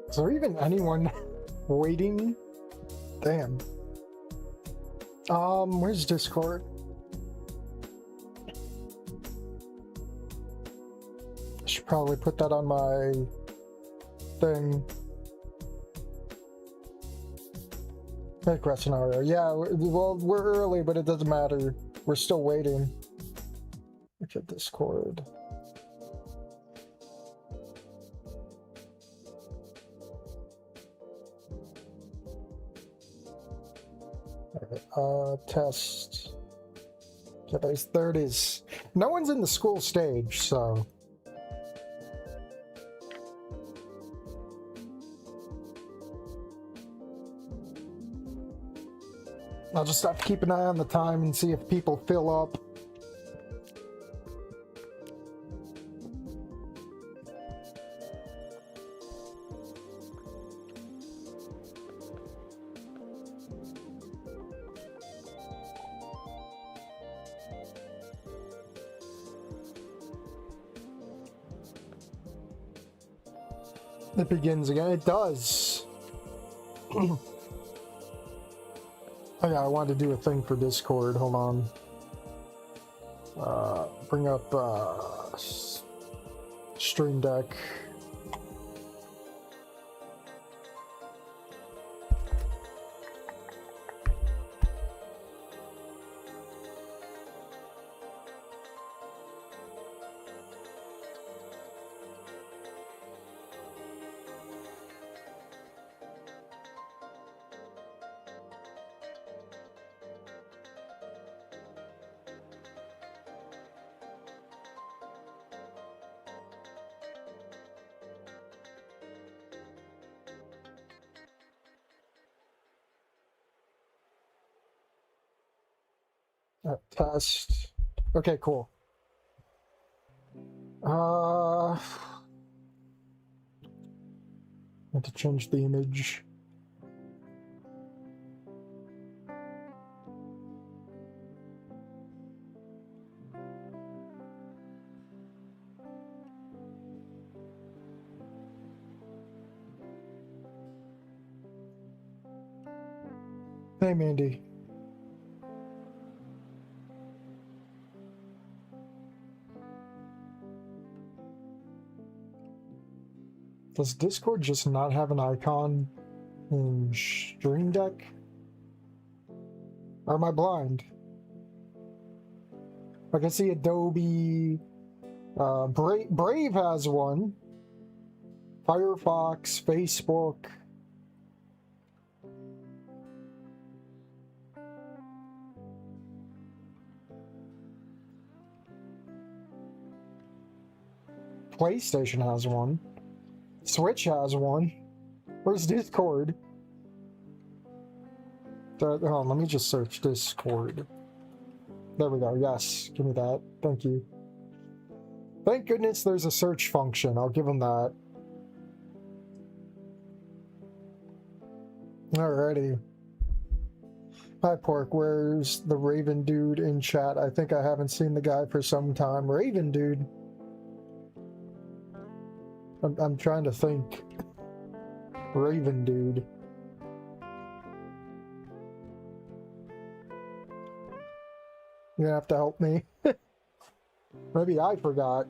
Is there even anyone waiting? Damn. Where's Discord? I should probably put that on my thing. Make rest scenario. Yeah, well, we're early, but it doesn't matter. We're still waiting. Look at Discord. Test. Okay, there it is. No one's in the school stage, so. I'll just have to keep an eye on the time and see if people fill up. It begins again. It does. Oh yeah, I wanted to do a thing for Discord. Hold on. Bring up Stream Deck. Test. Okay, cool. I have to change the image. Hey, Mandy. Does Discord just not have an icon in Stream Deck? Or am I blind? I can see Adobe. Brave has one. Firefox, Facebook. PlayStation has one. Switch has one. Where's Discord? Hold on, let me just search Discord. There we go. Yes, give me that. Thank you. Thank goodness there's a search function. I'll give them that. Alrighty. Hi, Pork. Where's the Raven dude in chat? I think I haven't seen the guy for some time. Raven dude. I'm trying to think. Raven dude. You're gonna have to help me. Maybe I forgot.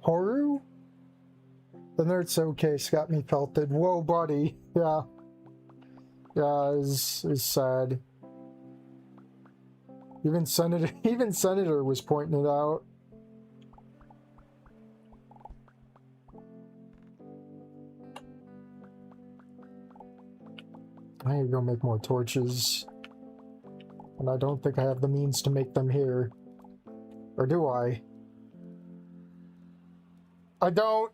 Horu? The Nerd Showcase got me felted. Whoa, buddy. Yeah. Yeah, is sad. Even Senator was pointing it out. I need to go make more torches. And I don't think I have the means to make them here. Or do I? I don't!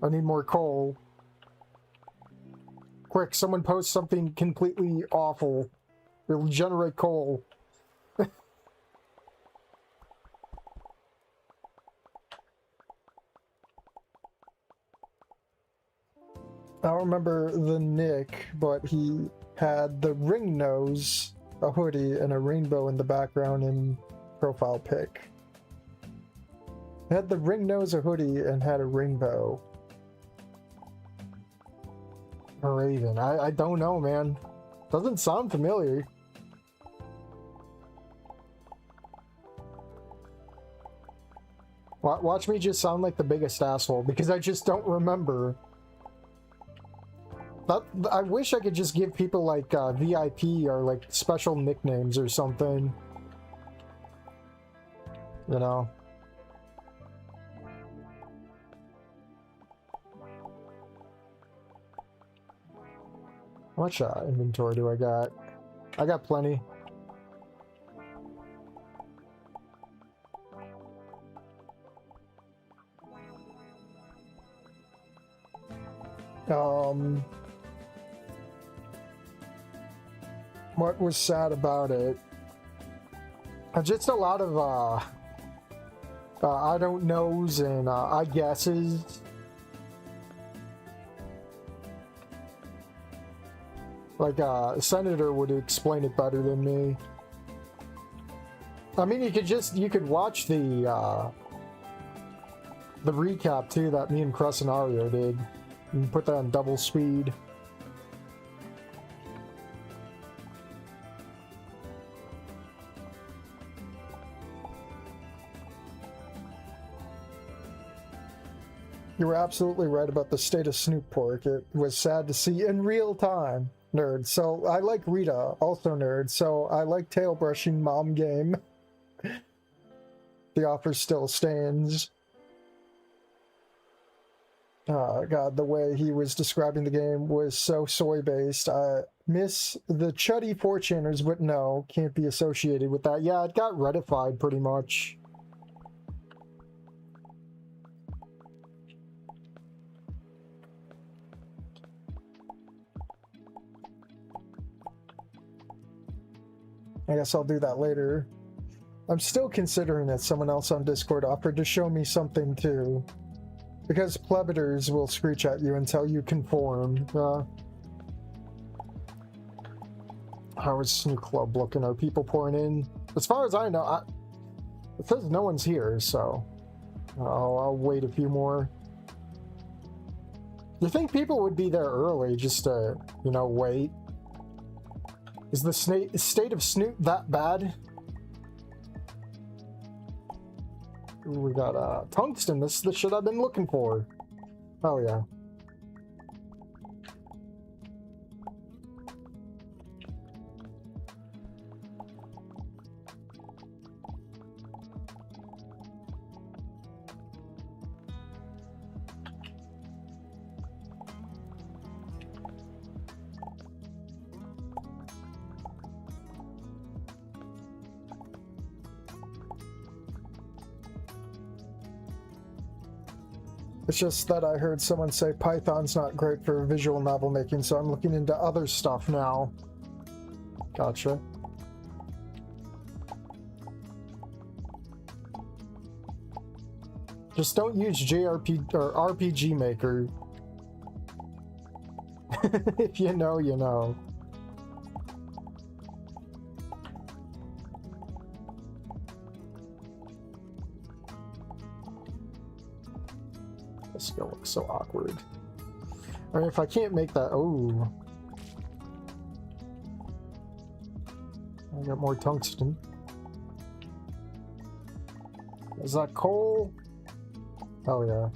I need more coal. Quick, someone post something completely awful. It'll generate coal. I don't remember the nick, but he had the ring nose, a hoodie, and a rainbow in the background in profile pic. He had the ring nose, a hoodie, and had a rainbow. Or Raven. I don't know, man. Doesn't sound familiar. Watch me just sound like the biggest asshole, because I just don't remember. I wish I could just give people like VIP or like special nicknames or something. You know? How much inventory do I got? I got plenty. What was sad about it? Just a lot of I don't knows and I guesses. Like Senator would explain it better than me. I mean, you could watch the recap too that me and Crescenario did. You can put that on double speed. You were absolutely right about the state of Snoot Pork. It was sad to see in real time, nerd. So I like Rita, also nerd. So I like tail brushing mom game. The offer still stands. God, the way he was describing the game was so soy-based. I miss the chuddy 4chaners, but no, can't be associated with that. Yeah, it got retified pretty much. I guess I'll do that later. I'm still considering it. Someone else on Discord offered to show me something too. Because plebiters will screech at you until you conform. How is Snoot Club looking? Are people pouring in? As far as I know, it says no one's here, so I'll wait a few more. You think people would be there early just to, you know, wait? Is the state of Snoot that bad? Ooh, we got tungsten. This is the shit I've been looking for. Oh yeah. It's just that I heard someone say Python's not great for visual novel making, so I'm looking into other stuff now. Gotcha. Just don't use JRP or RPG Maker. If you know, you know. This gonna look so awkward. I mean, if I can't make that, oh, I got more tungsten. Is that coal? Oh yeah.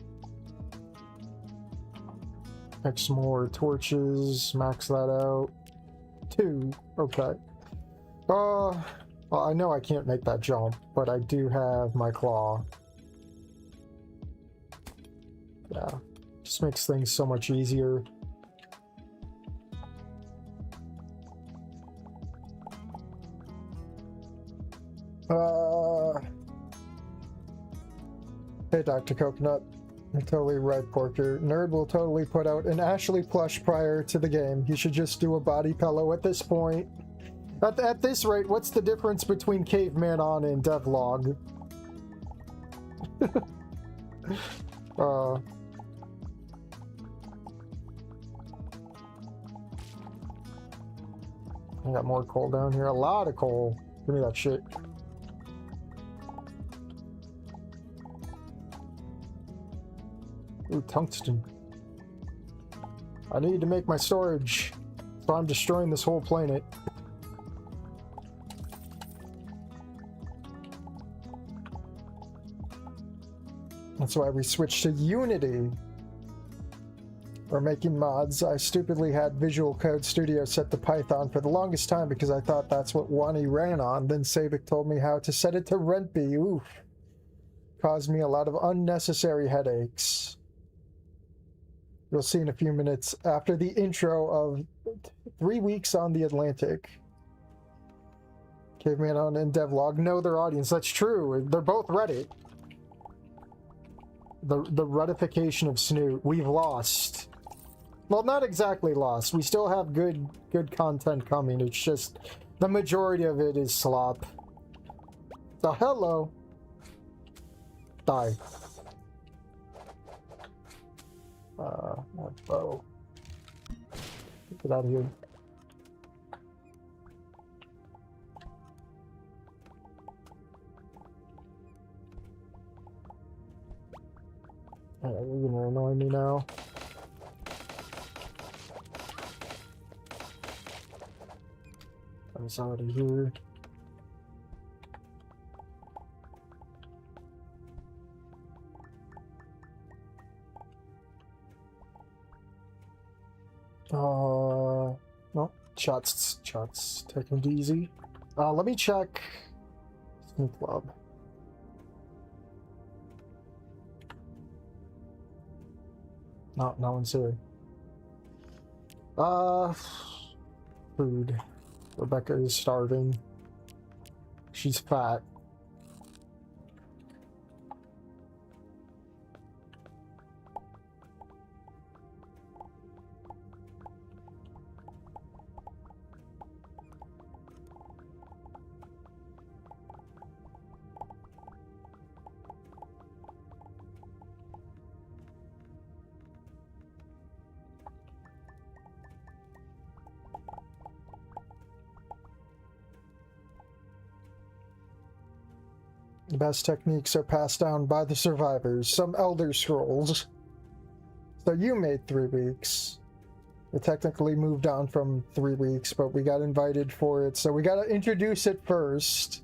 Make some more torches. Max that out. 2. Okay. Well, I know I can't make that jump, but I do have my claw. Yeah, just makes things so much easier. Hey, Dr. Coconut. You're totally right, Porker. Nerd will totally put out an Ashley plush prior to the game. He should just do a body pillow at this point. At this rate, what's the difference between Caveman On and Devlog? I got more coal down here. A lot of coal. Give me that shit. Ooh, tungsten. I need to make my storage, so I'm destroying this whole planet. That's why we switched to Unity. We're making mods. I stupidly had Visual Code Studio set to Python for the longest time because I thought that's what Wani ran on. Then Sabic told me how to set it to Rentby. Oof. Caused me a lot of unnecessary headaches. You'll see in a few minutes after the intro of 3 weeks on the Atlantic. Caveman On and Devlog know their audience. That's true. They're both Reddit. The Reddification of Snoot. We've lost. Well, not exactly lost. We still have good content coming. It's just the majority of it is slop. So hello. Die. Bow. Get out of here. You're gonna annoy me now. I was already here. No, shots taking it easy. Let me check Snoot Club. No one's here. Food. Rebecca is starving. She's fat. The best techniques are passed down by the survivors, some Elder Scrolls. So you made 3 weeks. We technically moved on from 3 weeks, but we got invited for it, so we gotta introduce it first.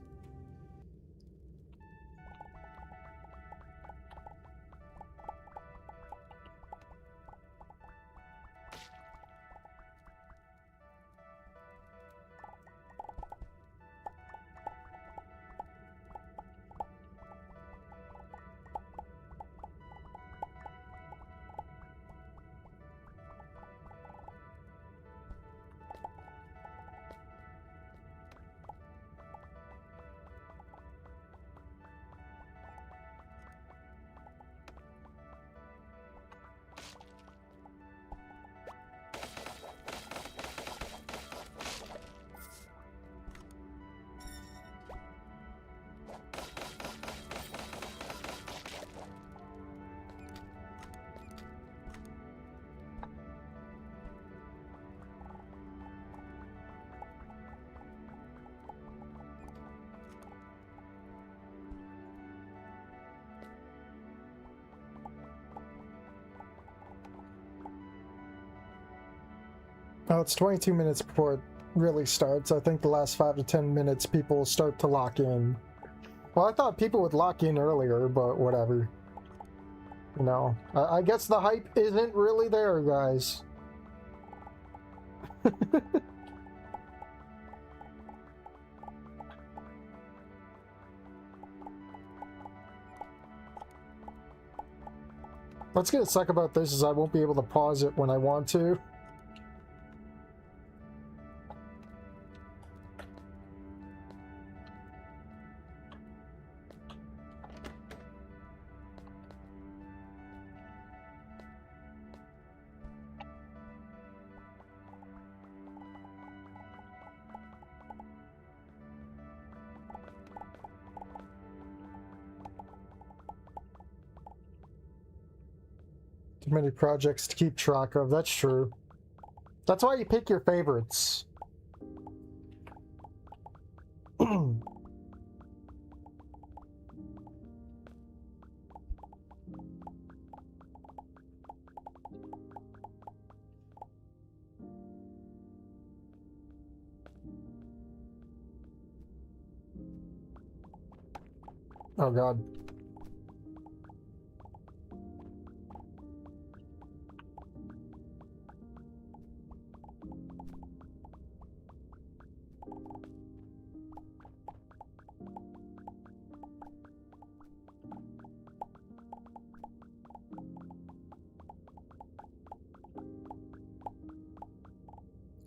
Well, it's 22 minutes before it really starts. I think the last 5 to 10 minutes people start to lock in. Well, I thought people would lock in earlier, but whatever. You know, I guess the hype isn't really there, guys. What's gonna suck about this is I won't be able to pause it when I want to. Too many projects to keep track of, that's true. That's why you pick your favorites. Oh god.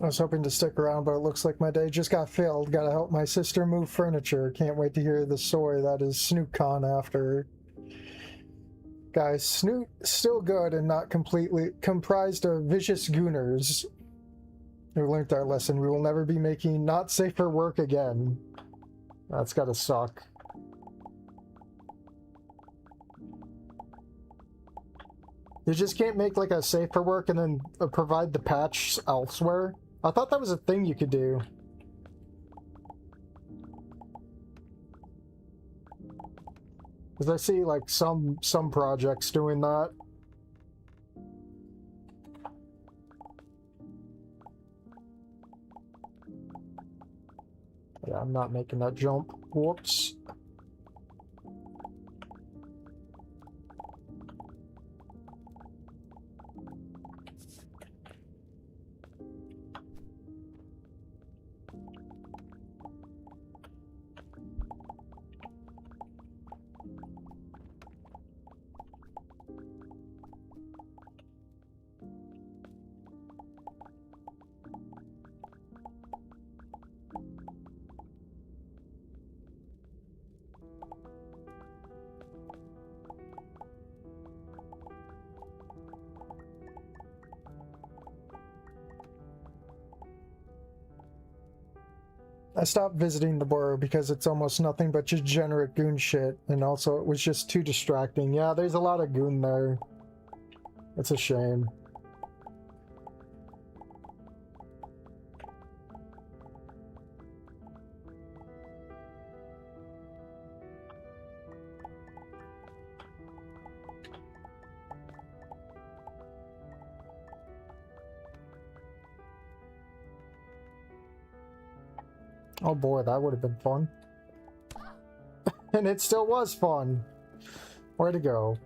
I was hoping to stick around, but it looks like my day just got filled. Gotta help my sister move furniture. Can't wait to hear the story that is Snootcon after. Guys, Snoot still good and not completely comprised of vicious gooners. We learned our lesson. We will never be making not safe for work again. That's gotta suck. You just can't make like a safe for work and then provide the patch elsewhere. I thought that was a thing you could do. Because I see like some projects doing that. Yeah, I'm not making that jump. Whoops. I stopped visiting the borough because it's almost nothing but just generic goon shit, and also it was just too distracting. Yeah, there's a lot of goon there. It's a shame. Oh boy, that would have been fun. And it still was fun. Way to go.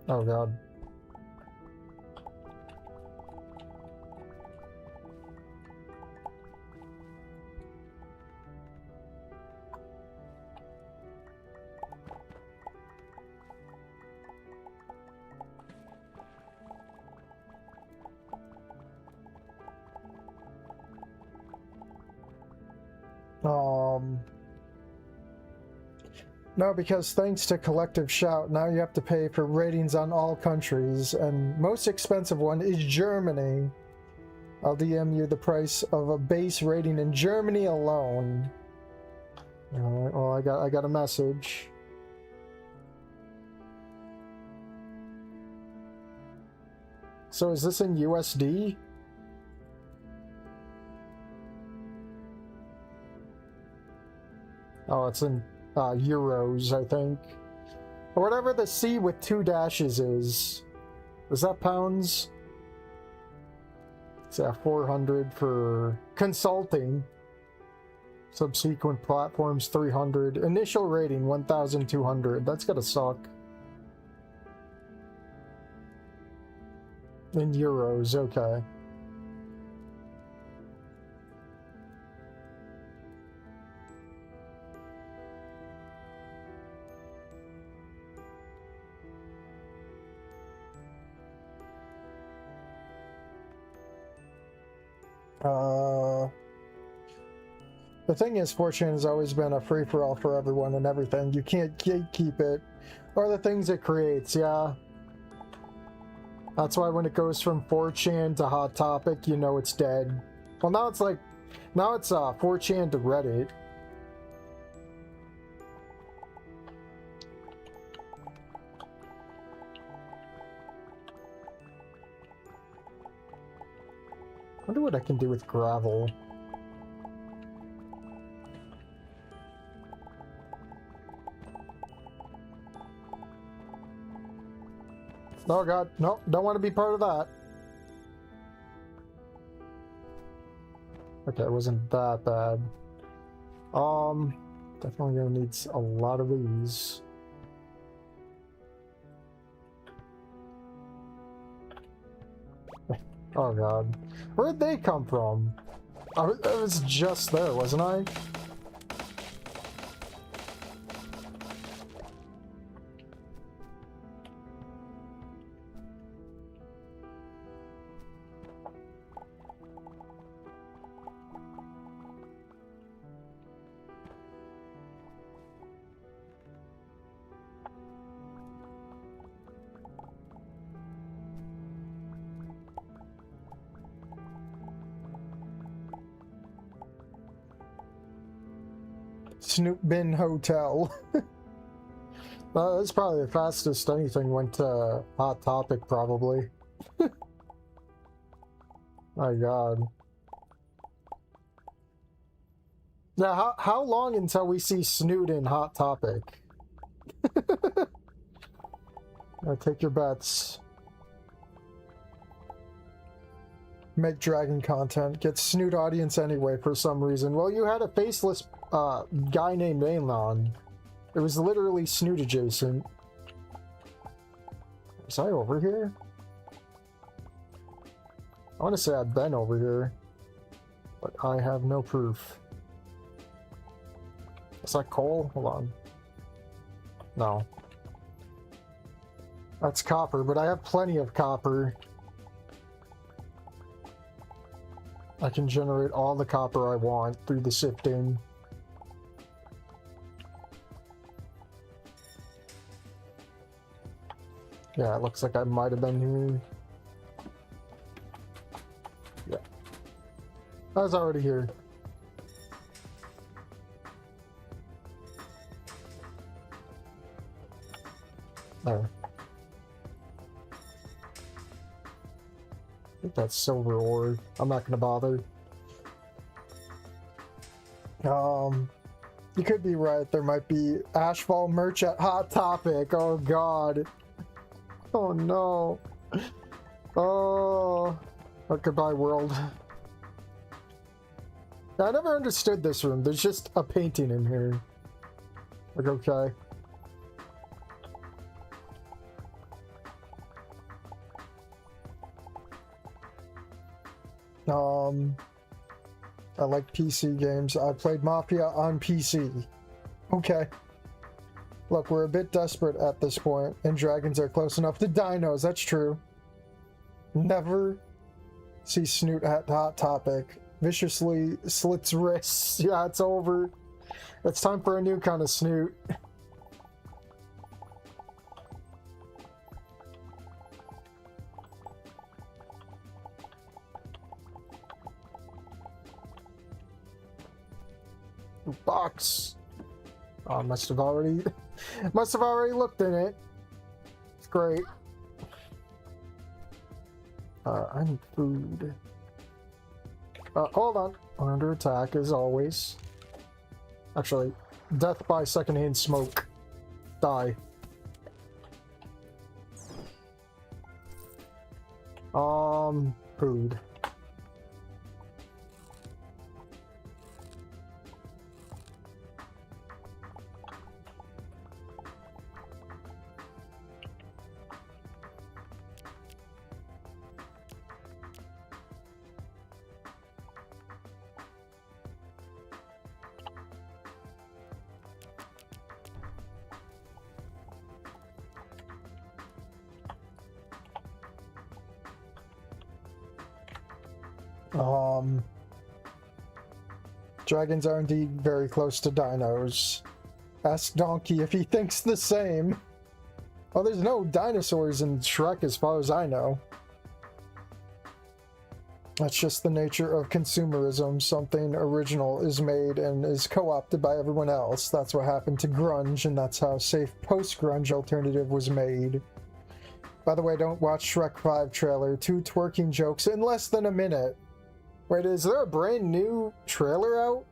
Oh god. No, because thanks to Collective Shout, now you have to pay for ratings on all countries, and most expensive one is Germany. I'll DM you the price of a base rating in Germany alone. Alright, well, I got a message. So is this in USD? Oh, it's in euros, I think. Or whatever the C with 2 dashes is. Is that pounds? It's 400 for consulting. Subsequent platforms 300. Initial rating 1,200. That's gotta suck. In euros, okay. Uh, the thing is, 4chan has always been a free-for-all for everyone and everything. You can't keep it. Or the things it creates, yeah. That's why when it goes from 4chan to Hot Topic, you know it's dead. Well, now it's like, now it's 4chan to Reddit. I wonder what I can do with gravel. Oh god, no, don't want to be part of that. Okay, it wasn't that bad. Definitely gonna need a lot of these. Oh god. Where'd they come from? I was just there, wasn't I? Snoot Bin Hotel. That's probably the fastest anything went to Hot Topic, probably. My god. Now, how long until we see Snoot in Hot Topic? Take your bets. Make dragon content. Get Snoot audience anyway for some reason. Well, you had a faceless guy named Aenon. It was literally Snoot adjacent. Was I over here? I want to say I've been over here, but I have no proof. Is that coal? Hold on. No. That's copper, but I have plenty of copper. I can generate all the copper I want through the sifting. Yeah, it looks like I might have been here. Yeah. I was already here. There. I think that's silver ore. I'm not gonna bother. You could be right. There might be Ashfall merch at Hot Topic. Oh god. Oh no. Oh. Goodbye world. I never understood this room. There's just a painting in here. Like, okay. I like PC games. I played Mafia on PC. Okay. Look, we're a bit desperate at this point, and dragons are close enough to dinos. That's true. Never see Snoot at Hot Topic. Viciously slits wrists. Yeah, it's over. It's time for a new kind of Snoot. Box. Oh, I must have already looked in it. It's great. I need food. Hold on. I'm under attack as always. Actually, death by secondhand smoke. Die. Food. Dragons are indeed very close to dinos. Ask Donkey if he thinks the same. Oh, there's no dinosaurs in Shrek as far as I know. That's just the nature of consumerism. Something original is made and is co-opted by everyone else. That's what happened to grunge, and that's how a safe post-grunge alternative was made. By the way, don't watch Shrek 5 trailer. 2 twerking jokes in less than a minute. Wait, is there a brand new trailer out?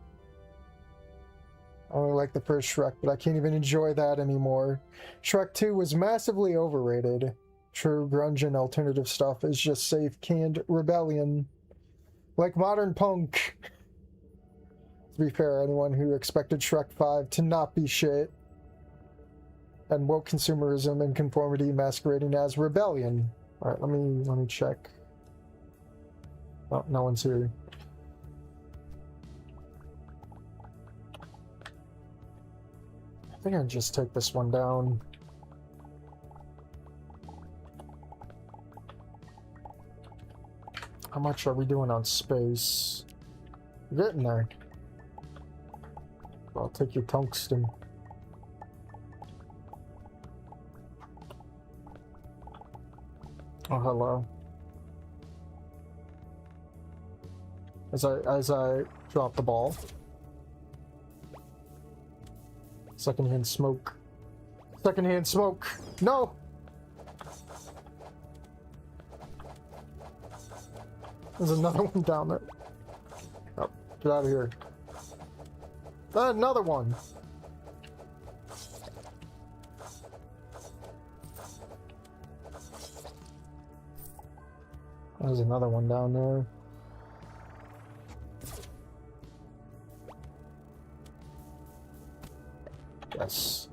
I only like the first Shrek, but I can't even enjoy that anymore. Shrek 2 was massively overrated. True grunge and alternative stuff is just safe canned rebellion. Like modern punk. To be fair, anyone who expected Shrek 5 to not be shit, and woke consumerism and conformity masquerading as rebellion. Alright, let me check. Oh, no one's here. I think I'll just take this one down. How much are we doing on space? We're getting there. I'll take your tungsten. Oh, hello. As I drop the ball. Secondhand smoke. Secondhand smoke! No! There's another one down there. Oh, get out of here. Another one! There's another one down there. Yes.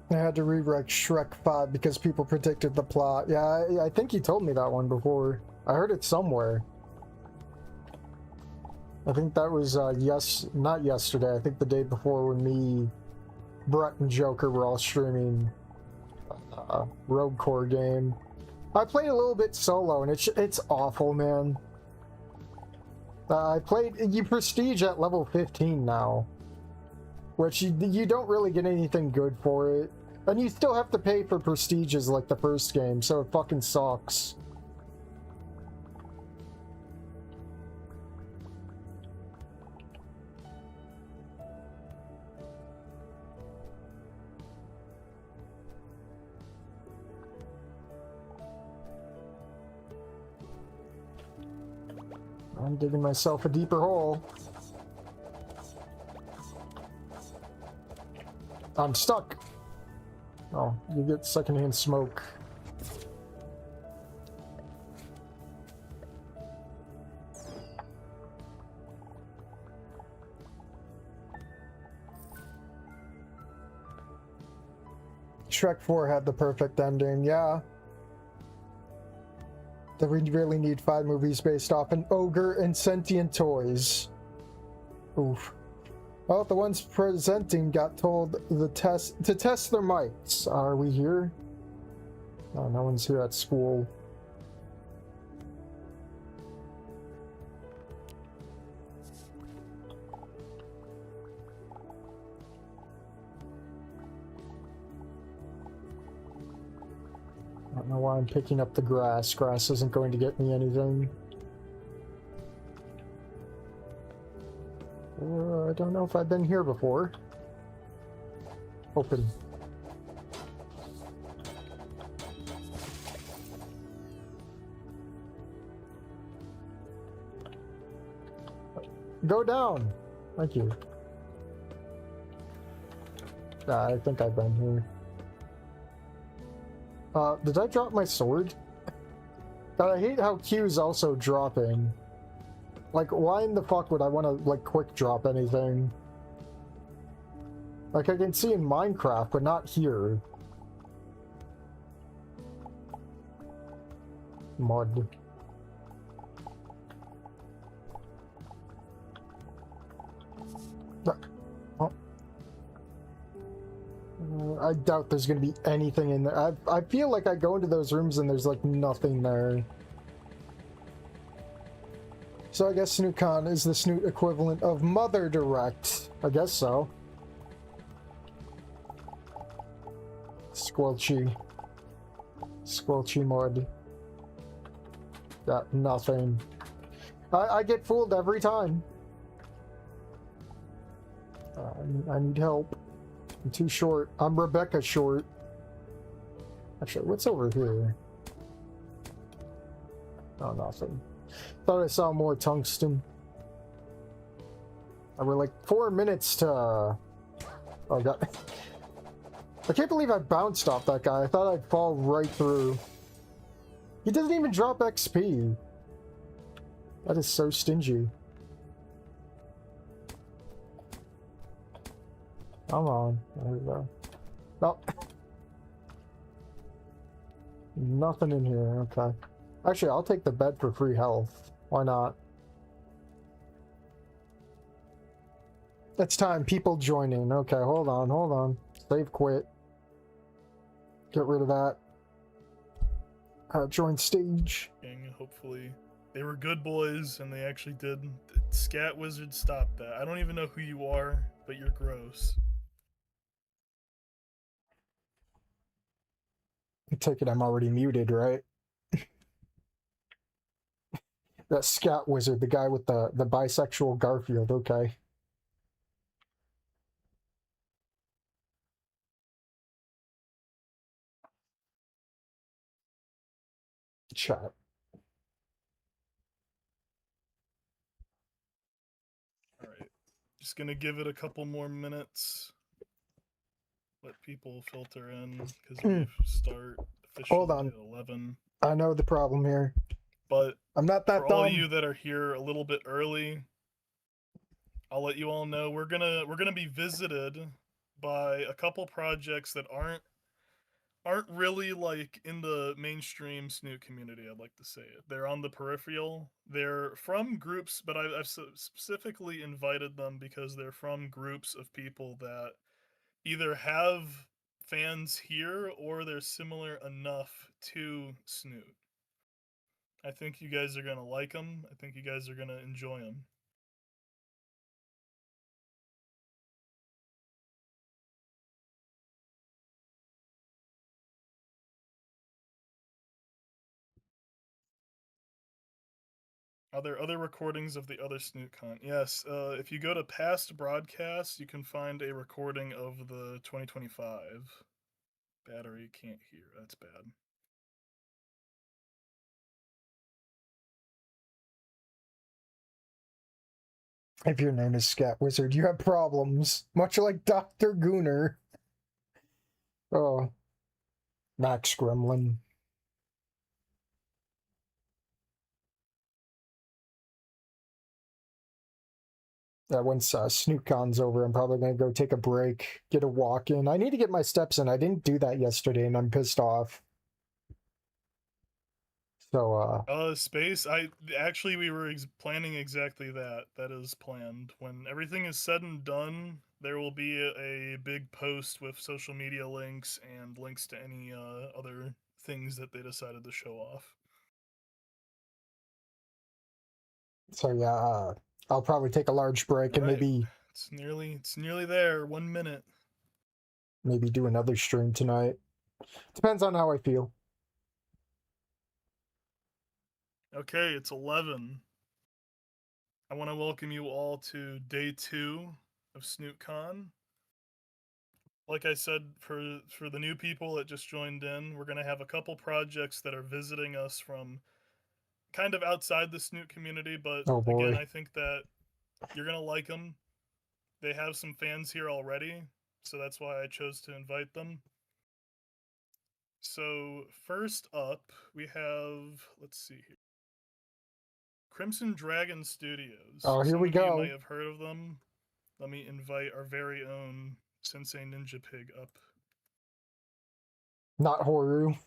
I had to rewrite Shrek 5 because people predicted the plot. Yeah, I think you told me that one before. I heard it somewhere. I think that was, not yesterday. I think the day before when me, Brett, and Joker were all streaming Rogue Core game. I played a little bit solo, and it's awful, man. I played... You prestige at level 15 now. Which you don't really get anything good for it. And you still have to pay for prestiges like the first game, so it fucking sucks. I'm digging myself a deeper hole. I'm stuck. Oh, you get secondhand smoke. Shrek 4 had the perfect ending, yeah. That we really need 5 movies based off an ogre and sentient toys. Oof. Well, the ones presenting got told to test their mics. Are we here? Oh, no one's here at school. I don't know why I'm picking up the grass. Grass isn't going to get me anything. I don't know if I've been here before. Open. Go down! Thank you. I think I've been here. Did I drop my sword? I hate how Q's also dropping. Like, why in the fuck would I want to, like, quick drop anything? Like, I can see in Minecraft, but not here. Mod. Oh. I doubt there's gonna be anything in there. I feel like I go into those rooms and there's like nothing there. So I guess Snootcon is the Snoot equivalent of Mother Direct. I guess so. Squelchy. Squelchy mod. Got nothing. I get fooled every time. I need help. I'm too short. I'm Rebecca short. Actually, what's over here? Oh, nothing. Thought I saw more tungsten. We're like 4 minutes to... Oh, God. I can't believe I bounced off that guy. I thought I'd fall right through. He doesn't even drop XP. That is so stingy. Come on. There we go. Nope. Nothing in here. Okay. Actually, I'll take the bed for free health. Why not? It's time. People joining. Okay, hold on. Hold on. Save quit. Get rid of that. Join stage. Hopefully. They were good boys, and they actually did. Scat Wizard, stop that. I don't even know who you are, but you're gross. I take it I'm already muted, right? That Scat Wizard, the guy with the bisexual Garfield, okay. Chat. Alright. Just gonna give it a couple more minutes. Let people filter in, because we start officially Hold on. at 11. I know the problem here. But I'm not that for dumb. all of you that are here a little bit early, I'll let you all know we're gonna be visited by a couple projects that aren't really like in the mainstream Snoot community. I'd like to say it. They're on the peripheral. They're from groups, but I've specifically invited them because they're from groups of people that either have fans here or they're similar enough to Snoot. I think you guys are gonna like them. I think you guys are gonna enjoy them. Are there other recordings of the other Snootcon? Yes. If you go to past broadcasts, you can find a recording of the 2025. Battery can't hear. That's bad. If your name is Scat Wizard, you have problems. Much like Dr. Gooner. Oh. Max Gremlin. Yeah, once Snootcon's over, I'm probably going to go take a break, get a walk in. I need to get my steps in. I didn't do that yesterday, and I'm pissed off. So, Space. We were planning exactly that. That is planned. When everything is said and done, there will be a big post with social media links and links to any other things that they decided to show off. So yeah, I'll probably take a large break and maybe it's nearly there. 1 minute. Maybe do another stream tonight. Depends on how I feel. Okay, it's 11. I want to welcome you all to day 2 of Snootcon. Like I said, for the new people that just joined in, we're going to have a couple projects that are visiting us from kind of outside the Snoot community, but again, I think that you're going to like them. They have some fans here already, so that's why I chose to invite them. So first up, we have, let's see here, Crimson Dragon Studios. Oh, here we go. Some of you might have heard of them. Let me invite our very own Sensei Ninja Pig up. Not Horu.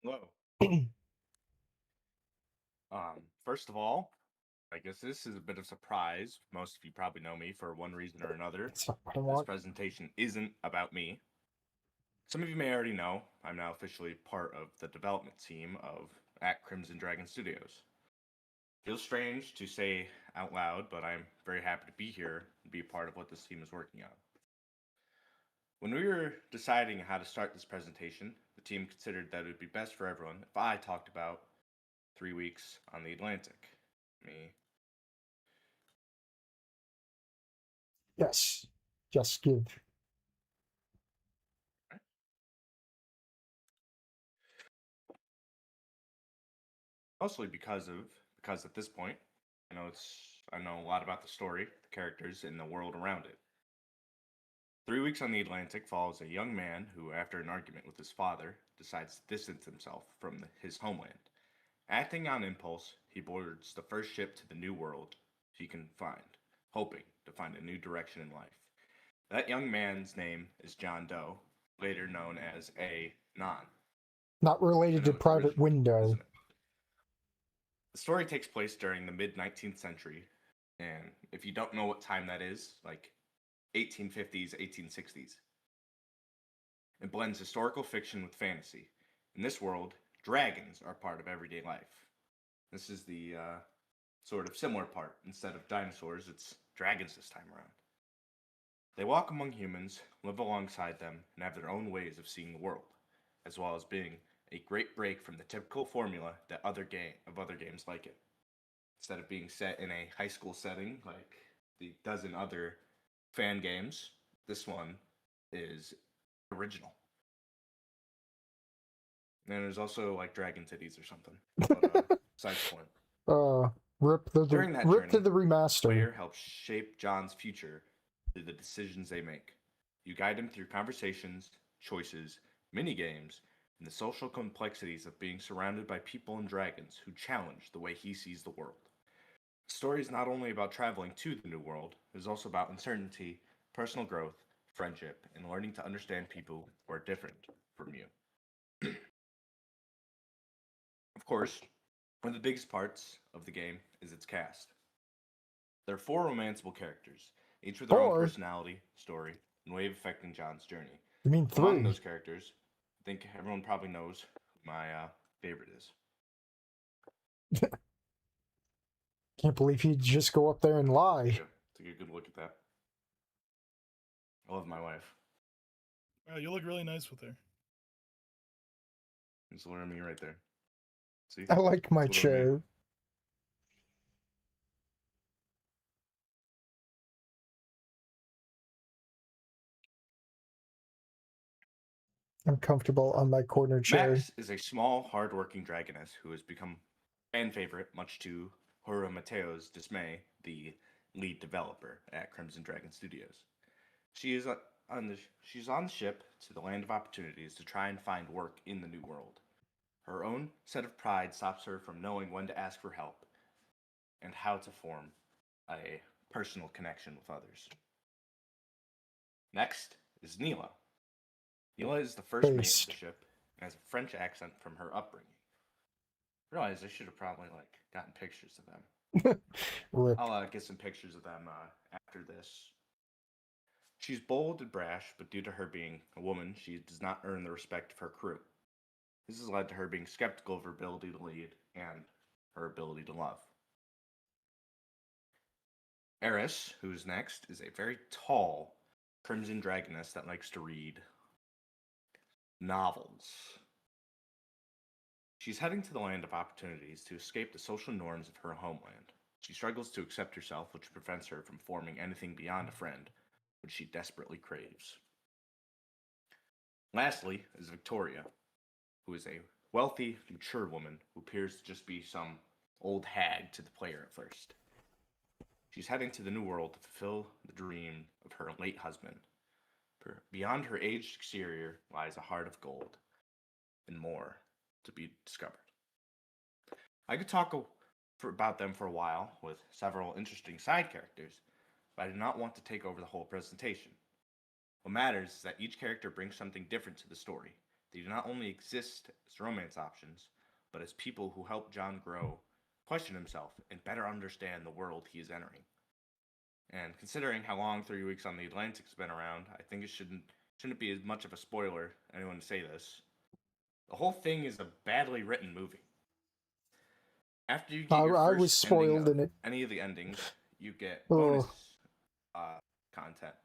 Hello. First of all, I guess this is a bit of a surprise. Most of you probably know me for one reason or another. That's not what I This want. presentation isn't about me. Some of you may already know I'm now officially part of the development team of at Crimson Dragon Studios. Feels strange to say out loud, but I'm very happy to be here and be a part of what this team is working on. When we were deciding how to start this presentation, the team considered that it would be best for everyone if I talked about 3 weeks on the Atlantic. Me. Yes. Just give. Mostly because at this point, I know a lot about the story, the characters, and the world around it. 3 weeks on the Atlantic follows a young man who, after an argument with his father, decides to distance himself from his homeland. Acting on impulse, he boards the first ship to the new world he can find, hoping to find a new direction in life. That young man's name is John Doe, later known as A. Non. Not related to Private Window. Isn't it? The story takes place during the mid-19th century, and if you don't know what time that is, like 1850s, 1860s. It blends historical fiction with fantasy. In this world, dragons are part of everyday life. This is the sort of similar part. Instead of dinosaurs, it's dragons this time around. They walk among humans, live alongside them, and have their own ways of seeing the world, as well as being a great break from the typical formula that other games like it. Instead of being set in a high school setting like the dozen other fan games, this one is original. And there's also like dragon titties or something. But, side point. Rip to the remaster. Player helps shape John's future through the decisions they make. You guide him through conversations, choices, mini games, and the social complexities of being surrounded by people and dragons who challenge the way he sees the world. The story is not only about traveling to the new world, it is also about uncertainty, personal growth, friendship, and learning to understand people who are different from you. Of course, one of the biggest parts of the game is its cast. There are 4 romanceable characters, each with their own personality, story, and way of affecting John's journey. You mean 3? Among those characters, I think everyone probably knows who my favorite is. Can't believe he'd just go up there and lie. Take a good look at that. I love my wife. Oh, you look really nice with her. There's little me right there. See? I like my chair. I'm comfortable on my corner chair. Max is a small, hard-working dragoness who has become fan favorite, much to Hora Mateo's dismay, the lead developer at Crimson Dragon Studios. She's on the ship to the land of opportunities to try and find work in the new world. Her own set of pride stops her from knowing when to ask for help and how to form a personal connection with others. Next is Neela. Neela is the first mate of the ship and has a French accent from her upbringing. I realize I should have probably gotten pictures of them. I'll get some pictures of them after this. She's bold and brash, but due to her being a woman, she does not earn the respect of her crew. This has led to her being skeptical of her ability to lead and her ability to love. Eris, who's next, is a very tall Crimson Dragoness that likes to read novels. She's heading to the land of opportunities to escape the social norms of her homeland. She struggles to accept herself, which prevents her from forming anything beyond a friend, which she desperately craves. Lastly is Victoria, who is a wealthy, mature woman who appears to just be some old hag to the player at first. She's heading to the new world to fulfill the dream of her late husband. Beyond her aged exterior lies a heart of gold, and more to be discovered. I could talk about them for a while with several interesting side characters, but I do not want to take over the whole presentation. What matters is that each character brings something different to the story, They do not only exist as romance options, but as people who help John grow, question himself, and better understand the world he is entering. And considering how long 3 weeks on the Atlantic's been around, I think it shouldn't be as much of a spoiler anyone to say this. The whole thing is a badly written movie. After you get your I was first ending spoiled of in it. any of the endings, you get Oh. bonus content.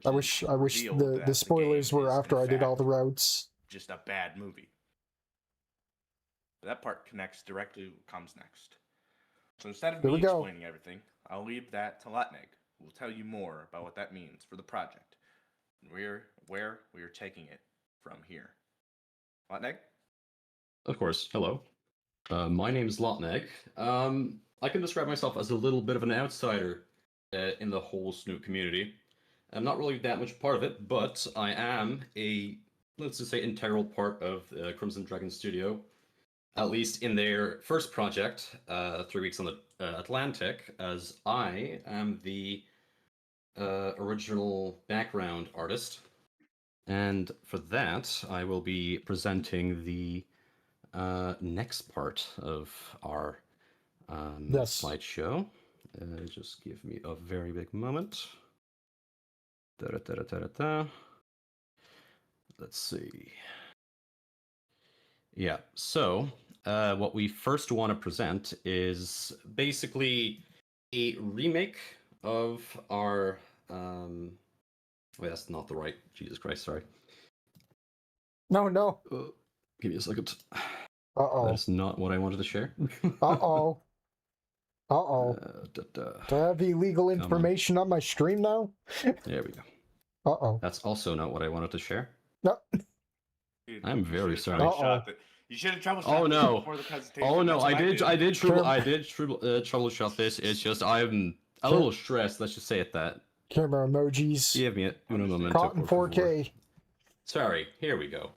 I wish the spoilers were after I did all the routes. Just a bad movie. But that part connects directly to what comes next. So instead of me explaining everything, I'll leave that to Latnig, who will tell you more about what that means for the project and where we are taking it from here. Latnig? Of course. Hello. My name is Lotneg. I can describe myself as a little bit of an outsider in the whole Snoot community. I'm not really that much part of it, but I am a, let's just say, integral part of Crimson Dragon Studio. At least in their first project, 3 weeks on the Atlantic, as I am the original background artist. And for that, I will be presenting the next part of our slideshow. Just give me a very big moment. Let's see. Yeah, so what we first want to present is basically a remake of our... wait, that's not the right... Jesus Christ, sorry. No. Give me a second. Uh-oh. That's not what I wanted to share. Uh-oh. Do I have illegal information on my stream now? There we go. Uh-oh. That's also not what I wanted to share. No. Dude, I'm very sorry. You should have troubleshot Oh no! before the presentation. Oh no! I did troubleshoot this. It's just I'm a little stressed. Let's just say it that. Camera emojis. Give me uno momento. Caught in 4K. Sorry. Here we go.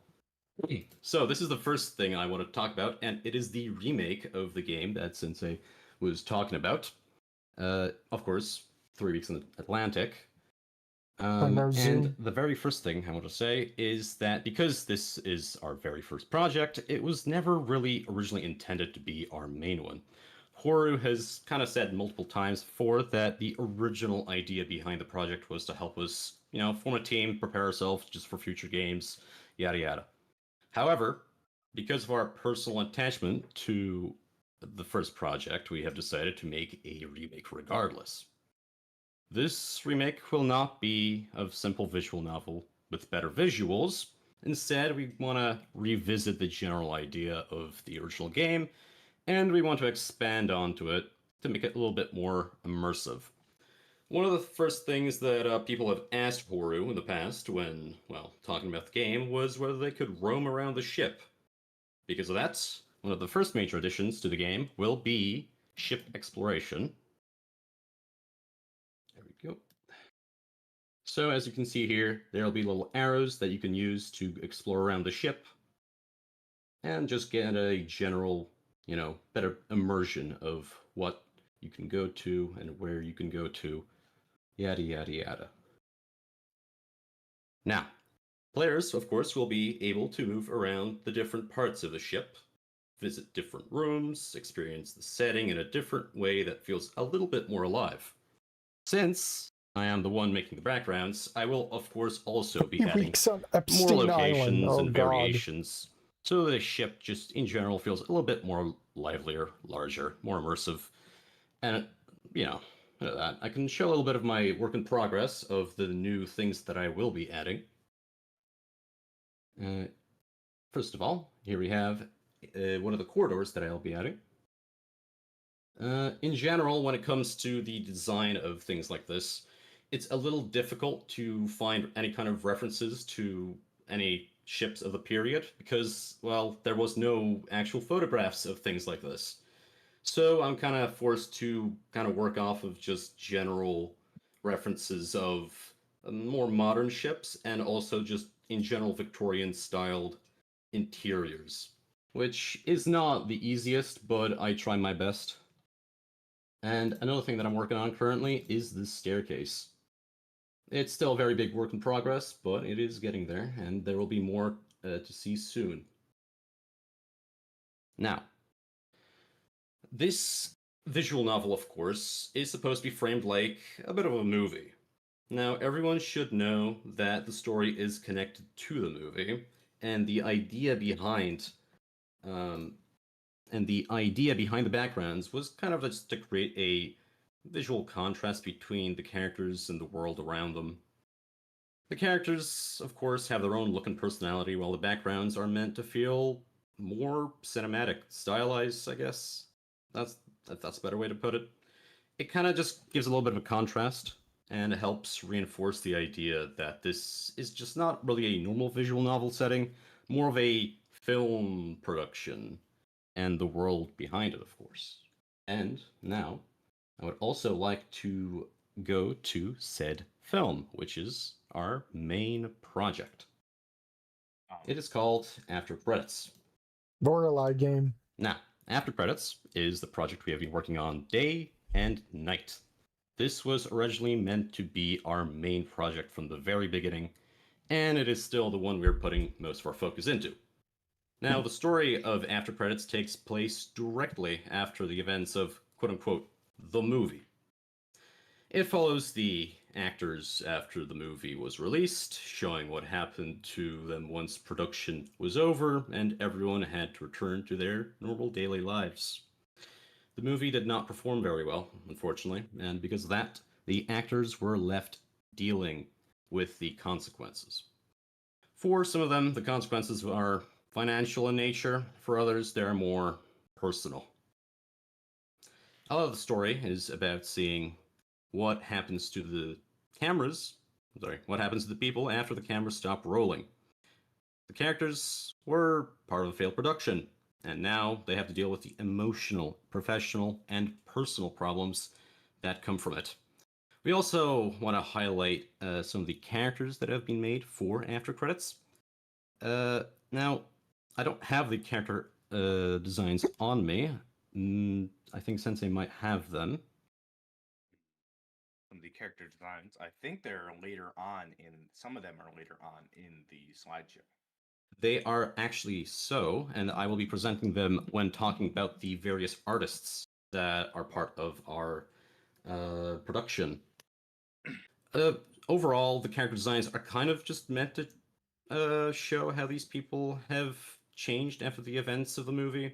So this is the first thing I want to talk about, and it is the remake of the game that Sensei was talking about. Of course, 3 weeks in the Atlantic. And the very first thing I want to say is that because this is our very first project, it was never really originally intended to be our main one. Horu has kind of said multiple times before that the original idea behind the project was to help us, form a team, prepare ourselves just for future games, yada yada. However, because of our personal attachment to the first project, we have decided to make a remake regardless. This remake will not be a simple visual novel with better visuals. Instead, we want to revisit the general idea of the original game, and we want to expand onto it to make it a little bit more immersive. One of the first things that people have asked Horu in the past when, talking about the game was whether they could roam around the ship. Because of that, one of the first major additions to the game will be ship exploration. There we go. So as you can see here, there'll be little arrows that you can use to explore around the ship and just get a general, better immersion of what you can go to and where you can go to, yada yada yada. Now, players, of course, will be able to move around the different parts of the ship, visit different rooms, experience the setting in a different way that feels a little bit more alive. Since I am the one making the backgrounds, I will, of course, also be adding more locations and variations, so the ship just in general feels a little bit more livelier, larger, more immersive, and, that. I can show a little bit of my work in progress of the new things that I will be adding. First of all, here we have one of the corridors that I'll be adding. In general, when it comes to the design of things like this, it's a little difficult to find any kind of references to any ships of the period because, there was no actual photographs of things like this. So I'm kind of forced to kind of work off of just general references of more modern ships and also just in general Victorian-styled interiors, which is not the easiest, but I try my best. And another thing that I'm working on currently is this staircase. It's still a very big work in progress, but it is getting there, and there will be more to see soon. Now, this visual novel, of course, is supposed to be framed like a bit of a movie. Now, everyone should know that the story is connected to the movie, and the idea behind the backgrounds was kind of just to create a visual contrast between the characters and the world around them. The characters, of course, have their own look and personality, while the backgrounds are meant to feel more cinematic, stylized, I guess. That's a better way to put it. It kind of just gives a little bit of a contrast, and it helps reinforce the idea that this is just not really a normal visual novel setting, more of a film production, and the world behind it, of course. And now, I would also like to go to said film, which is our main project. It is called After Credits. Lorelei game. Now, After Credits is the project we have been working on day and night. This was originally meant to be our main project from the very beginning, and it is still the one we're putting most of our focus into. Now, the story of After Credits takes place directly after the events of quote-unquote the movie. It follows the actors after the movie was released, showing what happened to them once production was over and everyone had to return to their normal daily lives. The movie did not perform very well, unfortunately, and because of that, the actors were left dealing with the consequences. For some of them, the consequences are financial in nature. For others, they're more personal. A lot of the story is about seeing what happens to the cameras. What happens to the people after the cameras stop rolling. The characters were part of a failed production, and now they have to deal with the emotional, professional, and personal problems that come from it. We also want to highlight some of the characters that have been made for After Credits. Now, I don't have the character designs on me. I think Sensei might have them. Some of the character designs, I think they're later on in, some of them are later on in the slideshow. They are actually so, and I will be presenting them when talking about the various artists that are part of our production. Overall, the character designs are kind of just meant to show how these people have changed after the events of the movie.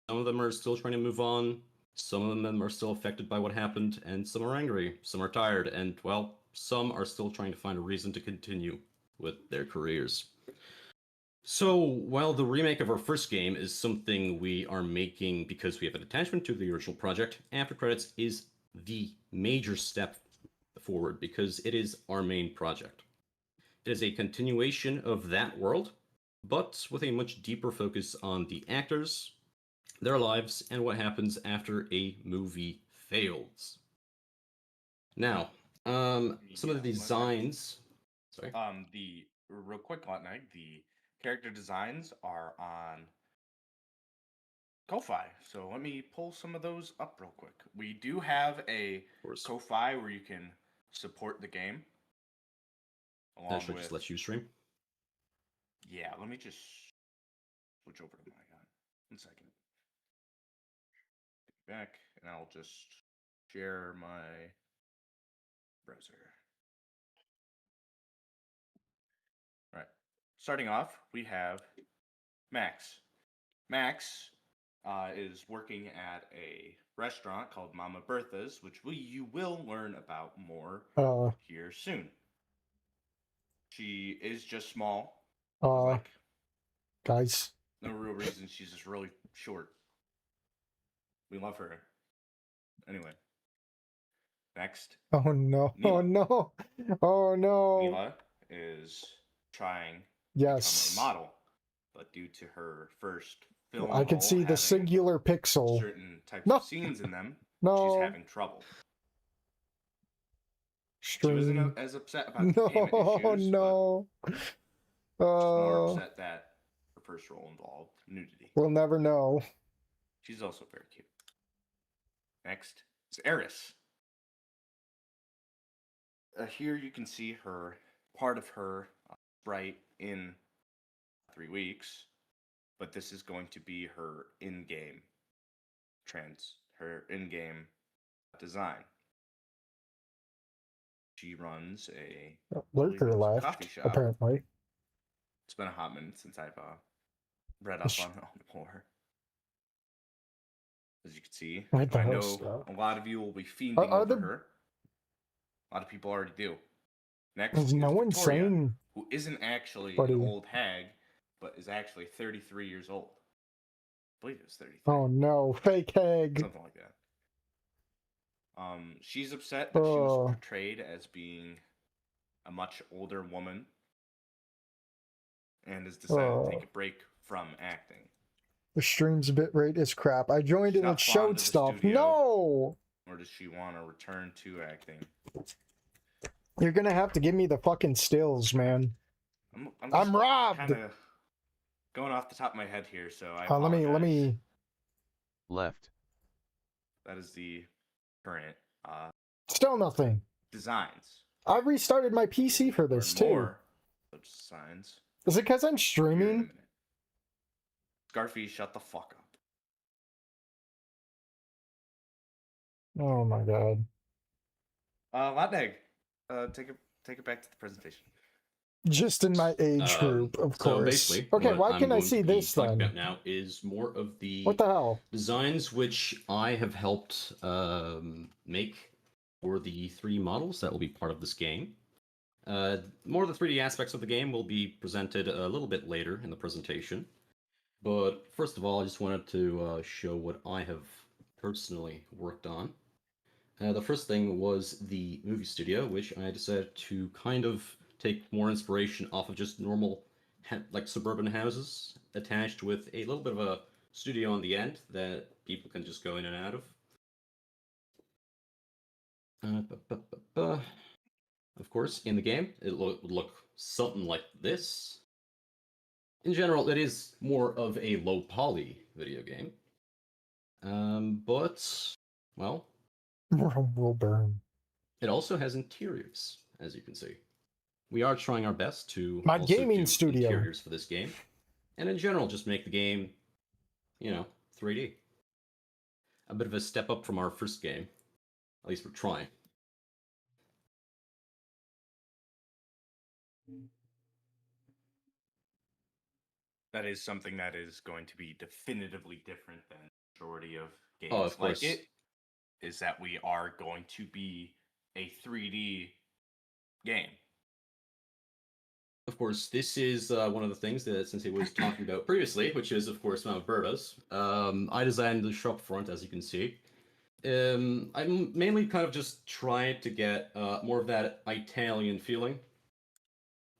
Some of them are still trying to move on, some of them are still affected by what happened, and some are angry, some are tired, and, well, some are still trying to find a reason to continue with their careers. So, while the remake of our first game is something we are making because we have an attachment to the original project, After Credits is the major step forward because it is our main project. It is a continuation of that world, but with a much deeper focus on the actors, their lives, and what happens after a movie fails. Now, some of the designs. Sorry. The real quick, Lotneg, the character designs are on Ko-Fi, so let me pull some of those up real quick. We do have a Ko-Fi where you can support the game. Should I just let you stream? Yeah, let me just switch over to my 1 second. Get back, and I'll just share my browser. All right. Starting off, we have Max. Max is working at a restaurant called Mama Bertha's, which you will learn about more here soon. She is just small. Guys. No real reason. She's just really short. We love her. Anyway. Next. Oh no. Mila. Oh no. Oh no. Mila is trying to become a model, but due to her first film, I can see the singular pixel. Certain types of scenes in them, she's having trouble. She wasn't as upset about the payment issues. No. She's more upset that her first role involved nudity. We'll never know. She's also very cute. Next is Eris. Here you can see her, part of her sprite in 3 weeks, but this is going to be her in-game design. She runs a Lurker coffee left, shop. apparently. It's been a hot minute since I've read up on more. As you can see, I know a lot of you will be fiending over her. A lot of people already do. Next is no one Victoria, saying who isn't actually an old hag, but is actually 33 years old. I believe it was 33. Oh no, fake hag. Something like that. She's upset that she was portrayed as being a much older woman and has decided to take a break from acting. The stream's bitrate is crap. I joined and it showed stuff. No! Or does she want to return to acting? You're gonna have to give me the fucking stills, man. I'm robbed! Kind of going off the top of my head here, so I apologize. Let me... Left. That is the current... Still nothing. Designs. I restarted my PC for this, too. Designs. Is it because I'm streaming? Scarfy, shut the fuck up. Oh my god. Latneg, take it back to the presentation. Just in my age group, of course. So basically, okay, why can I see this then? About now is more of the what the hell designs which I have helped make for the 3 models that will be part of this game. More of the 3D aspects of the game will be presented a little bit later in the presentation. But first of all, I just wanted to show what I have personally worked on. The first thing was the movie studio, which I decided to kind of take more inspiration off of just normal, like suburban houses, attached with a little bit of a studio on the end that people can just go in and out of. Of course, in the game, it would look something like this. In general, it is more of a low-poly video game. But, well... will burn. It also has interiors, as you can see. We are trying our best to my also gaming do studio interiors for this game. And in general, just make the game, 3D. A bit of a step up from our first game. At least we're trying. That is something that is going to be definitively different than the majority of games of course. like it, is that we are going to be a 3D game. Of course, this is one of the things that Sensei was talking about previously, which is, of course, Mount Berta's. I designed the shop front, as you can see. I'm mainly kind of just trying to get more of that Italian feeling.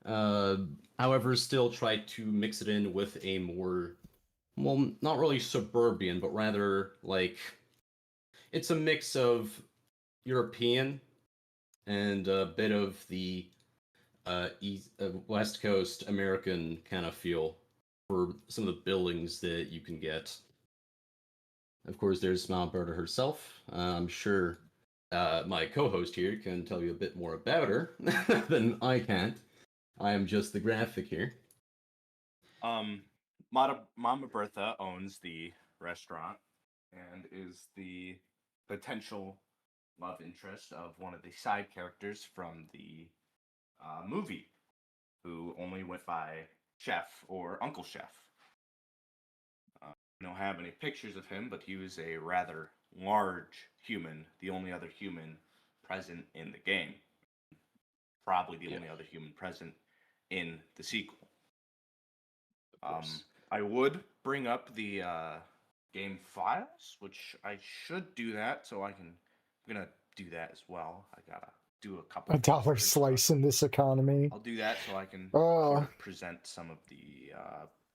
However, still try to mix it in with a more, well, not really suburban, but rather like, it's a mix of European and a bit of the West Coast American kind of feel for some of the buildings that you can get. Of course, there's Mount Berta herself. I'm sure my co-host here can tell you a bit more about her than I can. I am just the graphic here. Mama Bertha owns the restaurant and is the potential love interest of one of the side characters from the movie, who only went by Chef or Uncle Chef. I don't have any pictures of him, but he was a rather large human, the only other human present in the game. Probably the only other human present in the sequel. I would bring up the game files, which I should do that, so I'm gonna do that as well. I gotta do a couple. $1 slice in this economy. I'll do that so I can sort of present some of the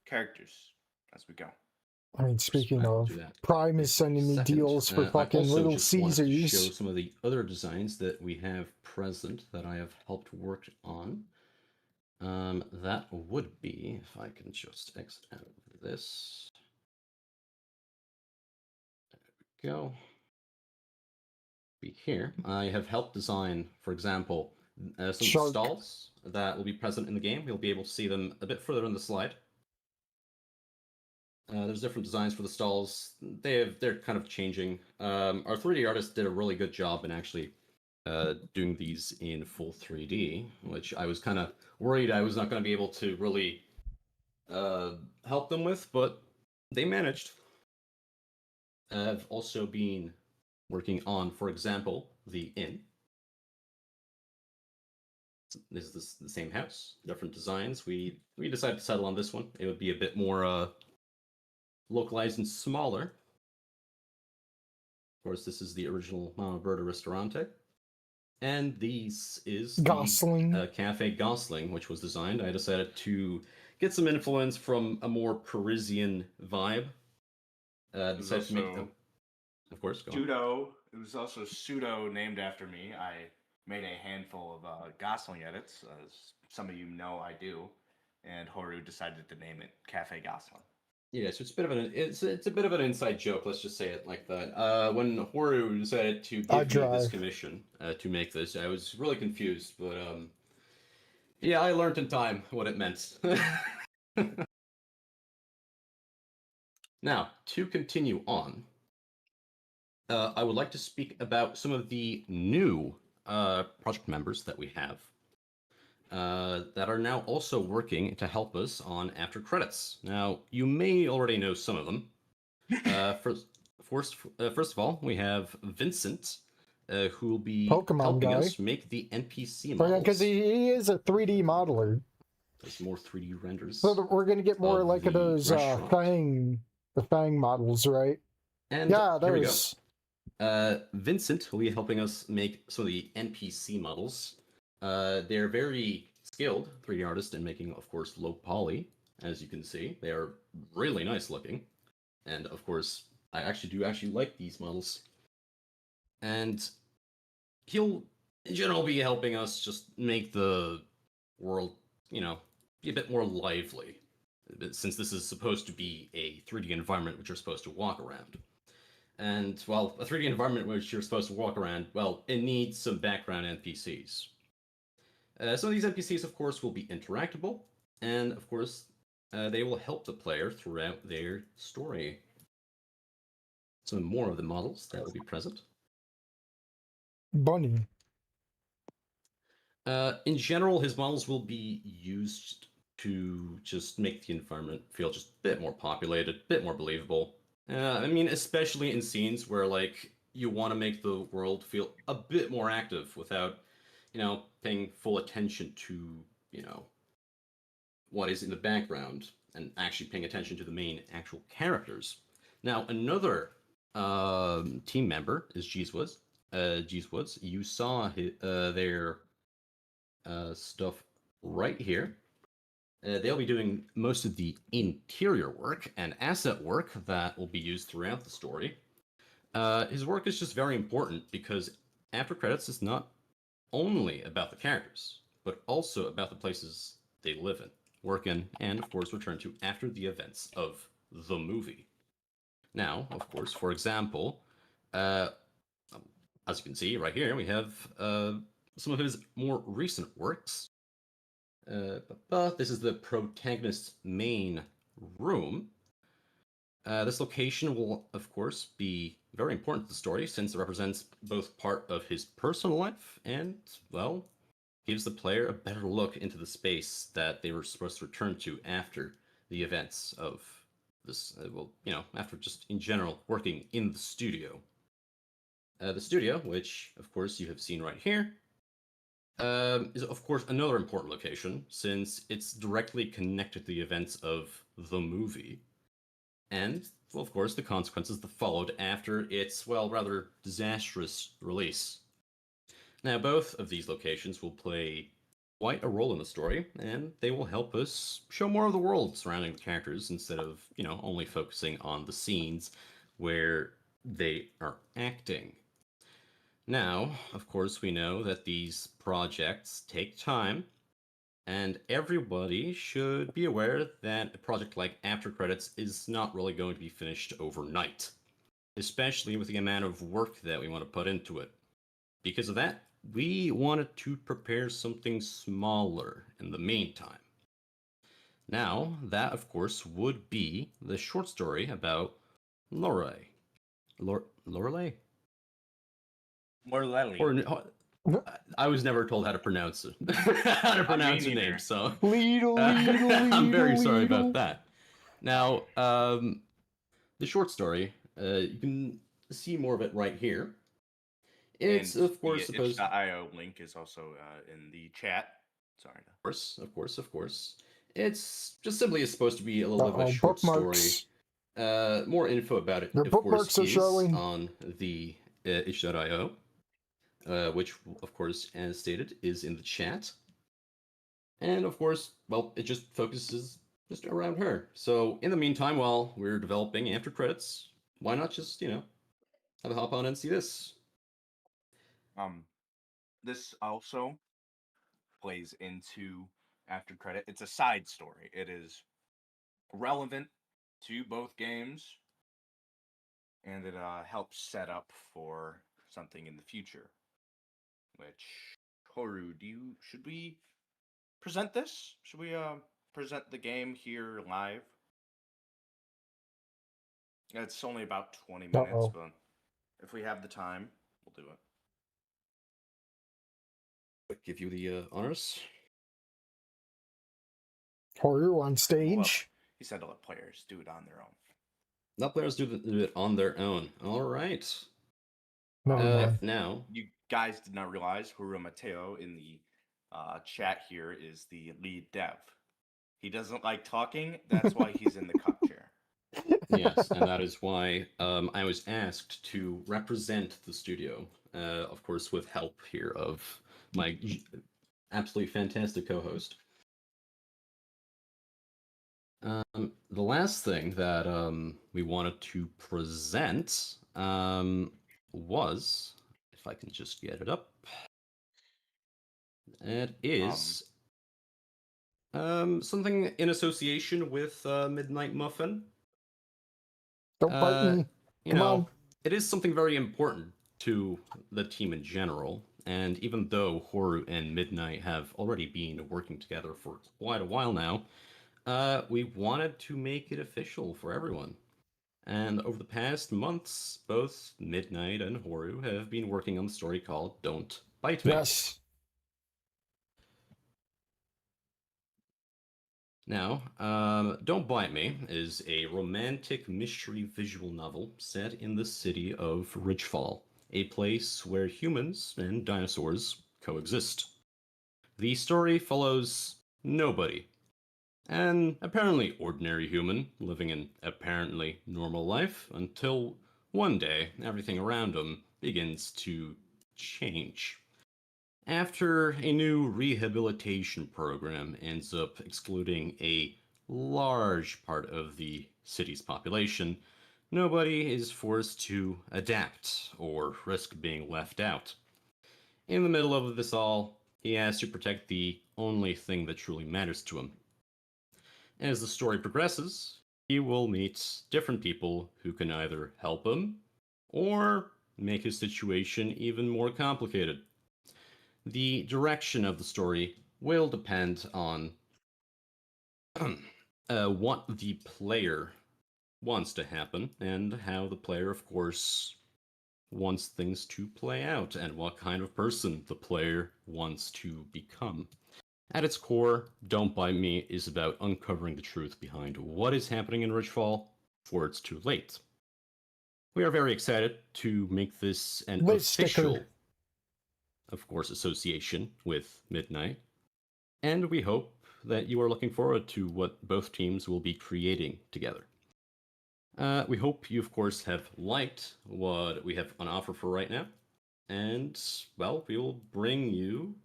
characters as we go. I mean, speaking of, Prime is sending me deals for fucking Little Caesars. Show some of the other designs that we have present that I have helped work on. That would be, if I can just exit out of this. There we go. Be here. I have helped design, for example, some stalls that will be present in the game. You'll be able to see them a bit further in the slide. There's different designs for the stalls. They're kind of changing. Our 3D artist did a really good job in actually doing these in full 3D, which I was kind of worried I was not going to be able to really help them with, but they managed. I've also been working on, for example, the inn. This is the same house, different designs. We decided to settle on this one. It would be a bit more localized and smaller. Of course, this is the original Mama Berta Ristorante. And this is Gosling. the Cafe Gosling, which was designed. I decided to get some influence from a more Parisian vibe. Decided to make them. Of course, go on. Pseudo. It was also pseudo named after me. I made a handful of Gosling edits, as some of you know I do, and Horu decided to name it Cafe Gosling. Yeah, so it's a bit of an inside joke. Let's just say it like that. When Horu decided to give me this commission to make this, I was really confused, but yeah, I learned in time what it meant. Now, to continue on, I would like to speak about some of the new project members that we have that are now also working to help us on After Credits. Now, you may already know some of them. First of all, we have Vincent, who will be Pokemon helping guy. us make the NPC models. Because he is a 3D modeler. There's more 3D renders. So we're going to get more like those Fang models, right? And yeah, here we those. go. Vincent will be helping us make some of the NPC models. They're very skilled 3D artists in making, of course, low poly. As you can see, they are really nice looking. And of course, I actually like these models. And he'll, in general, be helping us just make the world, be a bit more lively. Since this is supposed to be a 3D environment which you're supposed to walk around. And, well, a 3D environment which you're supposed to walk around, well, it needs some background NPCs. Some of these NPCs, of course, will be interactable. And, of course, they will help the player throughout their story. Some more of the models that will be present. Bunny. In general, his models will be used to just make the environment feel just a bit more populated, a bit more believable. I mean, especially in scenes where, like, you want to make the world feel a bit more active without, paying full attention to, what is in the background and actually paying attention to the main actual characters. Now, another team member is Geeswoods. Geeswoods, you saw their stuff right here. They'll be doing most of the interior work and asset work that will be used throughout the story. His work is just very important because After Credits is not only about the characters, but also about the places they live in, work in, and of course return to after the events of the movie. Now, of course, for example, as you can see right here, we have some of his more recent works. This is the protagonist's main room. This location will, of course, be very important to the story since it represents both part of his personal life and, well, gives the player a better look into the space that they were supposed to return to after the events of this, after just in general working in the studio. The studio, which, of course, you have seen right here, is, of course, another important location since it's directly connected to the events of the movie. And, well, of course, the consequences that followed after its, well, rather disastrous release. Now, both of these locations will play quite a role in the story, and they will help us show more of the world surrounding the characters instead of, only focusing on the scenes where they are acting. Now, of course, we know that these projects take time, and everybody should be aware that a project like After Credits is not really going to be finished overnight, especially with the amount of work that we want to put into it. Because of that, we wanted to prepare something smaller in the meantime. Now, that, of course, would be the short story about Lorelei. Lorelei? Morlelli. Or I was never told how to pronounce it. How to pronounce a name, neither. so Leedle, I'm very sorry about leedle. that. Now, the short story, you can see more of it right here. It's And of course the supposed. itch.io link is also in the chat. Sorry. Of course. It's just simply supposed to be a little bit of a short Bookmarks. story. More info about it, Your of course, bookmarks are is showing. on the itch.io, which, of course, as stated, is in the chat. And of course, well, it just focuses just around her. So in the meantime, while we're developing after credits, why not just, have a hop on and see this? This also plays into after credit. It's a side story. It is relevant to both games, and it helps set up for something in the future. Which, Horu, should we present this? Should we present the game here live? It's only about 20 minutes, but if we have the time, we'll do it. Give you the honors. Horu on stage. He said to let players do it on their own. Let players do it on their own. All right. No. Now, You guys did not realize Horu Mateo in the chat here is the lead dev. He doesn't like talking. That's why he's in the cup chair. Yes, and that is why I was asked to represent the studio, of course, with help here of my absolutely fantastic co-host. The last thing that we wanted to present was, if I can just get it up, it is something in association with Midnight Muffin. Don't bite me. Come on. It is something very important to the team in general, and even though Horu and Midnight have already been working together for quite a while now, we wanted to make it official for everyone. And over the past months, both Midnight and Horu have been working on the story called Don't Bite Me. Yes. Now, Don't Bite Me is a romantic mystery visual novel set in the city of Ridgefall, a place where humans and dinosaurs coexist. The story follows nobody, an apparently ordinary human living an apparently normal life until one day everything around him begins to change. After a new rehabilitation program ends up excluding a large part of the city's population, nobody is forced to adapt or risk being left out. In the middle of this all, he has to protect the only thing that truly matters to him. As the story progresses, he will meet different people who can either help him or make his situation even more complicated. The direction of the story will depend on what the player wants to happen and how the player, of course, wants things to play out and what kind of person the player wants to become. At its core, Don't Bite Me is about uncovering the truth behind what is happening in Ridgefall before it's too late. We are very excited to make this an Liz official, sticker. of course, association with Midnight, and we hope that you are looking forward to what both teams will be creating together. We hope you, of course, have liked what we have on offer for right now, and, well, we will bring you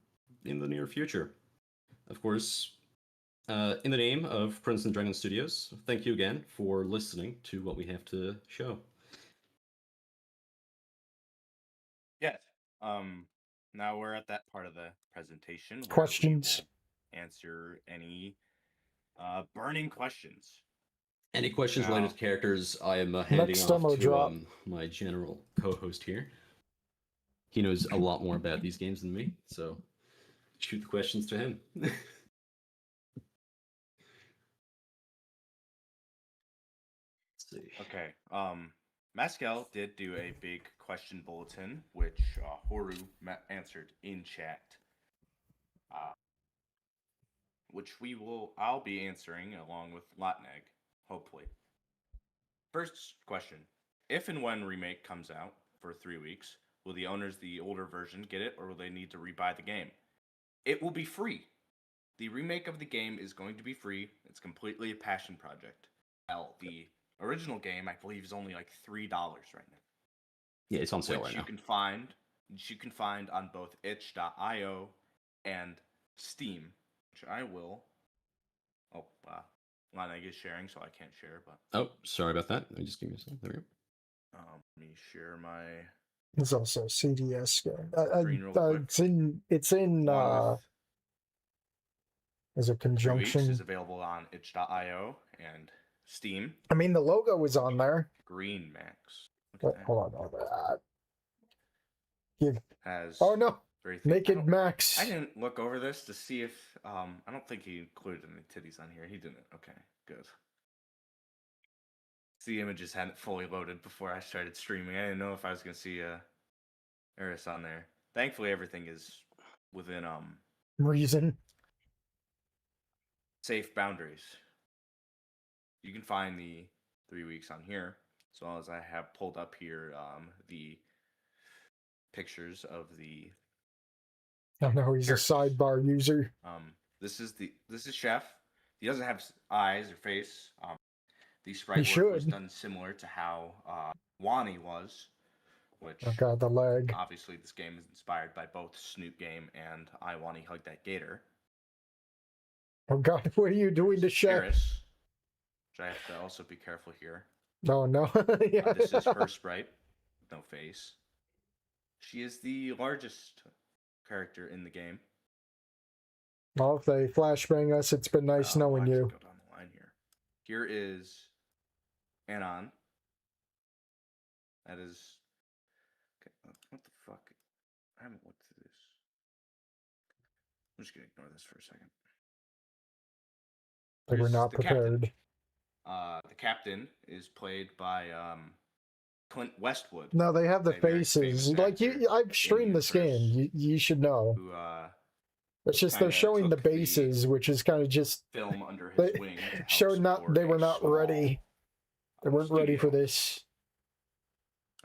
in the near future. Of course, in the name of Prince and Dragon Studios, thank you again for listening to what we have to show. Yes. Now we're at that part of the presentation where Questions. we will answer any burning questions. Any questions related to characters, I am handing Next off demo to drop. my general co-host here. He knows a lot more about these games than me, so shoot the questions to him. see. Okay. Mascal did do a big question bulletin, which Horu answered in chat. Which I'll be answering along with Lotneg, hopefully. First question: if and when remake comes out for 3 weeks, will the owners of the older version get it, or will they need to rebuy the game? It will be free. The remake of the game is going to be free. It's completely a passion project. Well, the original game, I believe, is only like $3 right now. Yeah, it's on sale Which right you now. can find on both itch.io and Steam, which I will. Oh, Laneg is sharing, so I can't share, but Oh, sorry about that. Let me just give me a second. There we go. let me share my There's also a CDS game. screen real quick. It's in Along as a with 3 weeks conjunction. is available on itch.io and Steam. I mean, the logo is on there. Green Max. Wait, hold on. Give. Has Oh no, very thin- Naked Max. I didn't look over this to see if I don't think he included any titties on here. He didn't. Okay, good. The images hadn't fully loaded before I started streaming. I didn't know if I was gonna see Eris on there. Thankfully, everything is within Reason. safe boundaries. You can find the 3 weeks on here, as well as I have pulled up here the pictures of the. I know he's characters. a sidebar user. This is Chef. He doesn't have eyes or face. The sprite He work was should. done similar to how Wani was, which Oh god, the leg. obviously this game is inspired by both Snoot Game and I Wani Hug That Gator. Oh god, what are you doing to Chef? Eris, which I have to also be careful here. No, no. Yeah. This is her sprite, with no face. She is the largest character in the game. Well, if they flashbang us, it's been nice knowing I'll you. actually go down the line here. Here is Anon. That is. Okay, what the fuck? I haven't looked through this. I'm just gonna ignore this for a second. They were Here's not the captain. prepared. The captain is played by Clint Westwood. No, they have the a very faces. famous Like actor I've streamed this game. You should know. Who It's just they're kinda showing the took the bases, which is kind of just film under his they wing to help showed not. support They were a not small, ready. They weren't ready for studio. this.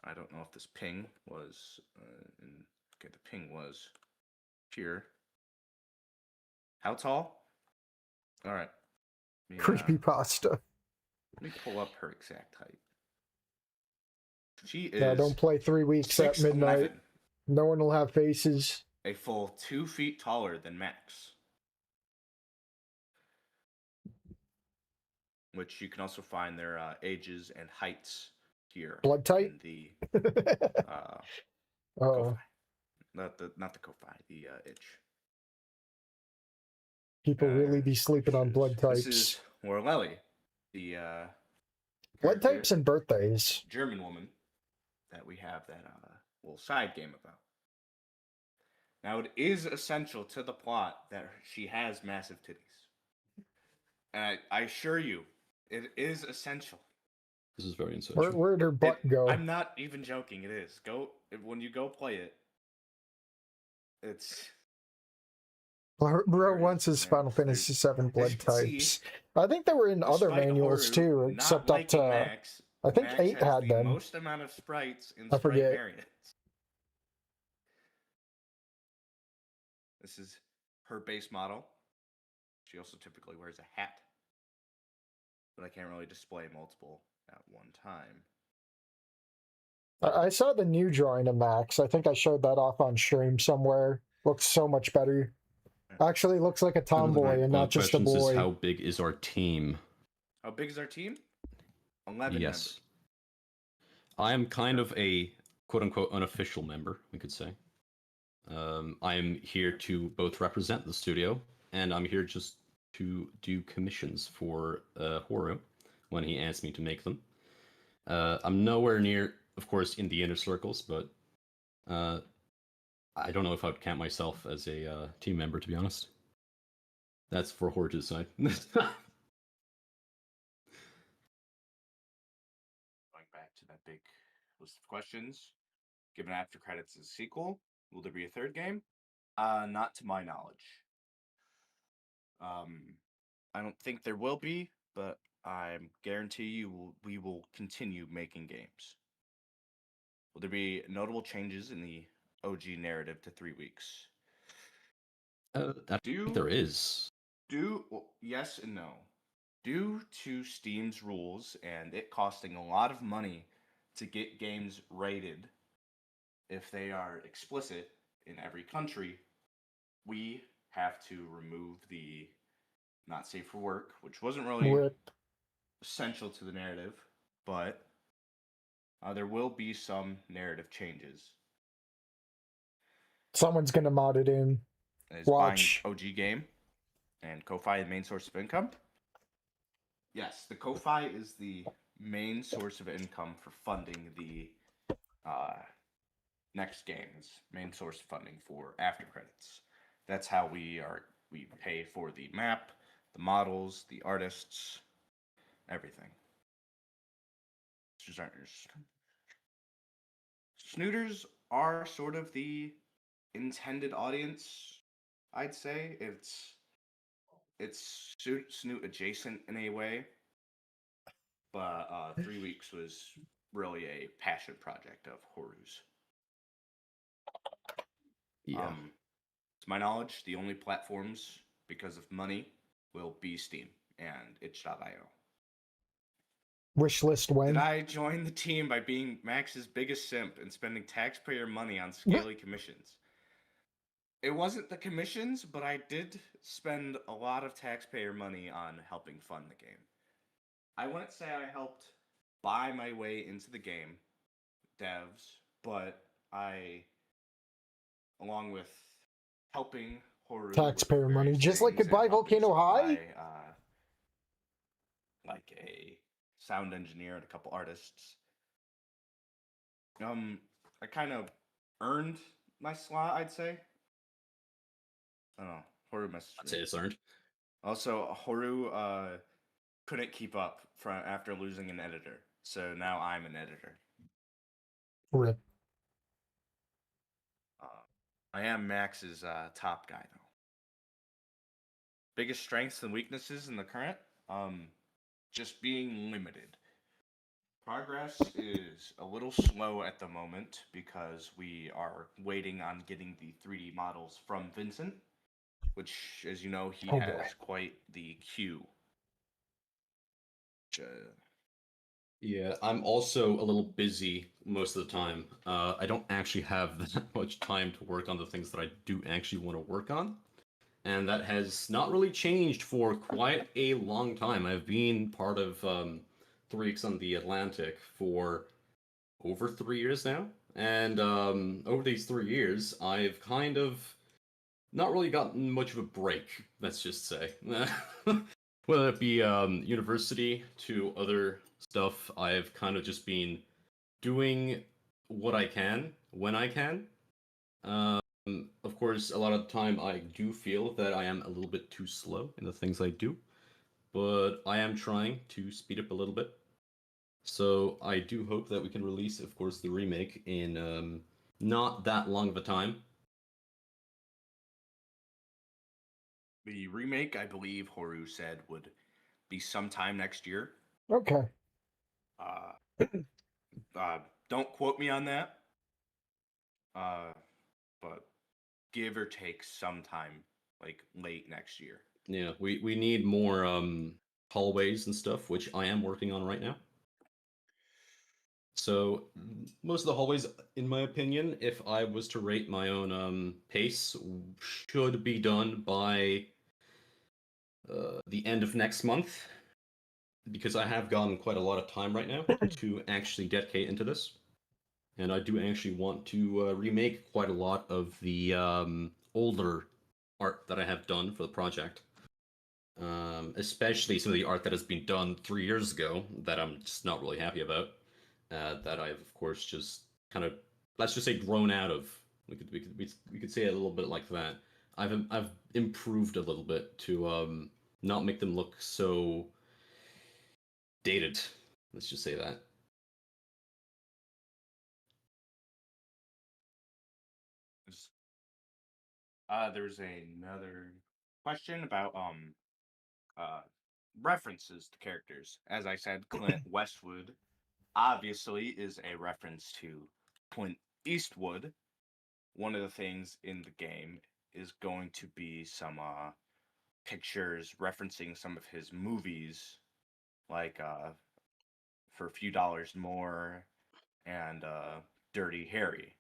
I don't know if this ping was. Okay, the ping was here. How tall? All right. Creepypasta. Let me pull up her exact height. She is. Yeah, don't play 3 weeks at 6'11", midnight. No one will have faces. a full 2 feet taller than Max. Which you can also find their ages and heights here. Blood type? In the Oh, Ko-Fi. Not the Ko-Fi, the itch. people really be sleeping on blood types. This is Morlelli, the Blood character, types and birthdays. German woman that we have that little side game about. Now, it is essential to the plot that she has massive titties. And I assure you, it is essential. This is very essential. Where'd her butt go? I'm not even joking. It is. When you go play it. It's. Bro wants his Final Fantasy VII blood types. I think they were in other Despite manuals Horu too, not except up to. liking Max, I think Max 8 has had the them. most amount of sprites in I sprite forget. variants. This is her base model. She also typically wears a hat, but I can't really display multiple at one time. I saw the new drawing of Max. I think I showed that off on stream somewhere. Looks so much better. Actually, looks like a tomboy and not just a Questions boy. is how big is our team? How big is our team? 11 Yes. I am kind of a quote-unquote unofficial member, we could say. I am here to both represent the studio, and I'm here just to do commissions for Horu when he asks me to make them. I'm nowhere near, of course, in the inner circles, but I don't know if I'd count myself as a team member, to be honest. That's for Horu to decide. back to that big list of questions. Given after credits as a sequel, will there be a third game? Not to my knowledge. I don't think there will be, but I guarantee you we will continue making games. Will there be notable changes in the OG narrative to 3 weeks? I think there is. Yes and no. Due to Steam's rules and it costing a lot of money to get games rated if they are explicit in every country, we have to remove the not safe for work, which wasn't really Rip. essential to the narrative, but there will be some narrative changes. Someone's gonna mod it in. Is Watch. buying OG game and Ko-Fi the main source of income? Yes, the Ko-Fi is the main source of income for funding the next game's main source of funding for after credits. That's how we pay for the map, the models, the artists, everything. Snooters are sort of the intended audience, I'd say. It's Snoot adjacent in a way, but 3 weeks was really a passion project of Horu's. Yeah. To my knowledge, the only platforms because of money will be Steam and itch.io. Wishlist when? Did I join the team by being Max's biggest simp and spending taxpayer money on scaly commissions? It wasn't the commissions, but I did spend a lot of taxpayer money on helping fund the game. I wouldn't say I helped buy my way into the game, devs, but I, along with helping Horu Taxpayer with money, various just like things Goodbye and helping Volcano High? supply, like a sound engineer and a couple artists. I kind of earned my slot, I'd say. I don't know. Horu messaged I'd me. say it's earned. Also, Horu couldn't keep up after losing an editor, so now I'm an editor. Rip. I am Max's top guy, though. Biggest strengths and weaknesses in the current? Just being limited. Progress is a little slow at the moment because we are waiting on getting the 3D models from Vincent, which, as you know, he Oh, has boy. quite the queue. Yeah, I'm also a little busy most of the time. I don't actually have that much time to work on the things that I do actually want to work on. And that has not really changed for quite a long time. I've been part of 3 Weeks on the Atlantic for over 3 years now. And over these 3 years, I've kind of not really gotten much of a break, let's just say. Whether it be university to other stuff, I've kind of just been doing what I can when I can. Of course, a lot of the time I do feel that I am a little bit too slow in the things I do, but I am trying to speed up a little bit. So I do hope that we can release, of course, the remake in not that long of a time. The remake, I believe Horu said, would be sometime next year. Okay. Don't quote me on that. But give or take sometime, like late next year. Yeah, we need more hallways and stuff, which I am working on right now. So most of the hallways, in my opinion, if I was to rate my own pace, should be done by the end of next month, because I have gotten quite a lot of time right now to actually dedicate into this, and I do actually want to remake quite a lot of the older art that I have done for the project. Especially some of the art that has been done 3 years ago that I'm just not really happy about. That I've of course just kind of, let's just say, grown out of. We could say it a little bit like that. I've improved a little bit to not make them look so dated. Let's just say that. There's another question about references to characters. As I said, Clint Westwood obviously is a reference to Clint Eastwood. One of the things in the game is going to be some pictures referencing some of his movies, like For a Few Dollars More and Dirty Harry,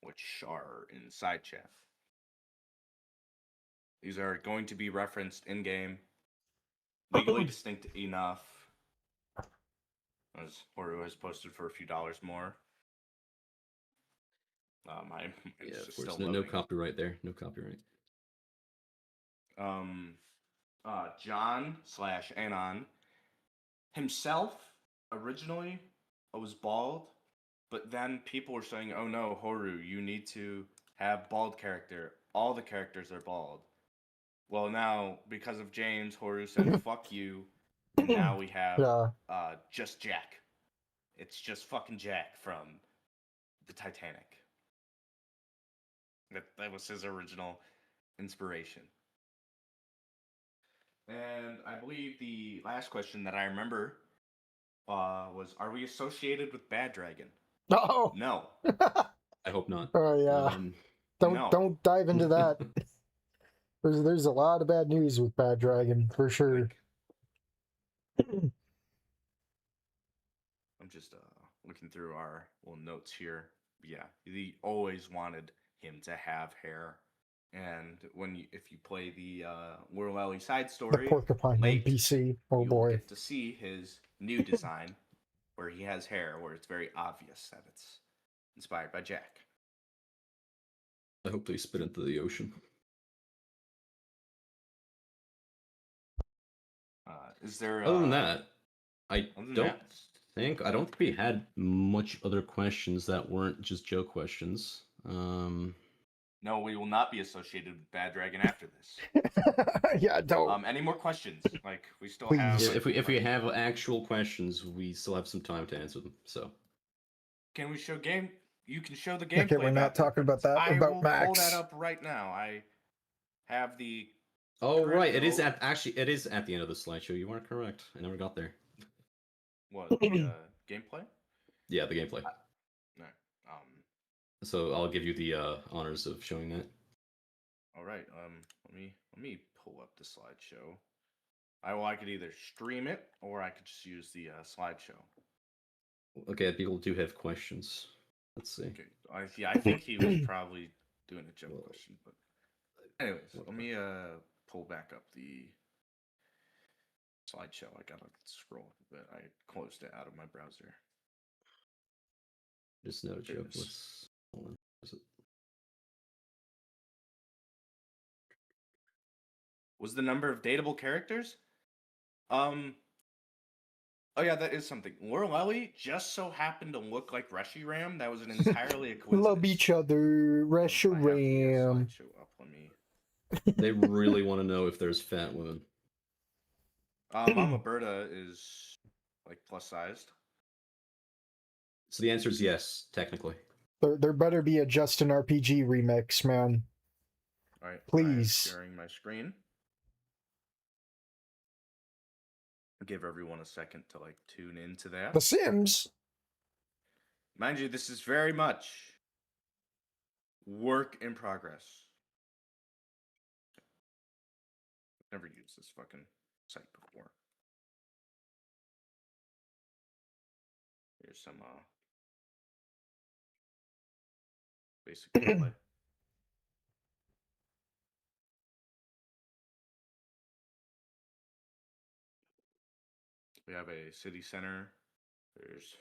which are in side chat. These are going to be referenced in game, legally distinct enough, as Horu has posted For a Few Dollars More. It's Yeah, of just course. still No loading. copyright there. No copyright. John/Anon himself originally was bald, but then people were saying, "Oh no, Horu, you need to have bald character. All the characters are bald." Well, now because of James, Horu said, "Fuck you," and now we have Yeah. just Jack. It's just fucking Jack from the Titanic. That was his original inspiration. And I believe the last question that I remember was, "Are we associated with Bad Dragon?" Oh. No. I hope not. Oh yeah. No. Don't dive into that. There's a lot of bad news with Bad Dragon for sure. I'm just looking through our little notes here. Yeah, he always wanted him to have hair, and if you play the Lorelei side The story, Porcupine late, NPC. Oh you'll boy. get to see his new design, where he has hair, where it's very obvious that it's inspired by Jack. I hope they spit into the ocean. Is there Other than that, I other than don't that- think we had much other questions that weren't just joke questions. No, we will not be associated with Bad Dragon after this. Yeah, don't. Any more questions? Like, we still Please. have. Yeah, like, if we have actual questions, we still have some time to answer them. So Can we show game? You can show the gameplay. Okay, we're not back there, talking about that. I About will Max. pull that up right now. I have the. oh right, it is Correct. it is at the end of the slideshow. You are correct. I never got there. What the gameplay? Yeah, the gameplay. No. So I'll give you the honors of showing that. All right. Let me pull up the slideshow. I could either stream it or I could just use the slideshow. Okay, people do have questions. Let's see. Okay. I think he was probably doing a joke Well, question, but anyways, what- let me pull back up the slideshow. I gotta scroll a bit. I closed it out of my browser. Just no joke. Goodness. Let's hold on. Is it? Was the number of dateable characters? Oh yeah, that is something. Lorelei just so happened to look like Reshiram. That was an entirely a coincidence. Love each other. I have the, Reshiram. slideshow up. Let me. They really want to know if there's fat women. Mama Berta is like plus sized. So the answer is yes, technically. There better be a Justin RPG remix, man. All right, Please. I'm sharing my screen. Give everyone a second to like tune into that. The Sims. Mind you, this is very much work in progress. I've never used this fucking site before. Here's some basic gameplay. We have a city center. There's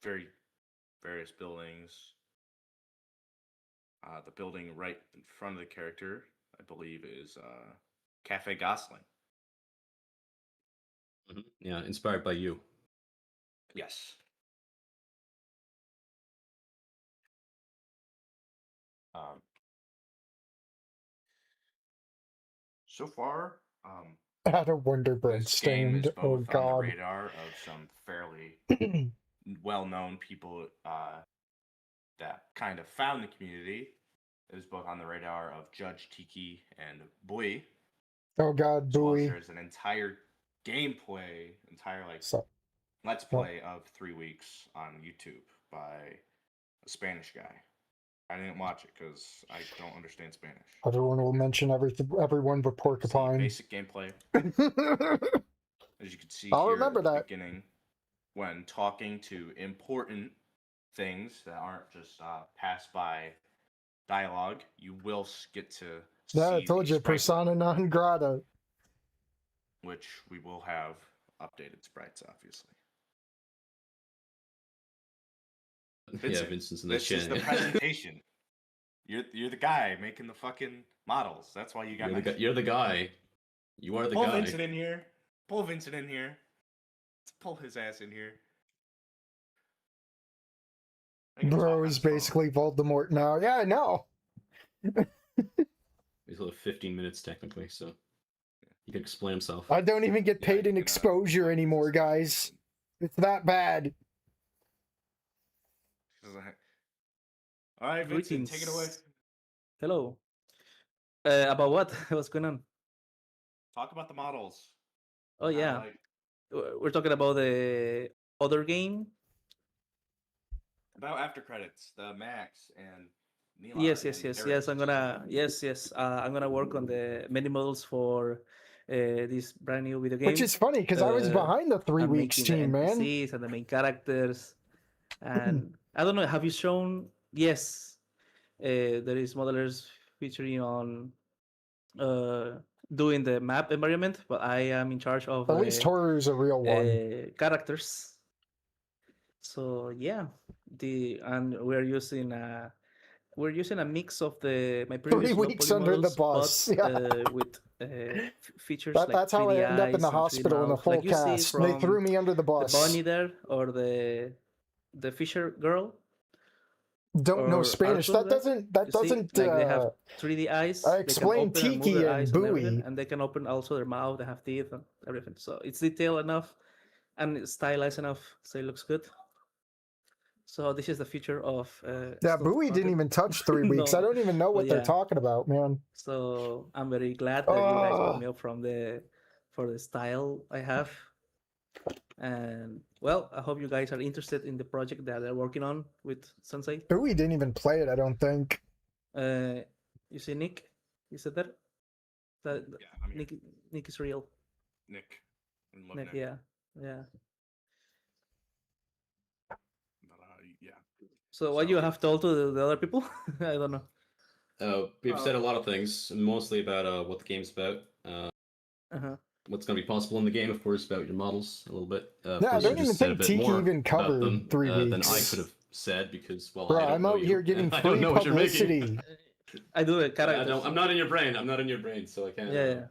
various buildings. The building right in front of the character, I believe, is Cafe Gosling. Yeah, inspired by you. Yes. So far, Had a Wonderbread this game is stand. both Oh on the god. radar of some fairly well-known people that kind of found the community, is both on the radar of Judge Tiki and Boy, Oh God, as well as buoy. there's an entire gameplay, So, let's Well- play of 3 weeks on YouTube by a Spanish guy. I didn't watch it because I don't understand Spanish. everyone will mention everyone but See Porcupine. basic gameplay, as you can see I'll here remember at the that. beginning, when talking to important things that aren't just pass by dialogue, you will get to Yeah, I see told the you, sprite persona non grata. which we will have updated sprites, obviously. Yeah, Vincent's in the This is the chat. presentation. You're the guy making the fucking models. That's why you got You're the guy. You are the Pull guy. Vincent in here. Pull Vincent in here. Let's pull his ass in here. I can talk Bro on is his phone. basically Voldemort now. Yeah, I know. He's only 15 minutes technically, so he can explain himself. I don't even get Yeah, paid you in can, exposure plug anymore, Vincent guys. in. It's that bad. All right, Vincent, take it away. Greetings. Hello. About what? What's going on? Talk about the models. Oh yeah, we're talking about the other game. About after credits, the Max and Neon. Yes. I'm gonna work on the many models for this brand new video game. Which is funny because I was behind the 3 I'm weeks making team, the man. NPCs and the main characters, and I don't know. Have you shown? Yes, there is modelers featuring on doing the map environment, but I am in charge of At least horror is a real one. characters. So yeah, we're using a mix of my 3 previous weeks Monopoly under the models, bus. but Yeah. with features like That's how 3D I end up in the eyes and 3D hospital in a mouth, full like you see cast. They from threw me under the the bus. bunny there, or the Fisher girl. Don't know or Spanish. Arthur That there. doesn't. That You see, doesn't. like they have 3D eyes. I They can explained open and move Tiki their and eyes and everything, Bowie. and they can open also their mouth. They have teeth and everything. So it's detailed enough and it's stylized enough, so it looks good. So this is the future of Yeah, Snoot Bowie didn't content. even touch 3 weeks. I No, don't even know what but they're yeah. talking about, man. So I'm very glad that you guys brought me up for the style I have. And well, I hope you guys are interested in the project that they're working on with Sensei. Bowie didn't even play it, I don't think. You see Nick? You said that? That Yeah, I'm here. Nick is real. Nick. Nick, yeah. But, yeah. So what you have told to the other people? I don't know. We've said a lot of things, mostly about what the game's about. Uh-huh. What's going to be possible in the game, of course, about your models a little bit. Yeah, I Bruce don't just even said a think bit Tiki more even about covered them, 3 than I weeks. could have said because, well, Bro, I don't I'm know out you, here getting and I don't free know what you're making. publicity. I do the characters. I'm not in your brain. I'm not in your brain, so I can't. Yeah.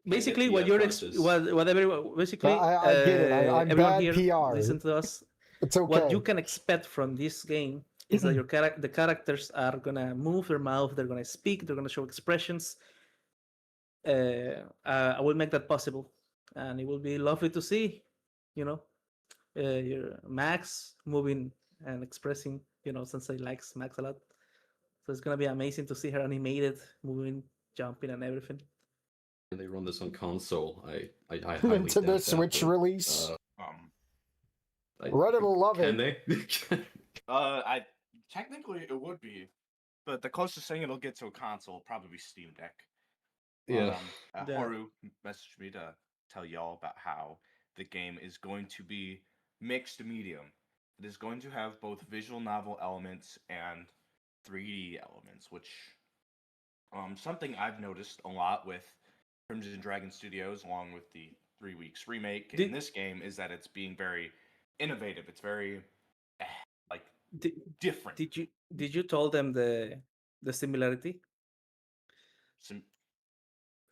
Basically, the, what you're process. whatever. Basically, I get it. I'm everyone bad here PR. listen to us. It's okay. What you can expect from this game is that the characters are gonna move their mouth, they're gonna speak, they're gonna show expressions. I will make that possible, and it will be lovely to see, your Max moving and expressing. Sensei likes Max a lot, so it's gonna be amazing to see her animated, moving, jumping, and everything. And they run this on console. I highly Into doubt the that, Switch but, release. Reddit will love can it. they? I technically it would be, but the closest thing it'll get to a console will probably be Steam Deck. Yeah. Yeah. Haru messaged me to tell y'all about how the game is going to be mixed medium. It is going to have both visual novel elements and 3D elements, which something I've noticed a lot with Crimson Dragon Studios, along with the 3 weeks remake in this game, is that it's being very innovative. It's very different. Did you tell them the similarity?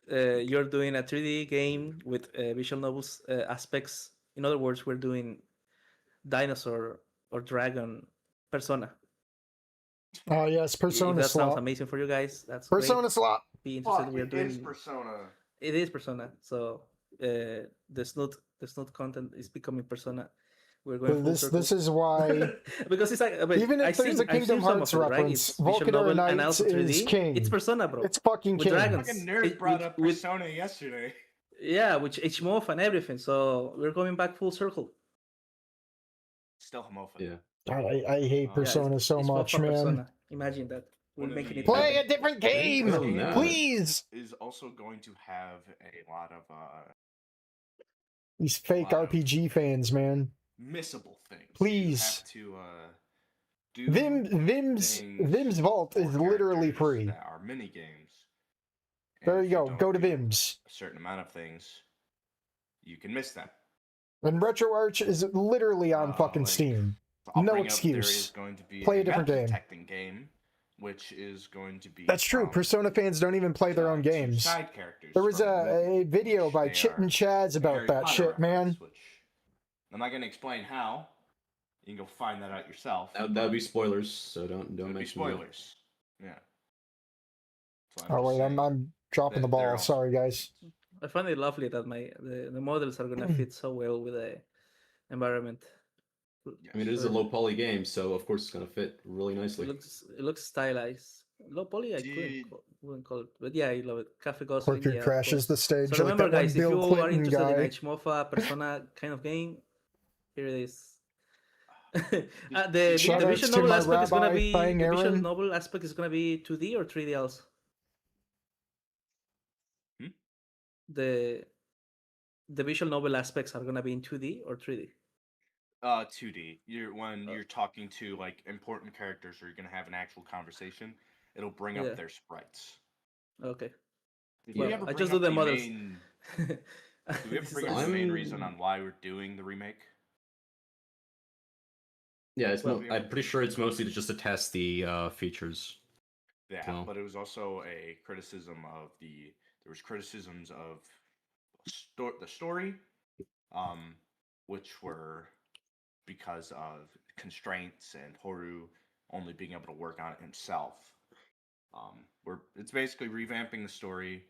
You're doing a 3D game with visual novels aspects. In other words, we're doing dinosaur or dragon persona. Oh yes, Persona If that sounds slot. amazing for you guys, that's Persona great. slot. Be interested. Fuck, We are it doing is Persona. It is Persona. So the Snoot content is becoming Persona. We're going full circle. This is why. Because it's like, but Even if there's a I've Kingdom seen some Hearts of it, right? reference, It's visual Vulcan novel and Knights also is 3D. king. It's Persona, bro. It's fucking With king. dragons. Fucking nerd It- brought with- up with- Persona yesterday. Yeah, which HMOF and everything. So we're coming back full circle. Still homophobic. Yeah. God, I hate Yeah, Persona so it's much, Wafa man. Persona. Imagine that. We're One of making the- it Play happen. a different game, Other than that- please. Is also going to have a lot of These fake Wow. RPG fans, man. missable things. Please. You have to do Vim's Vault for is literally characters free. That are mini games. There you go. Go to Vim's. A certain amount of things, you can miss them. And RetroArch is literally on fucking like, Steam. I'll No bring up, there excuse. is going to be Play a different map game. detecting game, which is going to be. That's true. Persona fans don't even play their own two games. Side characters There was from a video which by they Chit are and Chads about Harry that Potter shit, man. reference, which I'm not going to explain how. You can go find that out yourself. That would be spoilers, so don't It'd be mention that. spoilers. Yeah. So Oh just wait, saying I'm dropping the that they're ball. also- Sorry, guys. I find it lovely that the models are gonna fit so well with the environment. I mean, it is a Sure. low poly game, so of course it's gonna fit really nicely. It looks stylized. Low poly, I Did- wouldn't call it, but yeah, I love it. Cafe Gosling, Porky yeah, of crashes course. the stage So like remember, that one guys, if you Bill are Clinton interested in guy. HMOFA Persona kind of game, here it is. The Shout outs visual to novel my aspect is gonna rabbi, be Fang the visual Aaron. novel aspect is gonna be 2D or 3D also. Hmm? The visual novel aspects are gonna be in 2D or 3D. 2D. When you're talking to like important characters or you're gonna have an actual conversation, it'll bring Yeah. up their sprites. Okay. Did Well, we ever I bring just do up the models. Did we ever This is bring up awesome. the main I'm- reason on why we're doing the remake? Yeah, it's Well- I'm pretty sure it's mostly to just to test the features. Yeah, No. but it was also a criticism of there was criticisms of the story, which were because of constraints and Horu only being able to work on it himself. It's basically revamping the story.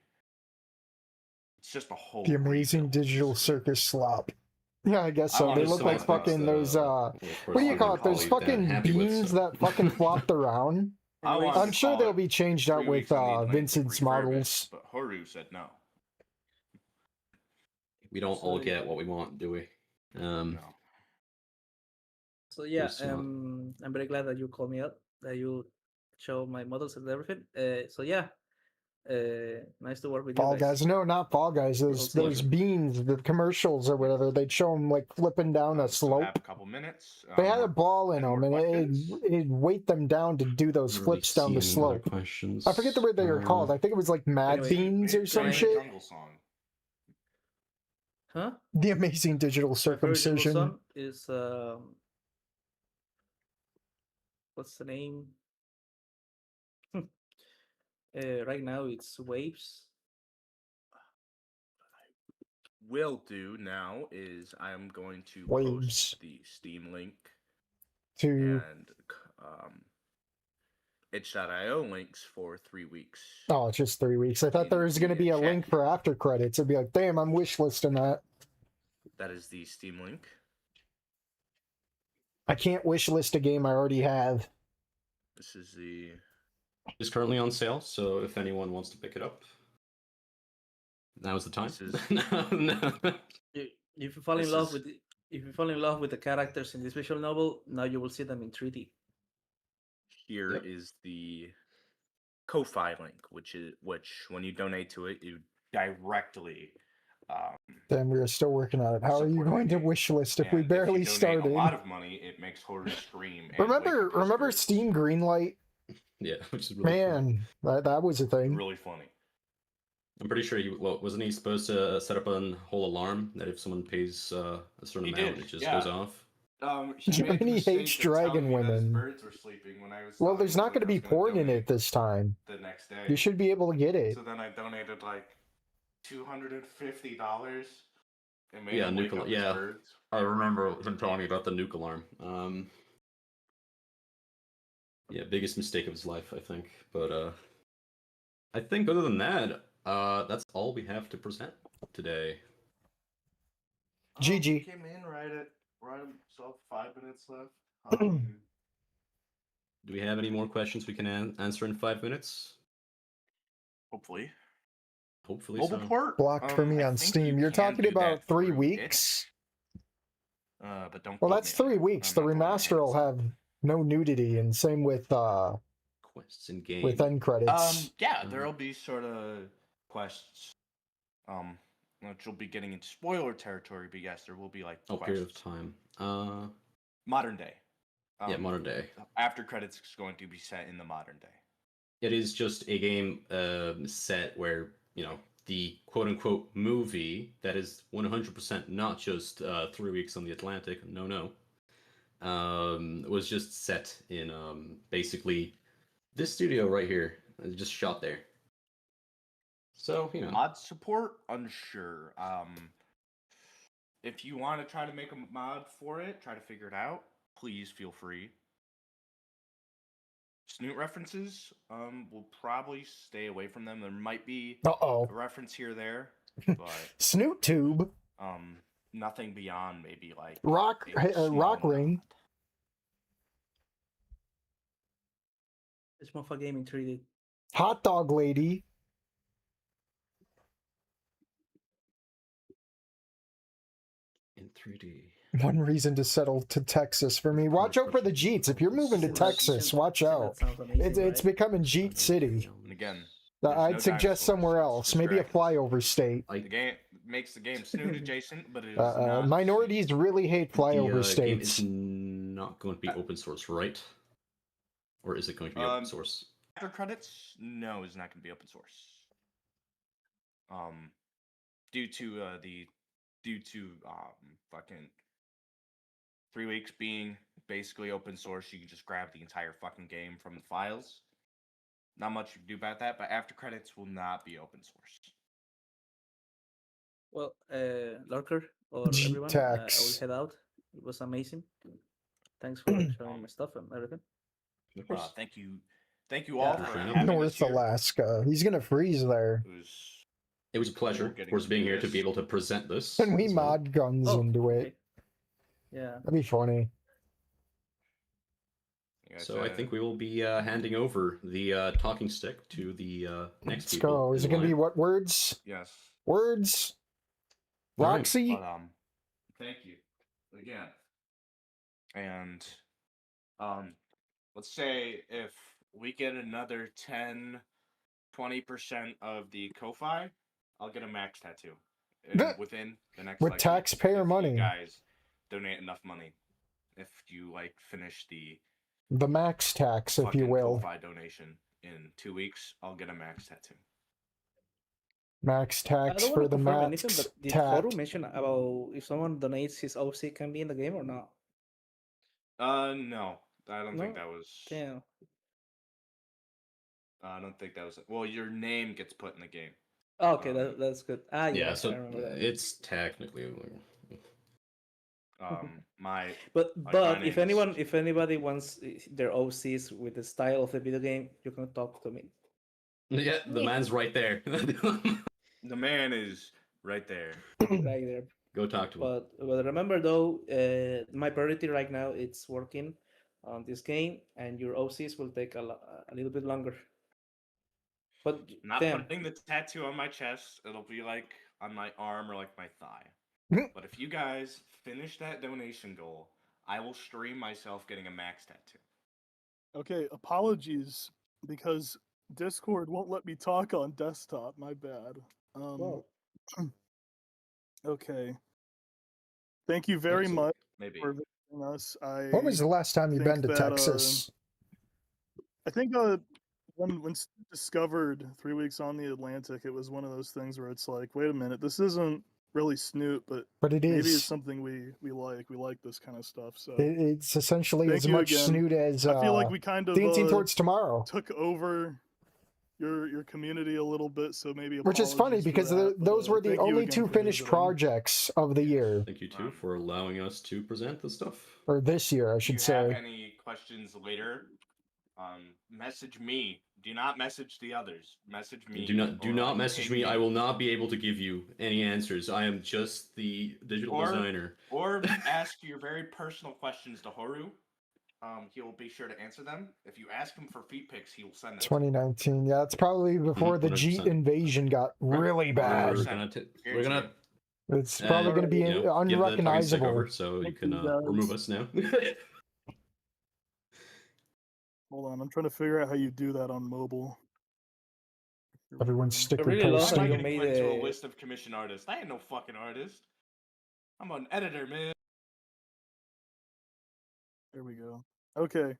It's just a whole The amazing rebuild of the digital story. circus slop. Yeah, I guess I so. wanna They look still like fix fucking the- those what do you call it? Those fucking beans that fucking flopped around. I Anyways, wanted I'm to sure call they'll it be changed out 3 with weeks in the Atlantic Vincent's models. refurbished, But Horu said no. We don't So, all yeah. get what we want, do we? No. So yeah, Yes, not. I'm very glad that you called me up, that you show my models and everything. So yeah, nice to work with Fall you guys. Guys. No, not Fall Guys. We'll see. Those beans, the commercials or whatever. They'd show them like flipping down a Still have slope. a couple minutes. They had a ball in any them, more and questions? it'd weight them down to do those Don't really flips down the see any other slope. questions. I forget the word they were called. I think it was like Mad Anyway, Beans or some Anyway. shit. Jungle song. Huh? The amazing digital My favorite jingle circumcision. song is what's the name? Right now it's Waves. Will do now is I'm going to Waves. post the Steam link To and itch.io links for 3 weeks. oh, it's just 3 weeks. I thought there was going to be a link for after credits. It'd be like, damn, I'm wishlisting that. That is the Steam link. I can't wishlist a game I already have. This is the It's currently on sale, so if anyone wants to pick it up, now's the time. This is- No. If you fall in This love is- with if you fall in love with the characters in this visual novel, now you will see them in 3D. here is Yep. the Ko-fi link, which when you donate to it, you directly Damn, we're still working on it. How are you Support going to the game. wishlist if we and barely if you donate started? a lot of money, it makes Horu scream. And Remember, wake up remember his Steam Greenlight? Yeah, which is really funny. Man, that was a thing. Really funny. I'm pretty sure wasn't he supposed to set up a whole alarm that if someone pays a certain He amount, did, it just yeah. goes off? He made the Johnny mistake hates of telling dragon me that his women. birds were sleeping when I was Well, telling there's him not going to that I be was gonna porn in donate it this time. the next day. You should be able to get it. So then I donated like $250. And made Yeah, him wake nuclear- up his yeah. birds. I remember him telling me about the nuke alarm. Yeah, biggest mistake of his life, I think. But I think other than that, that's all we have to present today. GG. Came in Right, so 5 minutes left. Do we have any more questions we can answer in 5 minutes? Hopefully. Hopefully Mobile so. port Blocked for me I on think Steam. you You're can talking do about that 3 through weeks? But don't. Well, quote that's me on 3 that. weeks. I'm The not putting my remaster will hands on it. have no nudity, and same with Quests in game. end credits. Yeah, there'll be sort of quests. Which you'll be getting into spoiler territory, but yes, there will be like Oh, quests. period of time. Modern day. Yeah, modern day. After credits is going to be set in the modern day. It is just a game set where, the quote-unquote movie that is 100% not just 3 weeks on the Atlantic, no, was just set in basically this studio right here. Just shot there. So, Mod support, unsure. If you want to try to make a mod for it, try to figure it out, please feel free. Snoot references, we'll probably stay away from them. There might be a reference here or there, but Snoot Tube. Nothing beyond maybe like Rock Ring. It's more for game in 3D. Hot Dog Lady. in 3D. One reason to settle to Texas for me. Watch out for the Jeets. If you're moving to Texas, watch out. It's becoming Jeet City. And again, I'd suggest somewhere else, maybe a flyover state. the game makes the game Snoot adjacent, but it is not. Minorities really hate flyover states. Game is not going to be open source, right? Or is it going to be open source? After credits, no, it's not going to be open source. Due to fucking 3 weeks being basically open source, you can just grab the entire fucking game from the files. Not much you can do about that, but after credits will not be open source. Well, Lurker or everyone, I will head out. It was amazing. Thanks for showing my stuff and everything. Thank you all for having North us here. Alaska. He's gonna freeze there. It was a pleasure, of course, being here to be able to present this. And we mod guns into it. Yeah. That'd be funny. So I think we will be handing over the talking stick to the next Let's people. go. Is it gonna be what words? Yes. Words? Roxy? But, thank you again. And let's say if we get another 10-20% of the Ko-Fi, I'll get a max tattoo. And within the next with taxpayer money. You guys donate enough money. If you finish the max tax, if you will. Ko-Fi donation in 2 weeks, I'll get a max tattoo. Max tax for the max anything, but did Horu mention about if someone donates his OC can be in the game or not? No. I don't think that was. Damn. I don't think that was. Well, your name gets put in the game. Oh, okay, that's good. Yeah, so it's technically. But if anybody wants their OCs with the style of the video game, you can talk to me. Yeah, the man's right there. The man is right there. Right there. Go talk to him. But remember though, my priority right now it's working on this game, and your OCs will take a little bit longer. But not putting the tattoo on my chest, it'll be like on my arm or like my thigh. But if you guys finish that donation goal, I will stream myself getting a max tattoo. Okay, apologies because Discord won't let me talk on desktop. My bad. Okay. Thank you very much for visiting us. When was the last time you've been to Texas? I think when discovered 3 weeks on the Atlantic, it was one of those things where it's like, wait a minute, this isn't really Snoot, but it is. Maybe it's something we like. We like this kind of stuff. So it's essentially as much Snoot as I feel like we kind of Dancing Towards Tomorrow took over your community a little bit, so maybe which is funny because those were the only 2 finished projects of the year. Thank you too for allowing us to present the stuff. Or this year, I should say. Have any questions later? Message me. Do not message the others. Message me. Do or, not like, message ping me. I will not be able to give you any answers. I am just the digital designer. Or ask your very personal questions to Horu. He will be sure to answer them. If you ask him for feet pics, he will send them. 2019. Yeah, it's probably before the Jeet 100%. invasion got really bad. We're gonna It's probably going to be give the talking stick unrecognizable. over, so you can remove us now. Hold on, I'm trying to figure out how you do that on mobile. Here we Everyone's go. sticker really love How am I you posting. getting made put into a a- list of commissioned artists? I ain't no fucking artist. I'm an editor, man. There we go. Okay.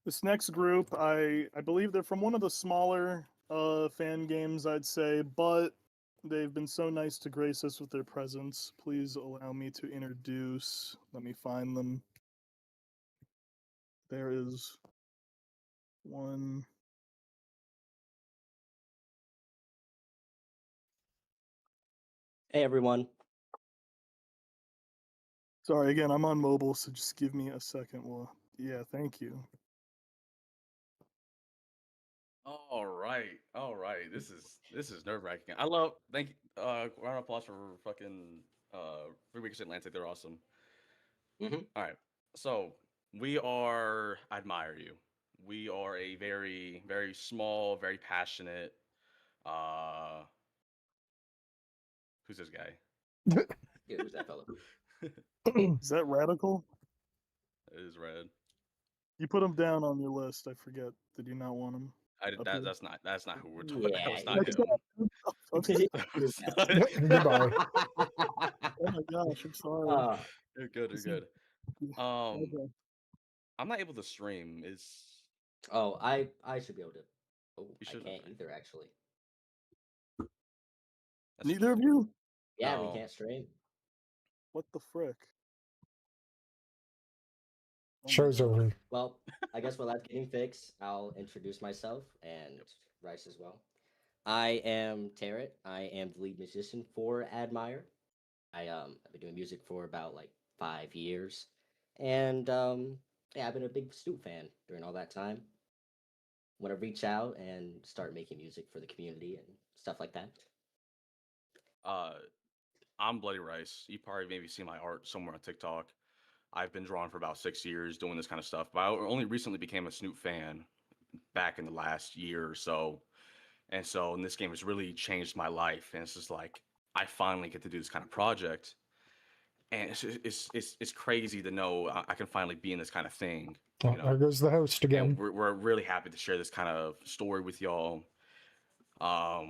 This next group, I believe they're from one of the smaller fan games, I'd say, but they've been so nice to grace us with their presence. Please allow me to introduce. Let me find them. There is one. Hey everyone. Sorry, again, I'm on mobile, so just give me a second. Well, yeah, thank you. All right. This is nerve wracking. I love thank you. Round of applause for fucking 3 Weeks Atlantic. They're awesome. Mhm. All right. So we are I admire you. We are a very, very small, very passionate who's this guy? Yeah, who's that fellow? Is that radical? It is red. You put him down on your list. I forget. Did you not want him? Up here? That's not who we're talking. Yeah, That was not That's him. Okay. That was not Goodbye. Oh my gosh, I'm sorry. You're good. You're good. Okay. I'm not able to stream. Is Oh, I should be able to. Oh, You I should, can't okay. either actually. that's Neither of interesting. you? Yeah, we No. can't stream. What the frick? Oh my Show's gosh. over. Well, I guess while that's getting fixed, I'll introduce myself and Rice as well. I am Tarrant. I am the lead musician for Admire. I've been doing music for about like 5 years, and yeah, I've been a big Snoot fan during all that time. Want to reach out and start making music for the community and stuff like that. Uh, I'm Bloody Rice. You probably maybe see my art somewhere on TikTok. I've been drawing for about 6 years doing this kind of stuff, but I only recently became a Snoot fan back in the last year or so. And this game has really changed my life. And it's just like I finally get to do this kind of project, and it's crazy to know I can finally be in this kind of thing. Oh, there goes the host again. And we're really happy to share this kind of story with y'all.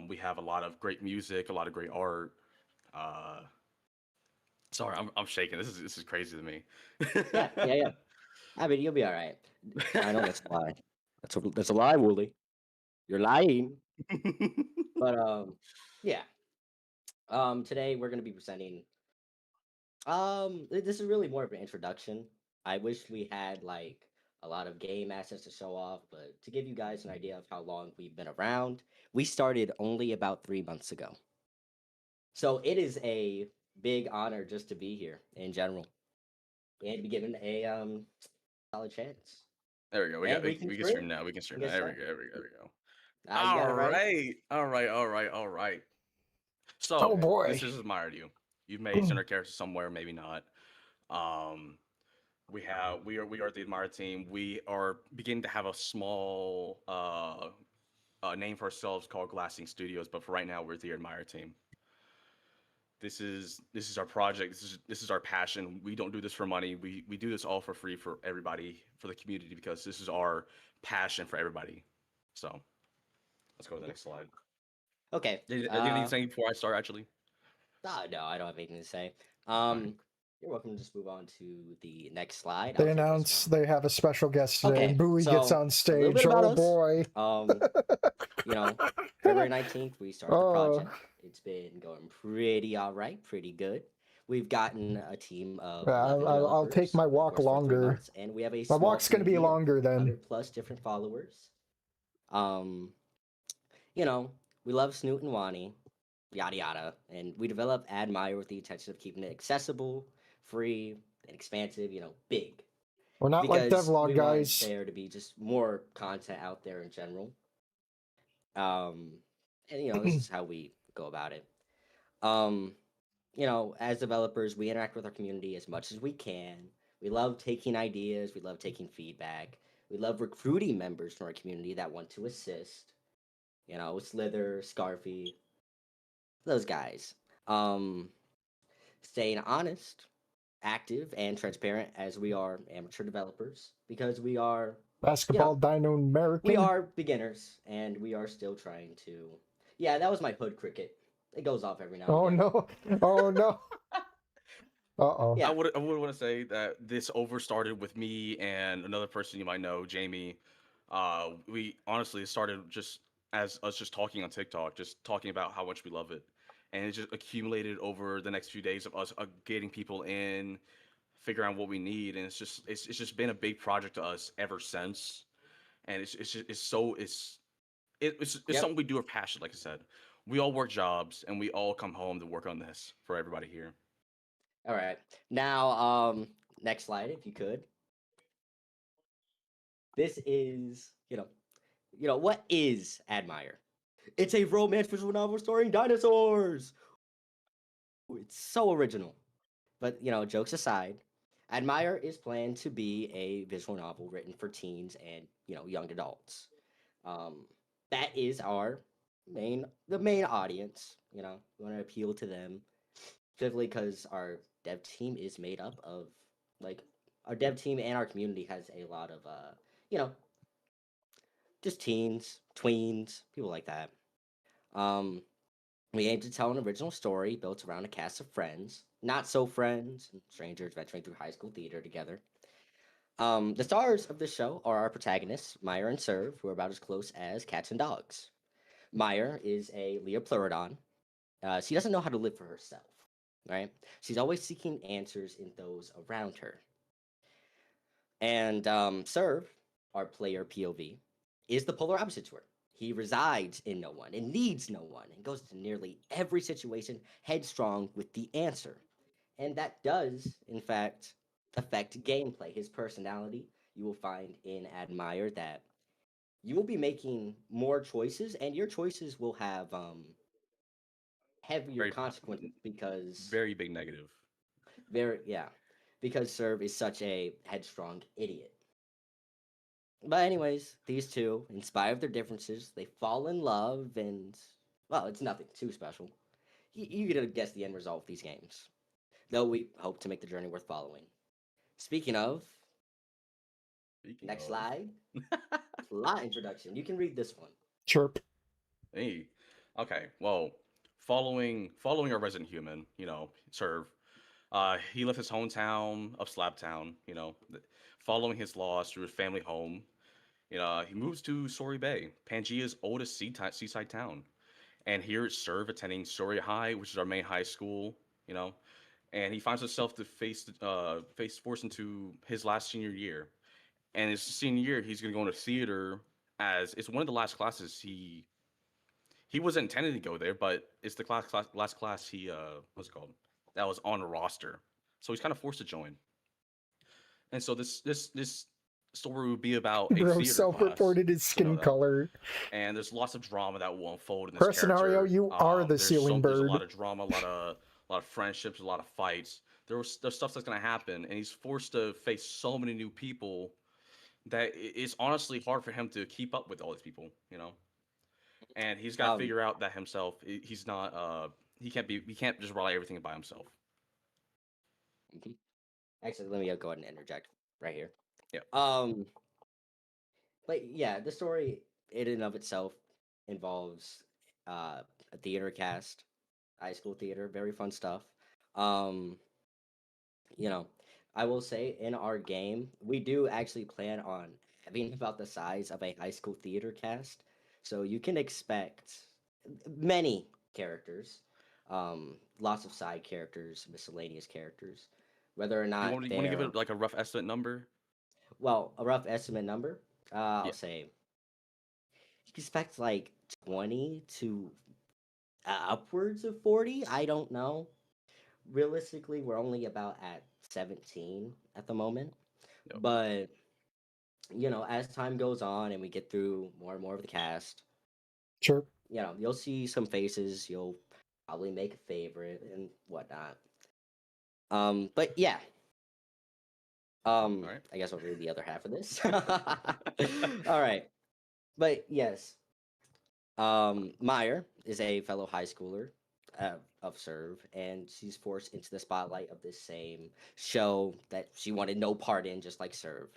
We have a lot of great music, a lot of great art. Sorry, I'm shaking. This is crazy to me. Yeah. I mean, you'll be all right. I know that's a lie. That's a lie, Wooly. You're lying. But yeah. Today we're gonna be presenting. This is really more of an introduction. I wish we had like a lot of game assets to show off, but to give you guys an idea of how long we've been around, we started only about 3 months ago. So it is a big honor just to be here in general and to be given a solid chance. There we go. And We can stream now. We can stream now. Guess There we that. go. There we go. You got it All right. So Oh boy. this is admired you. You've made center characters somewhere, maybe not. We are the admire team. We are beginning to have a small name for ourselves called Glassing Studios, but for right now we're the admire team. This is our project. This is our passion. We don't do this for money. We do this all for free for everybody, for the community, because this is our passion for everybody. So let's go to the next slide. Okay. Anything to say before I start, actually? No, I don't have anything to say. Fine. You're welcome to just move on to the next slide. They I'll take this announce one. they have a special guest today, Okay, and Bowie gets so on a little stage. bit about Oh us. boy. You know, February 19th, we started the Oh. project. It's been going pretty all right, pretty good. We've gotten a team of Yeah, 11 I'll take developers my over the walk course of 3 longer. months, and we have a My small walk's gonna be community of longer then. 100 plus different followers. You know, we love Snoot and Wani, yada yada, and we developed Admire with the intention of keeping it accessible, free, and expansive. You know, big. We're not like because devlog we want guys. there to be just more content out there in general. And this is how we go about it. Um, as developers, we interact with our community as much as we can. We love taking ideas, we love taking feedback, we love recruiting members from our community that want to assist. Slither, Scarfy, those guys. Um, Staying honest, active, and transparent as we are amateur developers because we are Basketball Dino American. we are beginners and we are still trying to. Yeah, that was my hood cricket. It goes off every now and Oh again. no! Oh no! Uh-oh. Yeah. I would want to say that this over started with me and another person you might know, Jamie. We honestly started just as us just talking on TikTok, just talking about how much we love it, and it just accumulated over the next few days of us getting people in, figuring out what we need, and it's just been a big project to us ever since, and it's Yep. something we do with passion. Like I said, we all work jobs and we all come home to work on this for everybody here. All right. Now, next slide, if you could. This is, what is Admire? It's a romance visual novel starring dinosaurs. Ooh, it's so original. But, jokes aside, Admire is planned to be a visual novel written for teens and, young adults. That is the main audience. We want to appeal to them, specifically because our dev team is made up of our dev team and our community has a lot of you know, just teens, tweens, people like that. Um, we aim to tell an original story built around a cast of friends, not so friends, and strangers venturing through high school theater together. The stars of this show are our protagonists, Meyer and Serve, who are about as close as cats and dogs. Meyer is a Leopleurodon. She doesn't know how to live for herself, right? She's always seeking answers in those around her. And Serve, our player POV, is the polar opposite to her. He resides in no one and needs no one and goes to nearly every situation headstrong with the answer. And that does, in fact, affect gameplay. His personality, you will find in Admire that you will be making more choices, and your choices will have heavier Very consequences because very big negative. yeah, because Serve is such a headstrong idiot. But anyways, these two, in spite of their differences, they fall in love, and well, it's nothing too special. You get to guess the end result of these games, though we hope to make the journey worth following. Speaking of, Speaking next of, slide, plot introduction. You can read this one. Chirp. hey, okay, well, following our resident human, Serve, he left his hometown of Slabtown, following his loss through his family home. He moves to Story Bay, Pangea's oldest seaside town, and here it's Serve attending Story High, which is our main high school. You know, and he finds himself to face forced into his last senior year. And his senior year, he's gonna go into theater as it's one of the last classes he wasn't intending to go there, but it's the last class he what's it called that was on a roster. So he's kind of forced to join. And so this story would be about a Bro theater class. self-reported his skin that. color. And there's lots of drama that will unfold in this Per scenario, character. you are the There's ceiling there's a bird. lot of drama, a lot of friendships, a lot of fights. There's stuff that's gonna happen, and he's forced to face so many new people that it's honestly hard for him to keep up with all these people. And he's got to Um, figure out that himself. He's not. He can't just rely everything by himself. mhm. Actually, let me go ahead and interject right here. Yeah. But yeah, the story in and of itself involves a theater cast, high school theater, very fun stuff. Um, you know, I will say in our game, we do actually plan on having about the size of a high school theater cast. So you can expect many characters, lots of side characters, miscellaneous characters, whether or You not want to give they're, it like a rough estimate number? well, a rough estimate number, I'll Yeah. say you can expect like 20 to upwards of 40. I don't know. Realistically, we're only about at 17 at the moment. Yep. But as time goes on and we get through more and more of the cast, Sure. you'll see some faces. You'll probably make a favorite and whatnot. But yeah. All right. I guess I'll read the other half of this. All right. But yes, Meyer is a fellow high schooler of Serve, and she's forced into the spotlight of this same show that she wanted no part in, just like Serve.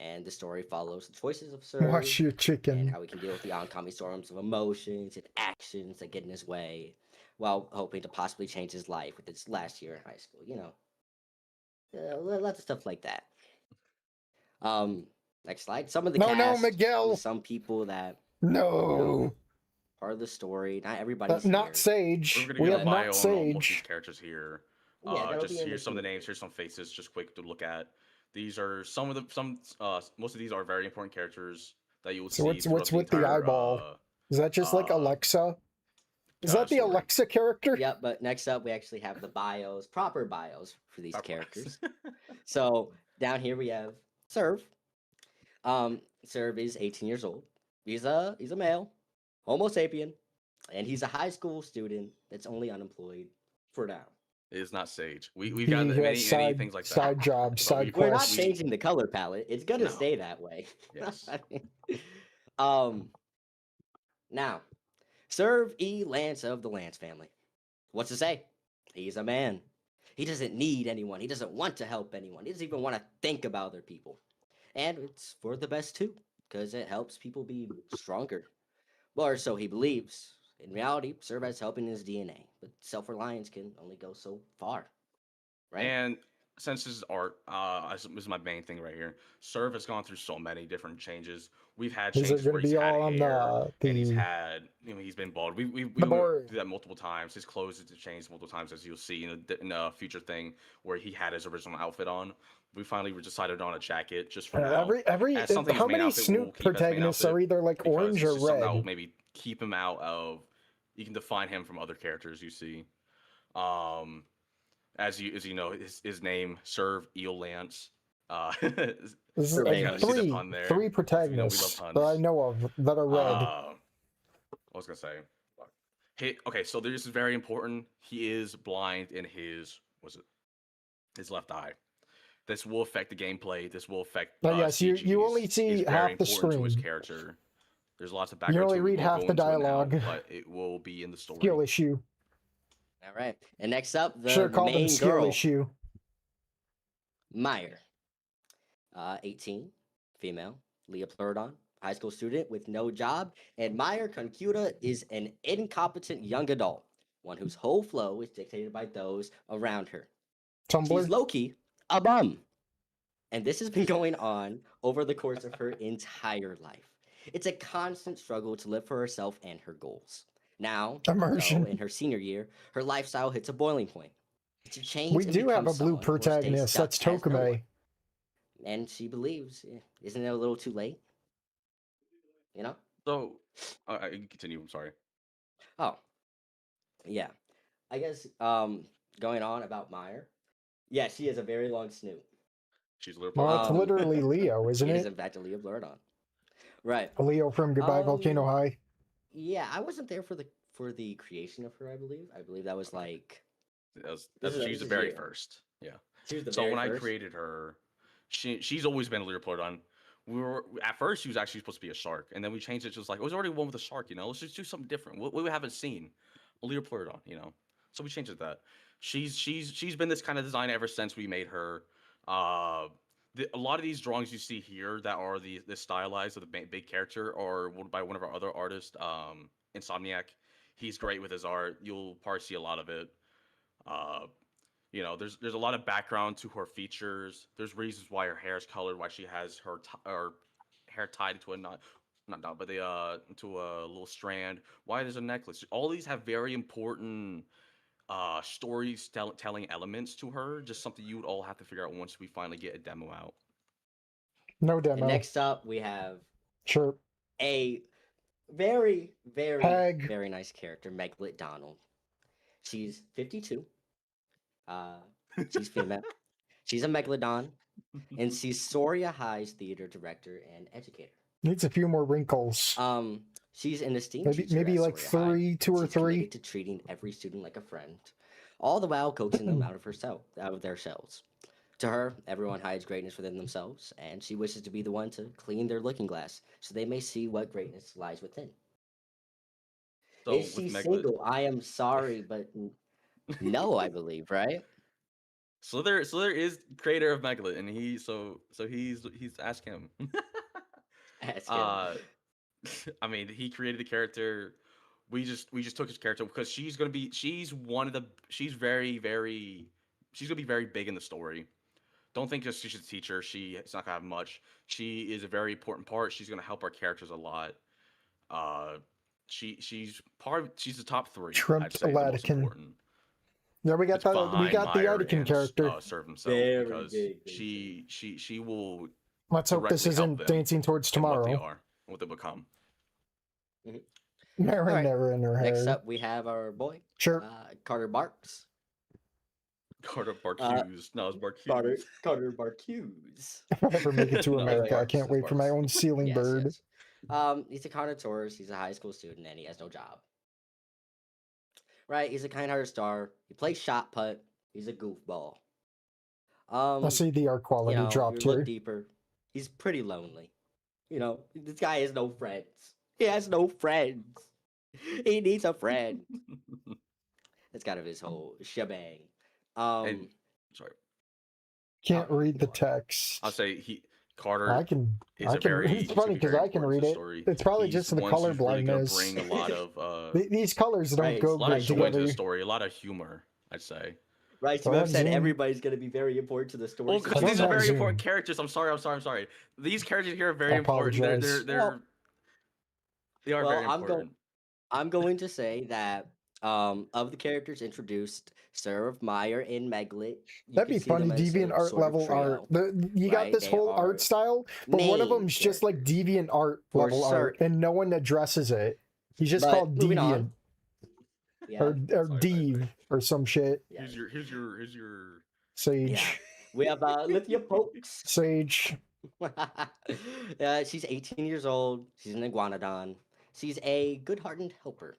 And the story follows the choices of Serve Wash your and chicken. how he can deal with the oncoming storms of emotions and actions that get in his way, while hoping to possibly change his life with his last year in high school. Lots of stuff like that. Next slide. Some of the No, cast, Miguel. some people that No. part of the story. Not everybody's Not here. Sage. We're gonna We get have a bio not on most of these Sage. characters here. Yeah, that'll Just be in here's some of the community. names. Here's some faces, just quick to look at. These are some of the most of these are very important characters that you will So see. what's throughout with the entire, eyeball? Is that just like uh, Alexa? Is that the story. Alexa character? Yep, but next up we actually have the proper bios for these Proper characters. So down here we have Serve. Serve is 18 years old. He's a male, Homo sapien, and he's a high school student that's only unemployed for now. It is not Sage. We've He got has many side, things like that. side jobs, But side We're not quests. changing the color palette. It's gonna No. stay that way. Yes. Now, Serve E. Lance of the Lance family. What's to say? He's a man. He doesn't need anyone. He doesn't want to help anyone. He doesn't even want to think about other people. And it's for the best too, because it helps people be stronger. Or so he believes. In reality, Serve has help in his DNA, but self-reliance can only go so far. Right? And since this is art, this is my main thing right here. Serve has gone through so many different changes. We've had Is it changes going where to he's be had all on hair, and he's the had, he's been bald. We the went board? through that multiple times. His clothes have changed multiple times, as you'll see in a future thing where he had his original outfit on. We finally decided on a jacket just for now. Every As something how his main many outfit, we'll Snoot keep as main protagonists outfit are either like because orange it's or just something that will red? maybe keep him out of. You can define him from other characters you see. As you know, his name Serve Eel Lance. This is Verbatim. See the three pun there. three We protagonists love that I puns. know of that are red. I was gonna say. Okay, so this is very important. He is blind in his left eye. This will affect the gameplay. This will affect Yes, you CGs. only see It's very half the important to his screen. character. There's lots of You background only to it. We read won't half go the into it now, dialogue. but it will be in the story. Skill issue. All right. And next up, Should the have called him main skill girl, issue. Meyer. 18, female, Leah Plurdon, high school student with no job, and Meyer Concuta is an incompetent young adult, one whose whole flow is dictated by those around her. She's Tumblr. low-key a bum. And this has been going on over the course of her entire life. It's a constant struggle to live for herself and her goals. Now, Immersion. though, in her senior year, her lifestyle hits a boiling point. To change We and do have become a blue someone or stay protagonist. stuck That's as no one. Tokume. And she believes, isn't it a little too late? You know? So, I can continue. I'm sorry. Oh, yeah. I guess going on about Meyer. Yeah, she has a very long snoot. She's a little. Well, it's Um, literally Leo, isn't It is it? in fact a Leah Blurdon. Right. Leo from Goodbye Volcano High. Yeah, I wasn't there for the creation of her. I believe that was like She's this the is very here. first. Yeah. She was the So very when I first. created her, she's always been a Leopleurodon. We were at first she was actually supposed to be a shark, and then we changed it to just like it was already one with a shark. Let's just do something different. What we haven't seen, a Leopleurodon. So we changed it to that. She's been this kind of design ever since we made her. A lot of these drawings you see here that are the stylized of the big character are by one of our other artists, Insomniac. He's great with his art. You'll probably see a lot of it. There's a lot of background to her features. There's reasons why her hair is colored, why she has her hair tied into a not knot, but into a little strand. Why there's a necklace. All these have very important telling elements to her. Just something you would all have to figure out once we finally get a demo out. No And demo. next up, we have Sure. a very, very, Hag. very nice character, Meglit Donald. She's 52. She's female. She's a megalodon. and she's Soria High's theater director and educator. Needs a few more wrinkles. She's an esteemed Maybe teacher maybe at like Soria High. 2 or She's 3. committed to treating every student like a friend, all the while coaxing them out of their shells. To her, everyone hides greatness within themselves, and she wishes to be the one to clean their looking glass so they may see what greatness lies within. So Is she with Meglit, single? I am sorry, but no, I believe, right? Slither is creator of Meglit, and he's ask him. Ask him. I mean, he created the character. We just took his character because she's gonna be she's very she's gonna be very big in the story. Don't think just she's a teacher. It's not gonna have much. She is a very important part. She's gonna help our characters a lot. She's the top 3. Trump I'd say the most Latican. important. Yeah, we got It's the behind Meyer Anakin and character. Serve himself Very because big, she will Let's hope this directly help isn't them Dancing Towards in what they Tomorrow. are, what they become. Never, All right. never in her hair. Next up, we have our boy, Sure. Carter Barks. Carter Barcuse. No, it's Barcuse. Carter Barcuse. If I ever make it to No, America, I Barks, can't it's wait for my Barks. own ceiling Yes, bird. yes. He's a connoisseur. He's a high school student, and he has no job. Right? He's a kind-hearted star. He plays shot put. He's a goofball. I see the art quality you dropped look here. deeper. He's pretty lonely. This guy has no friends. He has no friends. He needs a friend. That's kind of his whole shebang. And, sorry, Can't Oh, read the go on. text. I'll say Carter. I can. is I a can. very. It's funny because I can read it. It's probably just the one color who's really gonna blindness. bring a lot of These colors don't Right, go a lot great of joy into together. the story, a lot of humor, I'd say. Right, so Well, I've said Zoom. everybody's going to be very important to the story. Well, so because I these don't are have very Zoom. important characters. I'm sorry. These characters here are very I important. apologize. They are Well, very important. I'm going to say that of the characters introduced, Serve, Meyer, and Meglit. you That'd can be see them funny, as a deviant art sort of level art. trio, You got right? this They whole are art style, but one of main them's just like characters. deviant art For level art, certain. and no one addresses it. He's just But called moving deviant on. Yeah. or Sorry. Dev or some shit. Yeah. Here's your. Sage, Yeah. We have Lithia Pokes. Sage. She's 18 years old. She's an iguanodon. She's a good-hearted helper.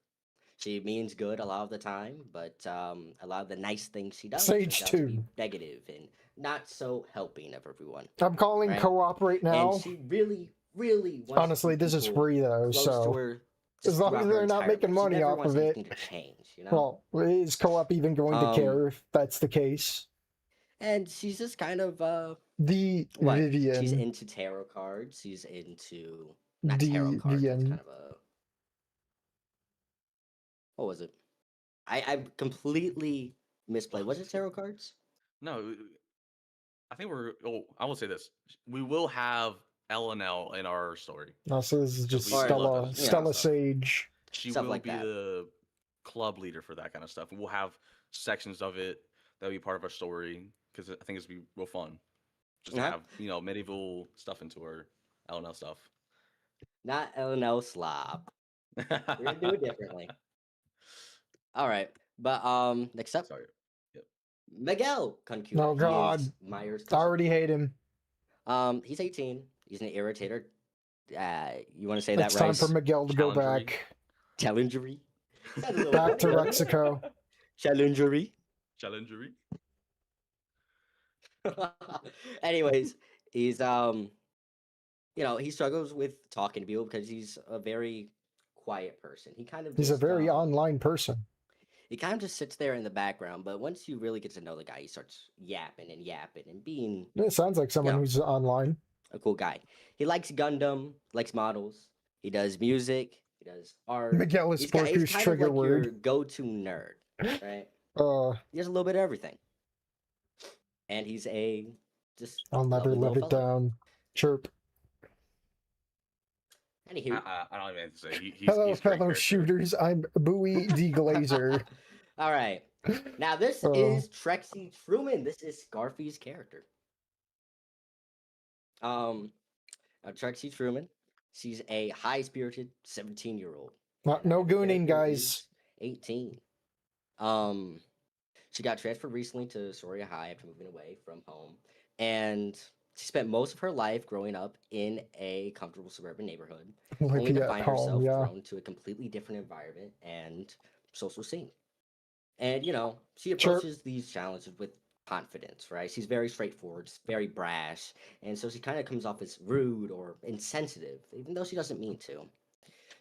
She means good a lot of the time, but a lot of the nice things she does Sage turns out to be 2. negative and not so helping of everyone. I'm calling Right. cooperate now. And she really, really wants Honestly, to keep this is people free though, close so to her as long as throughout her they're not entire making life. She money never off wants of it. anything to change. Well, is co-op even going to care if that's the case? And she's just kind of The what? She's Vivian. into tarot cards. She's into not tarot cards. It's Vivian. kind of a what was it? I completely misplayed. Was it tarot cards? No, I think we're. Oh, I will say this: we will have L in our story. No, so this is just we love Stella, this, yeah, Stella stuff. Sage. She Stuff will like be that. the club leader for that kind of stuff, and we'll have sections of it that'll be part of our story because I think it's be real fun. Just to Uh-huh. have medieval stuff into our L stuff. Not LNL slob. We're gonna do it differently. All right, but next up, Sorry. Yep. Miguel Concura. Oh, He God. is Myers' I cousin. already hate him. He's 18. He's an irritator. You want to say It's that, time Rice? for Miguel to go Challengery. back. Challengery. Back to Rexico. Challengery. Challengery. Anyways, he's he struggles with talking to people because he's a very quiet person. He kind of He's a just, very online person. he kind of just sits there in the background, but once you really get to know the guy, he starts yapping and being It sounds like someone Yeah. who's online. a cool guy. He likes Gundam, likes models. He does music. He does art. Miguel is He's Porku's kind trigger of like your word. go-to nerd, right? He has a little bit of everything, and he's a just. I'll never lovely live little it fella. down. Chirp. Anywho, I don't even have to say. He's Hello, a great fellow character. shooters. I'm Bowie D. Glazer. all right. Now this Oh. is Trexie Truman. This is Scarfy's character. Trexie Truman. She's a high-spirited 17-year-old. No gooning, Character guys. is 18. She got transferred recently to Soria High after moving away from home and she spent most of her life growing up in a comfortable suburban neighborhood, Like only to at find home, herself yeah. thrown to a completely different environment and social scene. And she Sure. approaches these challenges with confidence, right? She's very straightforward, very brash, and so she kind of comes off as rude or insensitive, even though she doesn't mean to.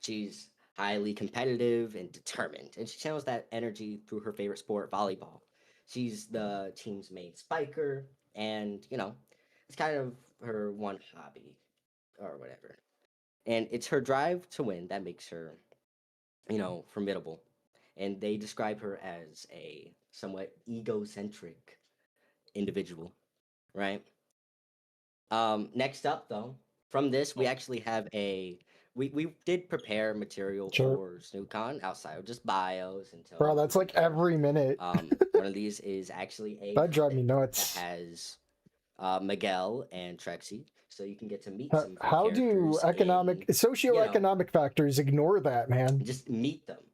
She's highly competitive and determined, and she channels that energy through her favorite sport, volleyball. She's the team's main spiker, and it's kind of her one hobby or whatever. And it's her drive to win that makes her, formidable. And they describe her as a somewhat egocentric individual, right? Next up, though, from this, we Oh, actually have we did prepare material Sure. for Snootcon outside of just bios and Bro, telling that's who like we are. every minute. One of these is actually a That drive me comic that nuts. has Miguel and Trexie, so you can get to meet How, some of the how do characters economic, in, socioeconomic factors ignore that, man? just meet them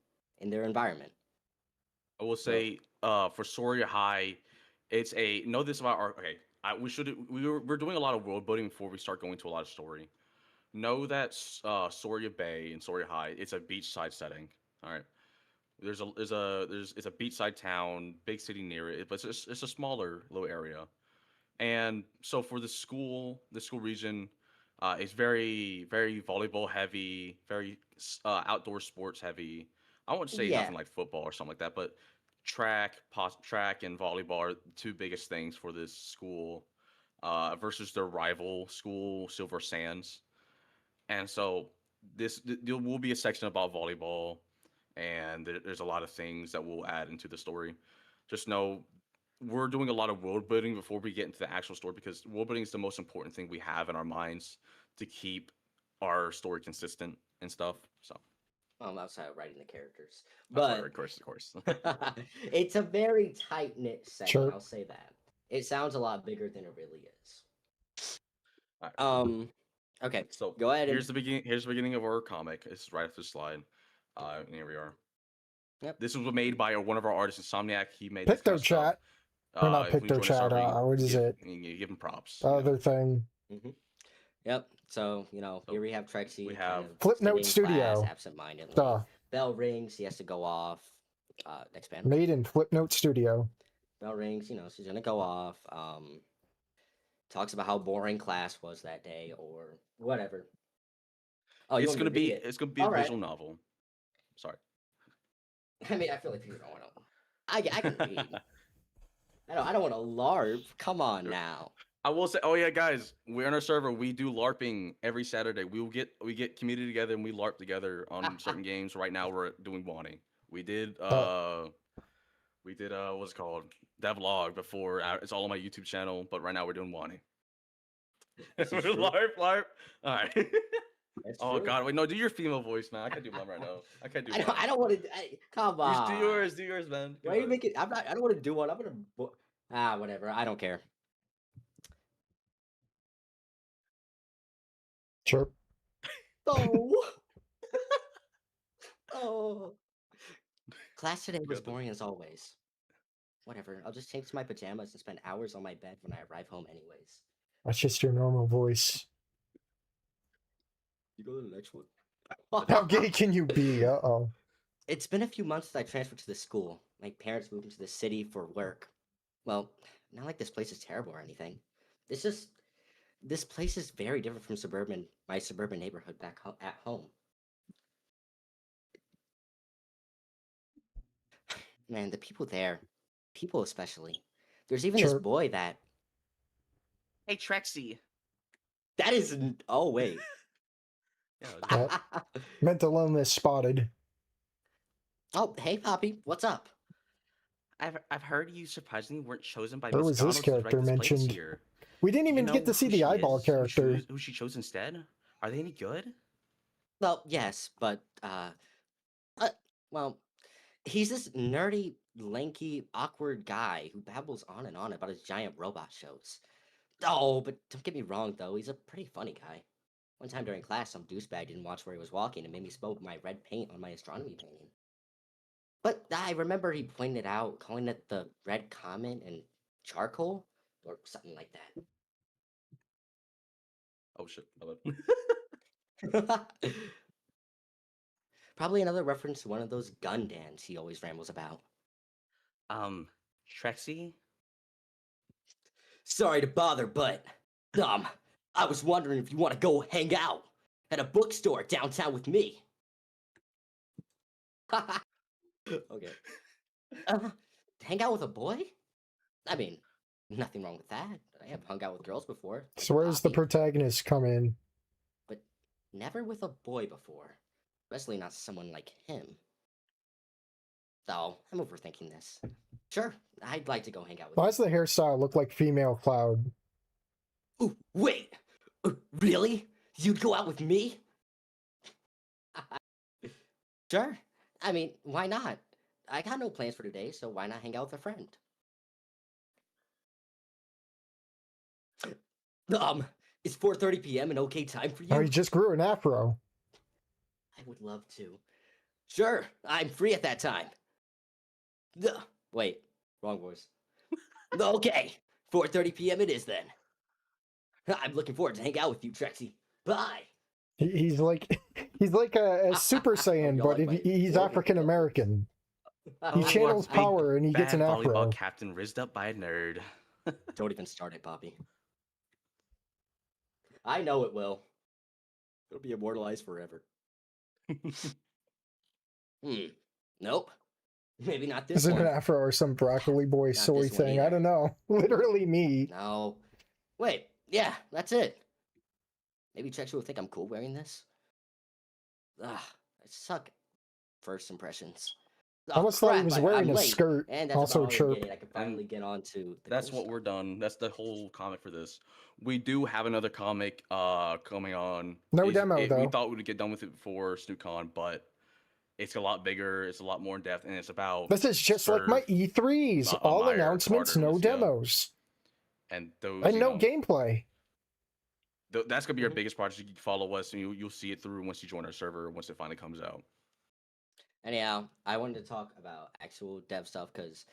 in their environment. I will So say, for Soria High, it's a know this about our okay. We're doing a lot of world building before we start going to a lot of story. Know that Soria Bay and Soria High, it's a beachside setting. All right. It's a beachside town, big city near it, but it's a smaller little area. And so for the school region, is very volleyball heavy, very outdoor sports heavy. I wouldn't say yeah, nothing like football or something like that, but track and volleyball are the two biggest things for this school, versus their rival school, Silver Sands. And so there will be a section about volleyball, and there's a lot of things that we'll add into the story. Just know we're doing a lot of world building before we get into the actual story, because world building is the most important thing we have in our minds to keep our story consistent and stuff. So, outside of writing the characters, oh, sorry, but of course, of course. it's a very tight knit setting. Sure. I'll say that. It sounds a lot bigger than it really is. All right. Okay, So go ahead and here's the beginning. Here's the beginning of our comic. It's right after the slide. And here we are. yep. This was made by one of our artists, Insomniac. He made this kind of stuff. PictoChat. Or not If you can join the PictoChat, server, what is it? you give him props. The other thing. hmm Yep. So So here we have Trexie we kind have of Flipnote sitting in class Studio. absentmindedly. Duh. Bell rings. He has to go off. Next panel. Made in Flipnote Studio. Bell rings. She's gonna go off. Talks about how boring class was that day or whatever. Oh, you it's want me gonna to read be it? it's gonna be a All right. visual novel. Sorry. I mean, I feel like people don't want to. I can read. I don't want to LARP. Come on Sure. now. I will say, oh yeah, guys, we're on our server. We do LARPing every Saturday. We get community together and we LARP together on certain games. Right now, we're doing Wani. We did what's it called, devlog before. It's all on my YouTube channel, but right now we're doing Wani. This is true. LARP. All right. That's Oh true. God, wait, no, do your female voice, man. I can't do one right now. I can't do one. I don't want to. Come on. Do yours, man. Why are you making? I don't want to do one. I'm gonna. Whatever. I don't care. Sure. Oh. Oh. Class today was Good. boring as always. Whatever. I'll just change to my pajamas and spend hours on my bed when I arrive home, anyways. That's just your normal voice. You go to the next one. How gay can you be? Uh-oh. It's been a few months since I transferred to the school. My parents moved into the city for work. Well, not like this place is terrible or anything. It's just this place is very different from my suburban neighborhood back at home. Man, the people there, people especially. There's even this Sure. boy that Hey, Trexie. is. Oh wait. Yeah, Mental illness spotted. Oh, hey Poppy, what's up? I've heard you surprisingly weren't chosen by Where Miss was this Gano to write character this playlist mentioned? here. We didn't Do you even get know to see who the she eyeball is? character. Who she chose instead? Are they any good? Well, yes, but well, he's this nerdy, lanky, awkward guy who babbles on and on about his giant robot shows. Oh, but don't get me wrong though, he's a pretty funny guy. One time during class, some douchebag didn't watch where he was walking and made me spill my red paint on my astronomy painting. But I remember he pointed out, calling it the red comet and charcoal. or something like that. Oh shit. Probably another reference to one of those Gundams he always rambles about. Trexie? Sorry to bother, but I was wondering if you want to go hang out at a bookstore downtown with me. Okay. Hang out with a boy? I mean, nothing wrong with that. I have hung out with girls before. So where's the Poppy, protagonist come in? but never with a boy before. Especially not someone like him. So, I'm overthinking this. Sure, I'd like to go hang out with Why you. does the hairstyle look like female Cloud? Ooh, wait! Really? You'd go out with me? Sure. I mean, why not? I got no plans for today, so why not hang out with a friend? Is 4:30 p.m. an okay time for you? Oh, he just grew an afro. I would love to. Sure, I'm free at that time. Wait, wrong voice. Okay, 4:30 p.m. it is then. I'm looking forward to hang out with you, Trexie. Bye. He's like a Super Saiyan, Y'all but like my he's organ African American. He Oh, channels Big power and he gets an bad afro. volleyball captain rizzed up by a nerd. Don't even start it, Poppy. I know it will. It'll be immortalized forever. Nope. Maybe not this Is it one. an afro or some broccoli boy Not soy this one thing? I either. don't know. Literally me. No. Wait, yeah, that's it. Maybe Trexie will think I'm cool wearing this. I suck at first impressions. I almost thought he was wearing I'm a late, skirt, and that's also about all I'm chirp. getting. I can finally get on to the That's cool what we're done. That's the whole comic for this. We do have another comic coming on. No demo, We though. thought we'd get done with it before Snootcon, but it's a lot bigger, it's a lot more in depth, and it's about This is just like my Serve, E3s. All Meyer, announcements, Carter, no Lucia, demos. and those And you no know, gameplay. that's gonna be our Mhm. biggest project. You can follow us and you'll see it through once you join our server, once it finally comes out. Anyhow, I wanted to talk about actual dev stuff because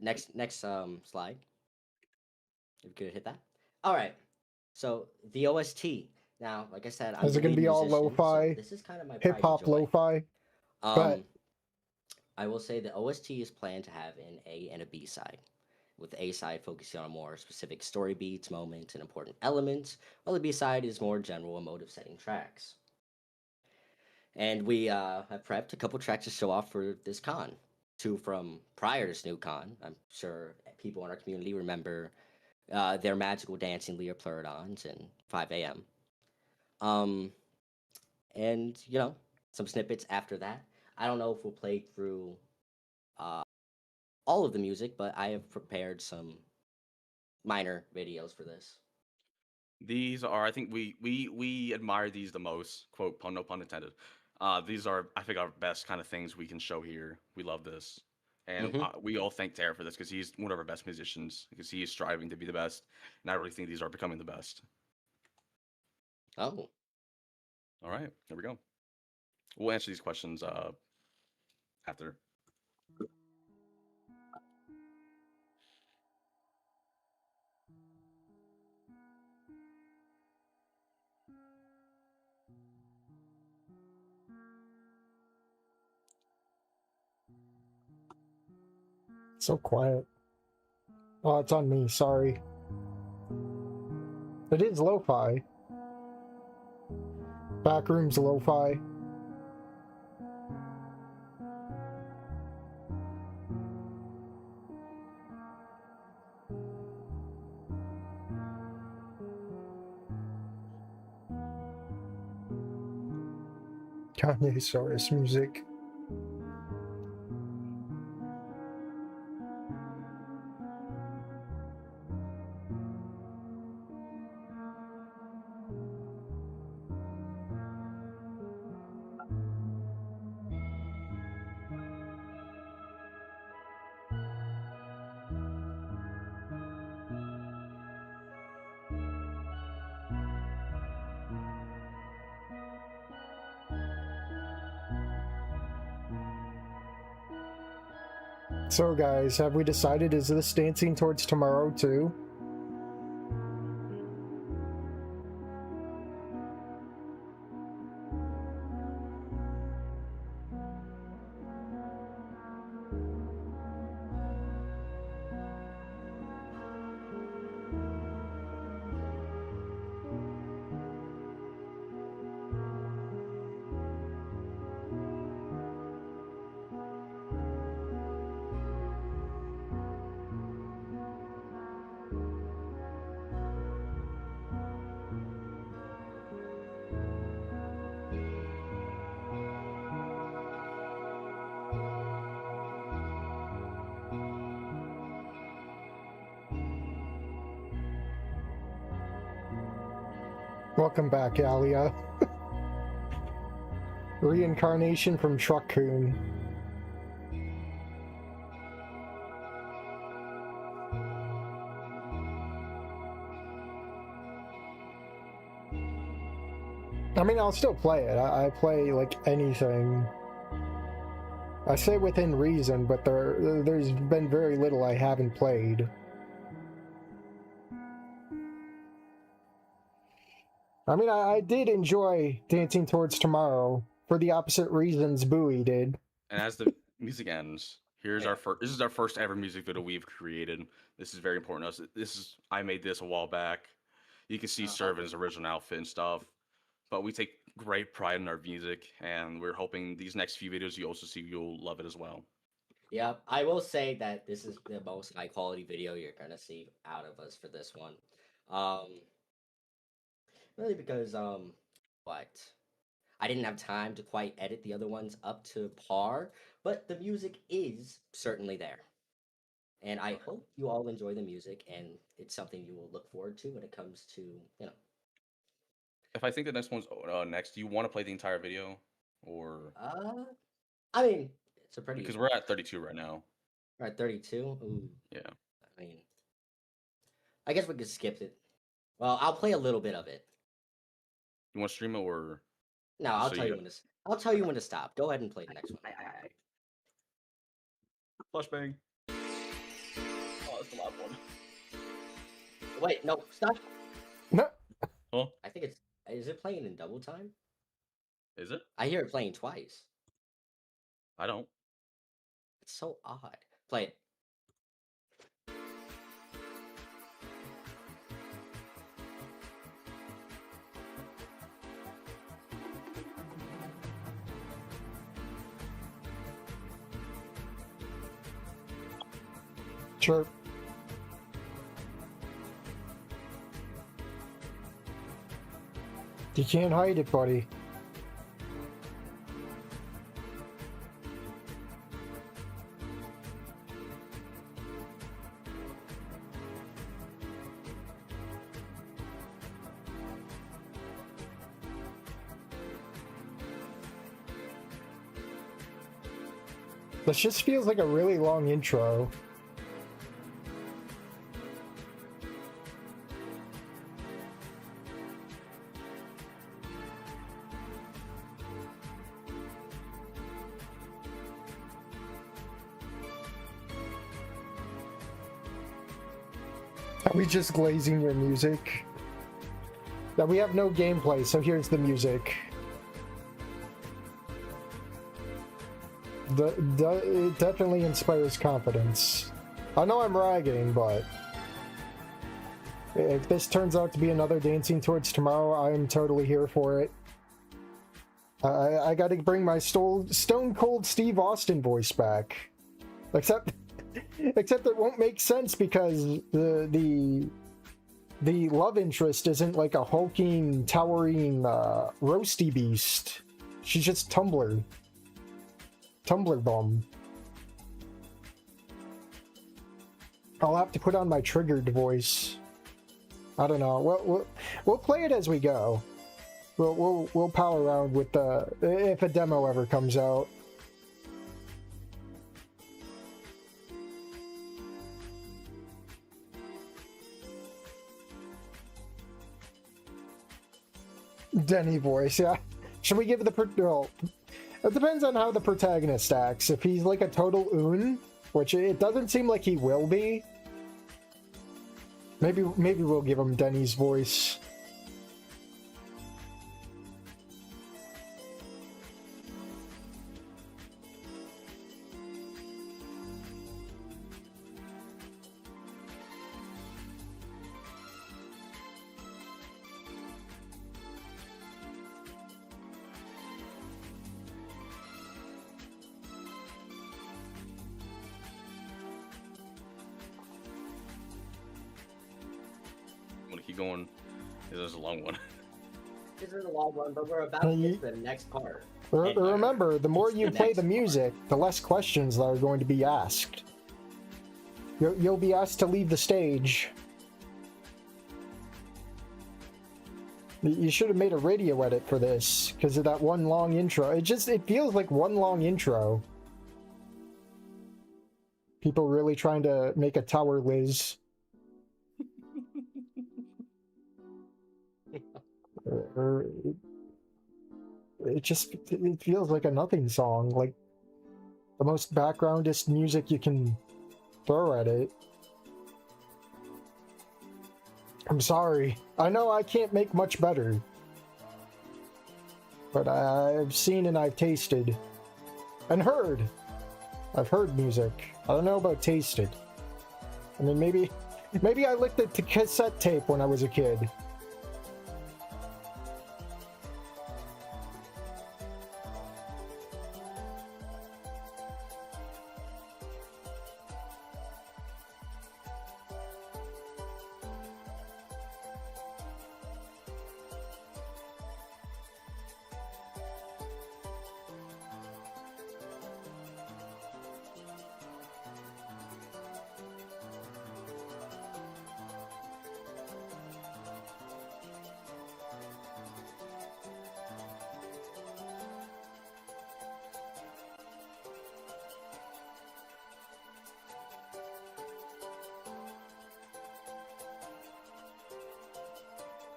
next slide. If you could hit that. All right. So the OST. Now, like I said, I'm Is the it gonna lead be all musician, so lo-fi, this is kind of my hip pride and hop joy. lo-fi? But I will say the OST is planned to have an A and a B side, with the A side focusing on more specific story beats, moments, and important elements, while the B side is more general emotive setting tracks. And we have prepped a couple tracks to show off for this con. Two from prior to Snootcon. I'm sure people in our community remember their magical dancing Lear Pleurodons and 5 a.m. And you know, some snippets after that. I don't know if we'll play through all of the music, but I have prepared some minor videos for this. These are, I think we admire these the most. Quote, pun no pun intended. These are, I think, our best kind of things we can show here. We love this, and we all thank Tara for this because he's one of our best musicians. Because he is striving to be the best, and I really think these are becoming the best. Oh, All right, here we go. We'll answer these questions after. so quiet. Oh, it's on me, sorry. It is lo-fi. Backroom's lo-fi. Kanye Soros music. So guys, have we decided, is this dancing towards tomorrow too? Welcome back, Alia. Reincarnation from Truck-kun. I mean, I'll still play it. I play, like, anything. I say within reason, but there's been very little I haven't played. I mean, I did enjoy Dancing Towards Tomorrow for the opposite reasons Bowie did. And as the music ends, here's our first. This is our first ever music video we've created. This is very important to us. I made this a while back. You can see Serv in his original outfit and stuff. But we take great pride in our music, and we're hoping these next few videos you also see, you'll love it as well. Yep, I will say that this is the most high quality video you're gonna see out of us for this one. Really because what? I didn't have time to quite edit the other ones up to par, but the music is certainly there. And I hope you all enjoy the music, and it's something you will look forward to when it comes to, If I think the next one's next, do you want to play the entire video, or I mean, it's a pretty. because we're at 32 right now? We're at 32. Ooh, Yeah. I mean, I guess we could skip it. Well, I'll play a little bit of it. You want to stream it or? No, I'll So tell you you when to. I'll tell you when to stop. Go ahead and play the next one. Flashbang. Oh, that's the last one. Wait, no, stop. No. Huh? I think it's. Is it playing in double time? Is it? I hear it playing twice. I don't. It's so odd. Play it. Sure. You can't hide it, buddy. This just feels like a really long intro. Are we just glazing your music? Now we have no gameplay, so here's the music. It definitely inspires confidence. I know I'm ragging, but if this turns out to be another Dancing Towards Tomorrow, I am totally here for it. I gotta bring my Stone Cold Steve Austin voice back. Except it won't make sense because the love interest isn't like a hulking, towering, roasty beast. She's just Tumblr bum. I'll have to put on my triggered voice. I don't know. We'll play it as we go. We'll power around with if a demo ever comes out. Denny voice, yeah. Should we give well, it depends on how the protagonist acts. If he's like a total oon, which it doesn't seem like he will be, maybe we'll give him Denny's voice. Keep going. This is a long one. This is a long one, but we're about to get to the next part. Remember, the more you play the music, the less questions that are going to be asked. You'll be asked to leave the stage. You should have made a radio edit for this because of that one long intro. It feels like one long intro. People really trying to make a Tower Liz. It feels like a nothing song, like the most backgroundist music you can throw at it. I'm sorry. I know I can't make much better. But I've seen and I've tasted. And heard. I've heard music. I don't know about tasted. I mean, maybe I licked it to cassette tape when I was a kid.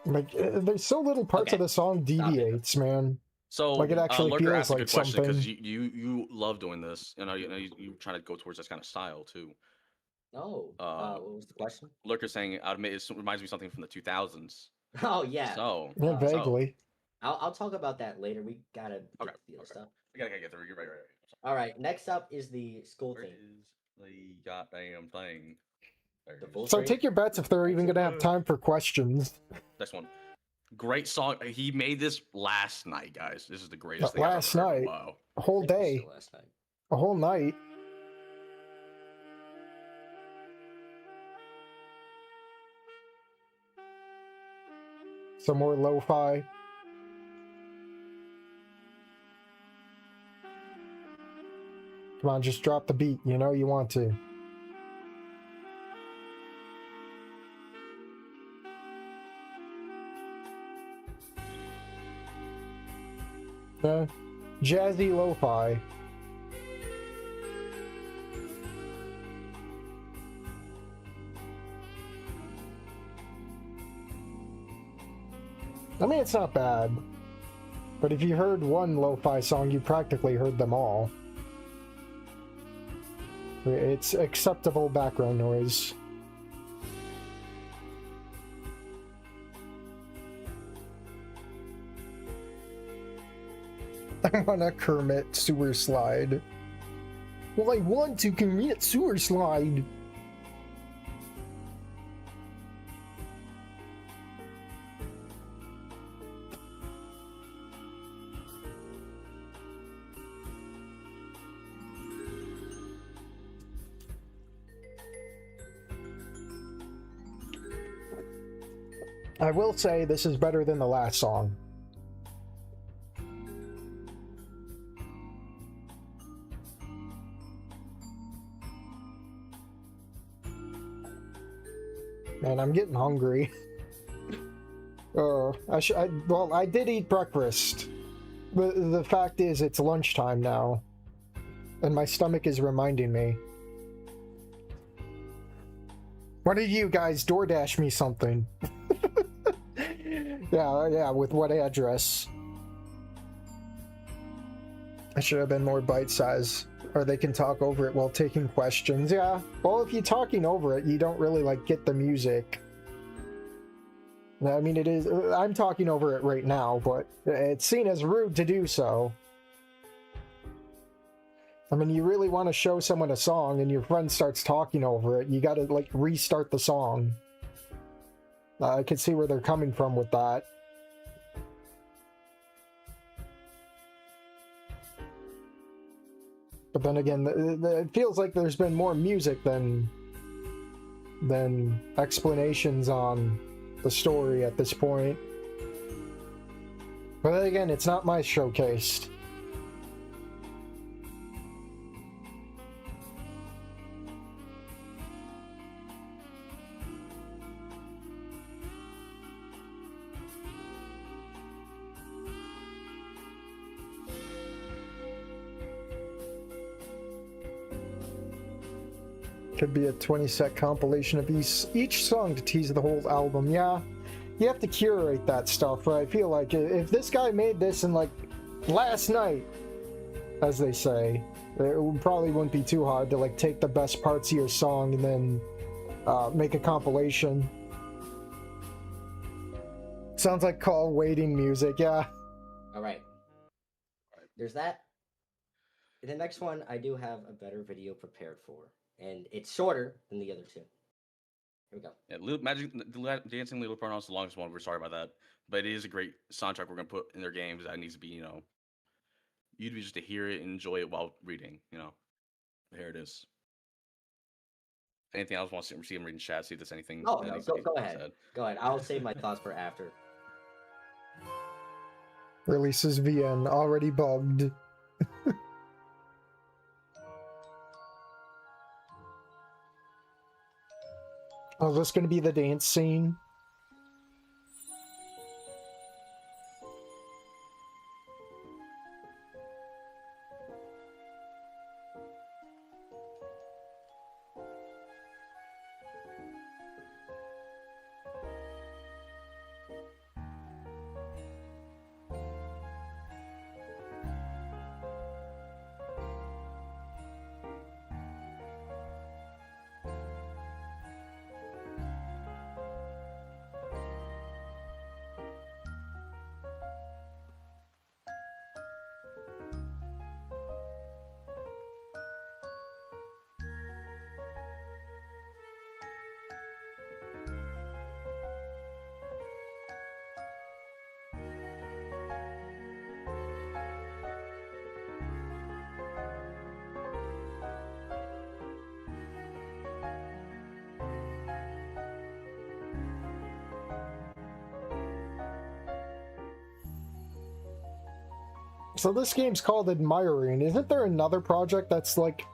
Like, there's so little parts of the song deviates, man. So, like, it actually Lurker feels asked a like good question because something. you love doing this. You trying to go towards this kind of style too. Oh, what was the question? Lurker saying, "I'd admit it reminds me of something from the 2000s." Oh yeah. So, Yeah, vaguely. I'll talk about that later. We gotta get to the other stuff. We gotta get through. You're right. All right. Next up is the school Where thing. is the goddamn thing? The full So screen? take your bets if they're even gonna have time for questions. Next one. Great song. He made this last night, guys. This is the greatest But thing I've last ever heard. night, Wow. a whole I think it was day, still last night. a whole night. Some more lo-fi. Come on, just drop the beat. You know you want to. Jazzy lo-fi. I mean, it's not bad. But if you heard one lo-fi song, you practically heard them all. It's acceptable background noise. I want a Kermit sewer slide. Well, I want to commit sewer slide. I will say this is better than the last song. Man, I'm getting hungry. Well, I did eat breakfast. The fact is, it's lunchtime now. And my stomach is reminding me. Why don't you guys DoorDash me something? Yeah, with what address? I should have been more bite-sized. Or they can talk over it while taking questions. Yeah, well, if you're talking over it, you don't really, like, get the music. I mean, it is... I'm talking over it right now, but it's seen as rude to do so. I mean, you really want to show someone a song and your friend starts talking over it, you gotta, like, restart the song. I can see where they're coming from with that. But then again, it feels like there's been more music than explanations on the story at this point. But then again, it's not my showcase. Could be a 20-set compilation of each song to tease the whole album. Yeah, you have to curate that stuff. But I feel like if this guy made this in like last night, as they say, it probably wouldn't be too hard to like take the best parts of your song and then make a compilation. Sounds like call waiting music. Yeah. All right. There's that. The next one, I do have a better video prepared for, and it's shorter than the other two. Here we go. Yeah, Dancing Little Inferno is the longest one. We're sorry about that, but it is a great soundtrack we're gonna put in their games. That needs to be, you'd be just to hear it and enjoy it while reading. Here it is. Anything else? Want to see them reading chat? See if there's anything. Oh, no, go ahead. Go ahead. I'll save my thoughts for after. Releases VN already bugged. Oh, is this going to be the dance scene? So this game's called Admiring. Isn't there another project that's like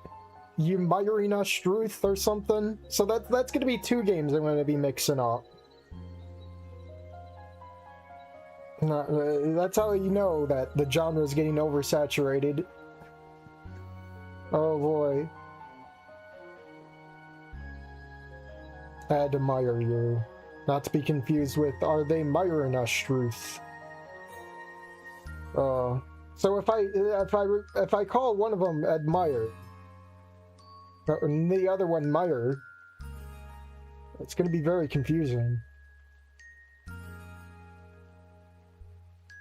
Admiring Us Truth or something? So that's going to be two games I'm going to be mixing up. That's how you know that the genre is getting oversaturated. Oh boy. Admire you. Not to be confused with Are They Miring Us Truth? So if I call one of them Admire, and the other one Mire, it's going to be very confusing.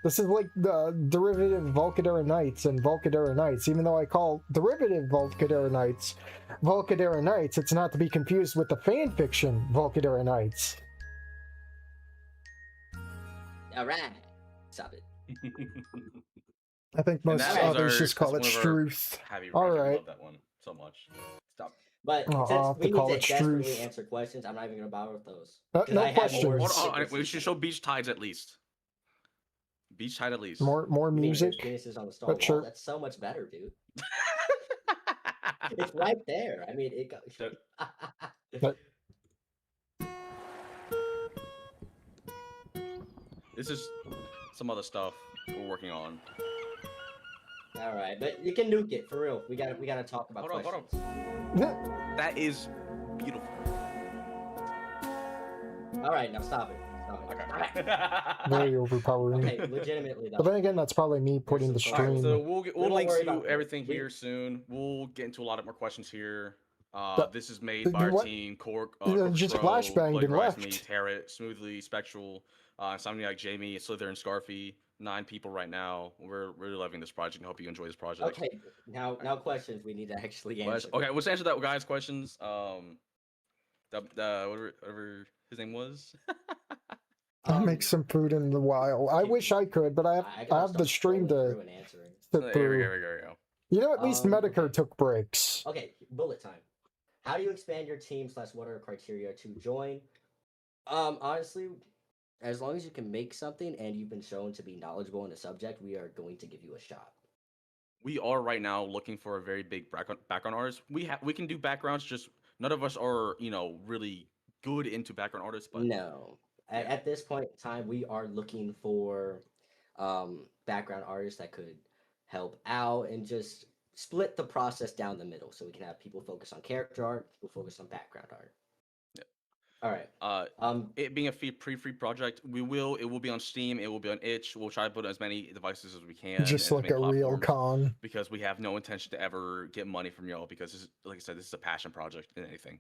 This is like the derivative Volcadera Nights and Volcadera Nights. Even though I call derivative Volcadera Nights Volcadera Nights, it's not to be confused with the fanfiction Volcadera Nights. All right. Stop it. I think most others just call it Struth. All right. I love that one so much. Stop. But I'll since have we to call need it to desperately Struth. answer questions, I'm not even going to bother with those. No 'Cause I have questions. more We secrets should show Beach Tides at least. Beach Tide at least. More I mean, music. there's penises on the stone but wall. sure. That's so much better, dude. It's right there. I mean, it goes. But This is some other stuff we're working on. All right, but you can nuke it for real. We gotta talk about Hold on. questions. That is beautiful. All right, now stop it. Stop it. Okay. very overpowering. Okay, legitimately though. But then again, that's probably me putting the some All right, stream. so we'll don't link worry to about it. everything We- here soon. We'll get into a lot more questions here. But- This is made by our what- team: Cork, just Crow, flashbanged Bloody and Rise, left. me, Tarot, Smoothly, Spectral, Insomniac, Jamie, Slither, and Scarfy. 9 people right now. We're really loving this project and hope you enjoy this project. Okay, now questions we need to actually answer. Okay, let's answer that guys' questions. Whatever his name was. I'll make some food in the while. I wish I could, but I have the stream to sit Here through. we go. You know, at least Medicare okay. took breaks. Okay, bullet time. How do you expand your team / what are criteria to join? Honestly, as long as you can make something and you've been shown to be knowledgeable in the subject, we are going to give you a shot. We are right now looking for a very big background artist. We can do backgrounds, just none of us are, really good into background artists, but No. At this point in time, we are looking for background artists that could help out and just split the process down the middle, so we can have people focus on character art, people focus on background art. All right. It being a free project, it will be on Steam, it will be on Itch. We'll try to put as many devices as we can, Just and as like many a real platforms, con. because we have no intention to ever get money from y'all. Because like I said, this is a passion project than anything.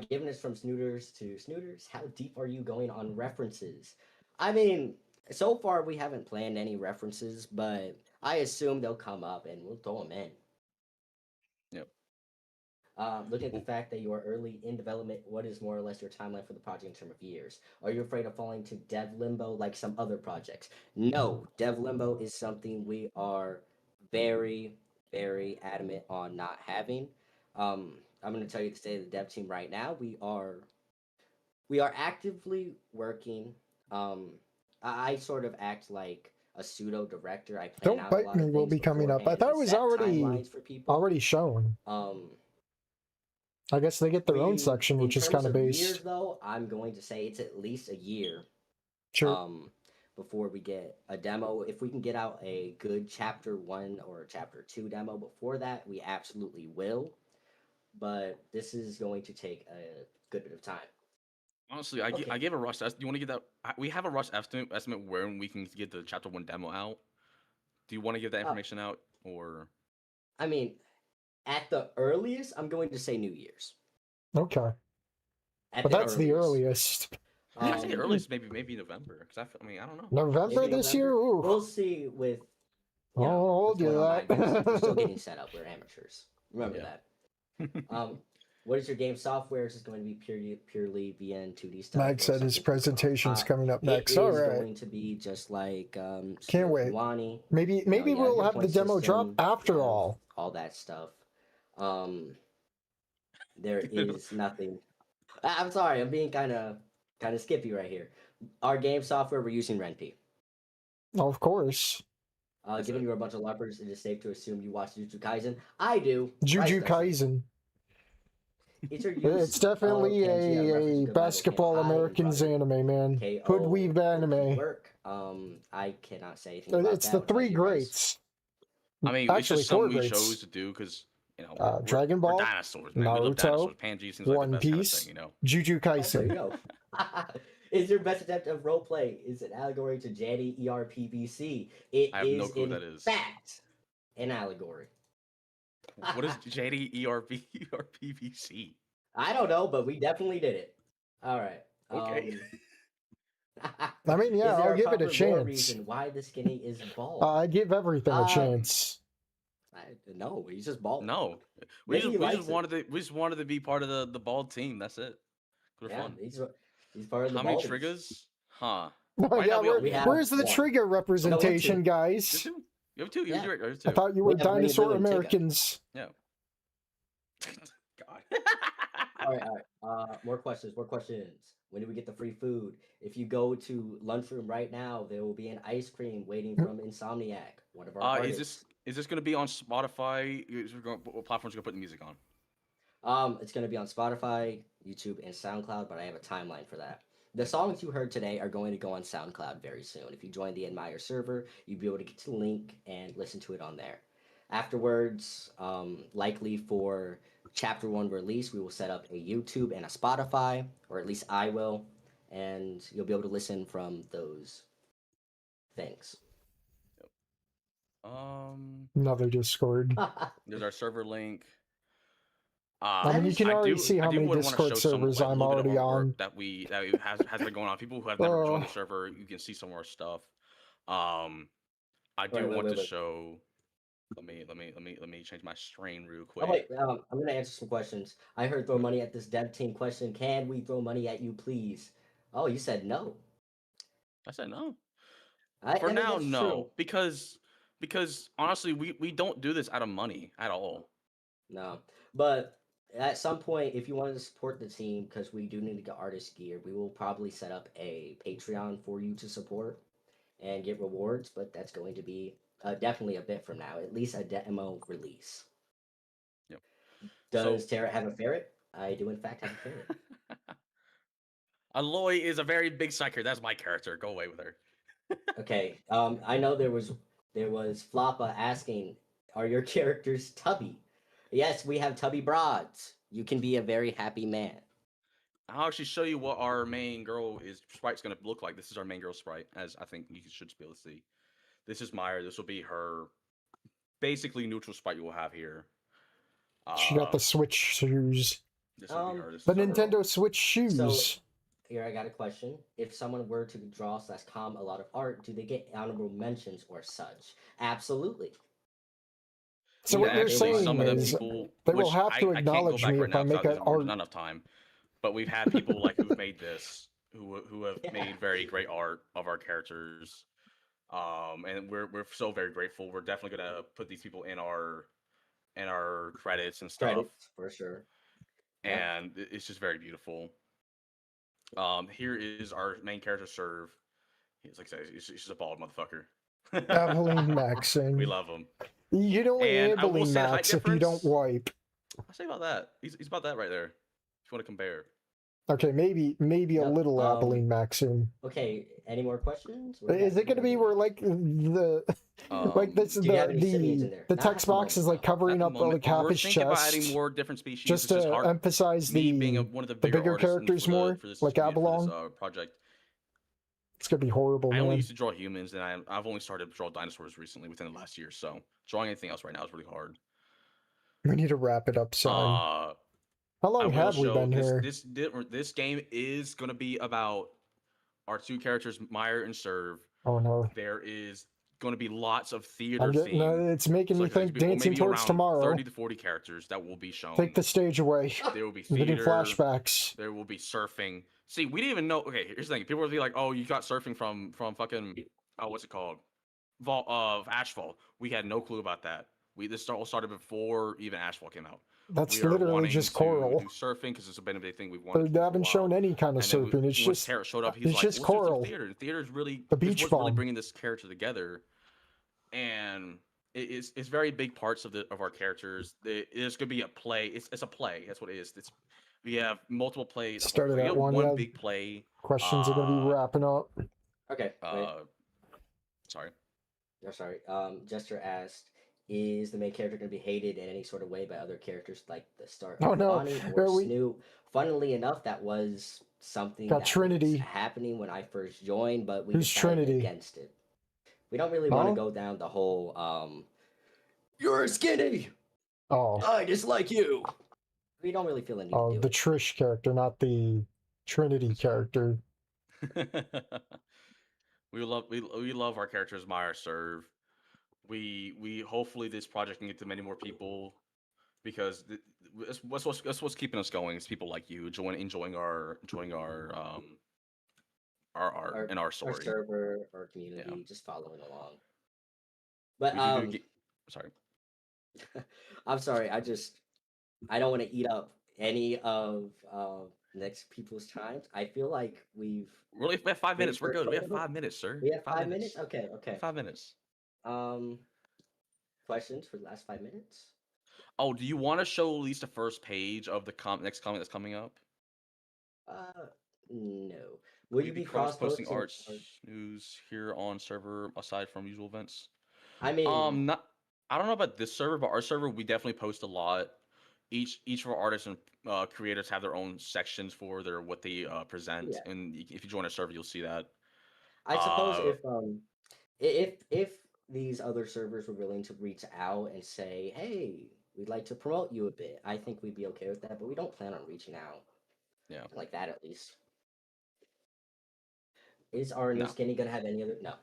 Given this from Snooters to Snooters, how deep are you going on references? I mean, so far we haven't planned any references, but I assume they'll come up and we'll throw them in. Yep. Looking at the fact that you are early in development, what is more or less your timeline for the project in terms of years? Are you afraid of falling to dev limbo like some other projects? No, dev limbo is something we are very, very adamant on not having. I'm going to tell you the state of the dev team right now. We are actively working. I sort of act like a pseudo director. I plan Don't out a Bite lot Me of will things be coming up. I beforehand thought and it was set already timelines for people. already shown. I guess they get their own section, which is kind of based. Years, though, I'm going to say it's at least a year. Sure. Before we get a demo. If we can get out a good chapter 1 or chapter 2 demo before that, we absolutely will. But this is going to take a good bit of time. Honestly, I gave a rush estimate. Do you want to get that? We have a rush estimate when we can get the chapter 1 demo out. Do you want to give that information out, or? I mean, at the earliest, I'm going to say New Year's. Okay. But that's the earliest. I say earliest, maybe November. Because I mean, I don't know. November this year? Ooh. We'll see with. I'll hold you that. We're still getting set up. We're amateurs. Remember that. What is your game software? Is it going to be purely VN 2D stuff? Mike said his presentation's coming up next. All right. It's going to be just like can't wait. Wani. Maybe we'll have the demo drop after all. All that stuff. There is nothing. I'm sorry. I'm being kind of skippy right here. Our game software, we're using RenP. Of course. Given you're a bunch of LARPers, it is safe to assume you watch Jujutsu Kaisen. I do. Jujutsu Kaisen. It's definitely a basketball Americans anime, man. Hood weave anime. I cannot say anything about it's the three greats. I mean, actually, it's just something we greats. chose to do because, you know, Dragon Ball, we're dinosaurs, man. Naruto, we love dinosaurs. Pangees seems like One the best Piece, kind of thing, Jujutsu Kaisen. There you go. Is your best attempt of roleplay is an allegory to Janny ERPVC? I have no clue what that is. Fact, an allegory. What is JD ERPVC? I don't know, but we definitely did it. All right. Okay. I mean, yeah, I'll give it a chance. Reason why the skinny is bald? I give everything a chance. No, he's just bald. No, we just wanted to be part of the bald team. That's it. Good fun. He's part of the. How many triggers? Huh? Where's the trigger representation, guys? You have two. You have two. I thought you were dinosaur Americans. Yeah. God. All right. More questions. When do we get the free food? If you go to lunchroom right now, there will be an ice cream waiting from Insomniac, one of our artists. Is this going to be on Spotify? What platforms are going to put the music on? It's going to be on Spotify, YouTube, and SoundCloud, but I have a timeline for that. The songs you heard today are going to go on SoundCloud very soon. If you join the Admire server, you'll be able to get to the link and listen to it on there. Afterwards, likely for Chapter 1 release, we will set up a YouTube and a Spotify, or at least I will, and you'll be able to listen from those things. Another Discord. There's our server link. I mean, you can already see how many Discord servers I'm already on. That has been going on. People who have never joined the server, you can see some more stuff. I do want to show. Let me change my strain real quick. Oh, wait, I'm gonna answer some questions. I heard throw money at this dev team question. Can we throw money at you, please? Oh, you said no. I said no. For now, no, because honestly, we don't do this out of money at all. No, but at some point, if you want to support the team, because we do need to get artist gear, we will probably set up a Patreon for you to support and get rewards. But that's going to be definitely a bit from now, at least a demo release. Yep. Does Tara have a ferret? I do, in fact, have a ferret. Aloy is a very big sucker. That's my character. Go away with her. Okay. I know there was Floppa asking, are your characters tubby? Yes, we have tubby broads. You can be a very happy man. I'll actually show you what our main girl sprite's gonna look like. This is our main girl sprite, as I think you should be able to see. This is Meyer. This will be her basically neutral sprite you will have here. She got the Switch shoes. This will be her. This The is her Nintendo girl. Switch shoes. So here I got a question. If someone were to draw / com a lot of art, do they get honorable mentions or such? Absolutely. So Yeah, what you're Actually, saying some of the is people, they will which have to I can't go acknowledge back me right if now I make because an there's art. not enough time. But we've had people like who've made this, who have Yeah. made very great art of our characters, and we're so very grateful. We're definitely gonna put these people in our credits and stuff, Credits for sure. Yeah. and it's just very beautiful. Here is our main character, Serve. He's like I said, he's just a bald motherfucker. Aveline We Maxing. love him. You don't And I will Aveline say the height Max if you don't difference. wipe. I say about that. He's about that right there. If you want to compare. Okay, maybe a Yep, little Aveline Maxing. Okay, any more questions? What do you Is got? it going to be where like like this Um, Do you have any simians in there? the Not at text the box is moment, like no. covering At up the moment, like half we're his thinking about adding chest, more different species. just It's just to hard. emphasize Me the being one of the the bigger bigger artists characters for more, this like for this Avalon. project. It's gonna be horrible, I only man. used to draw humans, and I've only started to draw dinosaurs recently within the last year. So drawing anything else right now is really hard. We need to wrap it up, son. How I long will have we show been here? this game is gonna be about our two characters, Meyer and Serve. Oh no, There is going to be lots of theater I'm getting. theme. It's making So me like I said, think it's gonna be Dancing maybe Towards around Tomorrow. 30 to 40 characters that will be shown. Take the stage away. There will be I'm getting theater. flashbacks. There will be surfing. See, we didn't even know. Okay, here's the thing. People will be like, "Oh, you got surfing from fucking what's it called? Vault of Ashfall." We had no clue about that. This all started before even Ashfall came out. That's We are literally wanting just to coral. do surfing because it's been a big thing we've wanted to do They for a haven't while. shown any kind of And then surfing. It's once just Tarrant showed up, he's it's like, just "Let's do some coral. theater." And theater is really The is beach what's really bum. bringing this character together. And it's very big parts of our characters. It's gonna be a play. It's a play. That's what it is. We have multiple plays. Started We at have one, one yeah. big play. Questions are gonna be wrapping up. Okay, wait. Sorry. Oh, sorry. Jester asked, "Is the main character going to be hated in any sort of way by other characters like the Star Oh, no. Bonnie or We- Snoot?" Funnily enough, that was something Got that Trinity. was happening when I first joined, but we Who's decided Trinity? against it. We don't really want Huh? to go down the whole "you're skinny, Oh, I dislike you." We don't really feel the need to do the it. Trish character, not the Trinity character. we love our characters, Meyer, Serve. We hopefully this project can get to many more people because that's what's keeping us going. Is people like you enjoying our art and our story. Our server, our community, just following along. But sorry. I'm sorry. I don't want to eat up any of next people's times. I feel like we have 5 minutes. We're for good. We a have little- 5 minutes, sir. We have 5 minutes. Okay. 5 minutes. Questions for the last 5 minutes? Oh, do you want to show at least the first page of the next comic that's coming up? No. Will you be cross posting cross-posting arts news here on server aside from usual events? I mean, I don't know about this server, but our server we definitely post a lot. Each of our artists and creators have their own sections for what they present, Yeah. and if you join our server, you'll see that. I suppose if these other servers were willing to reach out and say, "Hey, we'd like to promote you a bit," I think we'd be okay with that. But we don't plan on reaching out. Yeah. Like that, at least. Is our new No. skinny gonna have any other? No.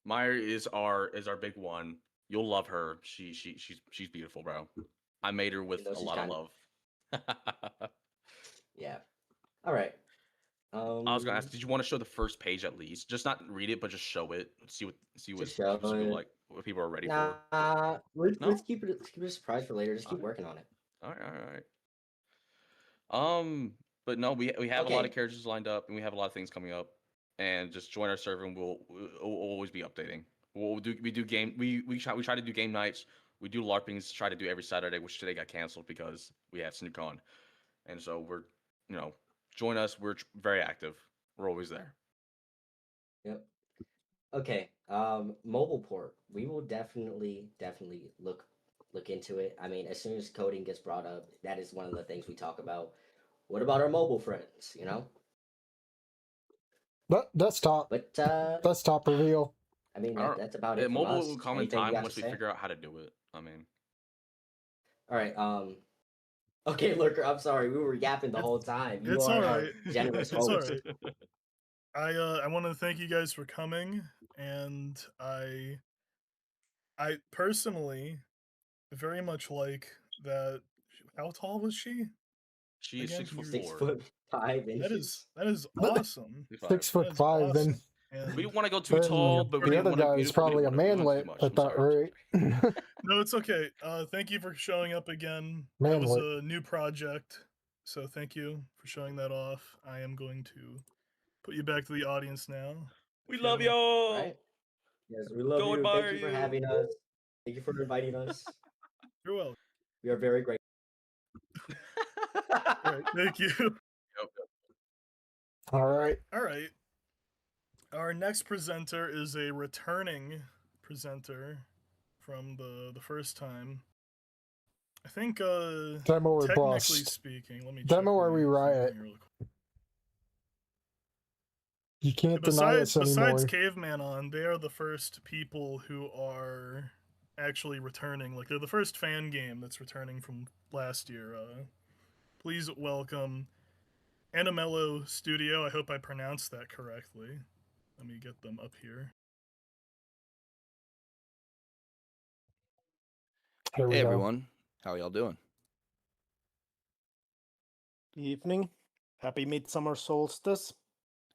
Meyer is our big one. You'll love her. She's beautiful, bro. I made her with though a she's lot of kinda- love. Yeah. All right. I was gonna ask, did you want to show the first page at least? Just not read it, but just show it. See what show people it. like, what people are ready for. Nah, let's No? keep it a surprise for later. Just keep Alright. working on it. All right. But no, we have a lot Okay. of characters lined up, and we have a lot of things coming up. And just join our server, and we'll always be updating. We try to do game nights. We do LARPings, try to do every Saturday, which today got canceled because we have Snootcon. And so we're, join us. We're very active. We're always there. Yep. Okay. Mobile port. We will definitely look into it. I mean, as soon as coding gets brought up, that is one of the things we talk about. What about our mobile friends? You know, Desktop. but Desktop reveal. I mean I don't. that's about it from Mobile us. will come in Anything you time got to once we say? figure out how to do it. I mean, All right. Okay, Lurker. I'm sorry. We were yapping the It- whole time. You It's are all our right. generous It's all host. right. I want to thank you guys for coming, and I personally very much like that. How tall was she? she is Again, six can foot you? 6 four. foot 5 inches. That is awesome. 5. 6'5", That is awesome. then We And don't want to go too tall, then but we the didn't other want to. guy We is didn't, we probably didn't a want to. We didn't want manlet too much. at I'm that sorry. rate. no, it's okay. Thank you for showing up again. That was Manlet. a new project, so thank you for showing that off. I am going to put you back to the audience now. We If you love have any- y'all. Right? Yes, we love Go you. admire Thank you for you. having us. Thank you for inviting us. You're welcome. We are very grateful. All right, thank you. All right. All right. Our next presenter is a returning presenter from the first time. I think Demo or technically bust. speaking, let me Demo check or my we thing riot. here real quick. You can't deny us Besides anymore. Caveman on, they are the first people who are actually returning. Like they're the first fan game that's returning from last year. Please welcome Anamello Studio. I hope I pronounced that correctly. Let me get them up here. Here we Hey go. everyone, how y'all doing? Evening. Happy Midsummer Solstice.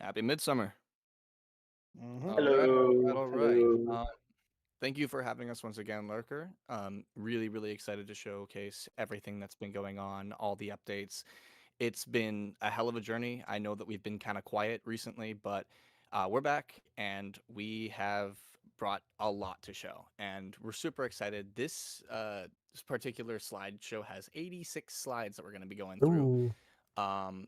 Happy Midsummer. Mhm. All right. Thank you for having us once again, Lurker. Really excited to showcase everything that's been going on, all the updates. It's been a hell of a journey. I know that we've been kind of quiet recently, but we're back and we have brought a lot to show, and we're super excited. This particular slideshow has 86 slides that we're going to be going through. Ooh.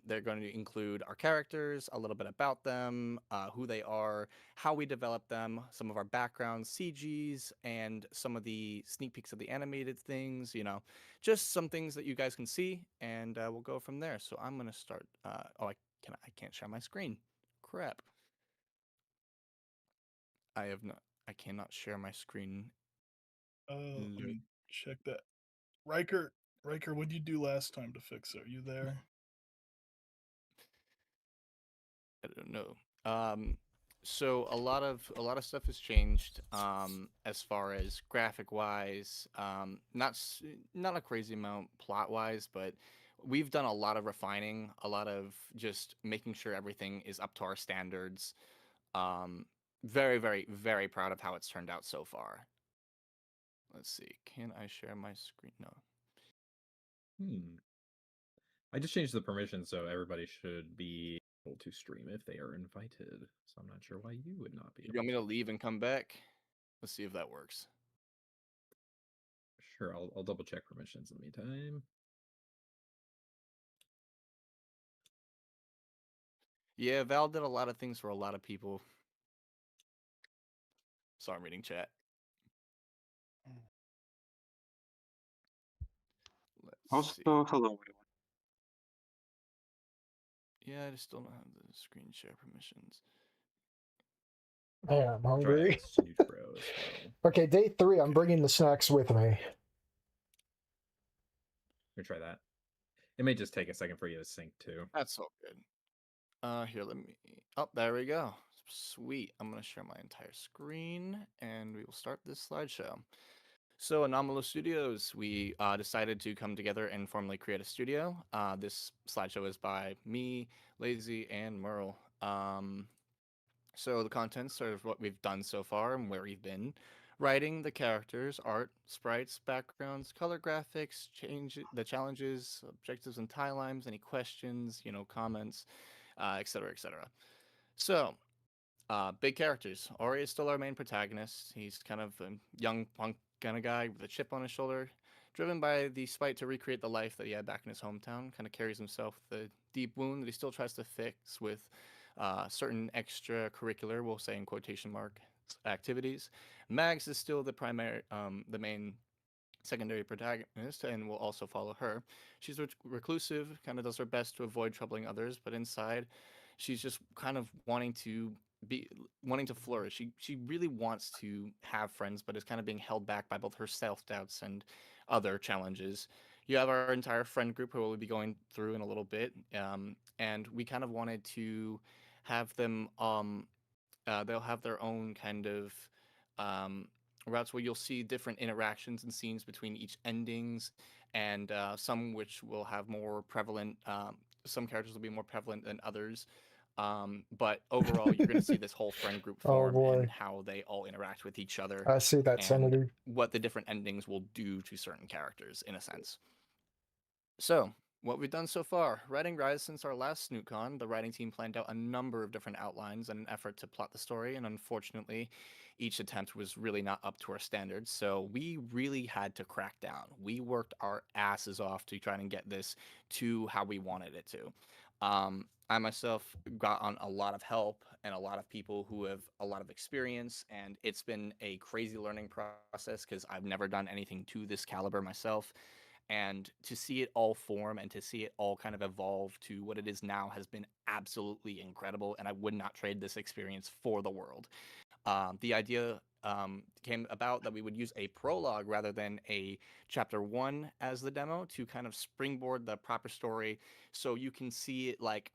They're going to include our characters, a little bit about them, who they are, how we develop them, some of our backgrounds, CGs, and some of the sneak peeks of the animated things, just some things that you guys can see, and we'll go from there. So I'm going to start. I can't share my screen. Crap. I cannot share my screen. Let me check that. Riker, what'd you do last time to fix it? Are you there? I don't know. So a lot of stuff has changed as far as graphic wise. Not a crazy amount plot wise, but we've done a lot of refining, a lot of just making sure everything is up to our standards. Very proud of how it's turned out so far. Let's see. Can I share my screen? No. I just changed the permission so everybody should be able to stream if they are invited. So I'm not sure why you would not be. You want me to leave and come back? Let's see if that works. Sure, I'll double check permissions in the meantime. Yeah, Val did a lot of things for a lot of people. Sorry, I'm reading chat. Let's see. Also, hello everyone. Yeah, I just still don't have the screen share permissions. Man, I'm Try hungry. Snoot Bro as well. Okay, day 3, I'm bringing the snacks with me. Let me try that. It may just take a second for you to sync too. That's all good. Here, let me. Oh, there we go. Sweet. I'm gonna share my entire screen, and we will start this slideshow. So, Anomalous Studios, we decided to come together and formally create a studio. This slideshow is by me, Lazy, and Merle. So the contents are what we've done so far and where we've been. Writing the characters, art, sprites, backgrounds, color graphics, the challenges, objectives, and timelines, any questions, comments, etc., etc. So, big characters. Ori is still our main protagonist. He's kind of a young punk kind of guy with a chip on his shoulder, driven by the spite to recreate the life that he had back in his hometown. Kind of carries himself with a deep wound that he still tries to fix with certain extracurricular, we'll say in quotation mark, activities. Mags is still the primary, the main secondary protagonist, and will also follow her. She's reclusive, kind of does her best to avoid troubling others, but inside, she's just kind of wanting to flourish. She really wants to have friends, but is kind of being held back by both her self doubts and other challenges. You have our entire friend group who we'll be going through in a little bit, and we kind of wanted to have them. They'll have their own kind of um, routes where you'll see different interactions and scenes between each endings, and some which will have more prevalent. Some characters will be more prevalent than others. But overall, you're going to see this whole friend group Oh form boy, and how they all interact with each other, I see that, and Senator. what the different endings will do to certain characters, in a sense. So, what we've done so far, writing Rise since our last Snootcon, the writing team planned out a number of different outlines in an effort to plot the story, and unfortunately, each attempt was really not up to our standards, so we really had to crack down. We worked our asses off to try and get this to how we wanted it to. I myself got on a lot of help and a lot of people who have a lot of experience, and it's been a crazy learning process because I've never done anything to this caliber myself, and to see it all form and to see it all kind of evolve to what it is now has been absolutely incredible, and I would not trade this experience for the world. The idea came about that we would use a prologue rather than a chapter one as the demo to kind of springboard the proper story, so you can see it like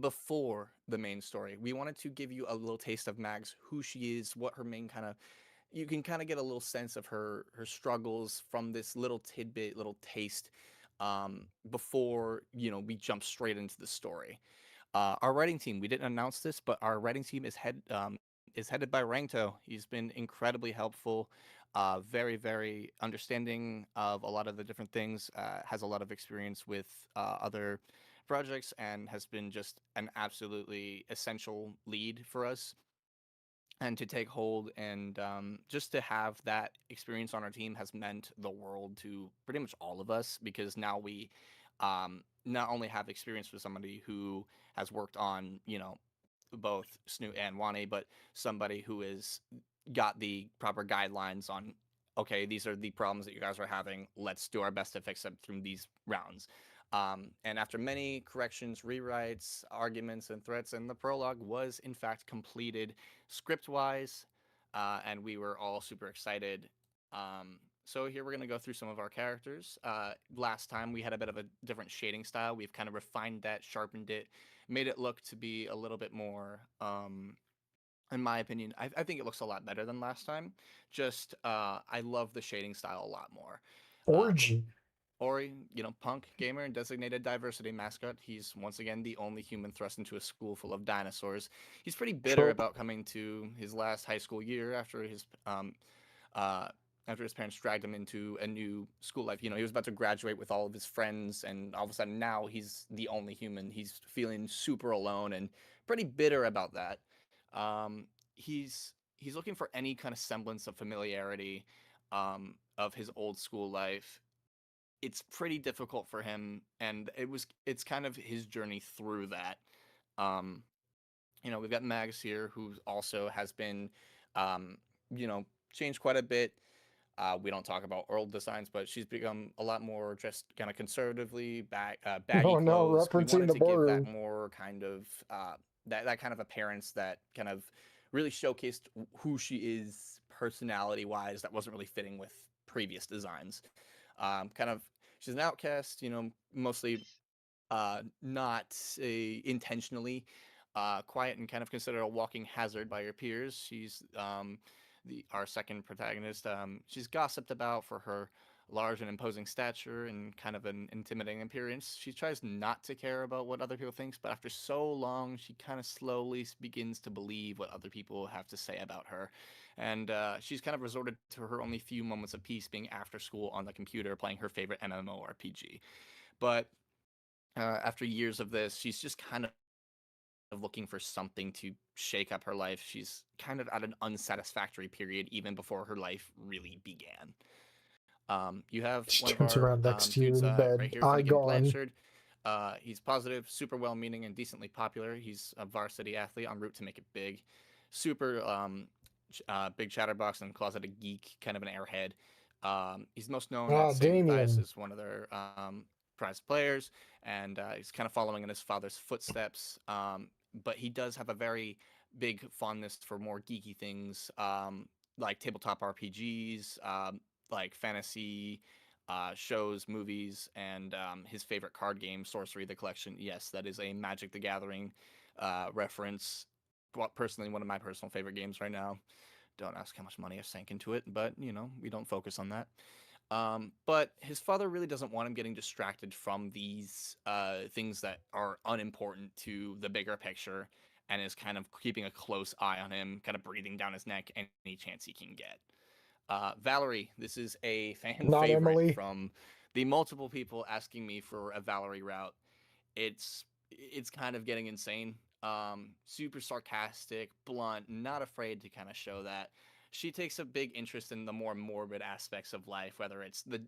before the main story. We wanted to give you a little taste of Mags, who she is, what her main kind of, you can kind of get a little sense of her struggles from this little tidbit, little taste, before we jump straight into the story. Our writing team, we didn't announce this, but our writing team is headed by Rangto. He's been incredibly helpful, very very understanding of a lot of the different things. Has a lot of experience with other projects and has been just an absolutely essential lead for us, and to take hold, and just to have that experience on our team has meant the world to pretty much all of us, because now we not only have experience with somebody who has worked on both Snoot and Wani, but somebody who has got the proper guidelines on, okay, these are the problems that you guys are having, let's do our best to fix them through these rounds. And after many corrections, rewrites, arguments, and threats, and the prologue was in fact completed script wise, and we were all super excited. So here we're going to go through some of our characters. Last time we had a bit of a different shading style. We've kind of refined that, sharpened it, made it look to be a little bit more, in my opinion, I think it looks a lot better than last time. Just, I love the shading style a lot more. Orgy. Ori, punk, gamer, and designated diversity mascot. He's once again the only human thrust into a school full of dinosaurs. He's pretty bitter Trope. about coming to his last high school year uh, after his parents dragged him into a new school life. He was about to graduate with all of his friends, and all of a sudden now he's the only human. He's feeling super alone and pretty bitter about that. He's looking for any kind of semblance of familiarity of his old school life. It's pretty difficult for him, and it's kind of his journey through that. Um, we've got Mags here, who also has been, um, changed quite a bit. We don't talk about old designs, but she's become a lot more dressed kind of conservatively, baggy Oh no, clothes. We referencing wanted the to give that boardroom. more kind of that kind of appearance that kind of really showcased who she is personality wise. That wasn't really fitting with previous designs. Kind of, she's an outcast, mostly not intentionally quiet and kind of considered a walking hazard by her peers. She's our second protagonist. She's gossiped about for her large and imposing stature and kind of an intimidating appearance. She tries not to care about what other people think, but after so long, she kind of slowly begins to believe what other people have to say about her. And she's kind of resorted to her only few moments of peace being after school on the computer playing her favorite MMORPG. But after years of this, she's just kind of looking for something to shake up her life. She's kind of at an unsatisfactory period even before her life really began. You have She one of turns our around next to you dudes in bed, right here, eye Finnegan gone. Blanchard. He's positive, super well-meaning, and decently popular. He's a varsity athlete en route to make it big. Super big chatterbox and closeted geek, kind of an airhead. He's most known at St. Matthias Damien. as one of their prized players, and he's kind of following in his father's footsteps. But he does have a very big fondness for more geeky things, like tabletop RPGs, like fantasy shows, movies, and his favorite card game, Sorcery the Collection. Yes, that is a Magic the Gathering reference. Well, personally, one of my personal favorite games right now. Don't ask how much money I sank into it, but we don't focus on that. But his father really doesn't want him getting distracted from these things that are unimportant to the bigger picture, and is kind of keeping a close eye on him, kind of breathing down his neck any chance he can get. Valerie, this is a fan Not favorite Emily. from the multiple people asking me for a Valerie route. It's kind of getting insane. Super sarcastic, blunt, not afraid to kind of show that. She takes a big interest in the more morbid aspects of life, whether it's the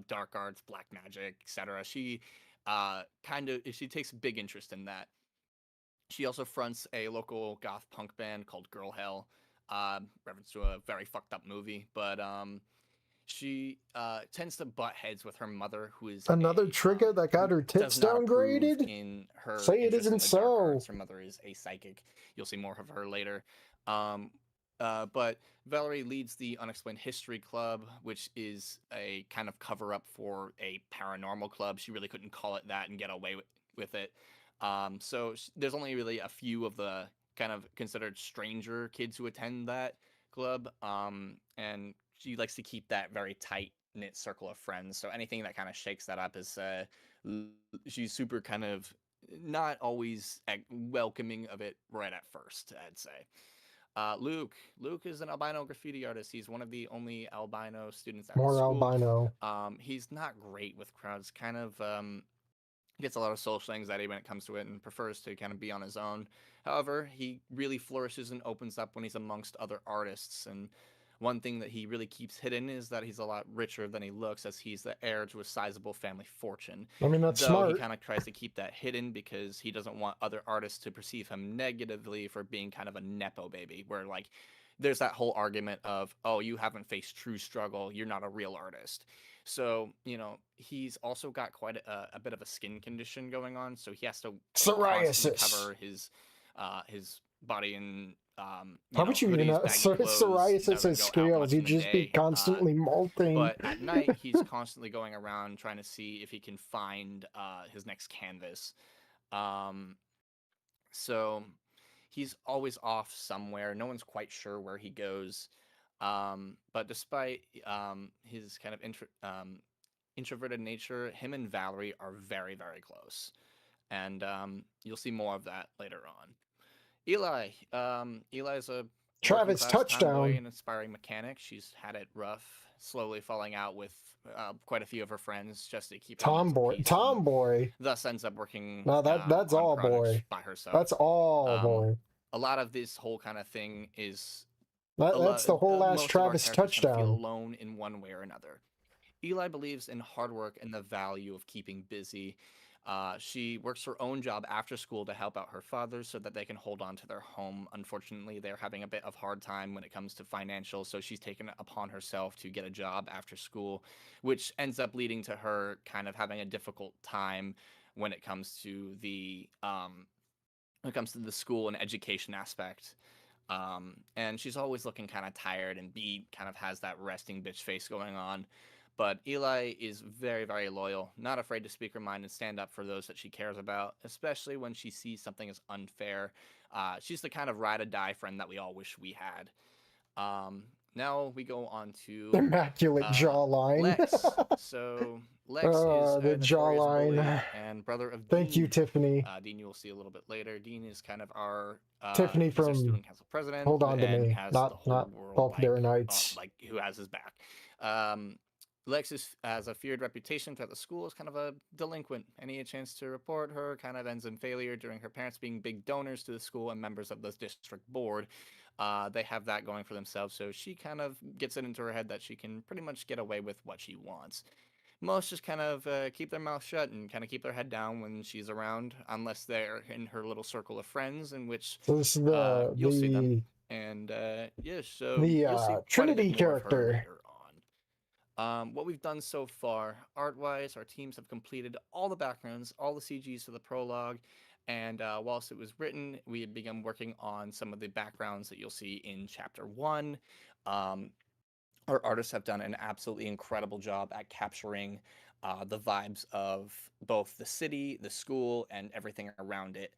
dark arts, black magic, etc. She takes a big interest in that. She also fronts a local goth punk band called Girl Hell, reference to a very fucked up movie. But she tends to butt heads with her mother, who is Another trigger that got her does tits not approve downgraded? in her Say it interest in isn't the dark so. arts. Her mother is a psychic. You'll see more of her later. But Valerie leads the Unexplained History Club, which is a kind of cover up for a paranormal club. She really couldn't call it that and get away with it. There's only really a few of the kind of considered stranger kids who attend that club. And she likes to keep that very tight knit circle of friends. So anything that kind of shakes that up is she's super kind of not always welcoming of it right at first, I'd say. Luke is an albino graffiti artist. He's one of the only albino students at the More school. albino. He's not great with crowds. Kind of gets a lot of social anxiety when it comes to it, and prefers to kind of be on his own. However, he really flourishes and opens up when he's amongst other artists. And one thing that he really keeps hidden is that he's a lot richer than he looks, as he's the heir to a sizable family fortune. I mean, that's Though smart. he kind of tries to keep that hidden because he doesn't want other artists to perceive him negatively for being kind of a nepo baby, where like there's that whole argument of, oh, you haven't faced true struggle, you're not a real artist. So, he's also got quite a bit of a skin condition going on, so he has to constantly Psoriasis. cover his body in How would you even know? Psoriasis has scales. You'd just be constantly molting. But at night, he's constantly going around trying to see if he can find his next canvas. So he's always off somewhere. No one's quite sure where he goes. But despite his kind of introverted nature, him and Valerie are very, very close. And you'll see more of that later on. Eli. Eli's a Travis working-class touchdown. tomboy and aspiring mechanic. She's had it rough, slowly falling out with quite a few of her friends just to keep her mental Tomboy. peace, Tomboy. thus ends up working No, that's on all projects boy. by herself. That's all boy. A lot of this whole kind of thing is That's the whole last most of our Travis characters kind of feel touchdown. alone in one way or another. Eli believes in hard work and the value of keeping busy. She works her own job after school to help out her father so that they can hold on to their home. Unfortunately, they're having a bit of hard time when it comes to financial, so she's taken it upon herself to get a job after school, which ends up leading to her kind of having a difficult time when it comes to the school and education aspect. And she's always looking kind of tired, and B kind of has that resting bitch face going on. But Eli is very, very loyal, not afraid to speak her mind and stand up for those that she cares about, especially when she sees something as unfair. She's the kind of ride or die friend that we all wish we had. Now we go on to Immaculate jawline. Lex. So Lex is the a notorious jawline. bully and brother of Dean. Thank you, Tiffany. Dean you will see a little bit later. Dean is kind of our Tiffany he's our from student council president. Hold On to and Me, has not the whole world Baltimore Nights. who has his back. Lex has a feared reputation throughout the school as kind of a delinquent. Any chance to report her kind of ends in failure during her parents being big donors to the school and members of the district board. They have that going for themselves, so she kind of gets it into her head that she can pretty much get away with what she wants. most just kind of keep their mouth shut and kind of keep their head down when she's around, unless they're in her little circle of friends, in which So this is you'll see them. the And yeah, so the you'll see quite a bit Trinity more of her character. later on. What we've done so far, art-wise, our teams have completed all the backgrounds, all the CGs for the prologue, and whilst it was written, we had begun working on some of the backgrounds that you'll see in Chapter 1. Our artists have done an absolutely incredible job at capturing the vibes of both the city, the school, and everything around it.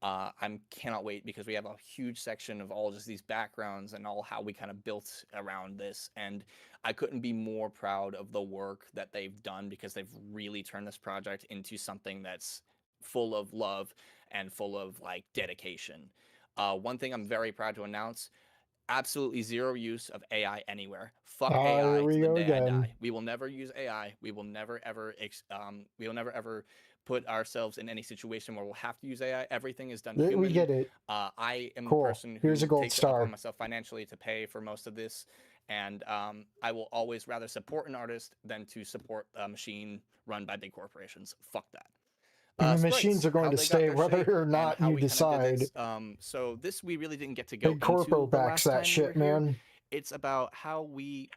I cannot wait because we have a huge section of all just these backgrounds and all how we kind of built around this. And I couldn't be more proud of the work that they've done because they've really turned this project into something that's full of love and full of like dedication. One thing I'm very proud to announce, absolutely zero use of AI anywhere. Fuck AI Here to we the go day I again. die. We will never use AI. We will never ever put ourselves in any situation where we'll have to use AI. Everything is done We human. get it. I am Cool. the person who Here's a gold takes it upon star. myself financially to pay for most of this, and I will always rather support an artist than to support a machine run by big corporations. Fuck that. The Sprites, machines are going how to they got stay their whether shape or and not how you we kinda did decide. this. So this we really didn't get to go Big into Corpo the backs last that time we were shit, here. man. It's about how we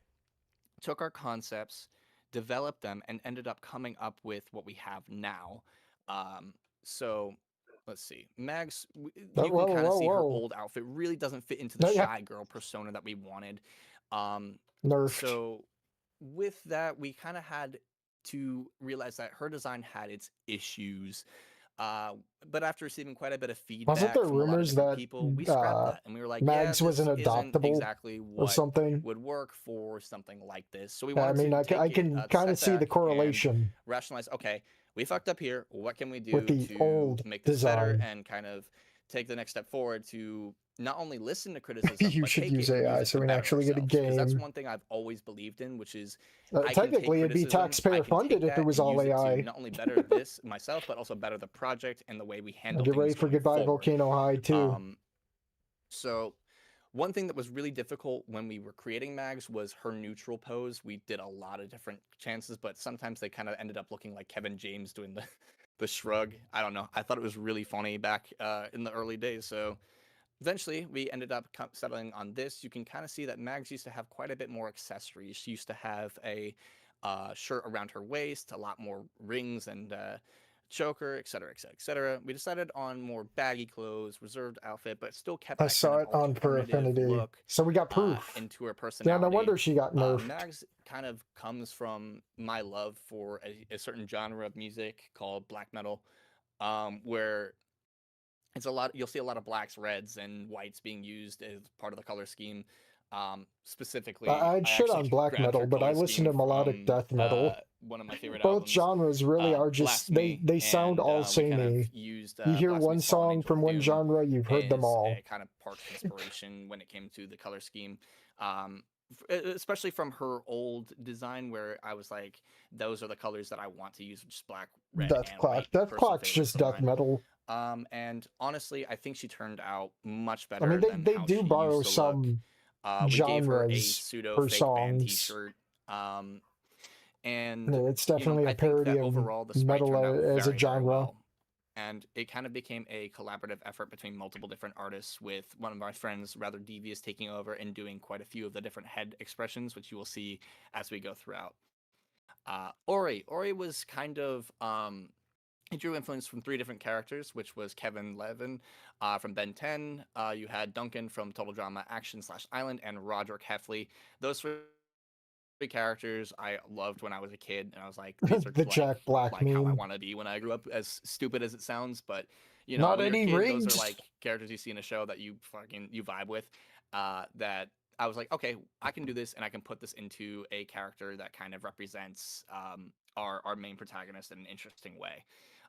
took our concepts, developed them, and ended up coming up with what we have now. So let's see. Mags, you Whoa, can kind of see her whoa. old outfit really doesn't fit into the No, yeah. shy girl persona that we wanted. Nerfed. So with that, we kind of had to realize that her design had its issues. But after receiving quite a bit of feedback there from a lot of rumors different that people, we scrapped that and we were like, yeah, Mags was this an isn't adoptable exactly or what something? would work for something like this. So we I wanted mean, to I take can it, kind of step see the back and correlation rationalize, okay, we fucked up here. What can we with do the to old make this better design. and kind of take the next step forward to not only listen to criticism, You but should take use it and use AI it so to we can better actually get a ourselves. Because that's game. one thing I've always believed in, which is I can take Technically, it'd be criticism, I taxpayer can take funded if it that was and all use it AI. to not only better this myself, but also better the project and the way we handle Get ready things for going Goodbye forward. Volcano High too. So one thing that was really difficult when we were creating Mags was her neutral pose. We did a lot of different chances, but sometimes they kind of ended up looking like Kevin James doing the shrug. I don't know. I thought it was really funny back in the early days. So eventually, we ended up settling on this. You can kind of see that Mags used to have quite a bit more accessories. She used to have a shirt around her waist, a lot more rings and choker, etc., etc., etc. We decided on more baggy clothes, reserved outfit, but still kept I that saw kind it of on For alternative Affinity. look So we got proof. into her Yeah, personality. no wonder she got nerfed. Mags kind of comes from my love for a certain genre of music called black metal, where it's a lot. You'll see a lot of blacks, reds, and whites being used as part of the color scheme. Specifically, I'd shit actually on black grabbed metal, her but I color listen to scheme melodic from death metal. one of my favorite Both albums, genres really are just Blasphemy, they sound and all we kind samey. of used You hear one Blasphemy's Fallen song Angel from of one Doom genre, you've heard them is all. a kind of part of inspiration when it came to the color scheme. Especially from her old design, where I was like, those are the colors that I want to use, just black, red, Death and Clock. white. Death Personal Clock's favorites just of death mine. metal. And honestly, I think she turned out much I better mean, than they how do she borrow used to look. some We gave her a genres pseudo for fake band songs. T-shirt, and It's definitely I a think parody that of overall the sprite metal turned out as a very, very genre. well. And it kind of became a collaborative effort between multiple different artists, with one of my friends, rather devious, taking over and doing quite a few of the different head expressions, which you will see as we go throughout. Ori was kind of he drew influence from 3 different characters, which was Kevin Levin from Ben 10. You had Duncan from Total Drama Action/Island, and Roderick Heffley. Those 3 characters I loved when I was a kid, and I was like, these are The like, Jack Black how I meme. want to be when I grew up. As stupid as it sounds, but you know, Not when you're a any kid, rings. those are like characters you see in a show that you vibe with. That I was like, okay, I can do this, and I can put this into a character that kind of represents our main protagonist in an interesting way.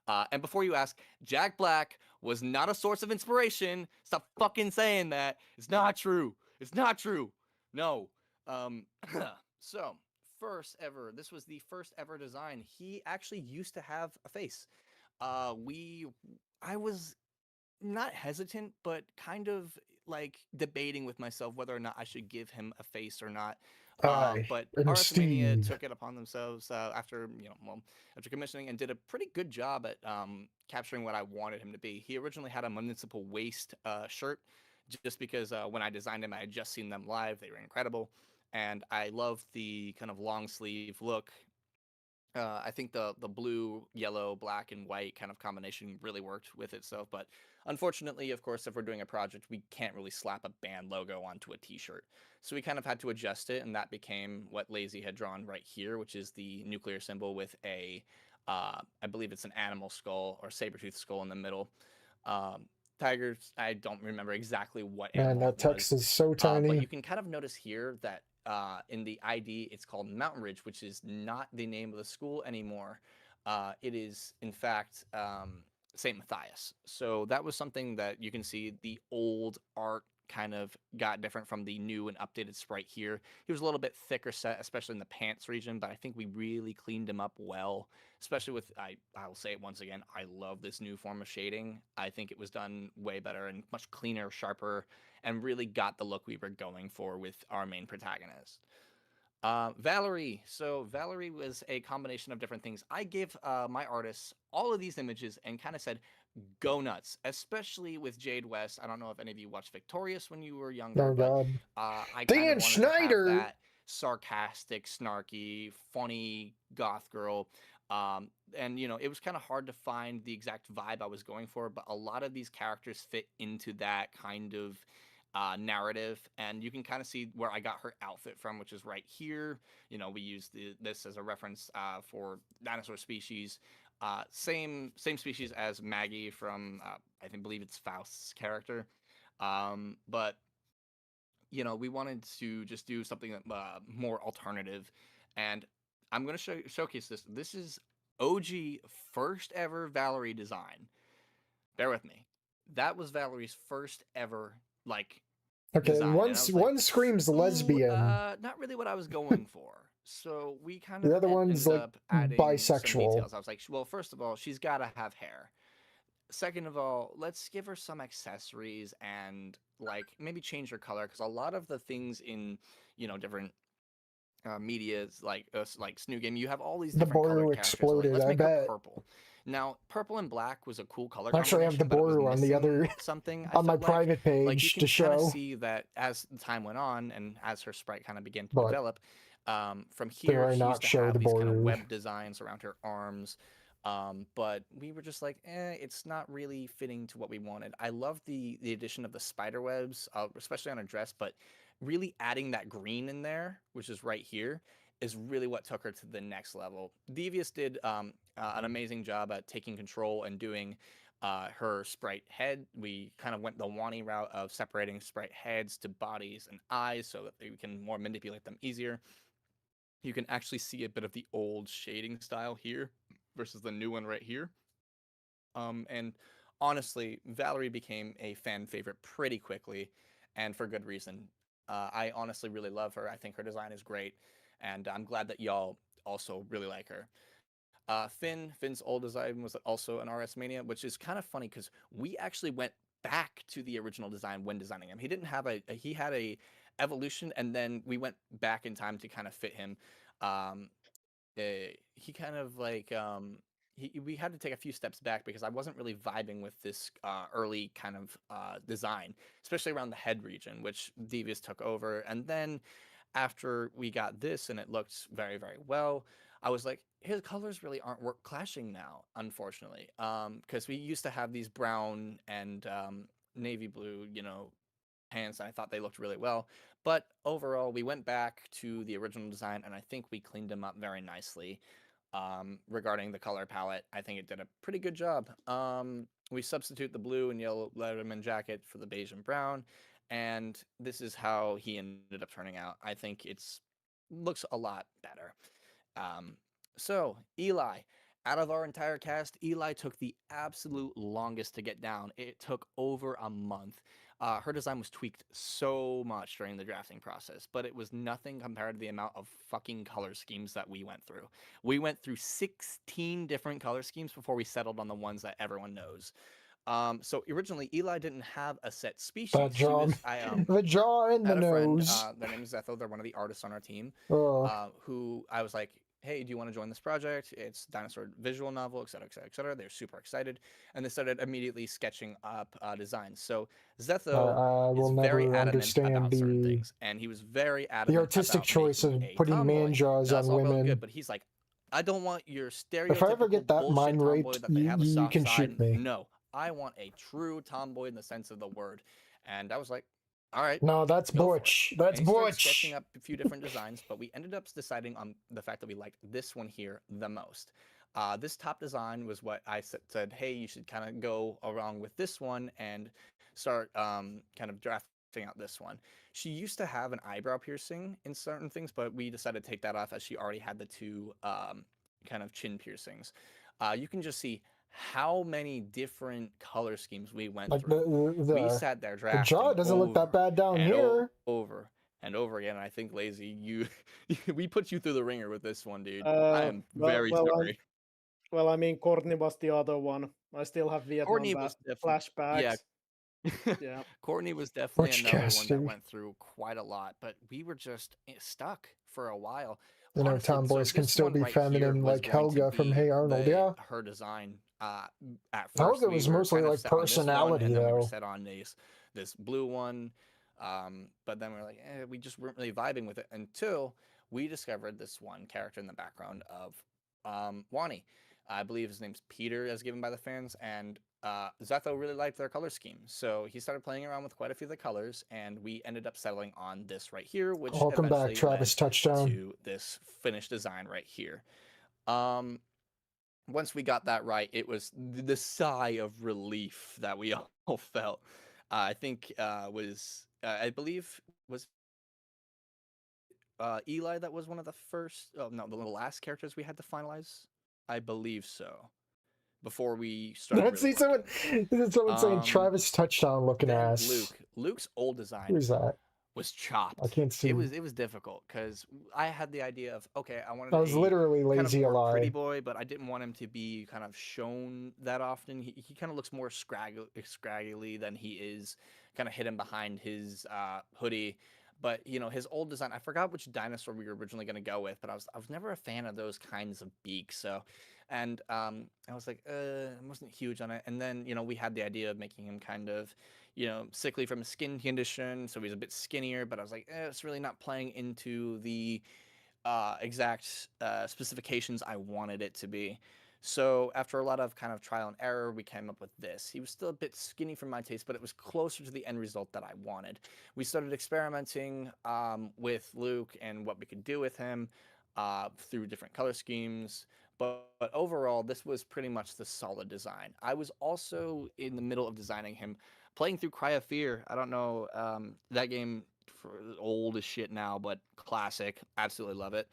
And before you ask, Jack Black was not a source of inspiration. Stop fucking saying that. It's not true. It's not true. No. So, this was the first ever design. He actually used to have a face. I was not hesitant, but kind of like debating with myself whether or not I should give him a face or not. Aye, But and RS Mania Steve. took it upon themselves after after commissioning, and did a pretty good job at capturing what I wanted him to be. He originally had a municipal waste shirt, just because when I designed him, I had just seen them live. They were incredible, and I loved the kind of long sleeve look. I think the blue, yellow, black, and white kind of combination really worked with itself. But unfortunately, of course, if we're doing a project, we can't really slap a band logo onto a T-shirt. So we kind of had to adjust it, and that became what Lazy had drawn right here, which is the nuclear symbol with a, I believe it's an animal skull or saber-tooth skull in the middle. Tigers, I don't remember exactly what Man, animal that it was. text is so But tiny. you can kind of notice here that in the ID, it's called Mountain Ridge, which is not the name of the school anymore. It is, in fact, St. Matthias. So that was something that you can see the old art kind of got different from the new and updated sprite here. He was a little bit thicker set, especially in the pants region, but I think we really cleaned him up well, especially with, I'll say it once again, I love this new form of shading. I think it was done way better and much cleaner, sharper, and really got the look we were going for with our main protagonist. Valerie. So Valerie was a combination of different things. I gave my artists all of these images and kind of said, go nuts, especially with Jade West. I don't know if any of you watched Victorious when you were younger, Oh but God. I kind Dan of wanted to have Schneider. that sarcastic, snarky, funny goth girl. And it was kind of hard to find the exact vibe I was going for, but a lot of these characters fit into that kind of narrative, and you can kind of see where I got her outfit from, which is right here. We use this as a reference for dinosaur species. Same species as Maggie from believe it's Faust's character, but we wanted to just do something more alternative, and I'm going to showcase this. This is OG first ever Valerie design. Bear with me. That was Valerie's first ever Okay, design. And I was one screams lesbian. not really what I was going for. So we kind of The other one's ended like up adding some bisexual. details. I was like, well, first of all, she's got to have hair. Second of all, let's give her some accessories and maybe change her color, because a lot of the things in different medias like Snoot Game, you have all these The different colored Boru characters. So, exploded, let's I make her bet. purple. Now, purple and black was a cool color Actually, I have the combination, but it was Boru on the other missing something. on my felt like. private Like you page can to kind of show. see that as the time went on and as her sprite kind of began to But develop, from dare here I she not used to show have the these kind of Boru? web designs around her arms. But we were just like, it's not really fitting to what we wanted. I love the addition of the spider webs, especially on her dress, but really adding that green in there, which is right here, is really what took her to the next level. Devious did an amazing job at taking control and doing her sprite head. We kind of went the Wani route of separating sprite heads to bodies and eyes so that we can more manipulate them easier. You can actually see a bit of the old shading style here versus the new one right here. And honestly, Valerie became a fan favorite pretty quickly, and for good reason. I honestly really love her. I think her design is great, and I'm glad that y'all also really like her. Finn's old design was also an RS Mania, which is kind of funny because we actually went back to the original design when designing him. He didn't have he had a evolution, and then we went back in time to kind of fit him. He kind of we had to take a few steps back because I wasn't really vibing with this early kind of design, especially around the head region, which Devious took over. And then after we got this and it looked very, very well, I was like, his colors really aren't clashing now, unfortunately, because we used to have these brown and navy blue, pants, and I thought they looked really well. But overall, we went back to the original design, and I think we cleaned them up very nicely. Regarding the color palette, I think it did a pretty good job. We substitute the blue and yellow Letterman jacket for the beige and brown, and this is how he ended up turning out. I think it's looks a lot better. So Eli, out of our entire cast, Eli took the absolute longest to get down. It took over a month. Her design was tweaked so much during the drafting process, but it was nothing compared to the amount of fucking color schemes that we went through. We went through 16 different color schemes before we settled on the ones that everyone knows. So originally Eli didn't have a set species. That jaw, the jaw and the had a friend, nose. their name is Zetho. They're one of the artists on our team. Oh, Who I was like, hey, do you want to join this project? It's dinosaur visual novel, et cetera, et cetera, et cetera. They're super excited, and they started immediately sketching up designs. So Zetho I is will very never adamant understand about certain the things, and he was very adamant artistic about choice of making a putting tomboy. man jaws Now, that's on all well and women. good, but he's like, I don't want your If I ever stereotypical get that bullshit mind tomboy raped, that they have a you soft can side. shoot me. No, I want a true tomboy in the sense of the word. And I was like, all right, No, that's go for it. Butch. That's And he started sketching Butch. up a few different designs, but we ended up deciding on the fact that we liked this one here the most. This top design was what I said, hey, you should kind of go along with this one and start kind of drafting out this one. She used to have an eyebrow piercing in certain things, but we decided to take that off as she already had the two kind of chin piercings. You can just see how many different color schemes we went Like through. We the sat there the drafting jaw doesn't look that bad down and here. over and over again. And I think Lazy, you we put you through the ringer with this one, dude. I am Well, very well, sorry. well, I mean, Courtney was the other one. I still have Vietnam Courtney was definitely flashbacks. Yeah. Courtney was definitely Butch another one that Cassidy. went through quite a lot, but we were just stuck for a while. You know, Honestly, so tomboys can this still one be right here feminine, was like going to Helga from be Hey Arnold. Yeah, her design. At first, Helga we was were mostly kind of like set on this one, personality, and then we were though. set on this blue one. But then we were like, we just weren't really vibing with it until we discovered this one character in the background of Wani. I believe his name's Peter, as given by the fans, and Zetho really liked their color scheme, so he started playing around with quite a few of the colors, and we ended up settling on this right here, which Welcome back, eventually Travis led Touchdown. to this finished design right here. Once we got that right, it was the sigh of relief that we all felt. I think was I believe was Eli that was one of the first. Oh no, the last characters we had to finalize. I believe so. Before we started Let's really see someone saying working. Travis Touchdown looking Then ass. Luke's old design Who's that? was chopped. I can't see. It was difficult because I had the idea of, okay, I wanted I was a literally kind of lazy more pretty alive. boy, but I didn't want him to be kind of shown that often. He kind of looks more scraggly than he is kind of hidden behind his hoodie. But you know, his old design, I forgot which dinosaur we were originally going to go with, but I was never a fan of those kinds of beaks. So, and I was like, I wasn't huge on it. And then you know, we had the idea of making him kind of, you know, sickly from a skin condition, so he's a bit skinnier. But I was like, it's really not playing into the exact specifications I wanted it to be. So after a lot of kind of trial and error, we came up with this. He was still a bit skinny for my taste, but it was closer to the end result that I wanted. We started experimenting with Luke and what we could do with him through different color schemes. But overall, this was pretty much the solid design. I was also in the middle of designing him, playing through Cry of Fear. I don't know, that game old as shit now, but classic. Absolutely love it.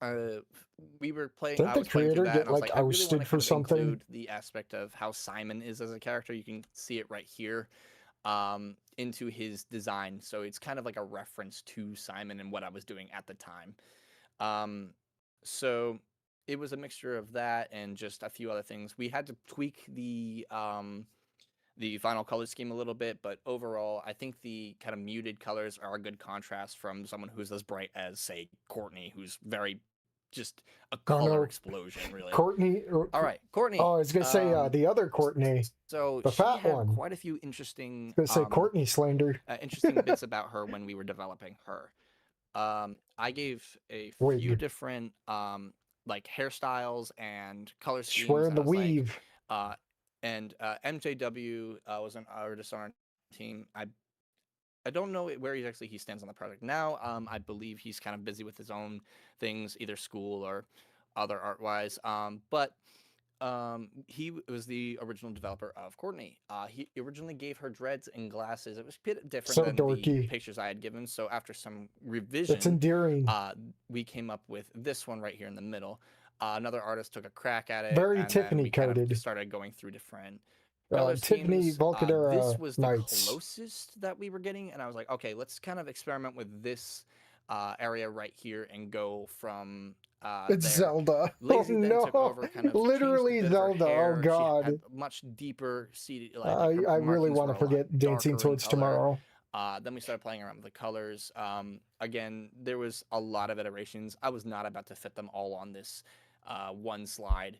Uh, we were playing. Didn't I the was playing through creator that, get and I was like like, I really want ousted to for kind of something? include the aspect of how Simon is as a character. You can see it right here, into his design. So it's kind of like a reference to Simon and what I was doing at the time. So it was a mixture of that and just a few other things. We had to tweak the final color scheme a little bit, but overall, I think the kind of muted colors are a good contrast from someone who's as bright as, say, Courtney, who's very just a Oh color no, explosion, really. Courtney. All right, Courtney. Oh, I was gonna say the other Courtney, So the she fat had one. quite a few I interesting, was gonna say Courtney slander. interesting bits about her when we were developing her. I gave a few Wig. different like hairstyles and color schemes. Swear And the I was like, weave. and MJW was an artist on our team. I don't know where he stands on the project now. I believe he's kind of busy with his own things, either school or other art wise. But he was the original developer of Courtney. He originally gave her dreads and glasses. It was a bit different So than the dorky. pictures I had given. So after some It's revision, endearing. we came up with this one right here in the middle. Another artist took a crack at it, Very and then Tiffany we kind of coded. started going through different color Tiffany schemes. This Volcadera was the Knights. closest that we were getting, and I was like, okay, let's kind of experiment with this area right here and go from It's there. Zelda. Lazy Oh then took no! over, kind of changed Literally a bit of her Zelda. Oh hair. She had god. much deeper seated, I her really markings want were to a lot forget Dancing darker in Towards color. Tomorrow. Then we started playing around with the colors. Again, there was a lot of iterations. I was not about to fit them all on this one slide.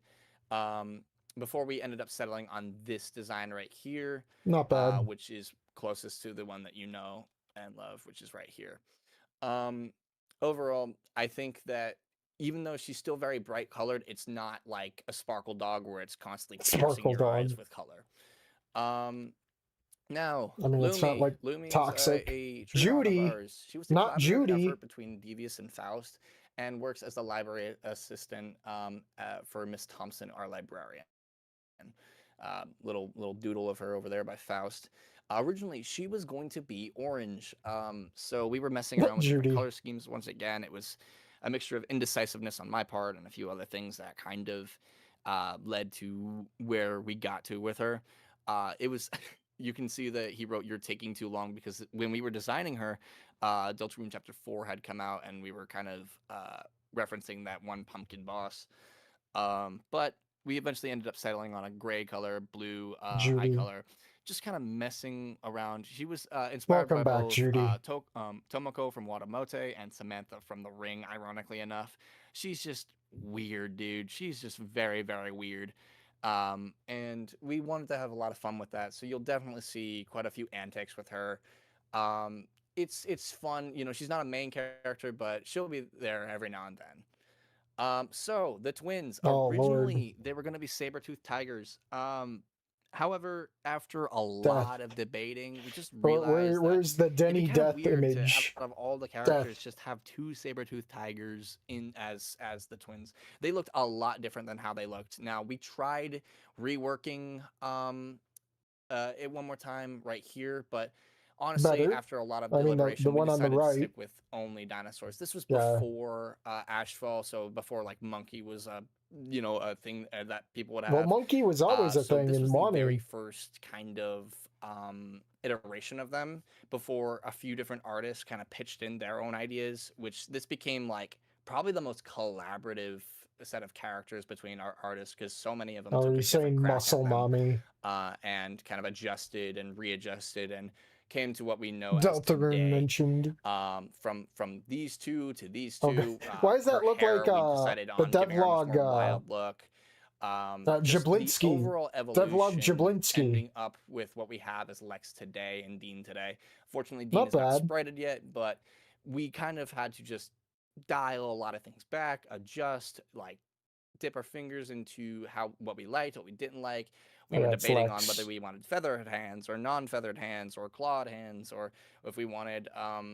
Before we ended up settling on this design right here, Not bad. which is closest to the one that you know and love, which is right here. Overall, I think that even though she's still very bright colored, it's not like a sparkle dog where it's constantly piercing Sparkle your dog. eyes with color. Now, I mean, it's not like Lumi's toxic. a true Judy, of ours. She was the not collaborative Judy. effort between Devious and Faust, and works as the library assistant for Miss Thompson, our librarian. Little doodle of her over there by Faust. Originally, she was going to be orange, so we were messing around with different Judy. color schemes. Once again, it was a mixture of indecisiveness on my part and a few other things that kind of led to where we got to with her. It was you can see that he wrote "You're taking too long" because when we were designing her, Deltarune Chapter 4 had come out, and we were kind of referencing that one pumpkin boss. But we eventually ended up settling on a gray color, blue eye Judy. color, just kind of messing around. She was inspired Welcome by back, both Judy. Tomoko from Watamote and Samantha from The Ring, ironically enough. She's just weird, dude. She's just very, very weird. And we wanted to have a lot of fun with that. So you'll definitely see quite a few antics with her. It's fun. You know, she's not a main character, but she'll be there every now and then. So the twins, Oh, Lord. originally they were going to be saber-toothed tigers. However, after a lot of debating, we just realized Where's the it'd Denny be kind of death weird to, image? out of all the characters, just have two saber-toothed tigers in as the twins. They looked a lot different than how they looked. Now we tried reworking it one more time right here, but honestly, Better. after a lot of I mean, the deliberation, we one on the decided to right. stick with only dinosaurs. This was Yeah. before Ashfall, so before like Monkey was a thing that people would have. Well, Monkey was always a So thing this in was the very Wani. first kind of iteration of them before a few different artists kind of pitched in their own ideas, which this became like probably the most collaborative set of characters between our artists because so many of them Oh, took you're a different saying crack Muscle at them, Mommy. and kind of adjusted and readjusted and came to what we know as Deltarune today. mentioned. From these two to these Okay. two. Why does that her look hair, like we decided the on giving her a much devlog more wild look. Just the Jablinski? overall Devlog evolution Jablinski. ending up with what we have as Lex today and Dean today. Fortunately, Dean Not is not bad. sprited yet, but we kind of had to just dial a lot of things back, adjust, like dip our fingers into what we liked, what we didn't like. We Oh, were that's debating on Lex. whether we wanted feathered hands or non-feathered hands or clawed hands, or if we wanted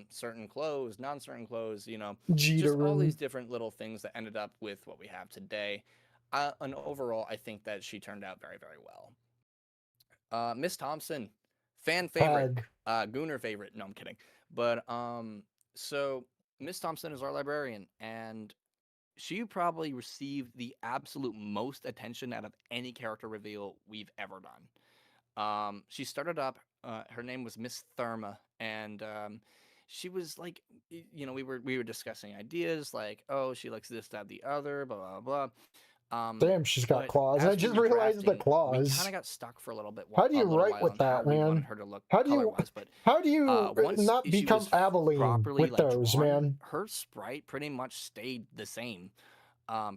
certain clothes, non-certain clothes. You know, just all these Jeterune. different little things that ended up with what we have today. And overall, I think that she turned out very, very well. Miss Thompson, fan favorite, Gooner favorite. No, I'm kidding. But so Miss Thompson is our librarian, and she probably received the absolute most attention out of any character reveal we've ever done. She started up. Her name was Miss Therma, and she was like, you know, we were discussing ideas like, oh, she likes this, that, the other, blah blah blah. Damn, she's got but claws. as I we just were realized the drafting, we claws. kind of got stuck for a little bit. How do you write with on that, how we man? wanted her to look How do you color-wise, but how do you once not she become was Aveline properly with those, drawn, man? her sprite pretty much stayed the same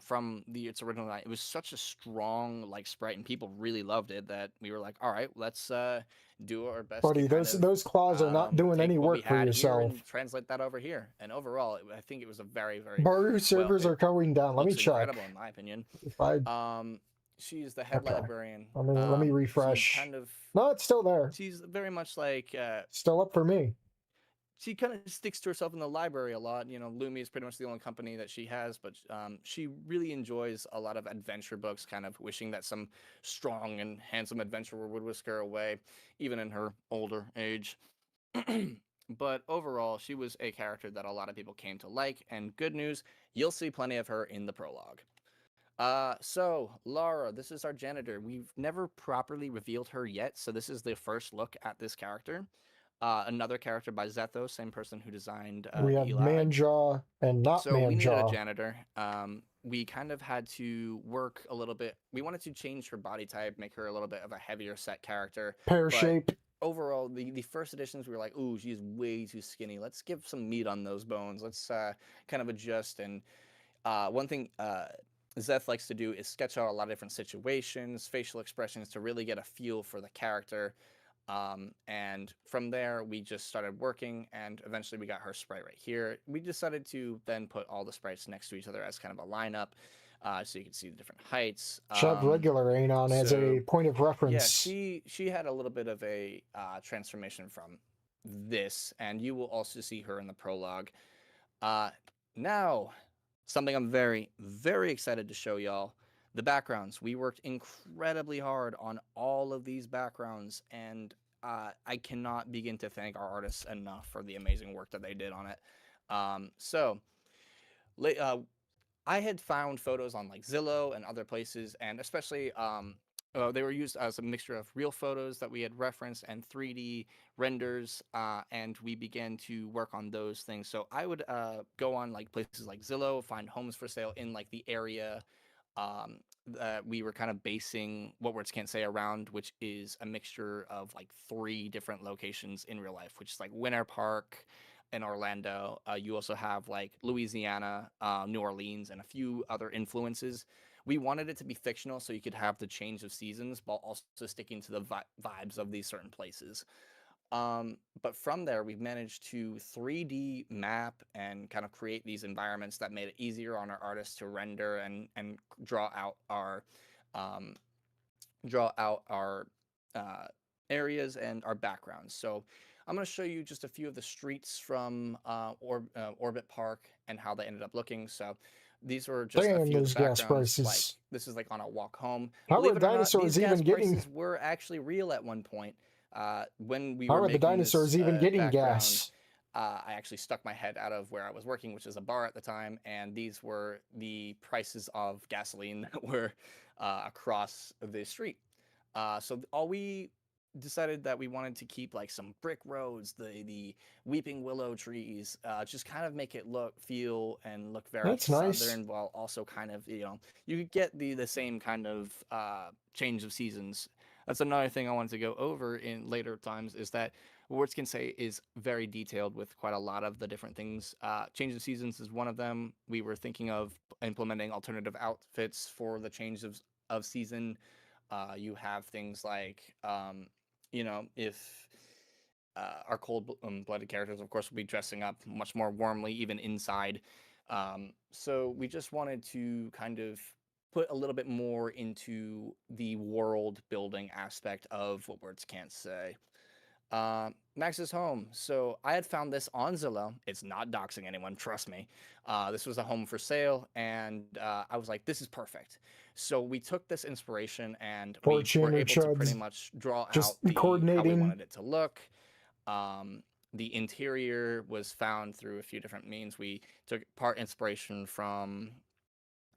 from its original. It was such a strong like sprite, and people really loved it that we were like, all right, let's do our best. Buddy, to kind of, those claws are not doing take any what we work for had here yourself. and translate that over here. And overall, I think it was a very, very Baru servers are going down. Let me looks check. incredible in my opinion. If I She's the head Okay. librarian. let me She refresh. kind of No, it's still there. she's very much like Still up for me. she kind of sticks to herself in the library a lot. You know, Lumi is pretty much the only company that she has, but she really enjoys a lot of adventure books, kind of wishing that some strong and handsome adventurer would whisk her away, even in her older age. But overall, she was a character that a lot of people came to like, and good news, you'll see plenty of her in the prologue. So Laura, this is our janitor. We've never properly revealed her yet, so this is the first look at this character. Another character by Zetho, same person who designed We have Eli. Manjaw and not So we needed a Manjaw. janitor. We kind of had to work a little bit. We wanted to change her body type, make her a little bit of a heavier set character. Pear but shape. overall, the first editions, we were like, ooh, she's way too skinny. Let's give some meat on those bones. Let's kind of adjust. And one thing Zeth likes to do is sketch out a lot of different situations, facial expressions to really get a feel for the character. And from there, we just started working, and eventually we got her sprite right here. We decided to then put all the sprites next to each other as kind of a lineup, so you can see the different heights. Should have regular Anon as a so, point of Yeah, reference. she had a little bit of a transformation from this, and you will also see her in the prologue. Now, something I'm very, very excited to show y'all. The backgrounds. We worked incredibly hard on all of these backgrounds, and I cannot begin to thank our artists enough for the amazing work that they did on it. I had found photos on like Zillow and other places, and especially they were used as a mixture of real photos that we had referenced and 3D renders, and we began to work on those things. So I would go on like places like Zillow, find homes for sale in like the area that we were kind of basing What Words Can't Say around, which is a mixture of like 3 different locations in real life, which is like Winter Park in Orlando. You also have like Louisiana, New Orleans, and a few other influences. We wanted it to be fictional so you could have the change of seasons while also sticking to the vibes of these certain places. But from there, we've managed to 3D map and kind of create these environments that made it easier on our artists to render and draw out our areas and our backgrounds. So I'm going to show you just a few of the streets from Orbit Park and how they ended up looking. So these were just a Damn, few of those the gas backgrounds. Like prices. this is like on a walk home. How Believe are it or not, dinosaurs these gas even getting? prices were actually real at one point. When we How were are the making dinosaurs this even getting background, gas? I actually stuck my head out of where I was working, which is a bar at the time, and these were the prices of gasoline that were across the street. So all we decided that we wanted to keep like some brick roads, the weeping willow trees, just kind of make it feel and look very That's nice. southern, while also kind of you could get the same kind of change of seasons. That's another thing I wanted to go over in later times, is that What Words Can Say is very detailed with quite a lot of the different things. Change of seasons is one of them. We were thinking of implementing alternative outfits for the change of season. You have things like, if our cold-blooded characters, of course, will be dressing up much more warmly, even inside. So we just wanted to kind of put a little bit more into the world building aspect of What Words Can't Say. Max's home. So I had found this on Zillow. It's not doxing anyone, trust me. This was a home for sale, and I was like, this is perfect. So we took this inspiration and we were able to pretty much draw Just out how we coordinating. wanted it to look. The interior was found through a few different means. We took part inspiration from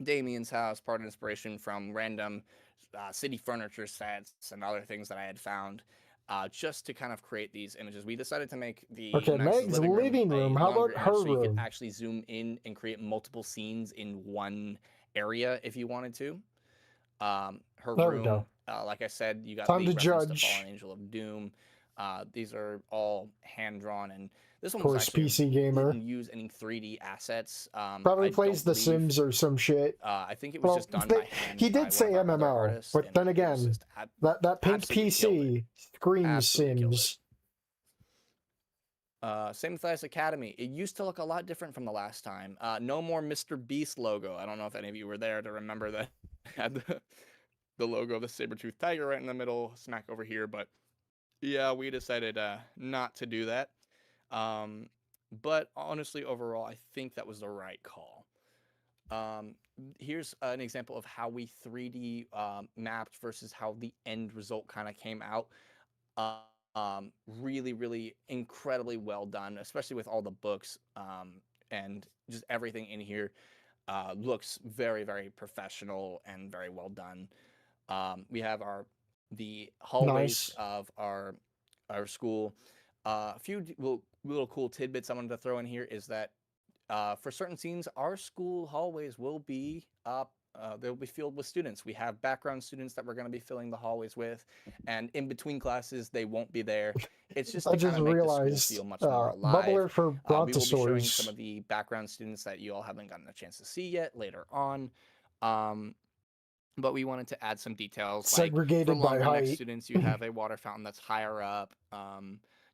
Damien's house, part inspiration from random city furniture sets and other things that I had found, just to kind of create these images. We decided to make the Okay, Meg's living room. How about her so you could room? actually zoom in and create multiple scenes in one area if you wanted to. Her There we room, go. like I said, you got Time the to reference to judge. Fallen Angel of Doom. These are all hand drawn, and this one Of was course, actually PC gamer. didn't use any 3D assets. Probably I plays don't The believe- Sims or some shit. I think it was Well, just done by hand. he by did one say of our other MMO, artists, but and then it was again, just that pink absolutely killed it. PC screams Absolutely killed it. Sims. Same with Ice Academy. It used to look a lot different from the last time. No more Mr. Beast logo. I don't know if any of you were there to remember that had the logo of the saber-toothed tiger right in the middle, smack over here. But yeah, we decided not to do that. But honestly, overall, I think that was the right call. Here's an example of how we 3D mapped versus how the end result kind of came out. Really, really incredibly well done, especially with all the books and just everything in here. Looks very, very professional and very well done. We have the hallways Nice. of our school. A few little cool tidbits I wanted to throw in here is that for certain scenes, our school hallways will be they'll be filled with students. We have background students that we're going to be filling the hallways with, and in between classes, they won't be there. It's just I to kind just of make the school realized feel much more alive. bubbler for We will be showing some brontosaurs. of the background students that you all haven't gotten a chance to see yet later on. But we wanted to add some details like for Segregated by longer neck height. students, you have a water fountain that's higher up.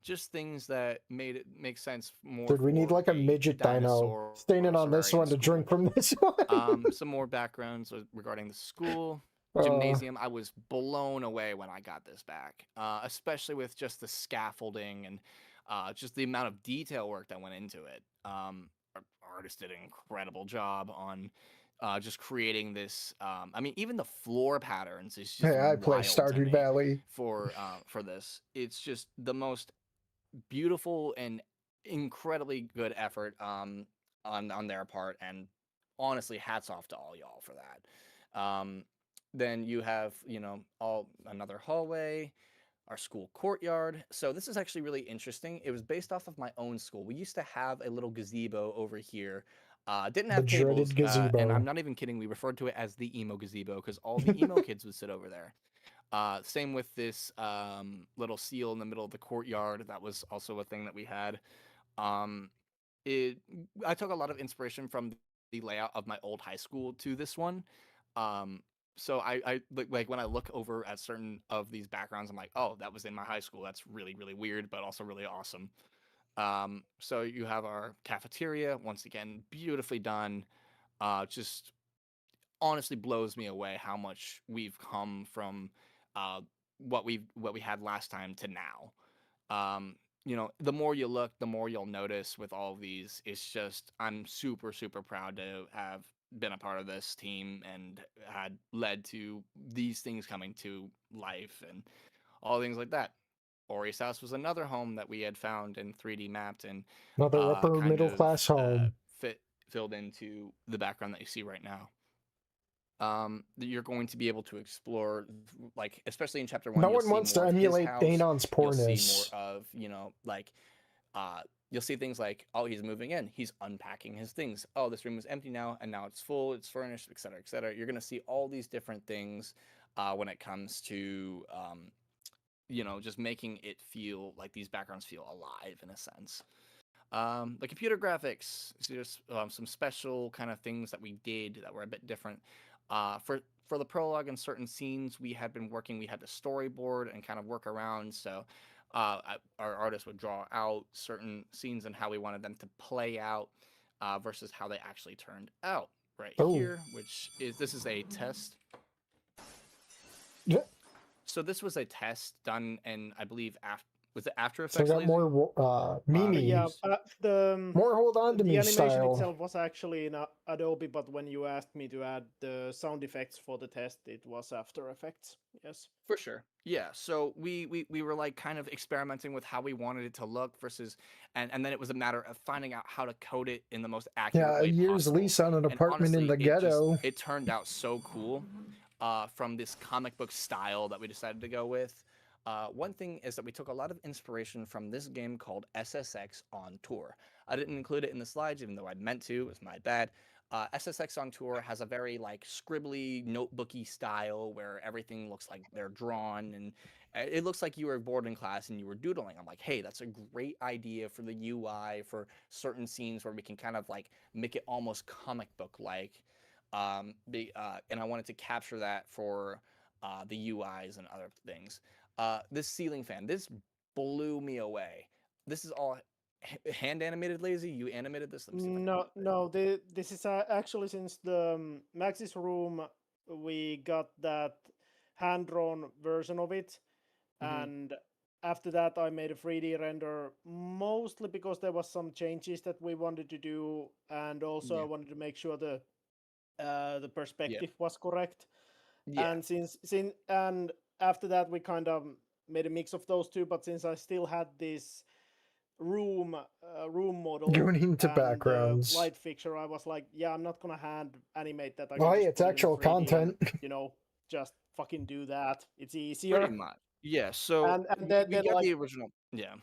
Just things that made it make sense more. Dude, we need for like a midget dino dinosaur standing on this terrarium one to school. drink from this one. Some more backgrounds regarding the school Uh, gymnasium. I was blown away when I got this back, especially with just the scaffolding and just the amount of detail work that went into it. Our artist did an incredible job on just creating this. I mean, even the floor patterns is just Hey, I play wild to Stardew me Valley. for this. It's just the most beautiful and incredibly good effort on their part, and honestly, hats off to all y'all for that. Then you have another hallway, our school courtyard. So this is actually really interesting. It was based off of my own school. We used to have a little gazebo over here. Didn't The have tables, dreaded gazebo. and I'm not even kidding. We referred to it as the emo gazebo because all the emo kids would sit over there. Same with this little seal in the middle of the courtyard. That was also a thing that we had. I took a lot of inspiration from the layout of my old high school to this one. So I like when I look over at certain of these backgrounds, I'm like, oh, that was in my high school. That's really, really weird, but also really awesome. So you have our cafeteria, once again, beautifully done. Just honestly blows me away how much we've come from what we had last time to now. The more you look, the more you'll notice with all of these. It's just I'm super super proud to have been a part of this team and had led to these things coming to life and all things like that. Ori's house was another home that we had found and 3D mapped and Another upper kind middle of class home. filled into the background that you see right now. That you're going to be able to explore, like especially in chapter 1. No you'll one see wants to more of his emulate house. Anon's You'll see poorness. more of like you'll see things like, oh, he's moving in, he's unpacking his things, oh, this room is empty now and now it's full, it's furnished, etc., etc. You're going to see all these different things when it comes to just making it feel like these backgrounds feel alive in a sense. The computer graphics, there's some special kind of things that we did that were a bit different. For the prologue and certain scenes we had been working, we had to storyboard and kind of work around. So our artist would draw out certain scenes and how we wanted them to play out versus how they actually turned out. Right here, which is this is a test. Yeah. So this was a test done, and I believe was it After Effects? So I got Lazy? more Mimi. Yeah, More hold on to the me animation style. itself was actually in Adobe, but when you asked me to add the sound effects for the test, it was After Effects. Yes, for sure. Yeah. So we were like kind of experimenting with how we wanted it to look versus, and then it was a matter of finding out how to code it in the most accurate way years possible. lease on an And apartment in honestly, the ghetto. It turned out so cool from this comic book style that we decided to go with. One thing is that we took a lot of inspiration from this game called SSX on Tour. I didn't include it in the slides, even though I meant to. It was my bad. SSX on Tour has a very like scribbly, notebooky style where everything looks like they're drawn, and it looks like you were bored in class and you were doodling. I'm like, hey, that's a great idea for the UI for certain scenes where we can kind of like make it almost comic book like. And I wanted to capture that for the UIs and other things. This ceiling fan, this blew me away. This is all hand animated, Lazy? You animated this? No. This is actually since the Max's room, we got that hand drawn version of it, and after that I made a 3D render, mostly because there was some changes that we wanted to do, and also I wanted to make sure the perspective was correct. And and after that we kind of made a mix of those two, but since I still had this room model Going into and backgrounds, light fixture, I was like, yeah, I'm not gonna hand animate that. Why, it's actual content. Just fucking do that. It's easier. Pretty much. Yeah, so And we then got like the original. Yeah.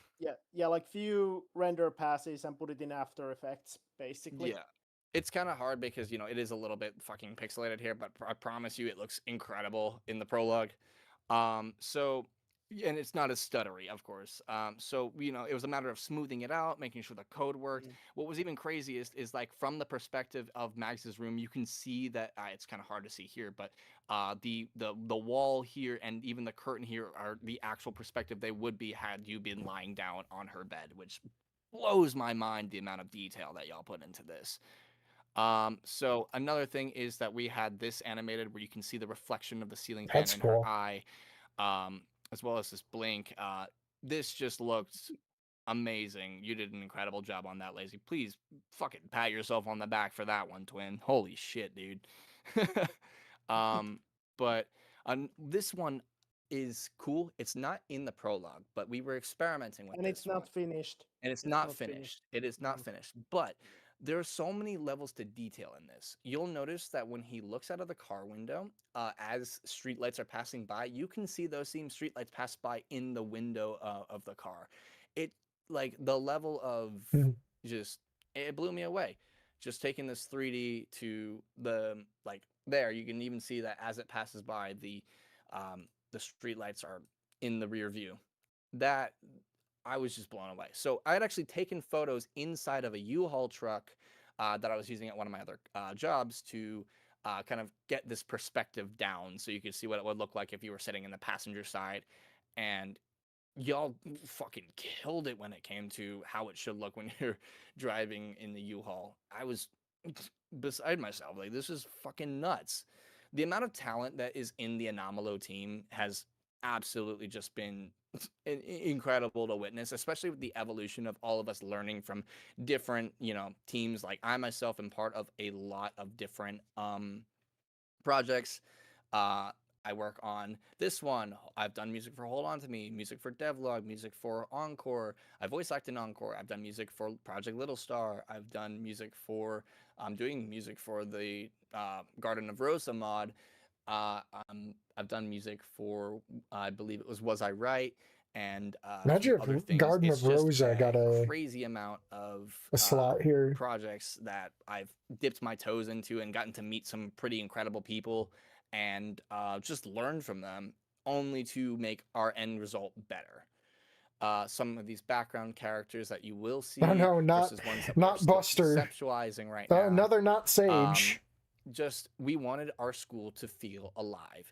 yeah, like few render passes and put it in After Effects, basically. Yeah. It's kind of hard because, it is a little bit fucking pixelated here, but I promise you it looks incredible in the prologue. So and it's not as stuttery, of course. So it was a matter of smoothing it out, making sure the code worked. What was even crazy is like from the perspective of Max's room, you can see that it's kind of hard to see here, but the wall here and even the curtain here are the actual perspective they would be had you been lying down on her bed, which blows my mind the amount of detail that y'all put into this. So another thing is that we had this animated where you can see the reflection of the ceiling fan That's in her cool. eye, as well as this blink. This just looked amazing. You did an incredible job on that, Lazy. Please fucking pat yourself on the back for that one, twin. Holy shit, dude. But this one is cool. It's not in the prologue, but we were experimenting with And this it's not one finished. and it's It's not not finished. It is not finished. But there are so many levels to detail in this. You'll notice that when he looks out of the car window, as streetlights are passing by, you can see those same streetlights pass by in the window of the car. It like the level of Mhm. just it blew me away. Just taking this 3D to the like there, you can even see that as it passes by, the streetlights are in the rear view. That I was just blown away. So I had actually taken photos inside of a U-Haul truck that I was using at one of my other jobs to kind of get this perspective down, so you could see what it would look like if you were sitting in the passenger side. And y'all fucking killed it when it came to how it should look when you're driving in the U-Haul. I was beside myself. Like, this is fucking nuts. The amount of talent that is in the Anomalo team has absolutely just been incredible to witness, especially with the evolution of all of us learning from different, teams. Like, I myself am part of a lot of different projects. Uh, I work on this one. I've done music for Hold On to Me, music for Devlog, music for Encore. I voice act in Encore. I've done music for Project Little Star. I've done music for. I'm doing music for the Garden of Rosa mod. Uh, I've done music for. I believe it was I Right? And a few Imagine other if things. Garden It's of just Rosa got a crazy amount of slot here. projects that I've dipped my toes into and gotten to meet some pretty incredible people and just learn from them, only to make our end result better. Some of these background characters that you will see No, versus ones that we're still Buster. conceptualizing right now. Another not Sage. Just we wanted our school to feel alive,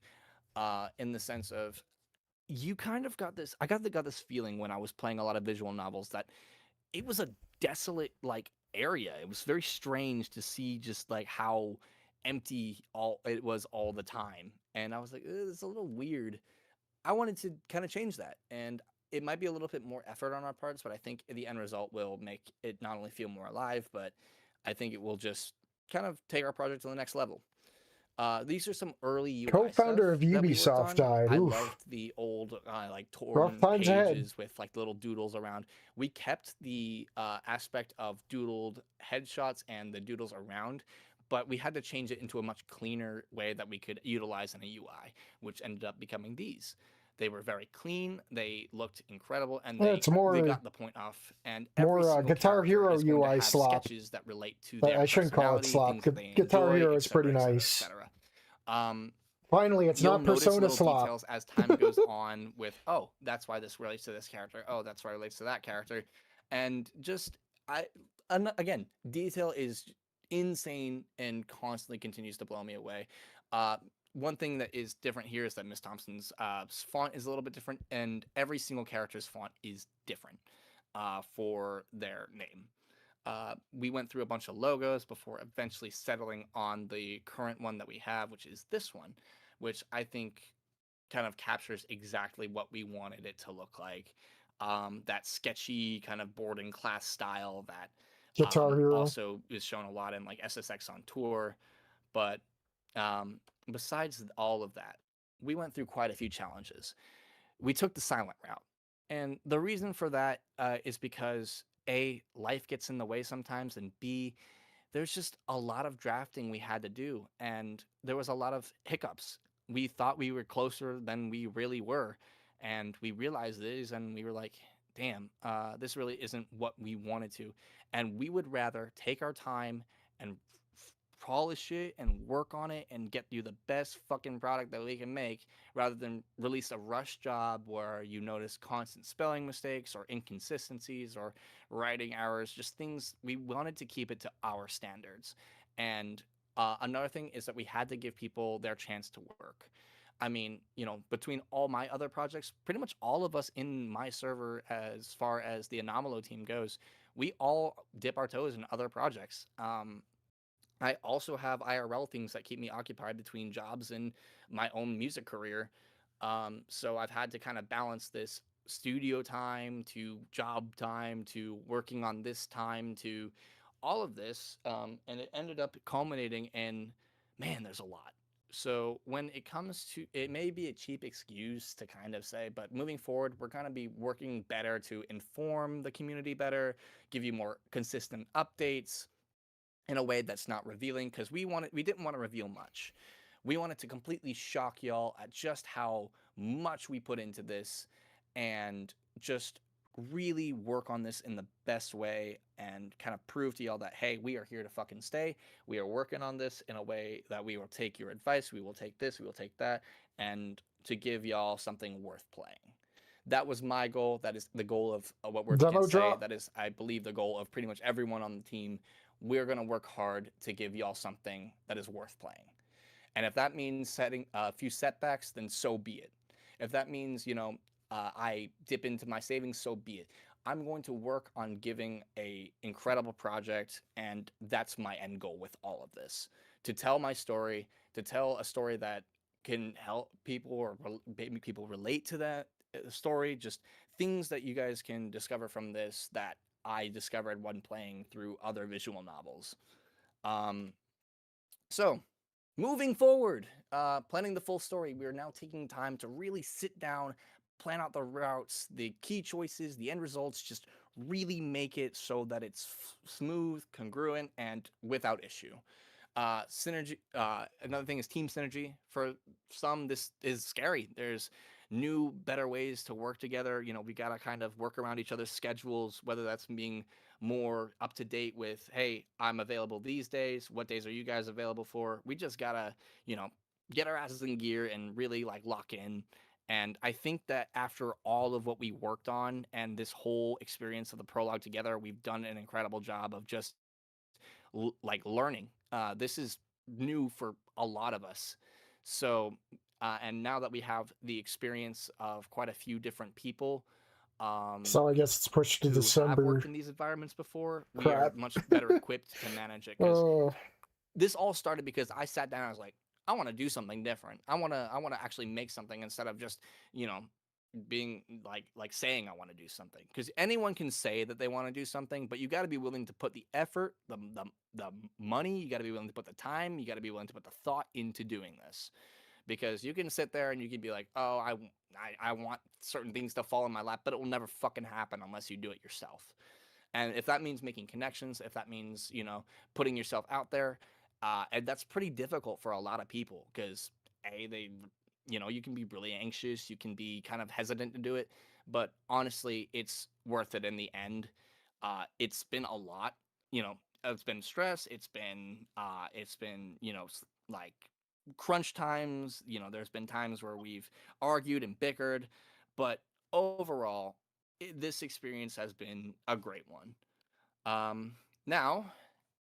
in the sense of you kind of got this. I got this feeling when I was playing a lot of visual novels that it was a desolate like area. It was very strange to see just like how empty all it was all the time. And I was like, it's a little weird. I wanted to kind of change that. And it might be a little bit more effort on our parts, but I think the end result will make it not only feel more alive, but I think it will just kind of take our project to the next level. These are some early UI Co-founder stuff of that we worked Ubisoft on. died. I Oof. loved the old like Rough torn times ahead. pages with like little doodles around. We kept the aspect of doodled headshots and the doodles around, but we had to change it into a much cleaner way that we could utilize in a UI, which ended up becoming these. They were very clean. They looked incredible, and Yeah, it's they more got the point off. And every single Guitar character Hero is going to UI have slop. sketches that relate to their I shouldn't call it personality, slop. things that they Guitar enjoy, Hero is pretty etc., nice. etc. Um, Finally, it's you'll not notice Persona little slop. details as time goes on with, oh, that's why this relates to this character. Oh, that's why it relates to that character. And just, again, detail is insane and constantly continues to blow me away. One thing that is different here is that Miss Thompson's font is a little bit different, and every single character's font is different for their name. We went through a bunch of logos before eventually settling on the current one that we have, which is this one, which I think kind of captures exactly what we wanted it to look like. That sketchy kind of boarding class style that Guitar Hero also is shown a lot in like SSX on tour. But besides all of that, we went through quite a few challenges. We took the silent route. And the reason for that is because A, life gets in the way sometimes, and B, there's just a lot of drafting we had to do, and there was a lot of hiccups. We thought we were closer than we really were, and we realized this, and we were like, damn, this really isn't what we wanted to. And we would rather take our time and polish it and work on it and get you the best fucking product that we can make, rather than release a rush job where you notice constant spelling mistakes or inconsistencies or writing errors, just things. We wanted to keep it to our standards. And another thing is that we had to give people their chance to work. I mean, between all my other projects, pretty much all of us in my server, as far as the Anomalo team goes, we all dip our toes in other projects. I also have IRL things that keep me occupied between jobs and my own music career. So I've had to kind of balance this studio time to job time to working on this time to all of this. And it ended up culminating in, man, there's a lot. So when it comes to, it may be a cheap excuse to kind of say, but moving forward, we're going to be working better to inform the community better, give you more consistent updates in a way that's not revealing, because we didn't want to reveal much. We wanted to completely shock y'all at just how much we put into this, and just really work on this in the best way and kind of prove to y'all that, hey, we are here to fucking stay. We are working on this in a way that we will take your advice, we will take this, we will take that, and to give y'all something worth playing. That was my goal. That is the goal of what we're Demo going to say. drop. That is, I believe, the goal of pretty much everyone on the team. We're going to work hard to give y'all something that is worth playing. And if that means setting a few setbacks, then so be it. If that means, I dip into my savings, so be it. I'm going to work on giving a incredible project, and that's my end goal with all of this. To tell my story, to tell a story that can help people or make people relate to that story, just things that you guys can discover from this that I discovered when playing through other visual novels. So, moving forward, planning the full story, we are now taking time to really sit down, plan out the routes, the key choices, the end results, just really make it so that it's smooth, congruent, and without issue. Synergy. Another thing is team synergy. For some, this is scary. There's new, better ways to work together. We gotta kind of work around each other's schedules, whether that's being more up to date with, hey, I'm available these days. What days are you guys available for? We just gotta, get our asses in gear and really like lock in. And I think that after all of what we worked on and this whole experience of the prologue together, we've done an incredible job of just like learning. This is new for a lot of us. So, and now that we have the experience of quite a few different people, So I guess it's pushed to who have December. worked in these environments before, we Crap. are much better equipped to manage it. Because Oh, this all started because I sat down and I was like, I want to do something different. I want to actually make something instead of just, being like saying I want to do something. Because anyone can say that they want to do something, but you got to be willing to put the effort, the money, you got to be willing to put the time, you got to be willing to put the thought into doing this. Because you can sit there and you can be like, oh, I want certain things to fall in my lap, but it will never fucking happen unless you do it yourself. And if that means making connections, if that means, putting yourself out there, and that's pretty difficult for a lot of people because, you can be really anxious, you can be kind of hesitant to do it, but honestly, it's worth it in the end. It's been a lot, it's been stress, it's been, like crunch times, there's been times where we've argued and bickered, but overall, this experience has been a great one. Now,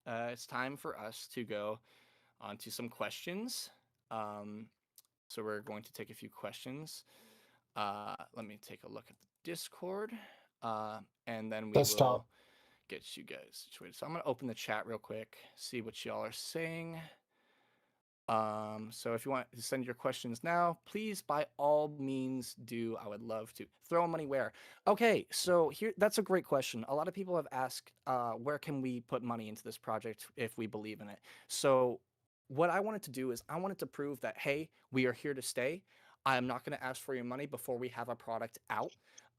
it's time for us to go on to some questions. So we're going to take a few questions. Let me take a look at the Discord, and then we desktop. will get you guys situated. So I'm going to open the chat real quick, see what y'all are saying. So if you want to send your questions now, please by all means do. I would love to. Throw money where? Okay, so that's a great question. A lot of people have asked, where can we put money into this project if we believe in it? So what I wanted to do is I wanted to prove that, hey, we are here to stay. I'm not going to ask for your money before we have a product out.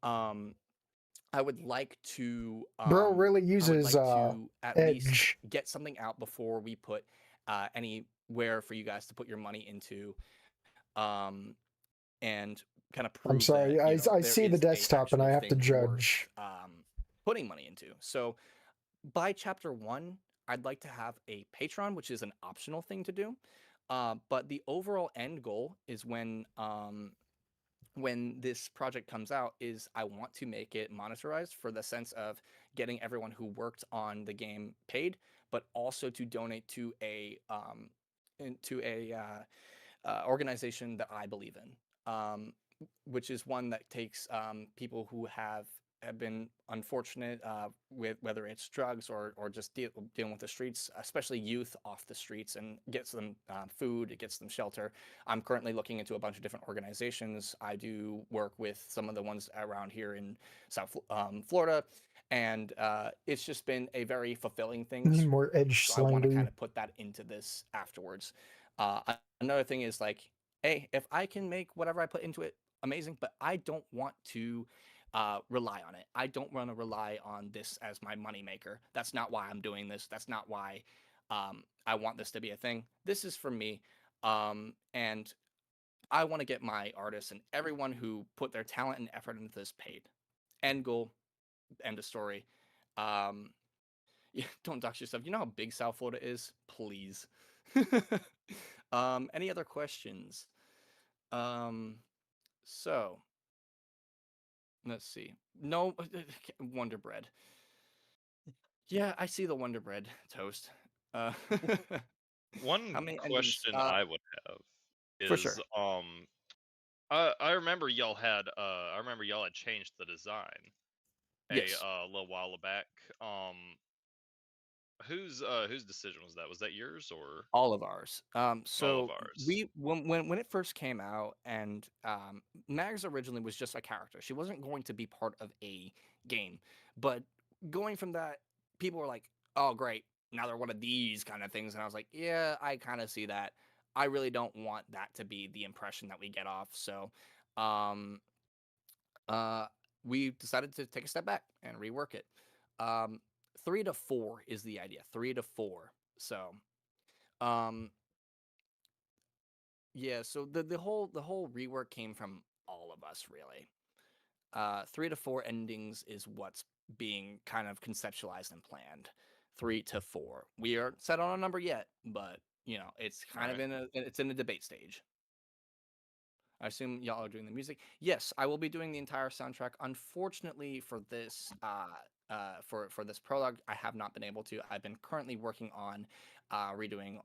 I would like to Bro really I would uses like to at least Edge. get something out before we put anywhere for you guys to put your money into. And kind of I'm prove sorry. that, I there see the is a desktop and I actual have to thing judge. worth putting money into. So by chapter 1, I'd like to have a Patreon, which is an optional thing to do. But the overall end goal is when this project comes out is I want to make it monetarized for the sense of getting everyone who worked on the game paid, but also to donate to a organization that I believe in, which is one that takes people who have been unfortunate with whether it's drugs or just dealing with the streets, especially youth off the streets, and gets them food, it gets them shelter. I'm currently looking into a bunch of different organizations. I do work with some of the ones around here in South Florida, and it's just been a very fulfilling thing. Need more edge So I want to kind slendery. of put that into this afterwards. Another thing is like, hey, if I can make whatever I put into it amazing, but I don't want to rely on it. I don't want to rely on this as my moneymaker. That's not why I'm doing this. That's not why I want this to be a thing. This is for me. And I want to get my artists and everyone who put their talent and effort into this paid. End goal, end of story. Um, yeah, don't dox yourself. You know how big South Florida is? Please. Any other questions? So let's see. No, Wonder Bread. Yeah, I see the Wonder Bread toast. Uh, One how many endings? question I would have For is, sure. I remember y'all had changed the design Yes. a little while back. Whose decision was that? Was that yours or All of ours. all of So ours? we when it first came out, and Mags originally was just a character. She wasn't going to be part of a game. But going from that, people were like, "Oh, great! Now they're one of these kind of things." And I was like, "Yeah, I kind of see that. I really don't want that to be the impression that we get off." So, um, uh, we decided to take a step back and rework it. 3 to 4 is the idea. 3 to 4. So. Um, Yeah, so the whole rework came from all of us really. 3 to 4 endings is what's being kind of conceptualized and planned. 3 to 4. We aren't set on a number yet, but it's kind of Right. in a debate stage. I assume y'all are doing the music. Yes, I will be doing the entire soundtrack. Unfortunately, for this for this prologue, I have not been able to. I've been currently working on redoing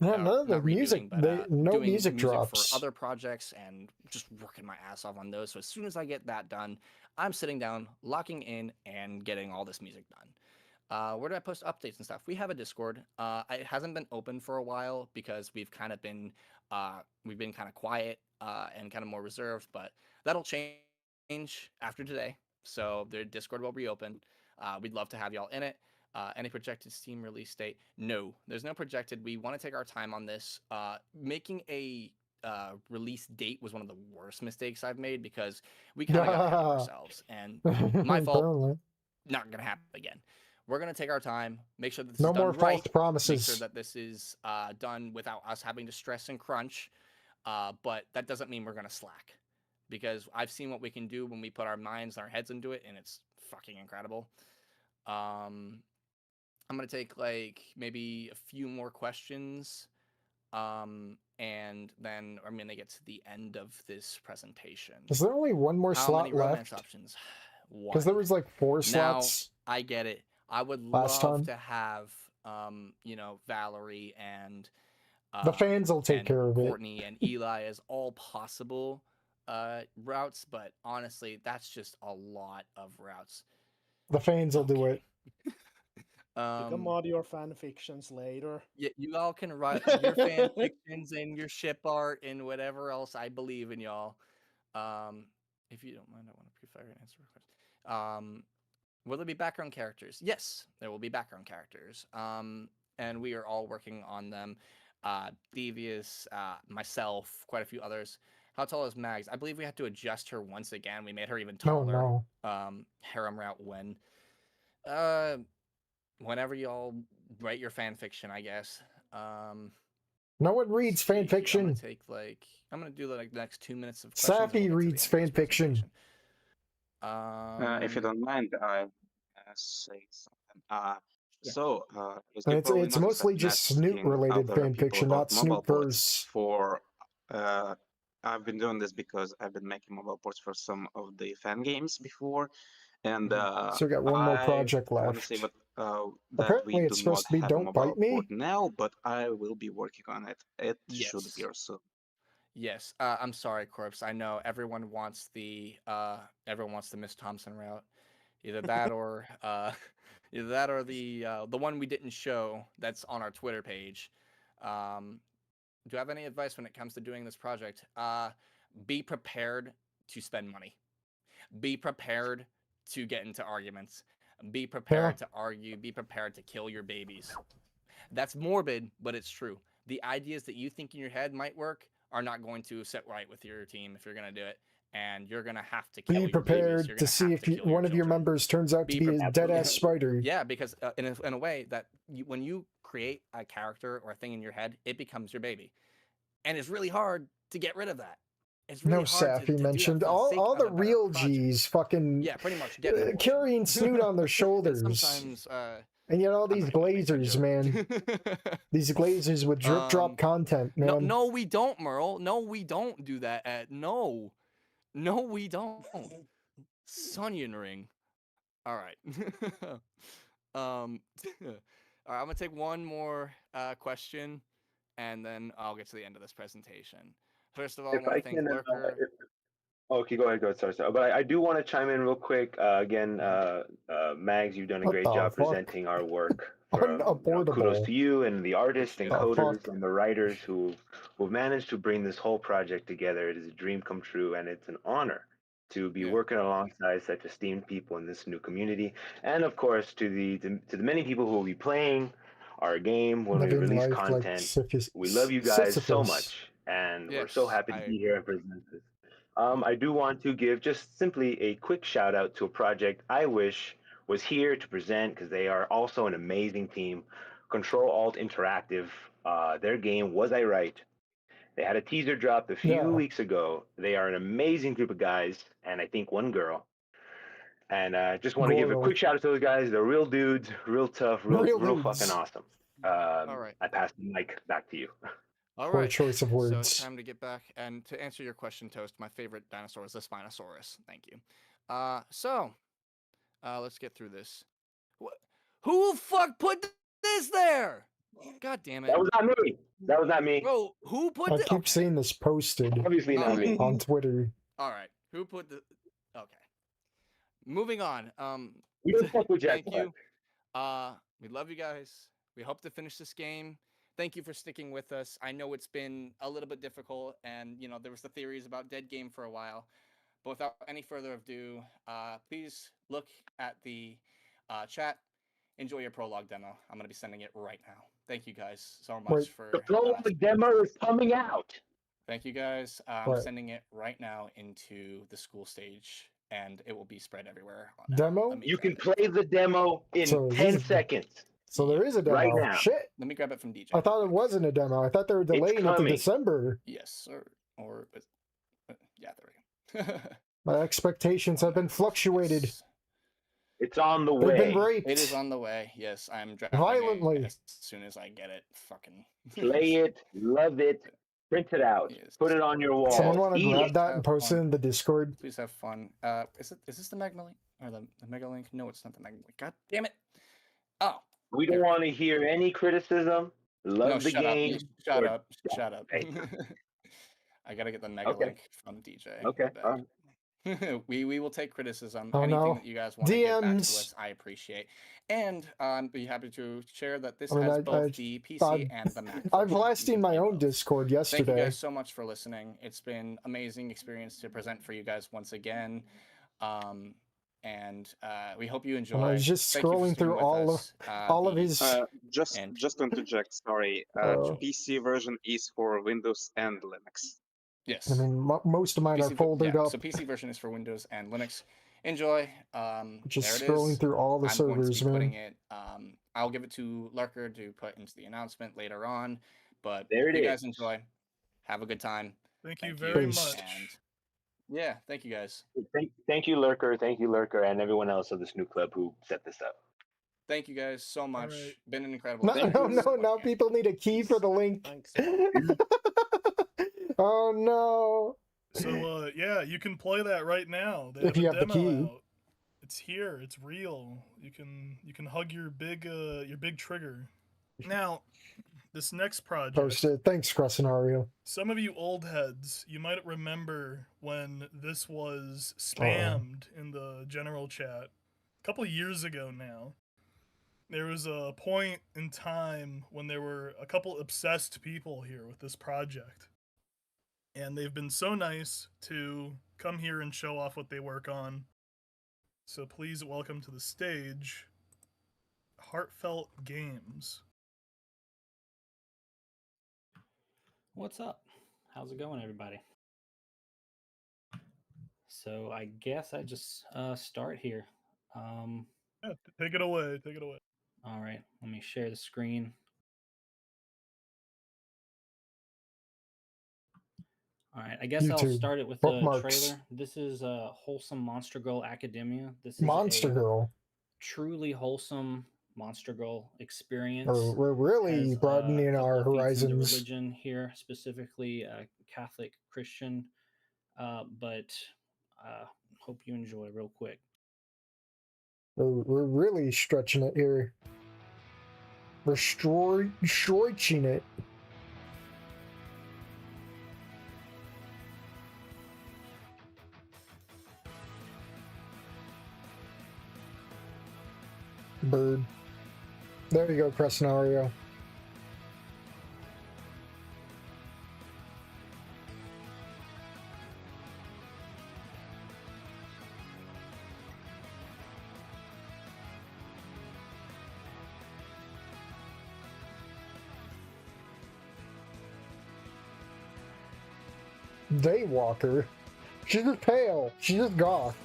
Yeah, none of the not music. redoing, but No doing music music for drops. other projects and just working my ass off on those. So as soon as I get that done, I'm sitting down, locking in, and getting all this music done. Where do I post updates and stuff? We have a Discord. It hasn't been open for a while because we've kind of been kind of quiet and kind of more reserved, but that'll change after today. So the Discord will reopen. We'd love to have y'all in it. Any projected Steam release date? No, there's no projected. We want to take our time on this. Making a release date was one of the worst mistakes I've made because we kind of got ahead of ourselves, and my fault. Apparently. Not gonna happen again. We're gonna take our time, make sure that this No is more done false right, make sure promises. that this is done without us having to stress and crunch. But that doesn't mean we're gonna slack, because I've seen what we can do when we put our minds and our heads into it, and it's fucking incredible. I'm gonna take like maybe a few more questions, and then I'm gonna get to the end of this presentation. Is there only one more How many slot romance left? options? Because there One. was like 4 Now slots I get it. I would last love time. to have Valerie and The fans will take care of it. Courtney and Eli as all possible routes, but honestly, that's just a lot of routes. The fans will do it. You can mod your fan fictions later. Yeah, you all can write your fan fictions and your ship art and whatever else. I believe in y'all. If you don't mind, I want to pre-fire and answer questions. Will there be background characters? Yes, there will be background characters. And we are all working on them. Devious, myself, quite a few others. How tall is Mags? I believe we had to adjust her once again. We made her even Oh taller. no. Harem route when? Whenever y'all write your fan fiction, I guess. No one reads fan I'm gonna fiction. take I'm gonna do like the next 2 minutes of questions. and we'll Safi get to the reads end of fan this fiction. presentation. If you don't mind, I say something. Yeah. As And you it's probably it's noticed, mostly I've been just Snoot asking related other fan people fiction, not about mobile ports Snootverse. for. I've been doing this because I've been making mobile ports for some of the fan games before, and So we got one more I project want to say left. that we Apparently, do it's supposed not to be have a Don't mobile Bite Me. port now, but I will be working on it. It should Yes. appear soon. Yes. I'm sorry, Corpse. I know everyone wants the Miss Thompson route. Either that or the one we didn't show that's on our Twitter page. Do you have any advice when it comes to doing this project? Be prepared to spend money. Be prepared to get into arguments. Be prepared to argue. Be prepared to kill your babies. That's morbid, but it's true. The ideas that you think in your head might work are not going to sit right with your team if you're going to do it. And you're going to have to kill Be your babies. You're prepared gonna to see have if one of your members turns out to be a dead ass spider. Yeah, because in a way that when you create a character or a thing in your head, it becomes your baby, and it's really hard to get rid of that. It's really No, hard Safi to mentioned do that for the all sake the of a better real project. G's fucking Yeah, pretty much get an abortion. carrying Snoot on their shoulders. Sometimes, and yet all I'm these not gonna make that glazers, joke. man. These glazers with drip drop content, man. No, we don't, Merle. No, we don't do that. No, we don't. Sunyon ring. All right. All right. I'm gonna take one more question, and then I'll get to the end of this presentation. First of all, I If want I to thank can, Lurker. okay, go ahead, sorry. But I do want to chime in real quick. Again, Mags, you've done a What great the job fuck? presenting our work. Kudos Unabortable. to you and the artists and The coders fuck? and the writers who've managed to bring this whole project together. It is a dream come true, and it's an honor to be working alongside such esteemed people in this new community, and of course to the many people who will be playing our game when we Living release life like content. We love you guys so Sisyphus. much, and we're so Yes, happy to be here and present this. I do want to give just simply a quick shout out to a project I wish was here to present because they are also an amazing team. Control Alt Interactive. Their game Was I Right? They had a teaser dropped a few weeks ago. They are an amazing group of guys, and I think one girl. And just want to give a quick shout out to those guys. They're real dudes, real tough, real fucking awesome. All right. I pass the mic back to you. All Poor right. choice of So words. it's time to get back and to answer your question, Toast. My favorite dinosaur is the Spinosaurus. Thank you. Let's get through this. Who the fuck put this there? God damn it. That was not me. That was not me. Bro, who put I this? keep seeing this posted. Obviously not me. On Twitter. All right. Who put the? Okay. Moving on. We don't fuck with thank Jack you. We love you guys. We hope to finish this game. Thank you for sticking with us. I know it's been a little bit difficult, and there was the theories about dead game for a while. But without any further ado, please look at the chat. Enjoy your prologue demo. I'm going to be sending it right now. Thank you guys so much for the prologue demo is coming out. Thank you guys. I'm sending it right now into the school stage, and it will be spread everywhere. Demo? You can play the demo in So 10 seconds. So there is a demo. Right now. Shit. Let me grab it from DJ. I thought it wasn't a demo. I thought they were delaying it to coming. December. Yes, or yeah, there we go. My expectations have been fluctuated. It's on the They've way. been raped. It is on the way. Yes, I'm drafting Violently. it as soon as I get it. Fucking Play it, love it, print it out, put it on your wall. Someone want to eat grab it. that and post it in the Discord? Please have fun. Is this the Magna link or the Mega link? No, it's not the Magna link. God damn it! Oh, We don't want to hear any criticism. Love no, the shut game. up! Shut up! Shut up! Hey. I gotta get the Mega Okay. link from DJ. Okay. All right. we will take criticism. Oh, Anything no. that you guys want to get back to DMs. us, I appreciate. And be happy to share that this I mean, has I- both I- the PC I've- and the Mac. I've version. last seen my own Discord Thank you yesterday. guys so much for listening. It's been amazing experience to present for you guys once again. And we hope you enjoy. I was just Thank you for scrolling sticking through with all us. of his. Just to interject, sorry. Oh. PC version is for Windows and Linux. Yes. I mean, most of mine are folded up. So PC version is for Windows and Linux. Enjoy. Just there it scrolling is. through all the I'm going to servers, be putting man. it. I'll give it to Lurker to put into the announcement later on. But There it you guys is. enjoy. Have a good time. Thank you very Peace. much. And yeah, thank you guys. Thank you, Lurker. Thank you, Lurker, and everyone else of the Snoot Club who set this up. Thank you guys so much. right. Been an incredible No, time. no, Thanks. no, now people need a key for the link. Thanks. Oh no. So yeah, you can play that right now. They If have you a have the demo key. out. It's here. It's real. You can hug your big trigger. Now, this next project. Post it. Thanks, Crescenario. Some of you old heads, you might remember when this was spammed in the general chat a couple years ago now. There was a point in time when there were a couple obsessed people here with this project. And they've been so nice to come here and show off what they work on. So please welcome to the stage Heartfelt Games. What's up? How's it going, everybody? So I guess I just start here. Yeah, take it away. Take it away. All right, let me share the screen. All right, I guess I'll YouTube. start it with Bookmarks. the trailer. This is Wholesome Monster Girl Academia. This is Monster a Girl. truly wholesome Monster Girl experience. We're really Has, broadening a couple our of feats into horizons. religion here, specifically Catholic Christian. But hope you enjoy real quick. We're really stretching it here. We're stretching it. Bird. There you go, Crescenario. Daywalker. She's just pale. She's just goth.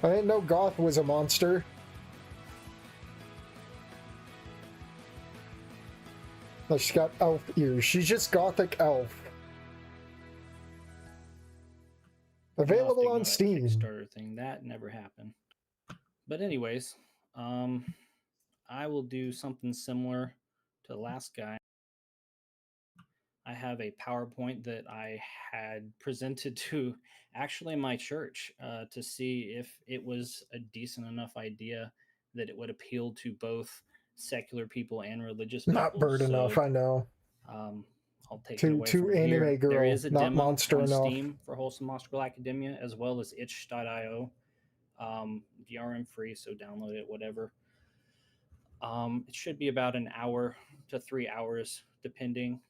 I didn't know goth was a monster. Oh, she's got elf ears. She's just gothic elf. Available on Steam. Kickstarter thing that never happened. But anyways, I will do something similar to the last guy. I have a PowerPoint that I had presented to actually my church to see if it was a decent enough idea that it would appeal to both secular people and religious people. Not bird enough, I know. I'll take it away Too from anime here. girl, There is a not demo monster on enough. Steam for Wholesome Monster Girl Academia, as well as itch.io. DRM free, so download it, whatever. It should be about an hour to 3 hours, depending.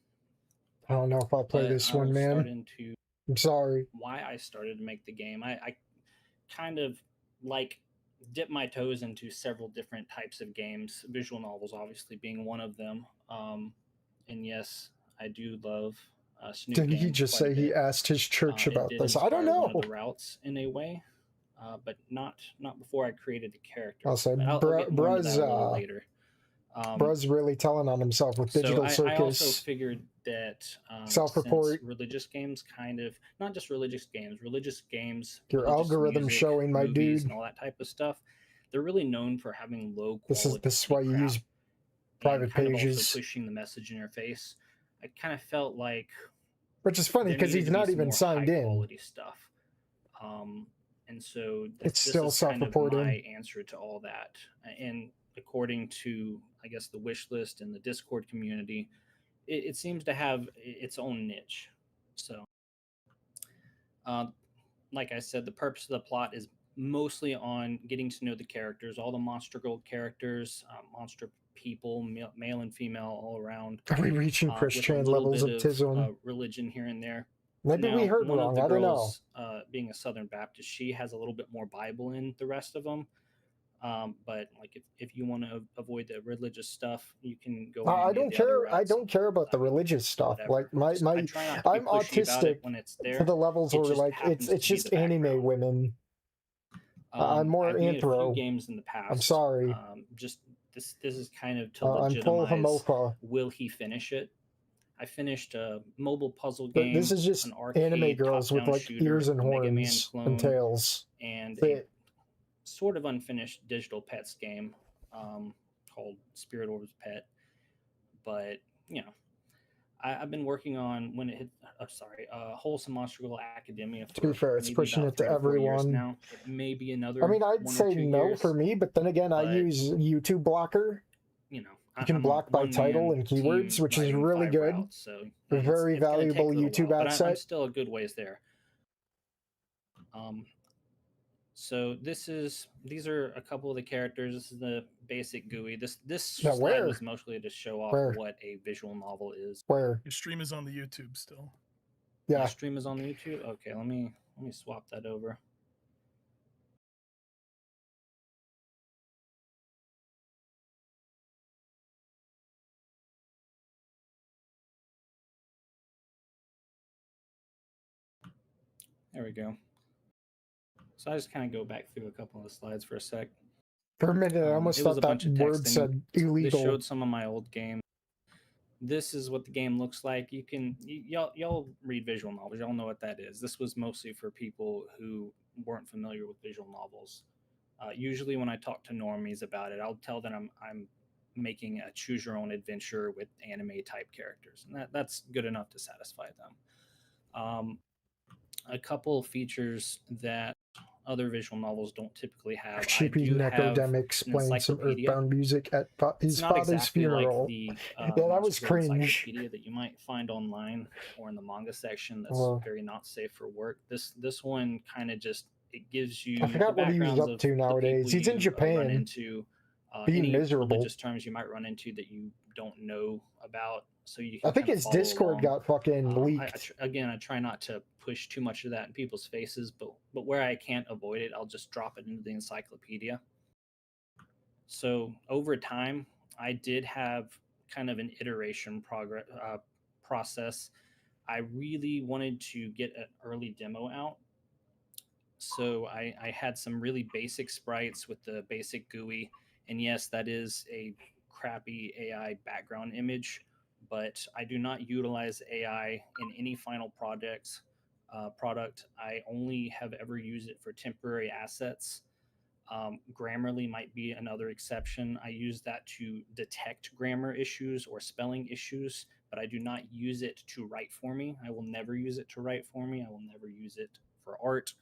I don't know if I'll play But this I one, will man. start into I'm sorry. why I started to make the game. I kind of like dip my toes into several different types of games, visual novels obviously being one of them. And yes, I do love Snoot Did he games just quite a say he bit. asked his church It about did this? I don't inspire one know. of the routes in a way, but not before I created the character. I'll say, But I'll get more into that a little later. Bruh's really telling on himself with Digital So I also Circus. figured that Self-report. since religious games kind of, not just religious games, Your religious algorithm music, showing, my movies, dude. and all that type of stuff, they're really known for having low This quality is why you use private and kind of also pages. pushing the message in your face. I kind of felt like Which is funny there because needed he's to be not some even more signed in. high-quality stuff. And so It's this still is kind of self-reported. my answer to all that. And according to, I guess, the wish list and the Discord community, it seems to have its own niche. So, like I said, the purpose of the plot is mostly on getting to know the characters, all the Monster Girl characters, monster people, male and female, all around. Are we reaching with a Christian little levels of bit Tism? religion here and there. Maybe Now, we heard one wrong. of the I don't know. girls, being a Southern Baptist, she has a little bit more Bible in the rest of them. But like if you want to avoid the religious stuff, you can go. I don't care. I don't care about the religious stuff. Like my I try not to be I'm pushy about it autistic when it's there. to the levels It where just like happens it's to be just the anime women. I'm more I've made a few anthro. games in the past. I'm sorry. Just this is kind of to I'm full legitimize homophile. will he finish it. I finished a mobile puzzle But game, this is just an anime arcade girls with top-down like shooter, ears and a Mega Man horns clone, and tails. and That's a it. sort of unfinished digital pets game called Spirit Orbs Pet. But you know, I've been working on when it hit. Wholesome Monster Girl Academia To be for fair, it's maybe pushing about it to 3 or 4 years everyone. now. It may be another. I mean, I'd 1 or say 2 no years, for me, but then again, I but use YouTube Blocker. you know, You can I'm a block by title one-man and keywords, team which is writing really 5 good. routes, so A very it's going to take valuable a little YouTube while, but I'm asset. still a good ways there. So these are a couple of the characters. This is the basic GUI. This Now, slide where? was mostly to show off Where? what a visual novel is. Where? Your stream is on the YouTube still. Yeah. My stream is on the YouTube. Okay, let me swap that over. There we go. So I just kind of go back through a couple of the slides for a sec. For a minute, I almost It was thought a that bunch of word texting. said This illegal. showed some of my old games. This is what the game looks like. Y'all read visual novels. Y'all know what that is. This was mostly for people who weren't familiar with visual novels. Usually, when I talk to normies about it, I'll tell them I'm making a choose your own adventure with anime type characters, and that's good enough to satisfy them. A couple features that other visual novels don't typically have. Sheepy I do have Necrodemics an playing some encyclopedia. Earthbound music at his It's not father's exactly like funeral. the Yeah, that was Monster Girl cringe. encyclopedia that you might find online or in the manga section. That's Well, very not safe for work. This one kind of just it gives you I the forgot what he was backgrounds up of to the nowadays. people He's in you run Japan, into, being any miserable. religious terms you might run into that you don't know about, so you I can think kind of his follow Discord along. got fucking I leaked. again, I try not to push too much of that in people's faces, but where I can't avoid it, I'll just drop it into the encyclopedia. So over time, I did have kind of an iteration process. I really wanted to get an early demo out. So I had some really basic sprites with the basic GUI. And yes, that is a crappy AI background image, but I do not utilize AI in any final product. I only have ever used it for temporary assets. Grammarly might be another exception. I use that to detect grammar issues or spelling issues, but I do not use it to write for me. I will never use it to write for me. I will never use it for art.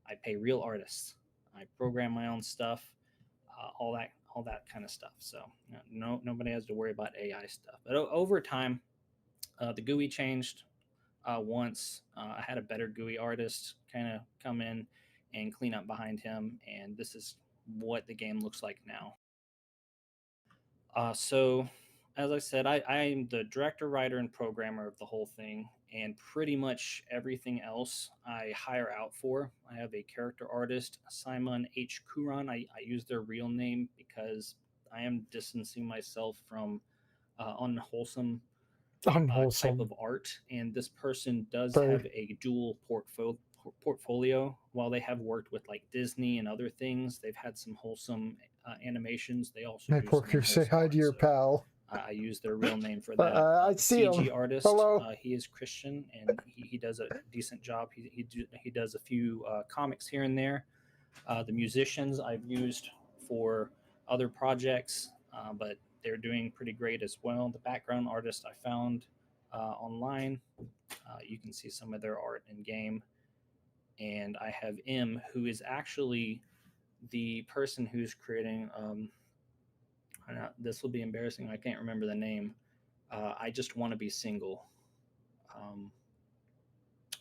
I pay real artists. I program my own stuff, all that kind of stuff. So nobody has to worry about AI stuff. But over time, the GUI changed once. I had a better GUI artist kind of come in and clean up behind him, and this is what the game looks like now. So, as I said, I am the director, writer, and programmer of the whole thing, and pretty much everything else I hire out for. I have a character artist, Simon H. Kuran. I use their real name because I am distancing myself from unwholesome type of art, and this person does have a dual portfolio. While they have worked with like Disney and other things, they've had some wholesome animations. They also Hey, do some Porker, say unwholesome hi art, to your so pal. I use their real name for that. I The see CG him. artist, Hello. he is Christian, and he does a decent job. He does a few comics here and there. The musicians I've used for other projects, but they're doing pretty great as well. The background artist I found online, you can see some of their art in game. And I have M, who is actually the person who's creating. This will be embarrassing. I can't remember the name. I just want to be single.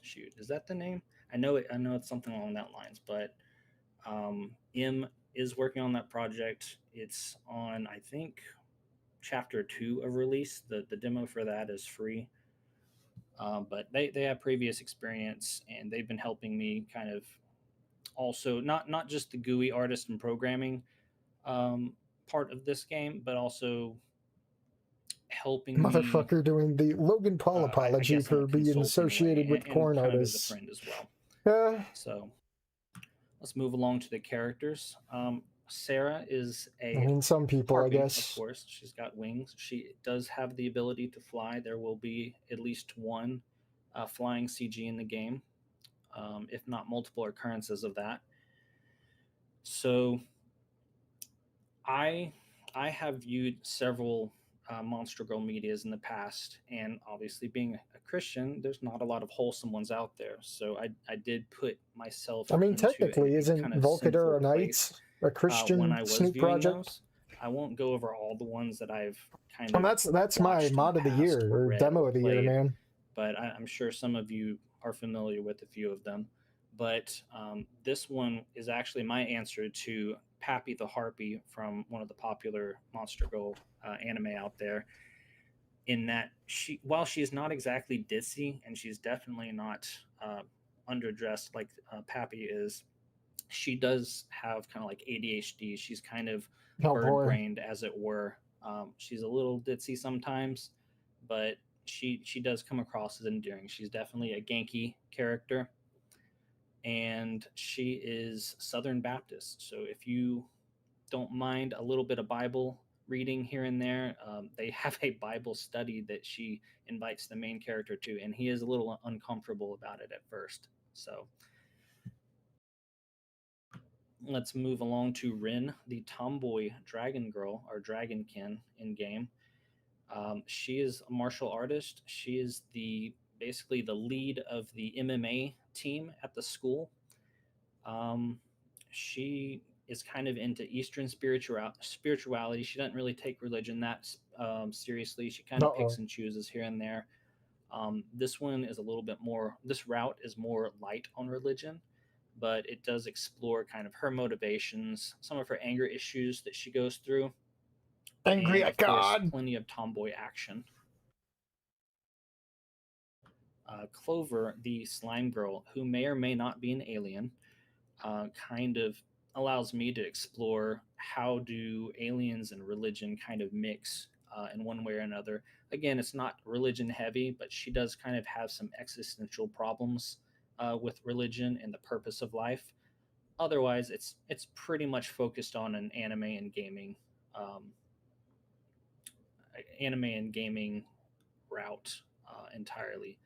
Shoot, is that the name? I know it. I know it's something along that lines. But M is working on that project. It's on, I think, chapter 2 of release. The demo for that is free. But they have previous experience, and they've been helping me kind of also not just the GUI artist and programming part of this game, but also helping Motherfucker me, doing the Logan Paul apology guess in a for being consulting associated way, with and corn kind of as a artists. friend as well. Uh, So let's move along to the characters. Sarah is I a mean, some people, harpy, I of guess. course. She's got wings. She does have the ability to fly. There will be at least one flying CG in the game, if not multiple occurrences of that. So I have viewed several Monster Girl medias in the past, and obviously being a Christian, there's not a lot of wholesome ones out there. So I did put myself I mean, into technically, a isn't kind of Volcadura sinful place Nights a when Christian I was Snoot viewing project? those. I won't go over all the ones that I've kind And of that's my watched in mod the of the past year, or or read demo or of the year, played, man. but I'm sure some of you are familiar with a few of them. But this one is actually my answer to Pappy the Harpy from one of the popular Monster Girl anime out there. In that while she is not exactly ditzy and she's definitely not underdressed like Pappy is, she does have kind of like ADHD. She's kind of Oh bird boy. brained, as it were. She's a little ditzy sometimes, but she does come across as endearing. She's definitely a Genki character, and she is Southern Baptist. So if you don't mind a little bit of Bible reading here and there, they have a Bible study that she invites the main character to, and he is a little uncomfortable about it at first. So let's move along to Rin, the tomboy dragon girl or dragonkin in game. She is a martial artist. She is basically the lead of the MMA team at the school. Um, she is kind of into Eastern spirituality. She doesn't really take religion that seriously. She kind of picks and chooses here and there. This one is a little bit more. This route is more light on religion, but it does explore kind of her motivations, some of her anger issues that she goes through, Angry and at of course, God. plenty of tomboy action. Clover, the slime girl, who may or may not be an alien, kind of allows me to explore how do aliens and religion kind of mix in one way or another. Again, it's not religion heavy, but she does kind of have some existential problems with religion and the purpose of life. Otherwise, it's pretty much focused on an um, anime and gaming route entirely.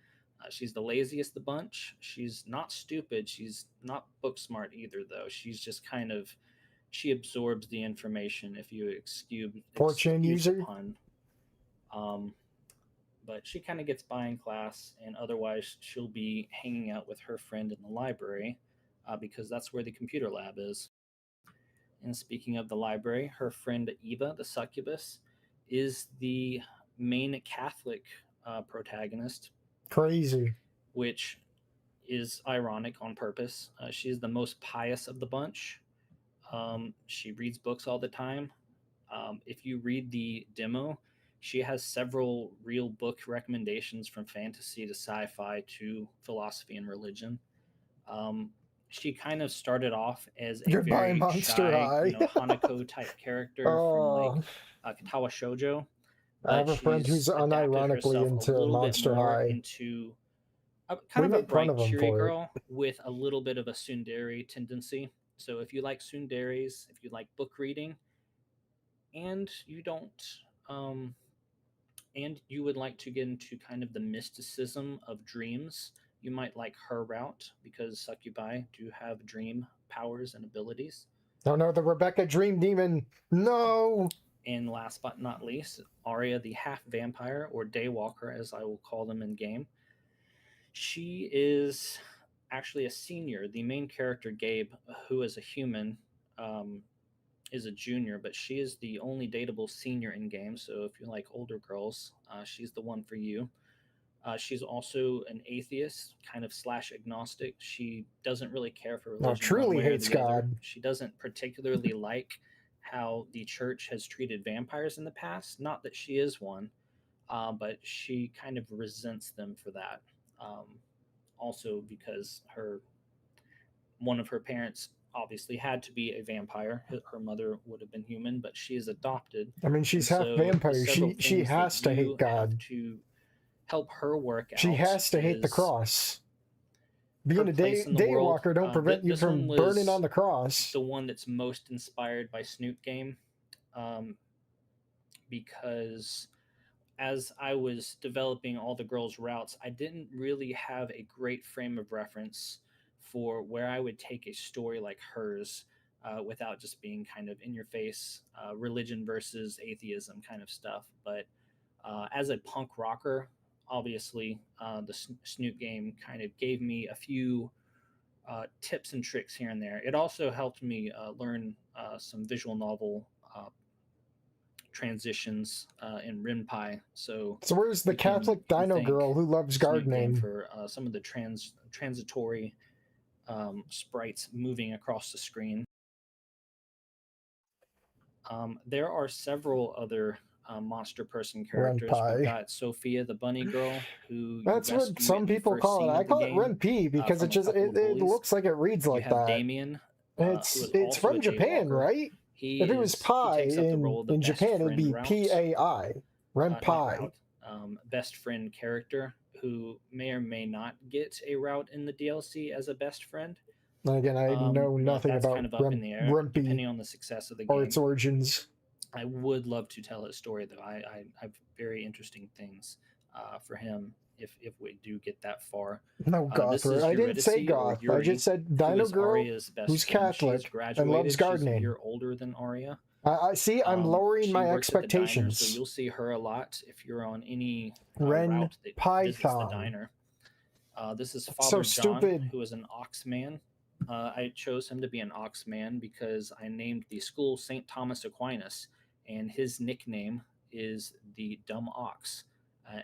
She's the laziest of the bunch. She's not stupid. She's not book smart either, though. She's just kind of she absorbs the information. If you excuse the user. pun, but she kind of gets by in class, and otherwise she'll be hanging out with her friend in the library because that's where the computer lab is. And speaking of the library, her friend Eva, the succubus, is the main Catholic protagonist, Crazy. which is ironic on purpose. She's the most pious of the bunch. She reads books all the time. If you read the demo, she has several real book recommendations from fantasy to sci-fi to philosophy and religion. Um, she kind of started off as a Goodbye, very Monster shy, High. Hanako type character from like Katawa Shoujo, I have but a friend who's she's adapted unironically herself a into little bit Monster more High. into We kind of a made fun bright, of him cheery for it. girl with a little bit of a tsundere tendency. So if you like tsunderes, if you like book reading, and you don't, and you would like to get into kind of the mysticism of dreams, you might like her route because succubi do have dream powers and abilities. Oh no, the Rebecca Dream Demon. No. And last but not least, Arya the half vampire, or Daywalker as I will call them in game. She is actually a senior. The main character, Gabe, who is a human, is a junior, but she is the only dateable senior in game. So if you like older girls, she's the one for you. She's also an atheist, kind of slash agnostic. She doesn't really care for religion. Truly one way hates or the other. God. She doesn't particularly like how the church has treated vampires in the past. Not that she is one, but she kind of resents them for that. Also, because one of her parents obviously had to be a vampire. Her mother would have been human, but she is adopted. I mean, she's half vampire. She has to hate God. To help her work out. She has to hate the cross. being her a place in the world. daywalker don't prevent you This from one burning was on the cross. the one that's most inspired by Snoot Game, because as I was developing all the girls' routes, I didn't really have a great frame of reference for where I would take a story like hers without just being kind of in your face, religion versus atheism kind of stuff. But as a punk rocker, obviously, the Snoot Game kind of gave me a few tips and tricks here and there. It also helped me learn some visual novel transitions in Ren'Py. So where's the Catholic dino thank girl who loves Snoot Game gardening? for some of the transitory sprites moving across the screen. There are several other monster person characters. Ren'Py. We've got Sophia the bunny girl, who That's what rescue some in the people first call scene it. I of the call it game, Ren'Py because from it a just couple of it bullies. looks like it reads You like have that. Damien, It's who is also from a Japan, daywalker. right? If it was He pie takes up the role of the in best Japan, it'd friend be route, PAI. not Ren'Py. route, best friend character who may or may not get a route in the DLC as a best friend. And again, I know but nothing that's about kind of up in the air, Ren'Py depending on the success of the or game. its origins. I would love to tell his story, though. I have very interesting things for him if we do get that far. No goth. This is I didn't say Eurydice, or goth. I Yuri, just said who dino is girl Arya's best who's friend. Catholic She's graduated. and loves She's gardening. a year older than Arya. I see. I'm lowering She my works at the diner, expectations. so you'll see her a lot if you're on any route that visits the Ren'Python. diner. This is So Father John, stupid. who is an Oxman. I chose him to be an Oxman because I named the school St. Thomas Aquinas, and his nickname is the Dumb Ox.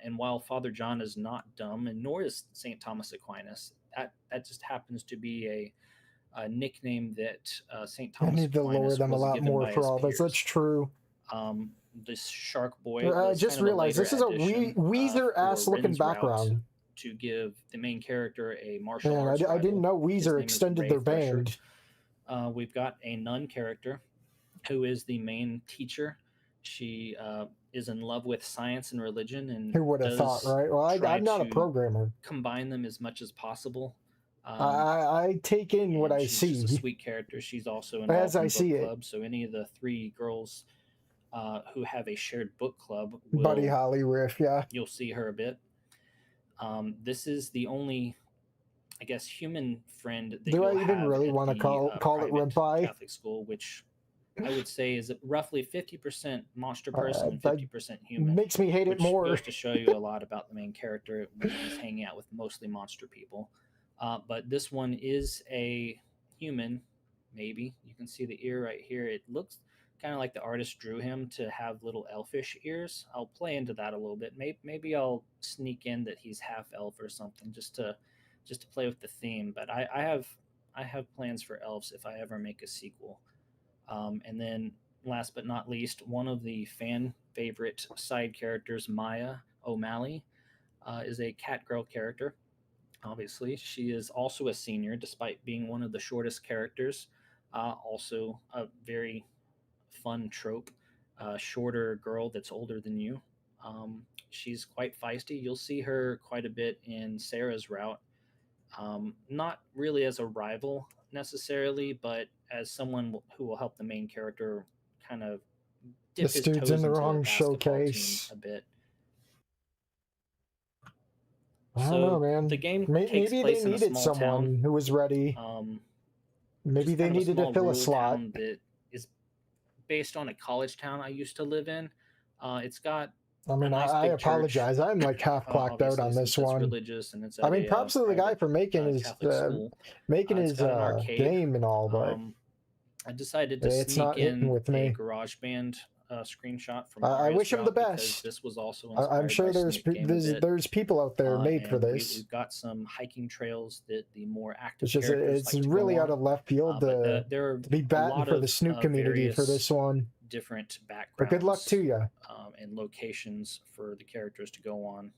And while Father John is not dumb, and nor is St. Thomas Aquinas, that just happens to be a nickname that St. I Thomas need to lower Aquinas them a was lot given more by for his all this. That's peers. true. This Shark Boy I was just kind of realized a this is a addition, Weezer ass for looking Ren's route background. to give the main character a martial Man, arts I didn't know rival. His Weezer name is extended Ray their Thresher. band. We've got a nun character who is the main teacher. She is in love with science and religion, and Who would have thought, right? Well, I'm not a programmer. combine them as much as possible. I take in what I she's see. just a sweet character. She's also involved As in I book see it. club, so any of the three girls who have a shared book club Buddy Holly riff, yeah. You'll see her a bit. This is the only, I guess, human friend that Do I you'll even have really at want to the, call it private Ren'Py? Catholic school, which I would say is roughly 50% monster person and that 50% human. makes me hate it which more. goes to show you a lot about the main character when he's hanging out with mostly monster people. But this one is a human, maybe. You can see the ear right here. It looks kind of like the artist drew him to have little elfish ears. I'll play into that a little bit. Maybe I'll sneak in that he's half elf or something just to play with the theme. But I have plans for elves if I ever make a sequel. And then last but not least, one of the fan favorite side characters, Maya O'Malley, is a cat girl character. Obviously, she is also a senior, despite being one of the shortest characters. Also, a very fun trope. Shorter girl that's older than you. She's quite feisty. You'll see her quite a bit in Sarah's route. Not really as a rival necessarily, but as someone who will help the main character kind of dip This his dude's toes in the into wrong basketball team showcase. a bit. I don't know, man. The game takes Maybe place they in a needed small someone town. who was ready. Maybe Just they kind of needed to small fill a rural slot. town that is based on a college town I used to live in. It's got I mean, a nice I big church. apologize. I'm like half clocked out Obviously, on since this it's one. religious and it's I at mean, a props to the guy private for making his Catholic school. It's got an arcade. game and all, but I decided to it's sneak not hitting in with a me. GarageBand screenshot from I Mario's wish him the route because best. this was also I'm inspired sure by there's Snoot Game a bit. there's people out there made for And this. we've got some hiking trails that the more active It's just characters it's like to really go out on. of left field But there are to be a batting lot for the of Snoot community for various this one. different backgrounds. But good luck to you. And locations for the characters to go on.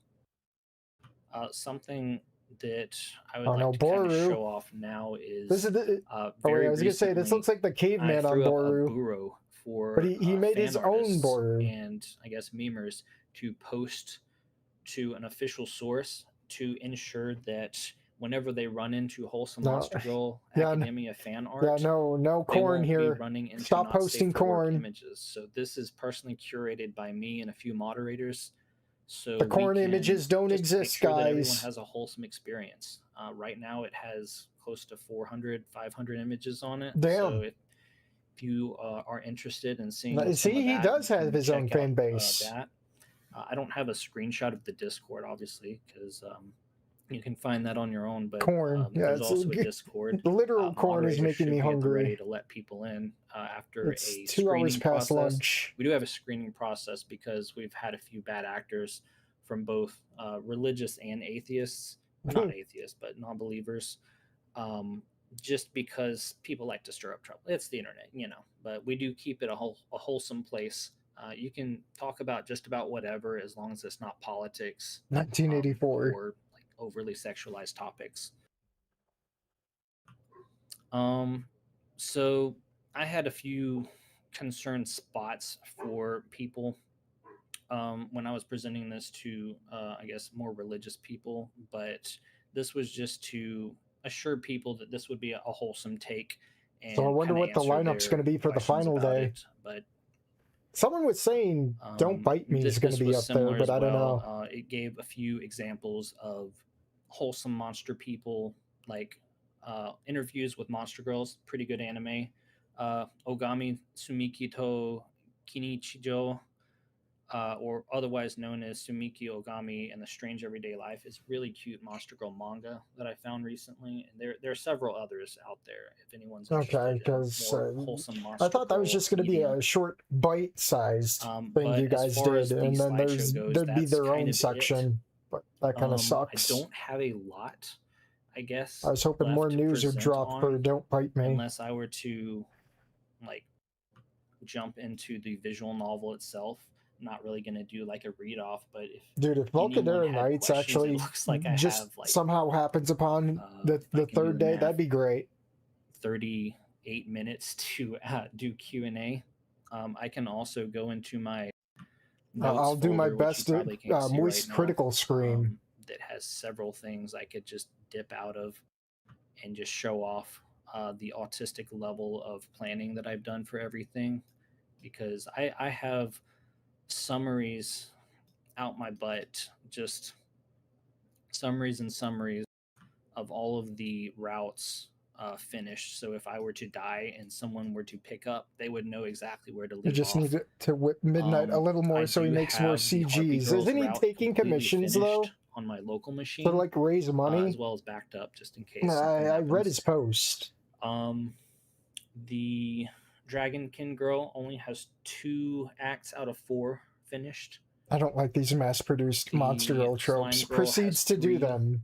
Something that I would Oh like no, to kind of Boru. show off now is This is the, very I was gonna say this recently, looks like the caveman I on threw up a Boru, Buro for but he made fan his own artists Boru. and I guess memers to post to an official source to ensure that whenever they run into Wholesome No. Monster Girl Yeah, Academia fan art, Yeah, no they corn won't be here. running into Stop not posting safe for work corn. images. So this is personally curated by me and a few moderators. So The corn we can images don't just make exist, sure that everyone guys. has a wholesome experience. Right now, it has close to 400, 500 images on it. Damn. So if you are interested in seeing Now, some see, of he that, does you have can his own check out, fan base. that. I don't have a screenshot of the Discord, obviously, because you can find that on your own. But Corn. Yeah, there's it's also a Discord. literal corn is Moderators making should me be at the ready hungry. to let people in after It's a 2 hours screening past process. lunch. We do have a screening process because we've had a few bad actors from both religious and atheists, not atheists, but non-believers, just because people like to stir up trouble. It's the internet, you know, but we do keep it a wholesome place. You can talk about just about whatever as long as it's not politics 1984. or like overly sexualized topics. So I had a few concerned spots for people when I was presenting this to, I guess, more religious people, but this was just to assure people that this would be a wholesome take. And So I wonder kinda what the answer lineup's going to their be for the questions final about day. it. But Someone was saying "Don't Bite Me" is going to this be was up there, similar but as I don't well. know. It gave a few examples of wholesome monster people, like interviews with monster girls, pretty good anime. Ogami Sumiki to Kinichijo, or otherwise known as Sumiki Ogami and the Strange Everyday Life, is really cute monster girl manga that I found recently, and there are several others out there if anyone's interested Okay, in because more wholesome monster I thought that was girl just going to be media. a short, bite-sized thing But you as guys far did, as the and then slideshow goes, there'd be that's their kind own of it. section. But that kind of I sucks. don't have a lot, I guess, I was hoping more left to news would present drop for on, "Don't Bite Me." unless I were to like jump into the visual novel itself. I'm not really going to do like a read off, but if Dude, if anyone Volcadera had Nights questions, actually it looks like I just have like somehow happens upon the if I can do third the day, math, that'd be great. 38 minutes to do Q&A. I can also go into my notes I'll do my folder, which you best to probably can't see moist right now, critical screen. that has several things I could just dip out of and just show off the autistic level of planning that I've done for everything, because I have summaries out my butt, just summaries and summaries of all of the routes finished. So if I were to die and someone were to pick up, they would know exactly where to We leave just off. need to whip Midnight a little more I so he do makes more have the Harpy CGs. Girls Isn't he route taking completely commissions finished though? on my local To machine, like raise money? as well as backed up just in case something I read happens. his post. The Dragonkin Girl only has 2 acts out of 4 finished. I don't like these mass-produced monster The girl Slime tropes. Girl Proceeds has to do 3 them.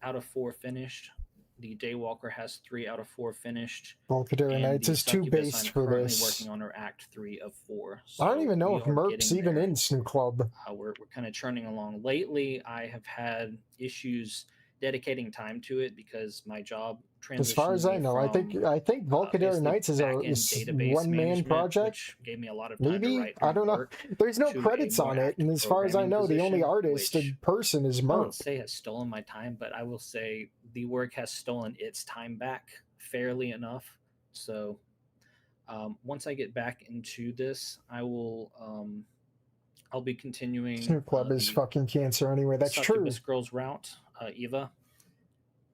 out of 4 finished. The Daywalker has 3 out of 4 finished. Volcadera And Nights the is too Succubus, based I'm for currently this. working on her Act 3 of 4. I don't So even know we if are Merc's getting even there. in Snoot Club. We're kind of churning along. Lately, I have had issues dedicating time to it because my job transitioned As far as I know, I think Volcadera basically Nights is a back-end database one-man management, project. which gave me a lot of time to Maybe? write I my don't know. work There's no to a credits more on it, and active as far as I programming know, the only position, artist which in person is I wouldn't Merc. say has stolen my time, but I will say the work has stolen its time back fairly enough. So once I get back into this, I will I'll be continuing Snoot Club is the fucking cancer anyway. That's true. Succubus Girls route, Eva,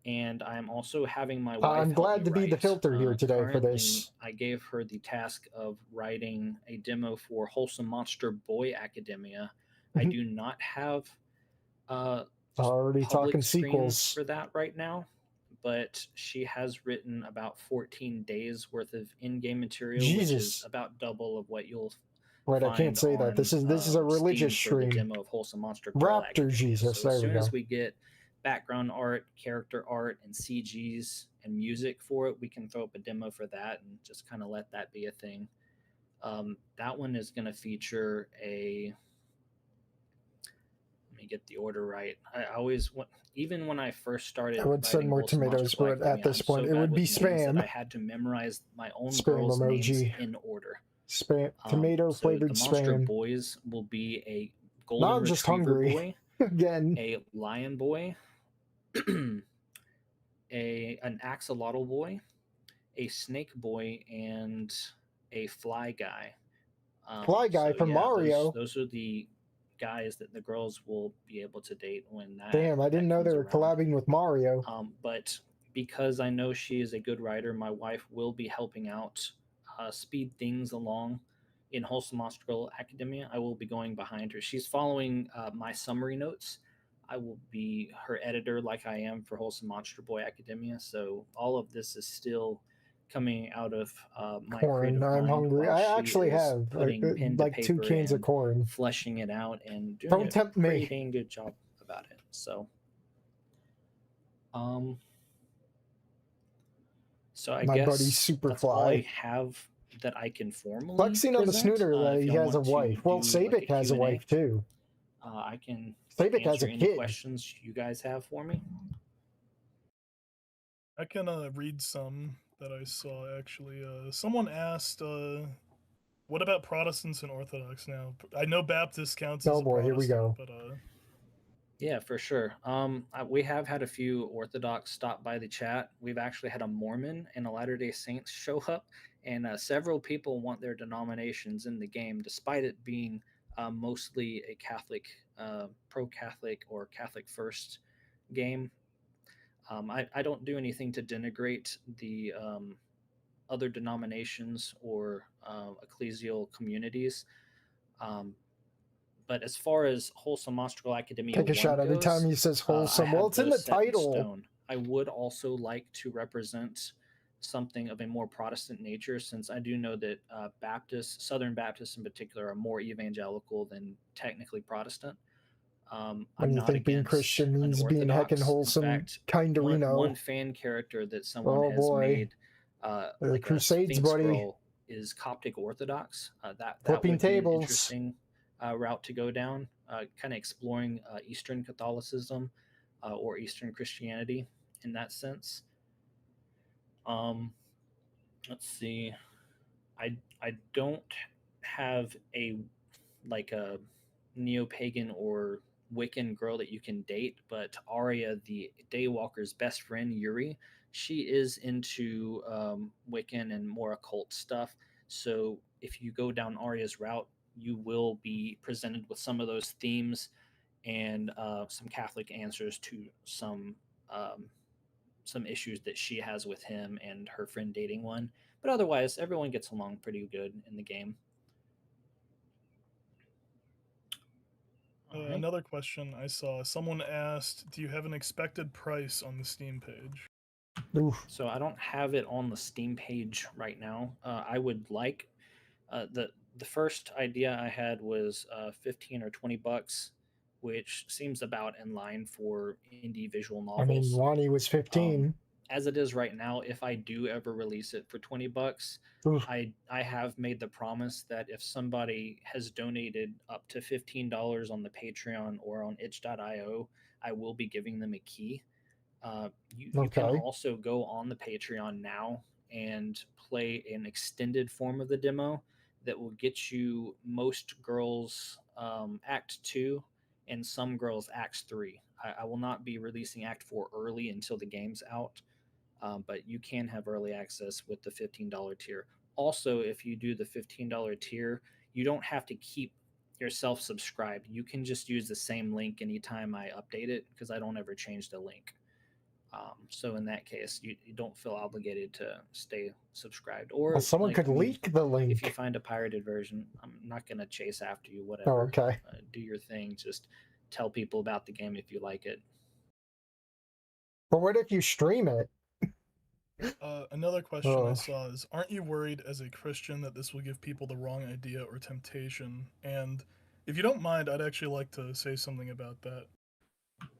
and I'm also having my wife I'm help glad me to be the write. filter here today for Currently, this. I gave her the task of writing a demo for Wholesome Monster Boy Academia. I do not have already public talking screens sequels. for that right now, but she has written about 14 days worth of in-game material, which is Jesus. about double of what you'll Wait, I find can't say that. on, This is a religious Steam for the stream. demo of Wholesome Monster Girl Raptor Academia. Jesus. So as There we soon go. as we get background art, character art, and CGs and music for it, we can throw up a demo for that and just kind of let that be a thing. That one is going to feature a... Let me get the order right. I always, even when I first started, I would send writing more Wholesome tomatoes, Monster Boy but at Academia, this I'm so point, it bad would be with names that spam. I had to memorize my own Spam girls' names emoji. in order. Spam, tomato So flavored the Monster spam. Boys will be a Now golden I'm just retriever hungry boy, again. a lion boy, an axolotl boy, a snake boy, and a fly guy. Fly Guy from Mario. those are the guys that the girls will be able to date when Damn, I didn't know they were collabing with Mario. But because I know she is a good writer, my wife will be helping out speed things along in Wholesome Monster Academia. I will be going behind her. She's following my summary notes. I will be her editor like I am for Wholesome Monster Boy Academia. So all of this is still coming out of my Corn. creative I'm mind hungry. while I she actually is have putting pen to like 2 paper cans of and corn. fleshing it out and doing Don't a tempt me. pretty dang good job about it. So I My guess buddy's that's all I Superfly. have that I can formally Flexing on the present. Snooter that If he y'all has a want to wife. Well, do like Sabic has a Q&A, wife too. I can Sabic has answer a any kid. questions you guys have for me. I can read some that I saw actually. Someone asked, "What about Protestants and Orthodox now?" I know Baptist counts as Oh a boy, here we Protestant, go. but Yeah, for sure. We have had a few Orthodox stop by the chat. We've actually had a Mormon and a Latter-day Saints show up, and several people want their denominations in the game, despite it being mostly a Catholic, pro-Catholic or Catholic first game. I don't do anything to denigrate the other denominations or ecclesial communities. Um, but as far as Wholesome Monster Academia Take a 1 shot every time goes, he says I wholesome. Well, have it's in those the set in title. stone. I would also like to represent something of a more Protestant nature, since I do know that Baptists, Southern Baptists in particular, are more evangelical than technically Protestant. When I'm you not think being against Christian means being heckin' unorthodox. In wholesome, fact, kinda one Reno. fan character that someone Oh has boy. made, The like a Crusades, Sphinx buddy. scroll, is Coptic Orthodox. That Flipping would be an tables. interesting route to go down, kind of exploring Eastern Catholicism or Eastern Christianity in that sense. Let's see. I don't have a neo-pagan or Wiccan girl that you can date, but Arya, the Daywalker's best friend Yuri, she is into Wiccan and more occult stuff. So if you go down Arya's route, you will be presented with some of those themes and some Catholic answers to some issues that she has with him and her friend dating one. But otherwise, everyone gets along pretty good in the game. All right. Another question I saw. Someone asked, "Do you have an expected price on the Steam page?" Oof. So I don't have it on the Steam page right now. I would like the first idea I had was 15 or $20, which seems about in line for indie visual I mean, novels. Lonnie was 15. As it is right now, if I do ever release it for $20, Oof. I have made the promise that if somebody has donated up to $15 on the Patreon or on itch.io, I will be giving them a key. You can Okay. also go on the Patreon now and play an extended form of the demo that will get you most girls Act 2 and some girls Act 3. I will not be releasing Act 4 early until the game's out, but you can have early access with the $15 tier. Also, if you do the $15 tier, you don't have to keep yourself subscribed. You can just use the same link anytime I update it, because I don't ever change the link. So in that case, you don't feel obligated to stay subscribed. Or Well, someone could leak the link. If you find a pirated version, I'm not going to chase after you. Oh, Whatever. okay. Do your thing. Just tell people about the game if you like it. But what if you stream it? Another question I saw is, aren't you worried as a Christian that this will give people the wrong idea or temptation? And if you don't mind, I'd actually like to say something about that.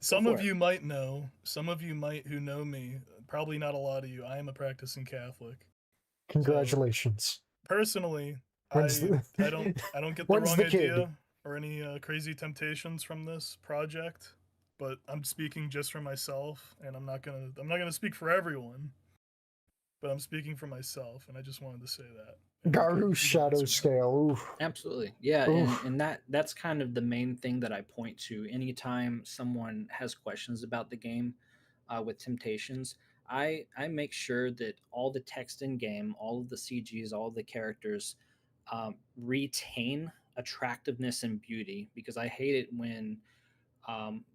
Some of you might know, some of you might who know me, probably not a lot of you. I am a practicing Catholic. Congratulations. So, personally, I don't get the When's wrong the kid? idea or any crazy temptations from this project, but I'm speaking just for myself, and I'm not gonna speak for everyone, but I'm speaking for myself, and I just wanted to say that. Garu Shadow Scale. Oof. Absolutely. Yeah, Oof. and that's kind of the main thing that I point to anytime someone has questions about the game. with Temptations, I make sure that all the text in game, all of the CGs, all of the characters retain attractiveness and beauty, because I hate it when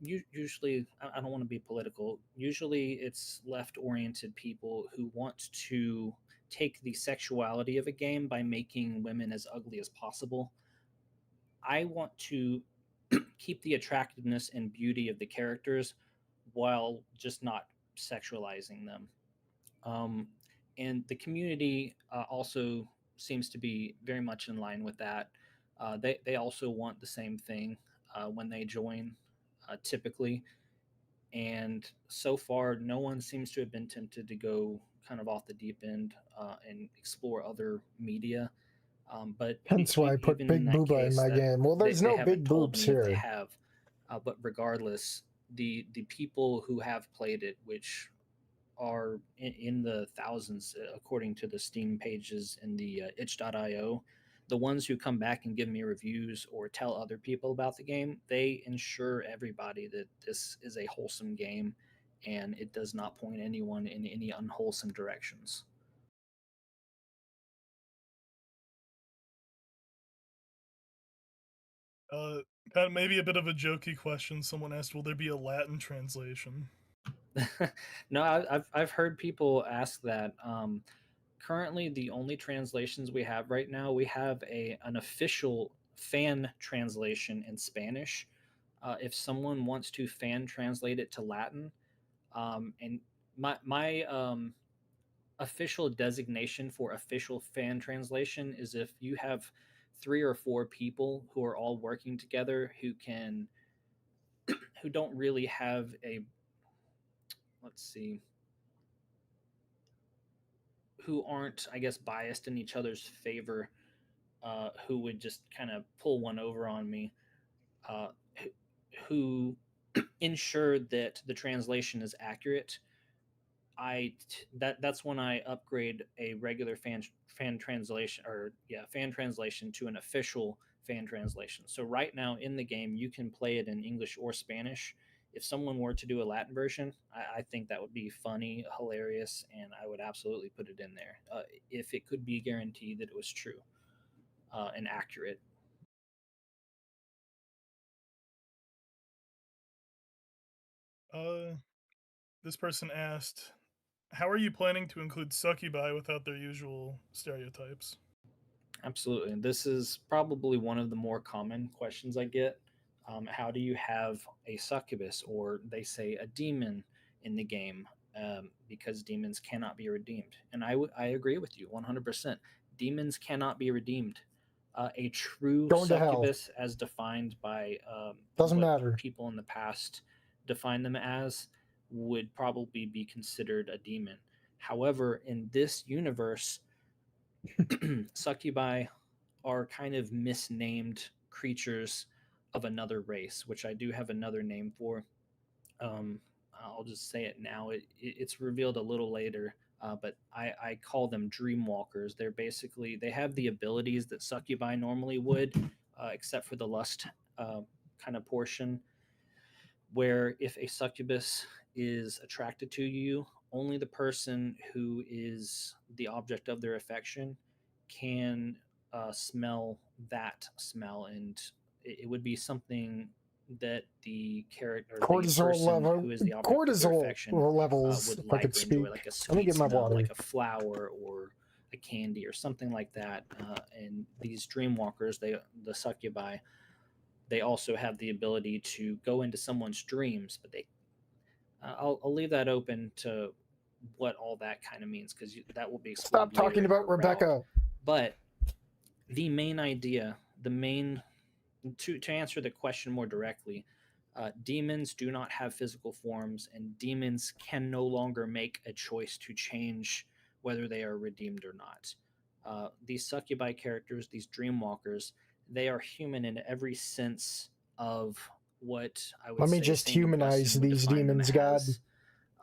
usually I don't want to be political. Usually, it's left-oriented people who want to take the sexuality of a game by making women as ugly as possible. I want to keep the attractiveness and beauty of the characters while just not sexualizing them. Um, and the community also seems to be very much in line with that. They also want the same thing when they join, typically. And so far, no one seems to have been tempted to go kind of off the deep end and explore other media. But Hence why I put even in Big that Booba in case, my that game. Well, there's they no haven't big told boobs me if they here. have. But regardless, the people who have played it, which are in the thousands according to the Steam pages and the itch.io, the ones who come back and give me reviews or tell other people about the game, they ensure everybody that this is a wholesome game and it does not point anyone in any unwholesome directions. Kind of maybe a bit of a jokey question. Someone asked, "Will there be a Latin translation?" No, I've heard people ask that. Currently, the only translations we have right now, we have an official fan translation in Spanish. If someone wants to fan translate it to Latin, and my official designation for official fan translation is if you have 3 or 4 people who are all working together who don't really have a, let's see, who aren't, I guess, biased in each other's favor, who would just kind of pull one over on me, uh, who ensure that the translation is accurate. That's when I upgrade a regular fan translation, or yeah, fan translation, to an official fan translation. So right now in the game, you can play it in English or Spanish. If someone were to do a Latin version, I think that would be funny, hilarious, and I would absolutely put it in there if it could be guaranteed that it was true and accurate. This person asked, "How are you planning to include succubi without their usual stereotypes?" Absolutely. This is probably one of the more common questions I get. How do you have a succubus, or they say a demon, in the game? Because demons cannot be redeemed. And I agree with you 100%. Demons cannot be redeemed. A true Going to hell. succubus, as defined by Doesn't what matter. people in the past defined them as, would probably be considered a demon. However, in this universe, succubi are kind of misnamed creatures of another race, which I do have another name for. I'll just say it now. It's revealed a little later, but I call them dreamwalkers. They're basically, they have the abilities that succubi normally would, except for the lust kind of portion, where if a succubus is attracted to you, only the person who is the object of their affection can smell that smell, and it would be something that the character, the Cortisol person level, who is the object of their cortisol affection levels, would if I like could or enjoy, speak. like a Let me sweet get my smell, water. like a flower or a candy or something like that. And these dreamwalkers, the succubi, they also have the ability to go into someone's dreams, but I'll leave that open to what all that kind of means, because that will be explored Stop later talking in about our route. Rebecca. But the main idea, to answer the question more directly, demons do not have physical forms, and demons can no longer make a choice to change whether they are redeemed or not. These succubi characters, these dreamwalkers, they are human in every sense of what I would Let me say just Saint humanize Augustine would these define them demons, God. as.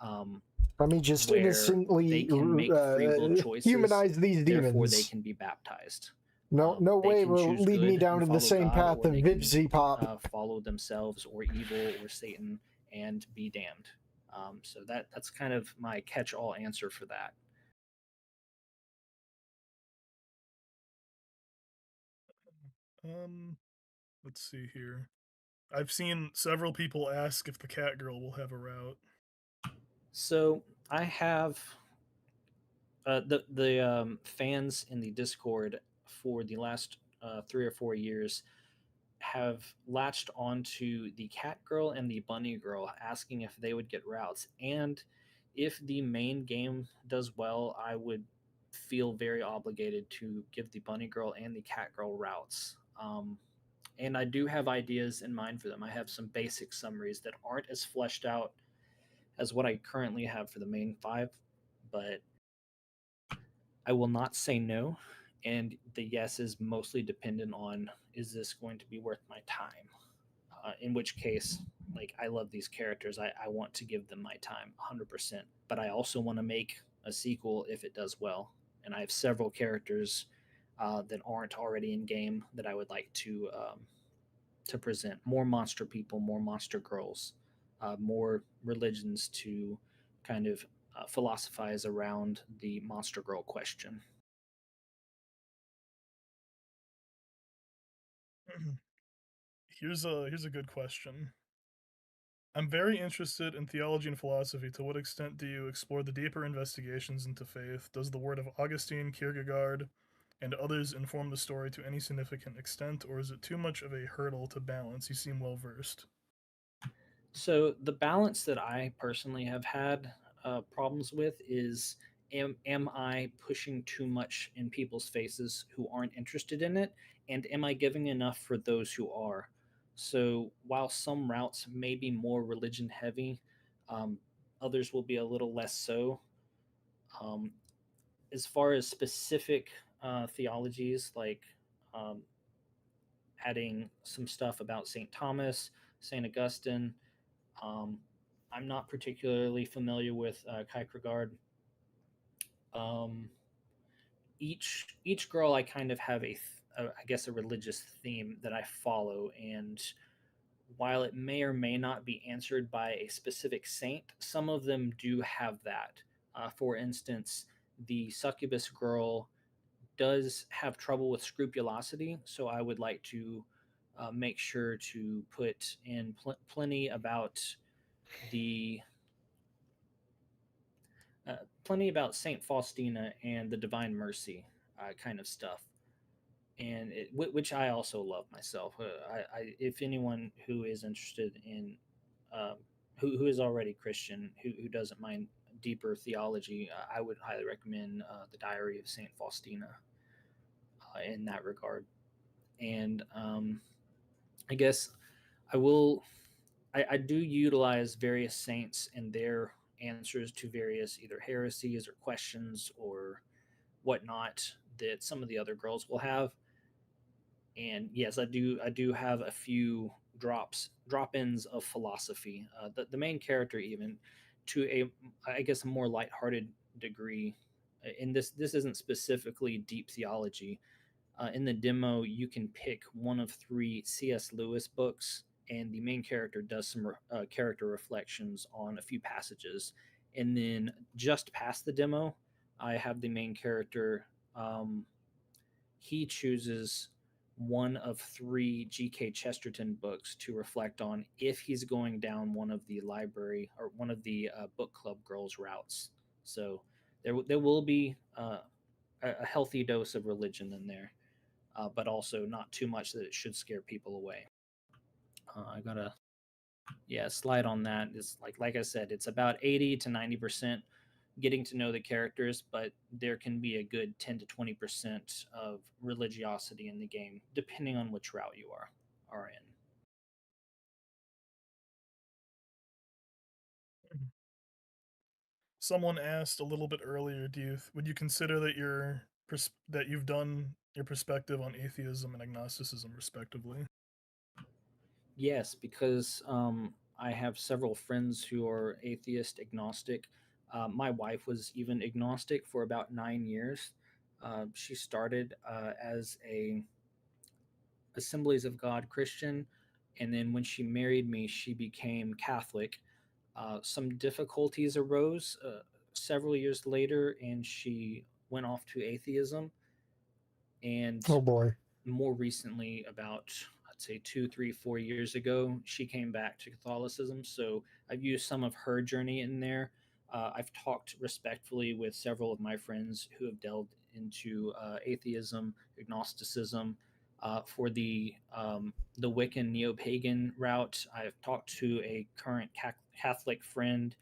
Um, Let me just where they innocently can make free will choices, humanize these therefore they demons. can be baptized. No They way can will choose lead me good down and to the follow same God, path or of they can Vivzy Pop. follow themselves, or evil, or Satan, and be damned. So that's kind of my catch-all answer for that. Let's see here. I've seen several people ask if the cat girl will have a route. So I have the fans in the Discord for the last 3 or 4 years have latched onto the cat girl and the bunny girl, asking if they would get routes. And if the main game does well, I would feel very obligated to give the bunny girl and the cat girl routes. And I do have ideas in mind for them. I have some basic summaries that aren't as fleshed out as what I currently have for the main five, but I will not say no. And the yes is mostly dependent on, is this going to be worth my time? In which case, like, I love these characters. I want to give them my time 100%. But I also want to make a sequel if it does well. And I have several characters that aren't already in game that I would like to present. More monster people, more monster girls, more religions to kind of philosophize around the monster girl question. Here's a good question. I'm very interested in theology and philosophy. To what extent do you explore the deeper investigations into faith? Does the word of Augustine, Kierkegaard, and others inform the story to any significant extent, or is it too much of a hurdle to balance? You seem well versed. So the balance that I personally have had problems with is, am I pushing too much in people's faces who aren't interested in it, and am I giving enough for those who are? So while some routes may be more religion heavy, um, others will be a little less so. Um, as far as specific theologies, like um, adding some stuff about St. Thomas, St. Augustine. Um, I'm not particularly familiar with Kierkegaard. Um, each girl, I kind of have I guess, a religious theme that I follow, and while it may or may not be answered by a specific saint, some of them do have that. For instance, the succubus girl does have trouble with scrupulosity, so I would like to make sure to put in plenty about the plenty about Saint Faustina and the Divine Mercy kind of stuff, and which I also love myself. If anyone who is interested in who is already Christian, who doesn't mind deeper theology, I would highly recommend the Diary of Saint Faustina in that regard. And I guess I will. I do utilize various saints and their answers to various either heresies or questions or whatnot that some of the other girls will have. And yes, I do have a few drop-ins of philosophy. The main character, even to a, I guess, a more lighthearted degree. In this isn't specifically deep theology. In the demo, you can pick one of 3 C.S. Lewis books, and the main character does some character reflections on a few passages. And then just past the demo, I have the main character. He chooses one of 3 G.K. Chesterton books to reflect on if he's going down one of the library or one of the book club girls routes. So there will be a healthy dose of religion in there, but also not too much that it should scare people away. I gotta, yeah, slide on that. It's like I said, it's about 80 to 90% getting to know the characters, but there can be a good 10 to 20% of religiosity in the game, depending on which route you are in. Someone asked a little bit earlier, would you consider that that you've done your perspective on atheism and agnosticism respectively? Yes, because I have several friends who are atheist, agnostic. My wife was even agnostic for about 9 years. She started as a Assemblies of God Christian, and then when she married me, she became Catholic. Some difficulties arose several years later, and she went off to atheism. And Oh boy. more recently, about I'd say 2, 3, 4 years ago, she came back to Catholicism. So I've used some of her journey in there. I've talked respectfully with several of my friends who have delved into atheism, agnosticism. For the Wiccan neo-pagan route, I've talked to a current Catholic friend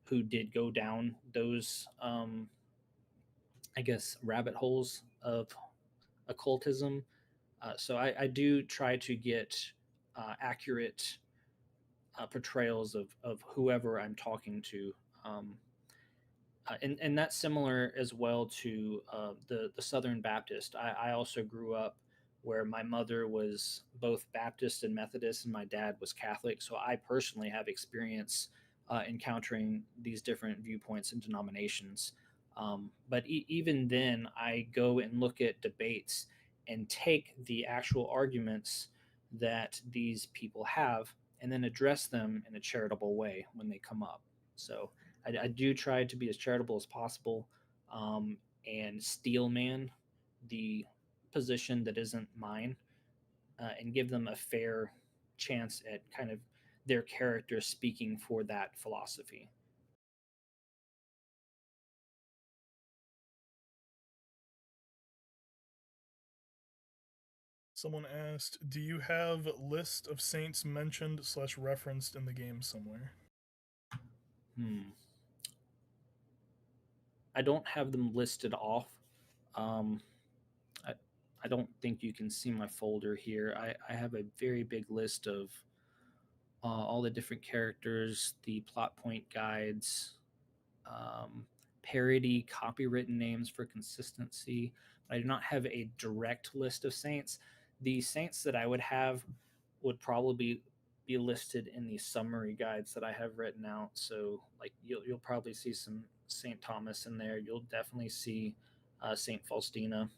who did go down those, I guess, rabbit holes of occultism. So I do try to get accurate portrayals of whoever I'm talking to. Um, and that's similar as well to the Southern Baptist. I also grew up where my mother was both Baptist and Methodist, and my dad was Catholic. So I personally have experience encountering these different viewpoints and denominations. But even then, I go and look at debates and take the actual arguments that these people have and then address them in a charitable way when they come up. So I do try to be as charitable as possible, and steel man the position that isn't mine, and give them a fair chance at kind of their character speaking for that philosophy. Someone asked, do you have list of saints mentioned / referenced in the game somewhere? I don't have them listed off. Um, I, I don't think you can see my folder here. I have a very big list of all the different characters, the plot point guides, parody copywritten names for consistency. I do not have a direct list of saints. The saints that I would have would probably be listed in the summary guides that I have written out. So, like, you'll probably see some Saint Thomas in there. You'll definitely see Saint Faustina.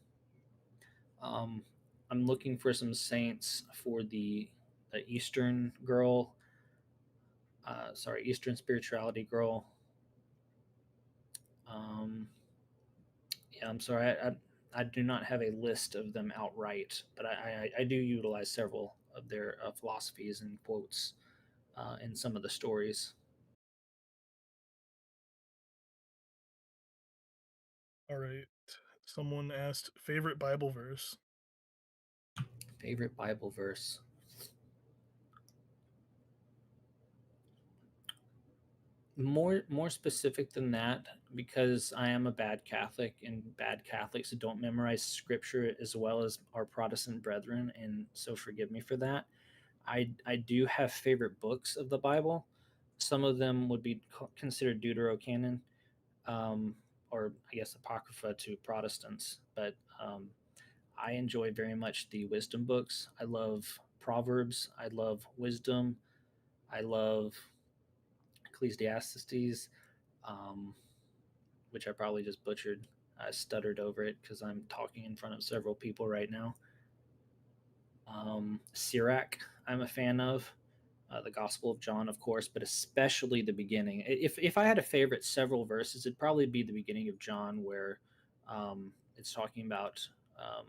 Um, I'm looking for some saints for the Eastern girl. Eastern spirituality girl. Um, yeah, I'm sorry. I do not have a list of them outright, but I do utilize several of their philosophies and quotes in some of the stories. All right. Someone asked, favorite Bible verse? Favorite Bible verse? More specific than that, because I am a bad Catholic, and bad Catholics don't memorize scripture as well as our Protestant brethren, and so forgive me for that. I do have favorite books of the Bible. Some of them would be considered Deuterocanon, um, or I guess Apocrypha to Protestants. But I enjoy very much the wisdom books. I love Proverbs. I love Wisdom. I love Ecclesiastes, um, which I probably just butchered. I stuttered over it because I'm talking in front of several people right now. Sirach, I'm a fan of. The Gospel of John, of course, but especially the beginning. If I had a favorite several verses, it'd probably be the beginning of John, where it's talking about um,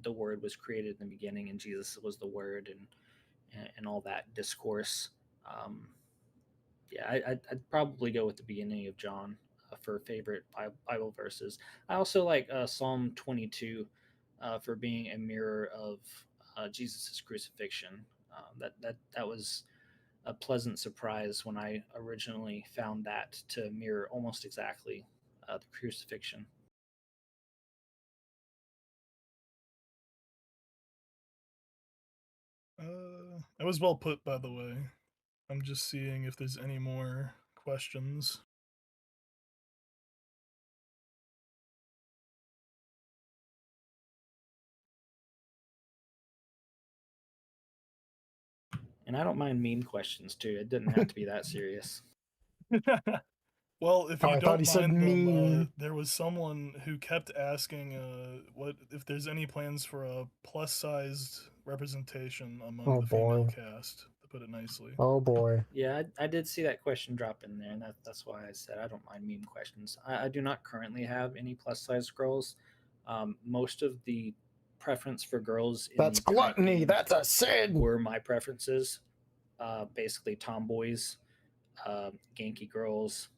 the Word was created in the beginning, and Jesus was the Word, and all that discourse. Um, yeah, I'd probably go with the beginning of John for favorite Bible verses. I also like Psalm 22 for being a mirror of Jesus' crucifixion. That was a pleasant surprise when I originally found that to mirror almost exactly the crucifixion. That was well put, by the way. I'm just seeing if there's any more questions. And I don't mind mean questions too. It didn't have to be that serious. Well, if Oh, you I thought don't he said mind them, mean. there was someone who kept asking what if there's any plans for a plus-sized representation among Oh the female boy. cast. to put it nicely. Oh boy. Yeah, I did see that question drop in there, and that's why I said I don't mind meme questions. I do not currently have any plus size girls. Most of the preference for girls in That's the current gluttony. game That's a sin. were my preferences. Basically, tomboys, ganky girls,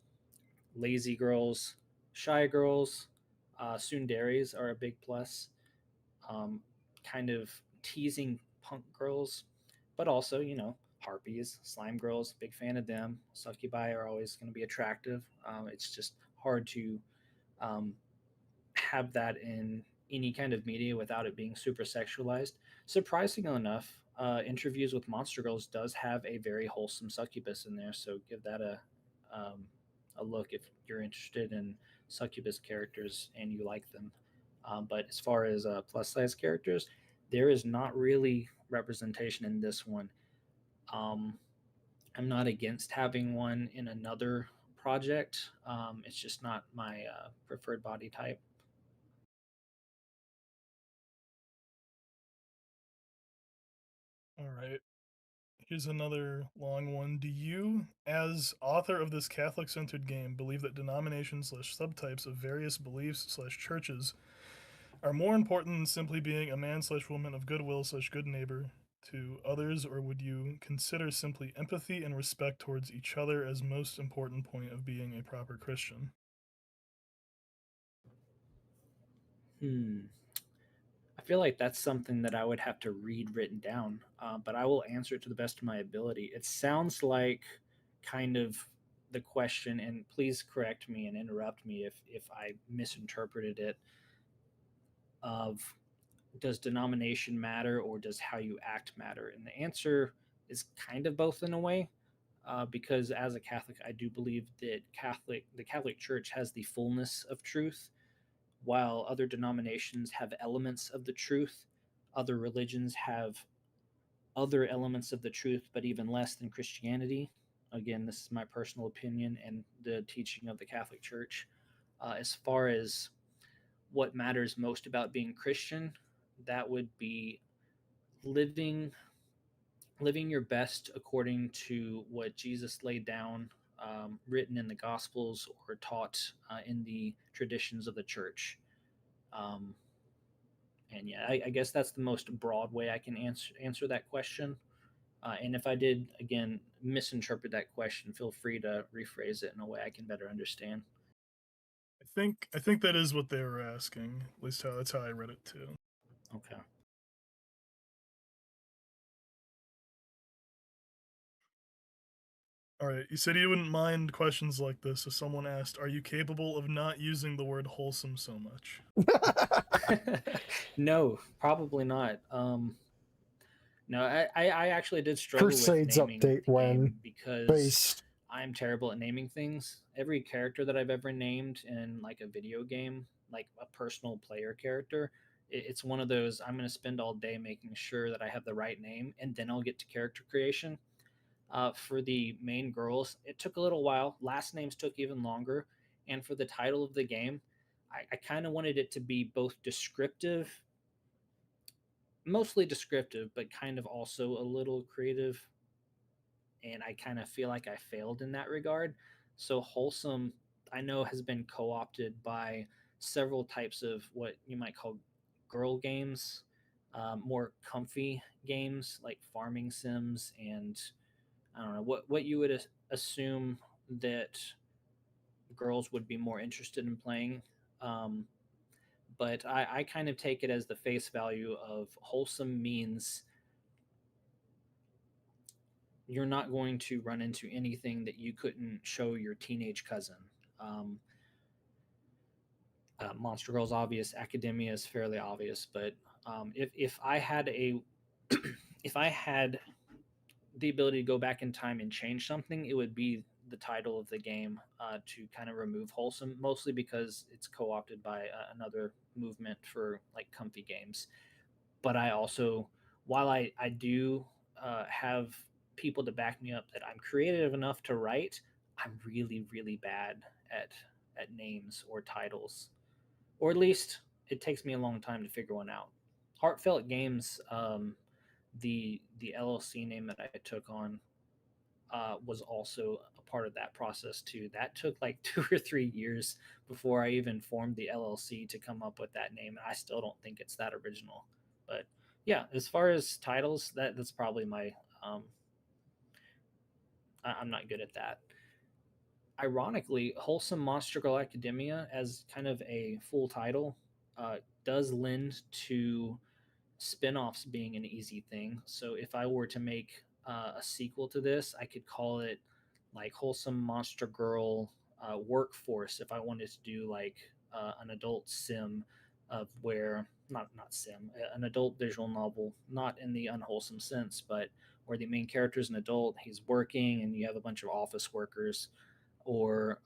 lazy girls, shy girls, tsunderes are a big plus. Um, kind of teasing punk girls, but also, harpies, slime girls, big fan of them. Succubi are always going to be attractive. It's just hard to um, have that in any kind of media without it being super sexualized. Surprisingly enough, interviews with Monster Girls does have a very wholesome succubus in there, so give that um, a look if you're interested in succubus characters and you like them. But as far as plus size characters, there is not really representation in this one. Um, I'm not against having one in another project. It's just not my preferred body type. All right. Here's another long one. Do you, as author of this Catholic-centered game, believe that denominations/subtypes of various beliefs/churches are more important than simply being a man/woman of goodwill/good neighbor to others, or would you consider simply empathy and respect towards each other as most important point of being a proper Christian? I feel like that's something that I would have to read written down, but I will answer it to the best of my ability. It sounds like kind of the question, and please correct me and interrupt me if I misinterpreted it. Of does denomination matter or does how you act matter? And the answer is kind of both in a way, because as a Catholic, I do believe that the Catholic Church has the fullness of truth, while other denominations have elements of the truth. Other religions have other elements of the truth, but even less than Christianity. Again, this is my personal opinion and the teaching of the Catholic Church. As far as what matters most about being Christian, that would be living living your best according to what Jesus laid down, written in the Gospels or taught in the traditions of the church. Um, and yeah, I guess that's the most broad way I can answer that question. And if I did again misinterpret that question, feel free to rephrase it in a way I can better understand. I think that is what they were asking. At least that's how I read it too. Okay. All right. You said you wouldn't mind questions like this if someone asked, "Are you capable of not using the word wholesome so much?" No, probably not. No, I actually did struggle Crusades with naming update the when game because based. I'm terrible at naming things. Every character that I've ever named in like a video game, like a personal player character, it's one of those I'm going to spend all day making sure that I have the right name, and then I'll get to character creation. For the main girls, it took a little while. Last names took even longer. And for the title of the game, I kind of wanted it to be both descriptive, mostly descriptive, but kind of also a little creative. And I kind of feel like I failed in that regard. So, Wholesome, I know, has been co opted by several types of what you might call girl games, more comfy games like farming sims and I don't know what you would assume that girls would be more interested in playing. Um, but I kind of take it as the face value of wholesome means you're not going to run into anything that you couldn't show your teenage cousin. Um, Monster Girl's obvious, Academia is fairly obvious, but if I had a if I had the ability to go back in time and change something, it would be the title of the game to kind of remove wholesome, mostly because it's co-opted by another movement for like comfy games. But I also, while I do have people to back me up that I'm creative enough to write, I'm really really bad at names or titles, or at least it takes me a long time to figure one out. Heartfelt Games the LLC name that I took on was also a part of that process too. That took like 2 or 3 years before I even formed the LLC to come up with that name, and I still don't think it's that original. But yeah, as far as titles, that's probably my I'm not good at that. Ironically, Wholesome Monster Girl Academia as kind of a full title does lend to spin-offs being an easy thing. So if I were to make a sequel to this, I could call it like Wholesome Monster Girl Workforce if I wanted to do like an adult sim of where not sim, an adult visual novel, not in the unwholesome sense, but where the main character is an adult, he's working, and you have a bunch of office workers, or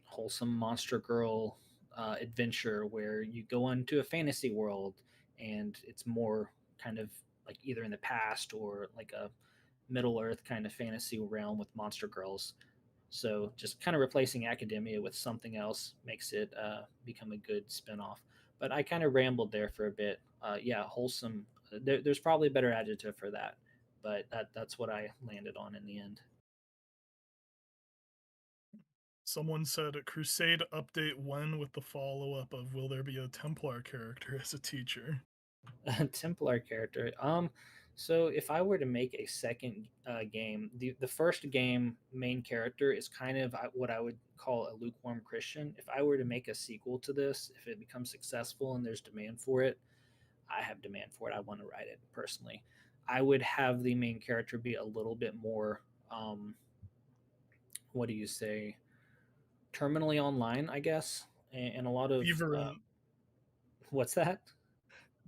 Wholesome Monster Girl adventure where you go into a fantasy world and it's more kind of like either in the past or like a Middle Earth kind of fantasy realm with monster girls. So just kind of replacing academia with something else makes it become a good spinoff. But I kind of rambled there for a bit. Yeah, wholesome. There's probably a better adjective for that, but that's what I landed on in the end. Someone said Crusade update when with the follow up of will there be a Templar character as a teacher? A Templar character. So if I were to make a second game, the first game main character is kind of what I would call a lukewarm Christian. If I were to make a sequel to this, if it becomes successful and there's demand for it, I have demand for it. I want to write it personally. I would have the main character be a little bit more, what do you say, terminally online, I guess, and a lot of Feverent. What's that?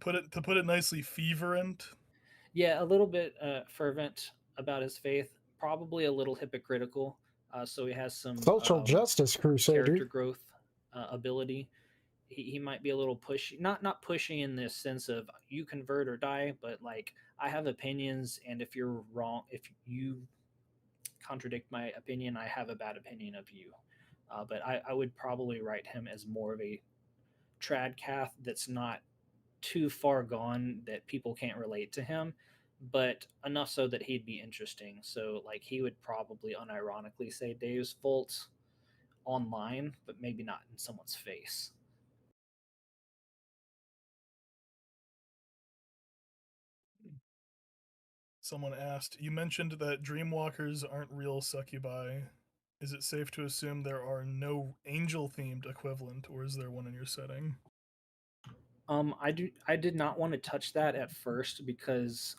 Put it nicely, feverent. Yeah, a little bit fervent about his faith, probably a little hypocritical. So he has some Social justice character crusader. growth ability. He might be a little pushy, not pushy in this sense of you convert or die, but like I have opinions, and if you're wrong, if you contradict my opinion, I have a bad opinion of you. But I would probably write him as more of a trad cath that's not too far gone that people can't relate to him, but enough so that he'd be interesting. So like he would probably unironically say Dave's fault online, but maybe not in someone's face. Someone asked, you mentioned that dreamwalkers aren't real succubi. Is it safe to assume there are no angel themed equivalent, or is there one in your setting? I did not want to touch that at first because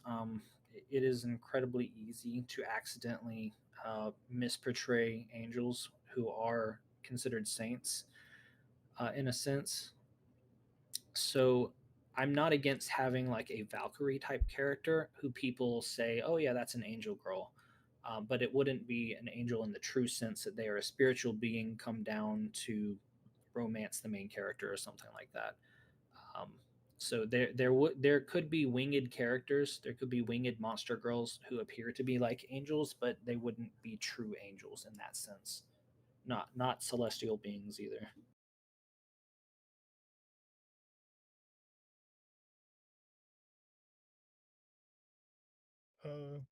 it is incredibly easy to accidentally misportray angels who are considered saints in a sense. So I'm not against having like a Valkyrie type character who people say, oh yeah, that's an angel girl. But it wouldn't be an angel in the true sense that they are a spiritual being come down to romance the main character or something like that. Um, so there could be winged characters. There could be winged monster girls who appear to be like angels, but they wouldn't be true angels in that sense. Not celestial beings either.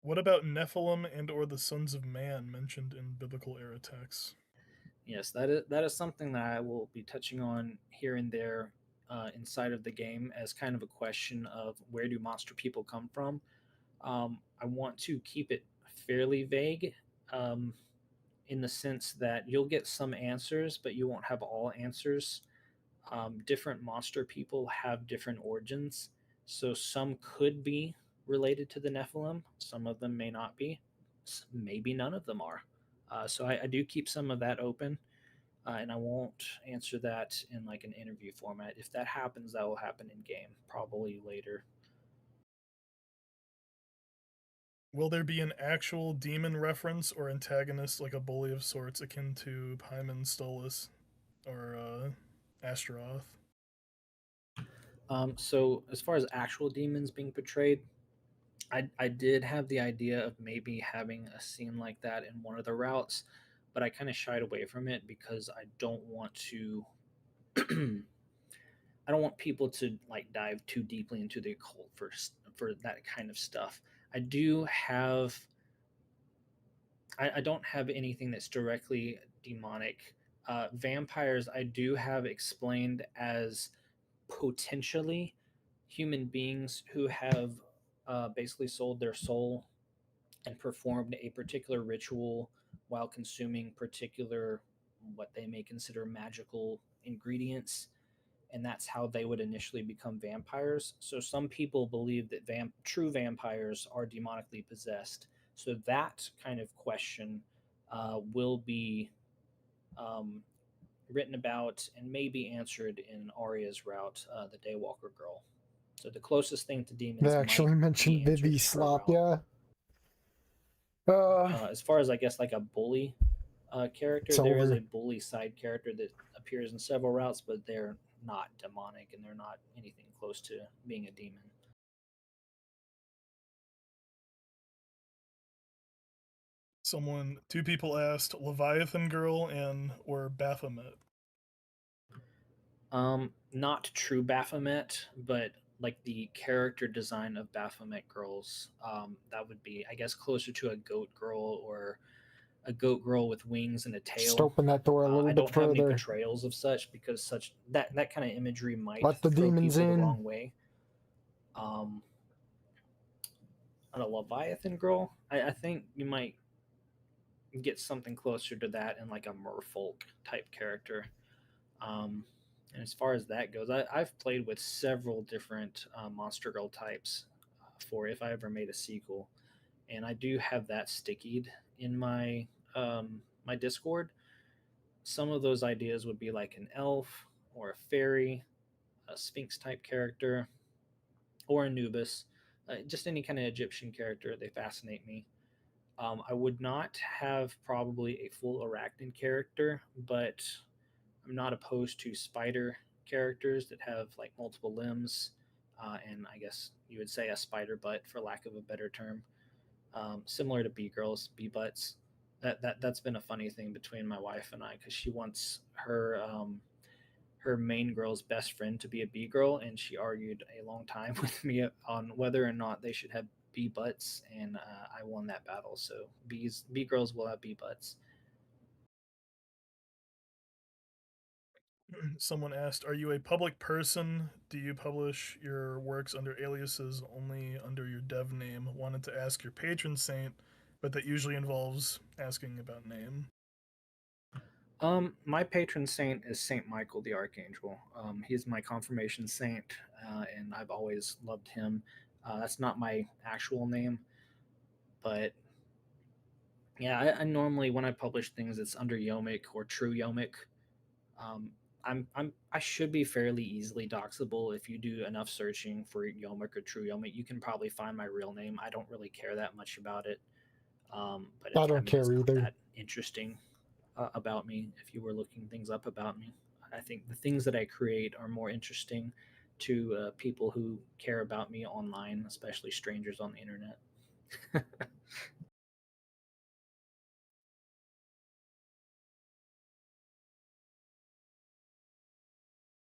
What about Nephilim and or the sons of man mentioned in biblical era texts? Yes, that is something that I will be touching on here and there inside of the game as kind of a question of where do monster people come from. I want to keep it fairly vague um, in the sense that you'll get some answers, but you won't have all answers. Different monster people have different origins, so some could be related to the Nephilim, some of them may not be, maybe none of them are. So I do keep some of that open, and I won't answer that in like an interview format. If that happens, that will happen in game, probably later. Will there be an actual demon reference or antagonist like a bully of sorts akin to Paimon Stolas or Astaroth? So as far as actual demons being portrayed, I did have the idea of maybe having a scene like that in one of the routes, but I kind of shied away from it because I don't want to. I don't want people to like dive too deeply into the occult for that kind of stuff. I do have. I don't have anything that's directly demonic. Vampires, I do have explained as potentially human beings who have basically sold their soul and performed a particular ritual while consuming particular what they may consider magical ingredients, and that's how they would initially become vampires. So some people believe that true vampires are demonically possessed. So that kind of question will be um, written about and maybe answered in Arya's route, the Daywalker Girl. So the closest thing to demons They actually mentioned Vivi Slop, yeah. As far as I guess like a bully character, there is a bully side character that appears in several routes, but they're not demonic and they're not anything close to being a demon. Two people asked Leviathan Girl and or Baphomet. Not true Baphomet, but like the character design of Baphomet girls. That would be, I guess, closer to a goat girl or a goat girl with wings and a tail. Just open that door a little I bit don't have any further. portrayals of such because that kind of imagery might Let the throw demons people in. the wrong way. On a Leviathan girl, I think you might get something closer to that in like a merfolk type character. And as far as that goes, I've played with several different Monster Girl types for if I ever made a sequel, and I do have that stickied in my my Discord. Some of those ideas would be like an elf or a fairy, a Sphinx type character, or Anubis, just any kind of Egyptian character. They fascinate me. I would not have probably a full Arachnid character, but I'm not opposed to spider characters that have like multiple limbs, and I guess you would say a spider butt for lack of a better term, similar to bee girls, bee butts. That's been a funny thing between my wife and I because she wants her main girl's best friend to be a bee girl, and she argued a long time with me on whether or not they should have bee butts, and I won that battle. So bee girls will have bee butts. Someone asked, "Are you a public person? Do you publish your works under aliases, only under your dev name? Wanted to ask your patron saint, but that usually involves asking about name." My patron saint is Saint Michael the Archangel. He's my confirmation saint, and I've always loved him. That's not my actual name, but yeah, I normally when I publish things, it's under Yomic or True Yomic. I should be fairly easily doxable if you do enough searching for Yomic or True Yomic. You can probably find my real name. I don't really care that much about it, but I don't care it's not either. that interesting about me. If you were looking things up about me, I think the things that I create are more interesting to people who care about me online, especially strangers on the internet.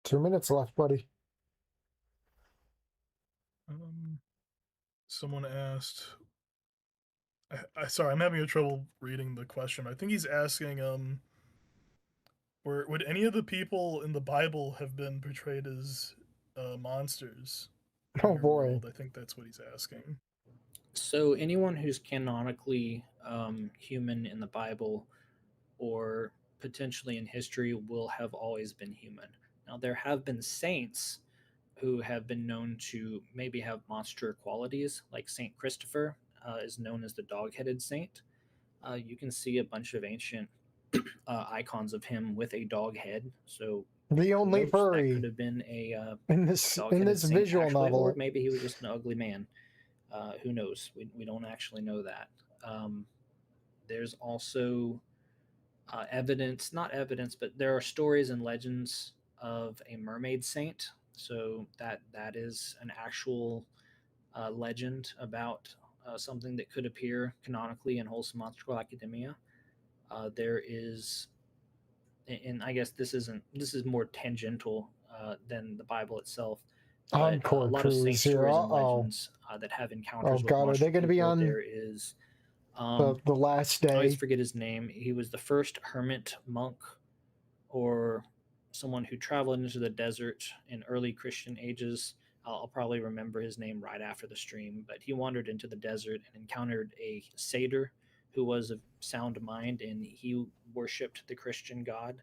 2 minutes left, buddy. Someone asked, sorry, I'm having trouble reading the question. I think he's asking, would any of the people in the Bible have been portrayed as monsters in Oh your boy. world? I think that's what he's asking. So anyone who's canonically human in the Bible or potentially in history will have always been human. Now there have been saints who have been known to maybe have monster qualities, like Saint Christopher is known as the dog-headed saint. You can see a bunch of ancient icons of him with a dog head. So The who only knows? That could furry have been a in this dog-headed saint visual actually, or novel. maybe he was just an ugly man. Who knows? We don't actually know that. There's also evidence, not evidence, but there are stories and legends of a mermaid saint. So that is an actual legend about something that could appear canonically in Wholesome Monster Academia. There is, and I guess this is more tangential than the Bible itself. but a Encore lot of saint cruise here. stories and Uh-oh. legends that have Oh encounters with god, are monster they going to be people. on There is the last I always day? forget his name. He was the first hermit monk or someone who traveled into the desert in early Christian ages. I'll probably remember his name right after the stream, but he wandered into the desert and encountered a satyr who was of sound mind, and he worshipped the Christian God.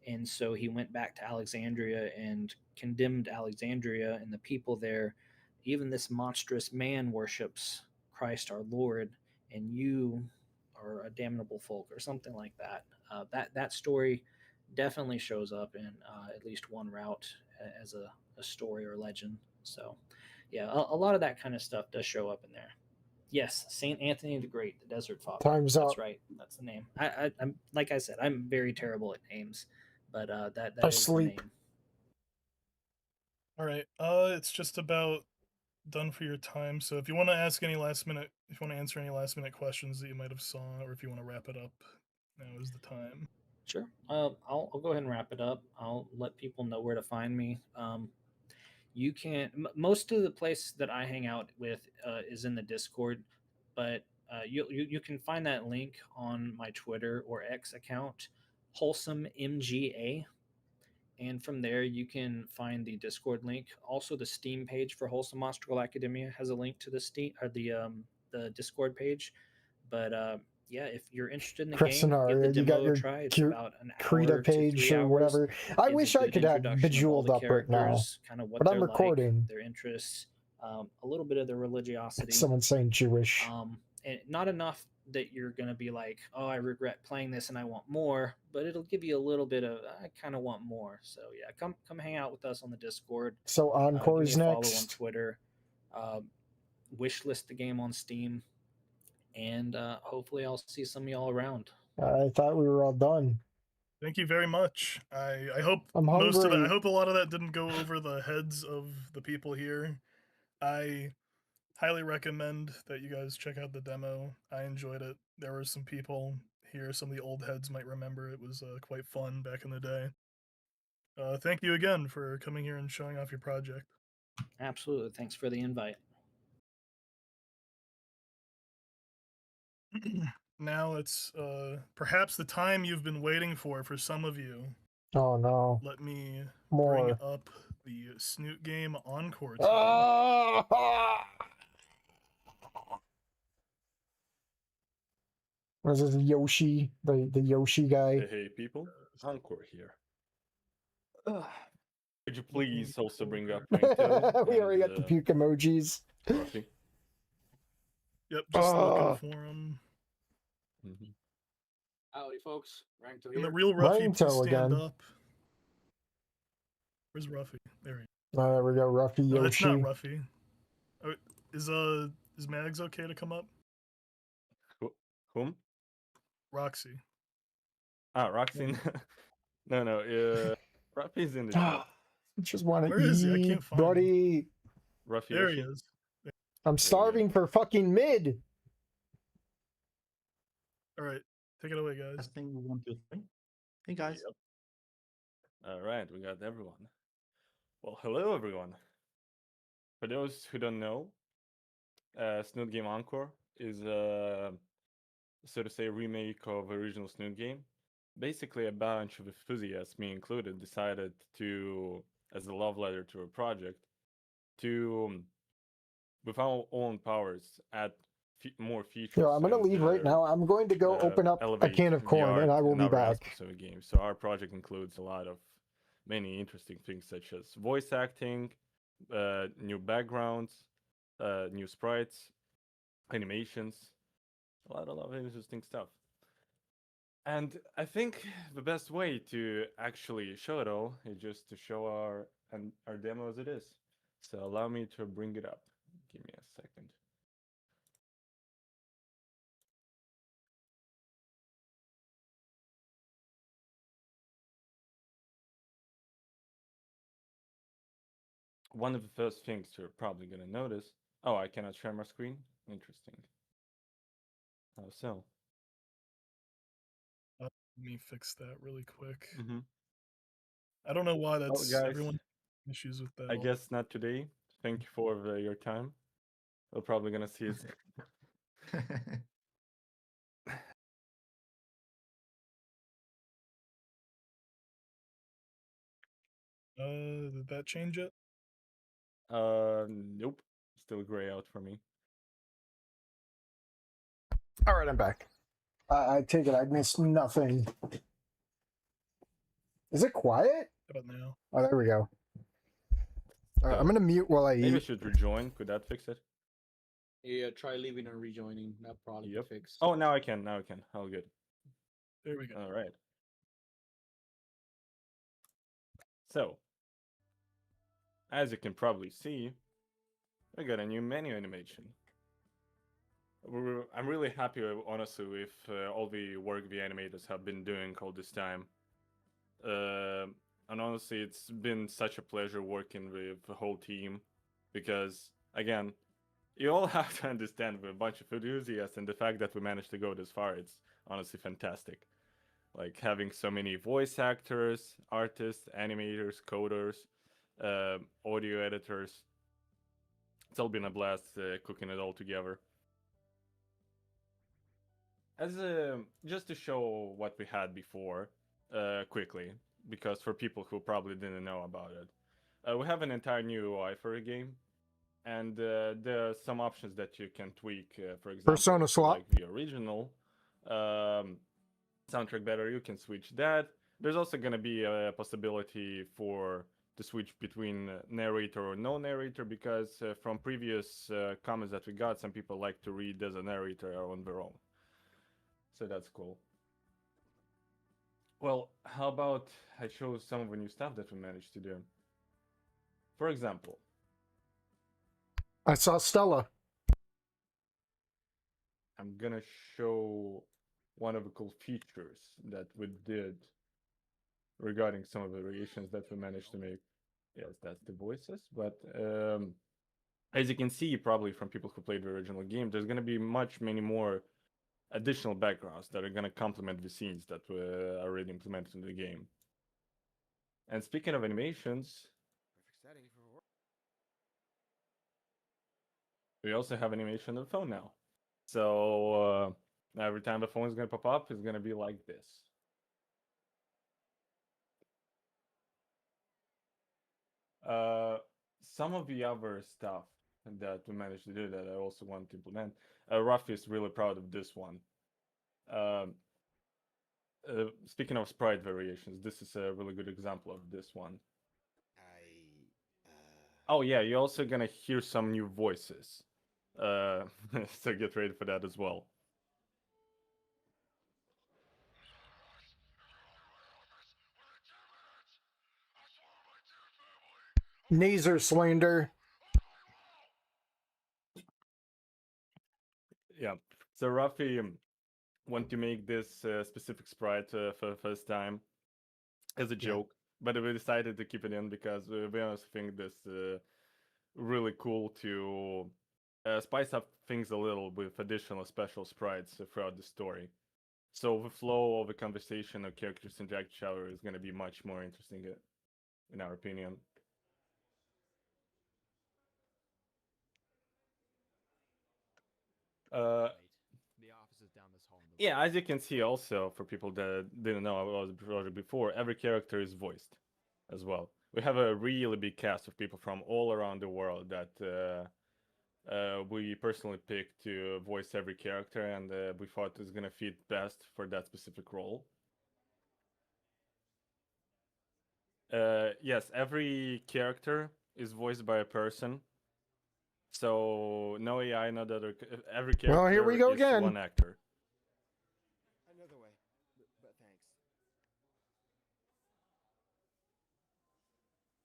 And so he went back to Alexandria and condemned Alexandria and the people there. Even this monstrous man worships Christ our Lord, and you are a damnable folk, or something like that. That story definitely shows up in at least one route as a story or legend. So, yeah, a lot of that kind of stuff does show up in there. Yes, Saint Anthony the Great, the Desert Father. Time's That's up. right. That's the name. I'm like I said, I'm very terrible at names, but that I is the sleep. name. All right. It's just about done for your time. So if you want to ask any last minute, if you want to answer any last minute questions that you might have saw, or if you want to wrap it up, now is the time. Sure. I'll go ahead and wrap it up. I'll let people know where to find me. You can most of the place that I hang out with is in the Discord, but you can find that link on my Twitter or X account, Wholesome MGA, and from there you can find the Discord link. Also, the Steam page for Wholesome Monster Academia has a link to the Steam or the Discord page. But yeah, if you're interested in the Chris game, give the Scenario, you got demo a your try. It's cute about an Krita hour to page 3 or hours. whatever. I Gives a wish I good could have introduction of all Bejeweled the up right now, characters, kind of what but I'm they're like, recording. their interests, a little bit of their religiosity. Someone saying Jewish. And not enough that you're going to be like, oh, I regret playing this and I want more, but it'll give you a little bit of, I kind of want more. So yeah, come hang out with us on the Discord. So Give me Encore's a follow on next. Twitter. Wishlist the game on Steam, and hopefully I'll see some of y'all around. I thought we were all done. Thank you very much. I hope I'm most of that. I hungry. hope a lot of that didn't go over the heads of the people here. I highly recommend that you guys check out the demo. I enjoyed it. There were some people here. Some of the old heads might remember it was quite fun back in the day. Thank you again for coming here and showing off your project. Absolutely. Thanks for the invite. Now it's perhaps the time you've been waiting for some of you. Oh no. Let me bring More. up the Snoot Game Encore team. Was this Yoshi? The Yoshi guy? Hey people, Encore here. Could you please also bring up Ranktail? We already got the puke emojis. Ruffy? Yep, just looking for him. Howdy, folks. Ranktail here. And the real Ruffy, please Ranktail stand again. up. Where's Ruffy? There he is. Oh, there we go, Ruffy Yoshi. No, it's not Ruffy. Oh, is Mags okay to come up? Whom? Roxy. Ah, Roxy. no. Ruffy's in the chat. Just want Where to is he? I eat, can't find him. buddy. Ruffy There he Yoshi? is. I'm starving for fucking mid. All right, take it away, guys. Testing 1, 2, 3. Hey guys. All right, we got everyone. Well, hello everyone. For those who don't know, Snoot Game Encore is so to say, remake of original Snoot game. Basically, a bunch of enthusiasts, me included, decided to, as a love letter to a project, to, with our own powers, add more features. Yo, I'm gonna leave right now. I'm going to go open up a can of corn, and I will be back. Of the game. So our project includes a lot of many interesting things, such as voice acting, new backgrounds, new sprites, animations, a lot of interesting stuff. And I think the best way to actually show it all is just to show our demo as it is. So allow me to bring it up. Give me a second. One of the first things you're probably gonna notice. Oh, I cannot share my screen. Interesting. How so? Let me fix that really quick. Mm-hmm. I don't know why that's guys, everyone. issues with that. I guess not today. Thank you for your time. We're probably gonna see it. Did that change it? Nope. Still gray out for me. All right, I'm back. I take it I missed nothing. Is it quiet? How about now? Oh, there we go. I'm So, gonna mute while I maybe I eat. should rejoin. Could that fix it? Yeah, try leaving and rejoining. That probably Yep. fix. Oh, now I can. Now I can. All good. There we go. All right. So, as you can probably see, we got a new menu animation. I'm really happy, honestly, with all the work the animators have been doing all this time. And honestly, it's been such a pleasure working with the whole team because, again, you all have to understand we're a bunch of enthusiasts, and the fact that we managed to go this far, it's honestly fantastic. Like having so many voice actors, artists, animators, coders, audio editors. It's all been a blast cooking it all together. As just to show what we had before, quickly, because for people who probably didn't know about it, we have an entire new UI for a game, and there are some options that you can tweak. For example, Persona swap. like the original soundtrack better, you can switch that. There's also going to be a possibility for to switch between narrator or no narrator, because from previous comments that we got, some people like to read as a narrator on their own. So that's cool. Well, how about I show some of the new stuff that we managed to do? For example, I saw Stella. I'm gonna show one of the cool features that we did regarding some of the variations that we managed to make. Yes, that's the voices, but as you can see, probably from people who played the original game, there's gonna be many more additional backgrounds that are going to complement the scenes that were already implemented in the game. And speaking of animations, we also have animation on the phone now. So every time the phone is going to pop up, it's going to be like this. Some of the other stuff that we managed to do that I also want to implement, Ruffy is really proud of this one. Speaking of sprite variations, this is a really good example of this one. Oh yeah, you're also gonna hear some new voices. So get ready for that as well. Naser Slender. Yeah. So Rafi want to make this specific sprite for the first time as a joke, but we decided to keep it in because we honestly think this really cool to spice up things a little with additional special sprites throughout the story. So the flow of the conversation of characters interact with each other is going to be much more interesting, in our opinion. The office is down this hall. Yeah, as you can see also, for people that didn't know about the project before, every character is voiced as well. We have a really big cast of people from all around the world that we personally picked to voice every character, and we thought is going to fit best for that specific role. Yes, every character is voiced by a person. So no AI, no other. Every character Well, here we go is again. one actor. Another way, but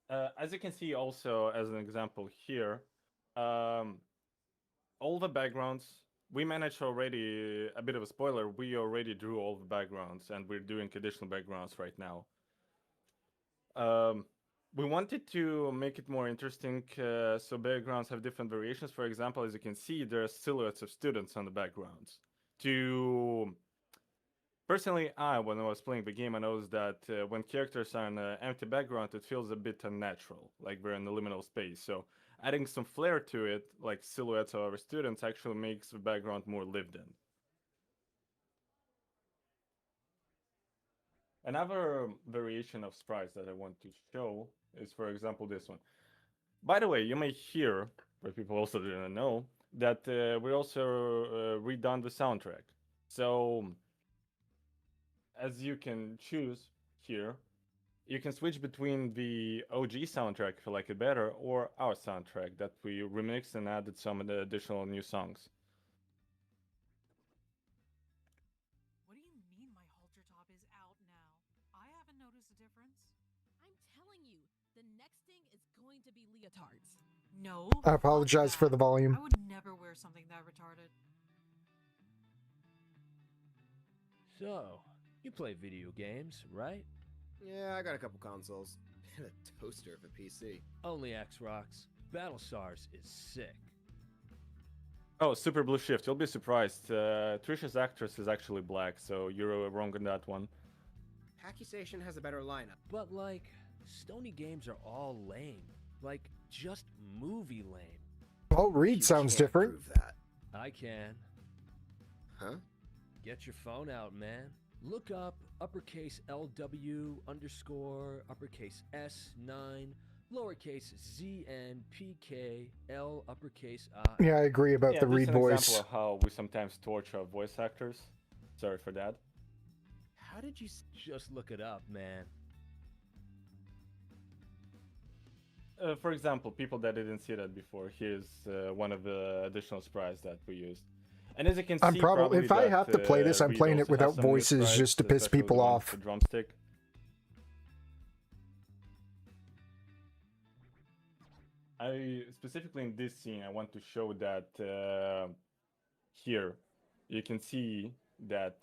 thanks. As you can see also as an example here, all the backgrounds, we managed already, a bit of a spoiler, we already drew all the backgrounds and we're doing additional backgrounds right now. We wanted to make it more interesting, so backgrounds have different variations. For example, as you can see, there are silhouettes of students on the backgrounds to Personally, when I was playing the game, I noticed that when characters are in an empty background, it feels a bit unnatural, like we're in a liminal space. So adding some flair to it, like silhouettes of our students, actually makes the background more lived in. Another variation of sprites that I want to show is, for example, this one. By the way, you may hear, but people also didn't know, that we also redone the soundtrack. So, as you can choose here, you can switch between the OG soundtrack if you like it better, or our soundtrack that we remixed and added some of the additional new songs. What do you mean my halter top is out now? I haven't noticed a difference. I'm telling you, the next thing is going to be leotards. No. I apologize for the volume. I would never wear something that retarded. So, you play video games, right? Yeah, I got a couple consoles. And a toaster of a PC. Only X-Rocks. Battlestars is sick. Oh, Super Blue Shift. You'll be surprised. Trisha's actress is actually black, so you're wrong on that one. Accusation has a better lineup. But like, Stony games are all lame. Like, just movie lame. Well, Reed sounds different. Prove that. I can. Huh? Get your phone out, man. Look up uppercase LW underscore uppercase S9 lowercase ZNPK L uppercase I. Yeah, I agree about the Reed an voice. Example of how we sometimes torture voice actors. Sorry for that. How did you just look it up, man? For example, people that didn't see that before, here's one of the additional sprites that we used. And as you can I'm see, probably if I that, have to play this, I'm Reed playing it also has without some new voices sprites, just to piss especially people the one off. with the drumstick. Specifically in this scene, I want to show that here you can see that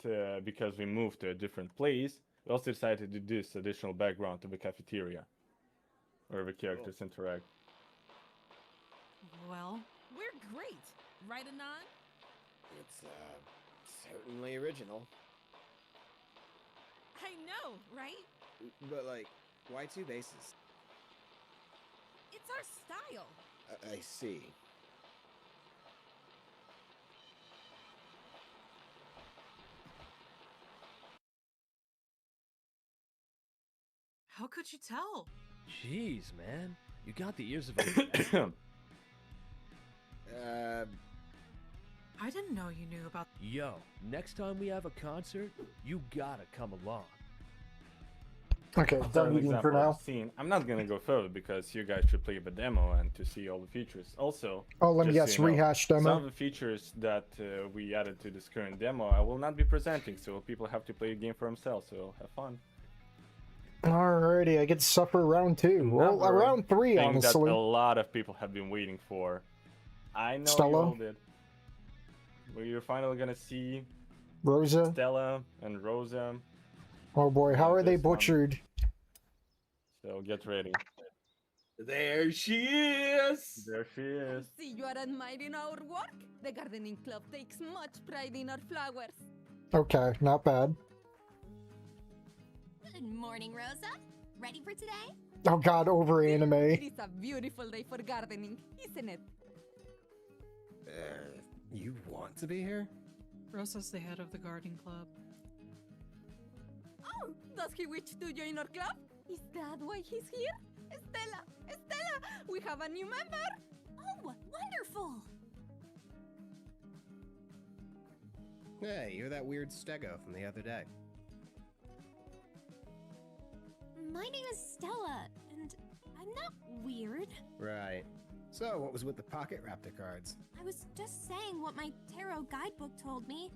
because we moved to a different place, we also decided to do this additional background to the cafeteria where the characters interact. Well, we're great, right, Anon? It's, certainly original. I know, right? But, like, why two bases? It's our style. I see. How could you tell? Jeez, man. You got the ears of a... I didn't know you knew about. Yo, next time we have a concert, you gotta come along. Okay, For done an eating for example now. of scene, I'm not gonna go further because you guys should play the demo and to see all the features. Also, Oh, let me just guess, so you know, rehash some demo. of the features that we added to this current demo, I will not be presenting, so people have to play the game for themselves. So have fun. Alrighty, I get to suffer round 2. Well, Another round 3, thing honestly. that a lot of people have been waiting for. I know Stella? you all did. We're finally gonna see Rosa. Stella and Rosa. Oh boy, how are they this one. butchered? So get ready. There she is! There she is. See, you are admiring our work. The gardening club takes much pride in our flowers. Okay, not bad. Good morning, Rosa. Ready for today? Oh god, over anime. It is a beautiful day for gardening, isn't it? You want to be here? Rosa's the head of the gardening club. Oh, does he wish to join our club? Is that why he's here? Estella! Estella! We have a new member! Oh, wonderful! Hey, you're that weird stego from the other day. My name is Stella, and I'm not weird. Right. So, what was with the pocket raptor cards? I was just saying what my tarot guidebook told me.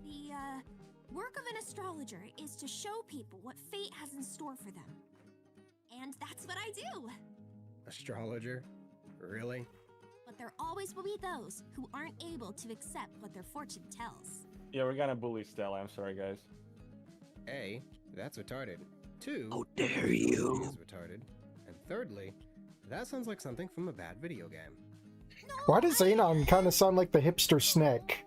The, work of an astrologer is to show people what fate has in store for them. And that's what I do. Astrologer? Really? But there always will be those who aren't able to accept what their fortune tells. Yeah, we're gonna bully Stella. I'm sorry, guys. A, that's retarded. 2, how dare you. Is retarded. And thirdly, that sounds like something from a bad video game. Why does Xenon kind of sound like the hipster snack?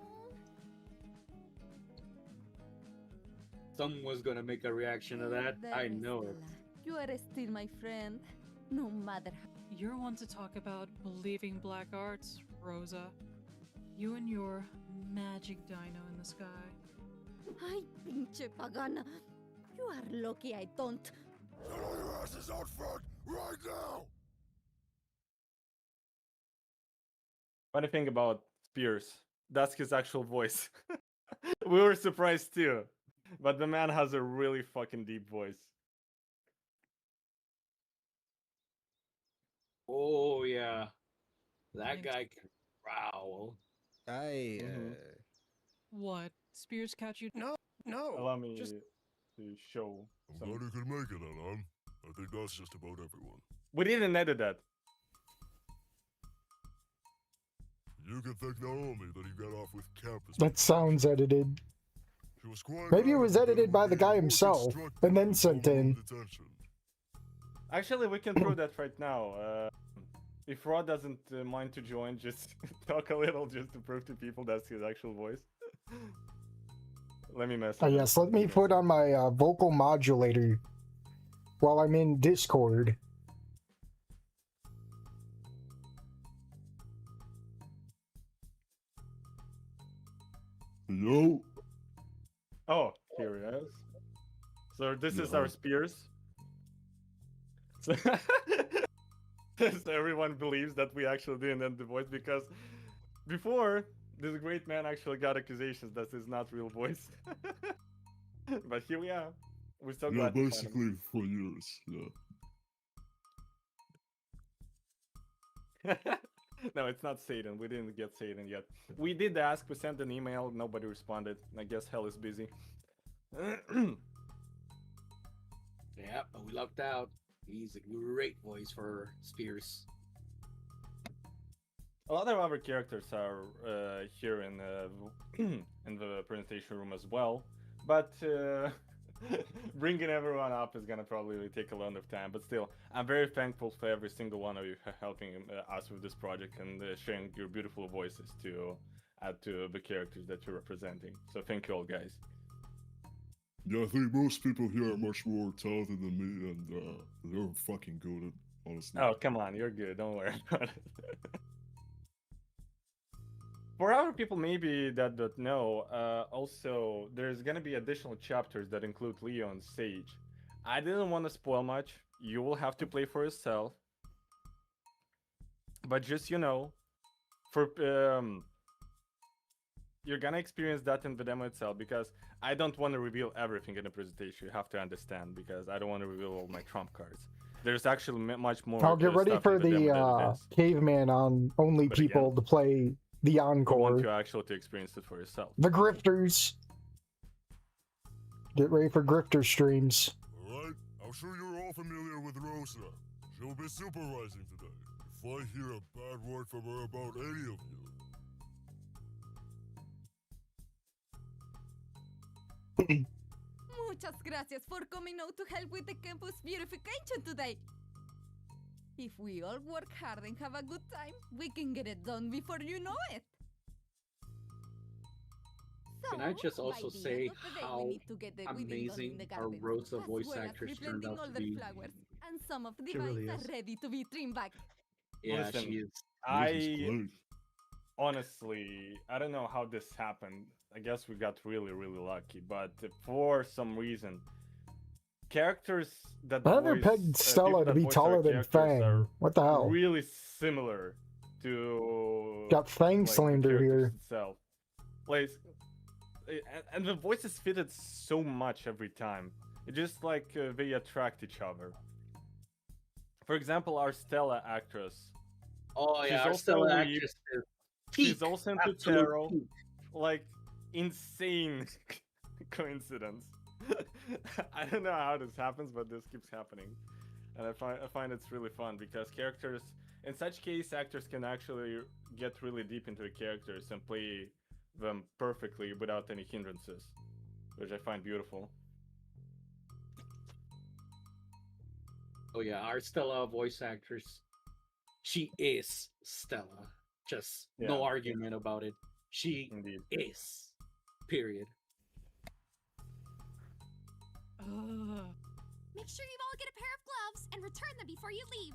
Someone's gonna make a reaction to that. I know it. You are still my friend, no matter how. You're one to talk about believing black arts, Rosa. You and your magic dino in the sky. Ay, pinche pagana. You are lucky I don't. Get all your asses out front right now! Funny thing about Spears, that's his actual voice. We were surprised too, but the man has a really fucking deep voice. Oh yeah, that guy can growl. What? Spears catch you? No. Allow me to show. I'm glad you could make it, Alan. I think that's just about everyone. We didn't edit that. You can thank Naomi that you got off with campus. That sounds edited. She was quite Maybe it was adamant that edited by the would be guy more himself constructive and then than sent formal in. detention. Actually, we can prove that right now. If Rod doesn't mind to join, just talk a little just to prove to people that's his actual voice. Let me mess. Oh yes, let me put on my vocal modulator while I'm in Discord. Yo. Oh, here he is. So this is our Spears. So, so everyone believes that we actually didn't end the voice because before this great man actually got accusations that is not real voice. But here we are. We're so Yeah, glad to find him. basically for years. Yeah. No, it's not Satan. We didn't get Satan yet. We did ask. We sent an email. Nobody responded. I guess hell is busy. Yeah, but we lucked out. He's a great voice for Spears. A lot of other characters are here in in the presentation room as well, but bringing everyone up is gonna probably take a lot of time. But still, I'm very thankful for every single one of you helping us with this project and sharing your beautiful voices to add to the characters that you're representing. So thank you all, guys. Yeah, I think most people here are much more talented than me, and they're fucking good at honestly. Oh, come on, you're good. Don't worry about it. For other people maybe that don't know, also there's gonna be additional chapters that include Leo and Sage. I didn't want to spoil much. You will have to play for yourself. But just for you're gonna experience that in the demo itself because I don't want to reveal everything in the presentation. You have to understand because I don't want to reveal all my trump cards. There's actually much more. I'll get ready stuff for in the demo than it the is. caveman on only But people again, to play the I want encore. you actually to experience it for yourself. The grifters. Get ready for grifter streams. Alright, I'm sure you're all familiar with Rosa. She'll be supervising today. If I hear a bad word from her about any of you, Muchas gracias for coming out to help with the campus beautification today. If we all work hard and have a good time, we can get it done before you know it. Can I just also by the say end of the day, we how need to get the wedding done in amazing the our garden, Rosa as voice well as actress turned replanting out all to the be? flowers, and some of the She really vines is. are ready to be trimmed back. Yeah, Listen, she is. I honestly, I don't know how this happened. I guess we got really, really lucky, but for some reason, characters that I never voice, pegged Stella people to that be voice our taller than characters Fang. are What the hell? really similar to Got Fang like, the slander characters here. itself. Like, and the voices fitted so much every time. It's just like they attract each other. For example, our Stella actress. Oh She's yeah, our also Stella a- actress is She's peak, also into absolute tarot. peak. Like, insane coincidence. I don't know how this happens, but this keeps happening. And I find it's really fun because characters, in such case, actors can actually get really deep into the characters and play them perfectly without any hindrances, which I find beautiful. Oh yeah, our Stella voice actress. She is Stella. Just no Yeah. argument about it. She Indeed. is. Period. Ugh. Make sure you all get a pair of gloves and return them before you leave.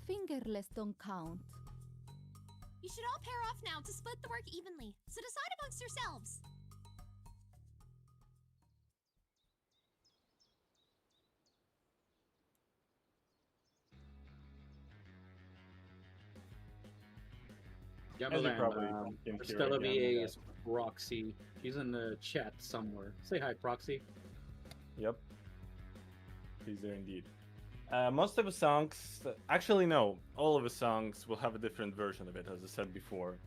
Fingerless don't count. You should all pair off now to split the work evenly, so decide amongst yourselves. As you probably Yamalan, can hear Stella again, VA yeah. is Proxy. She's in the chat somewhere. Say hi, Proxy. Yep. He's there indeed. Most of the songs, actually no, all of the songs will have a different version of it, as I said before.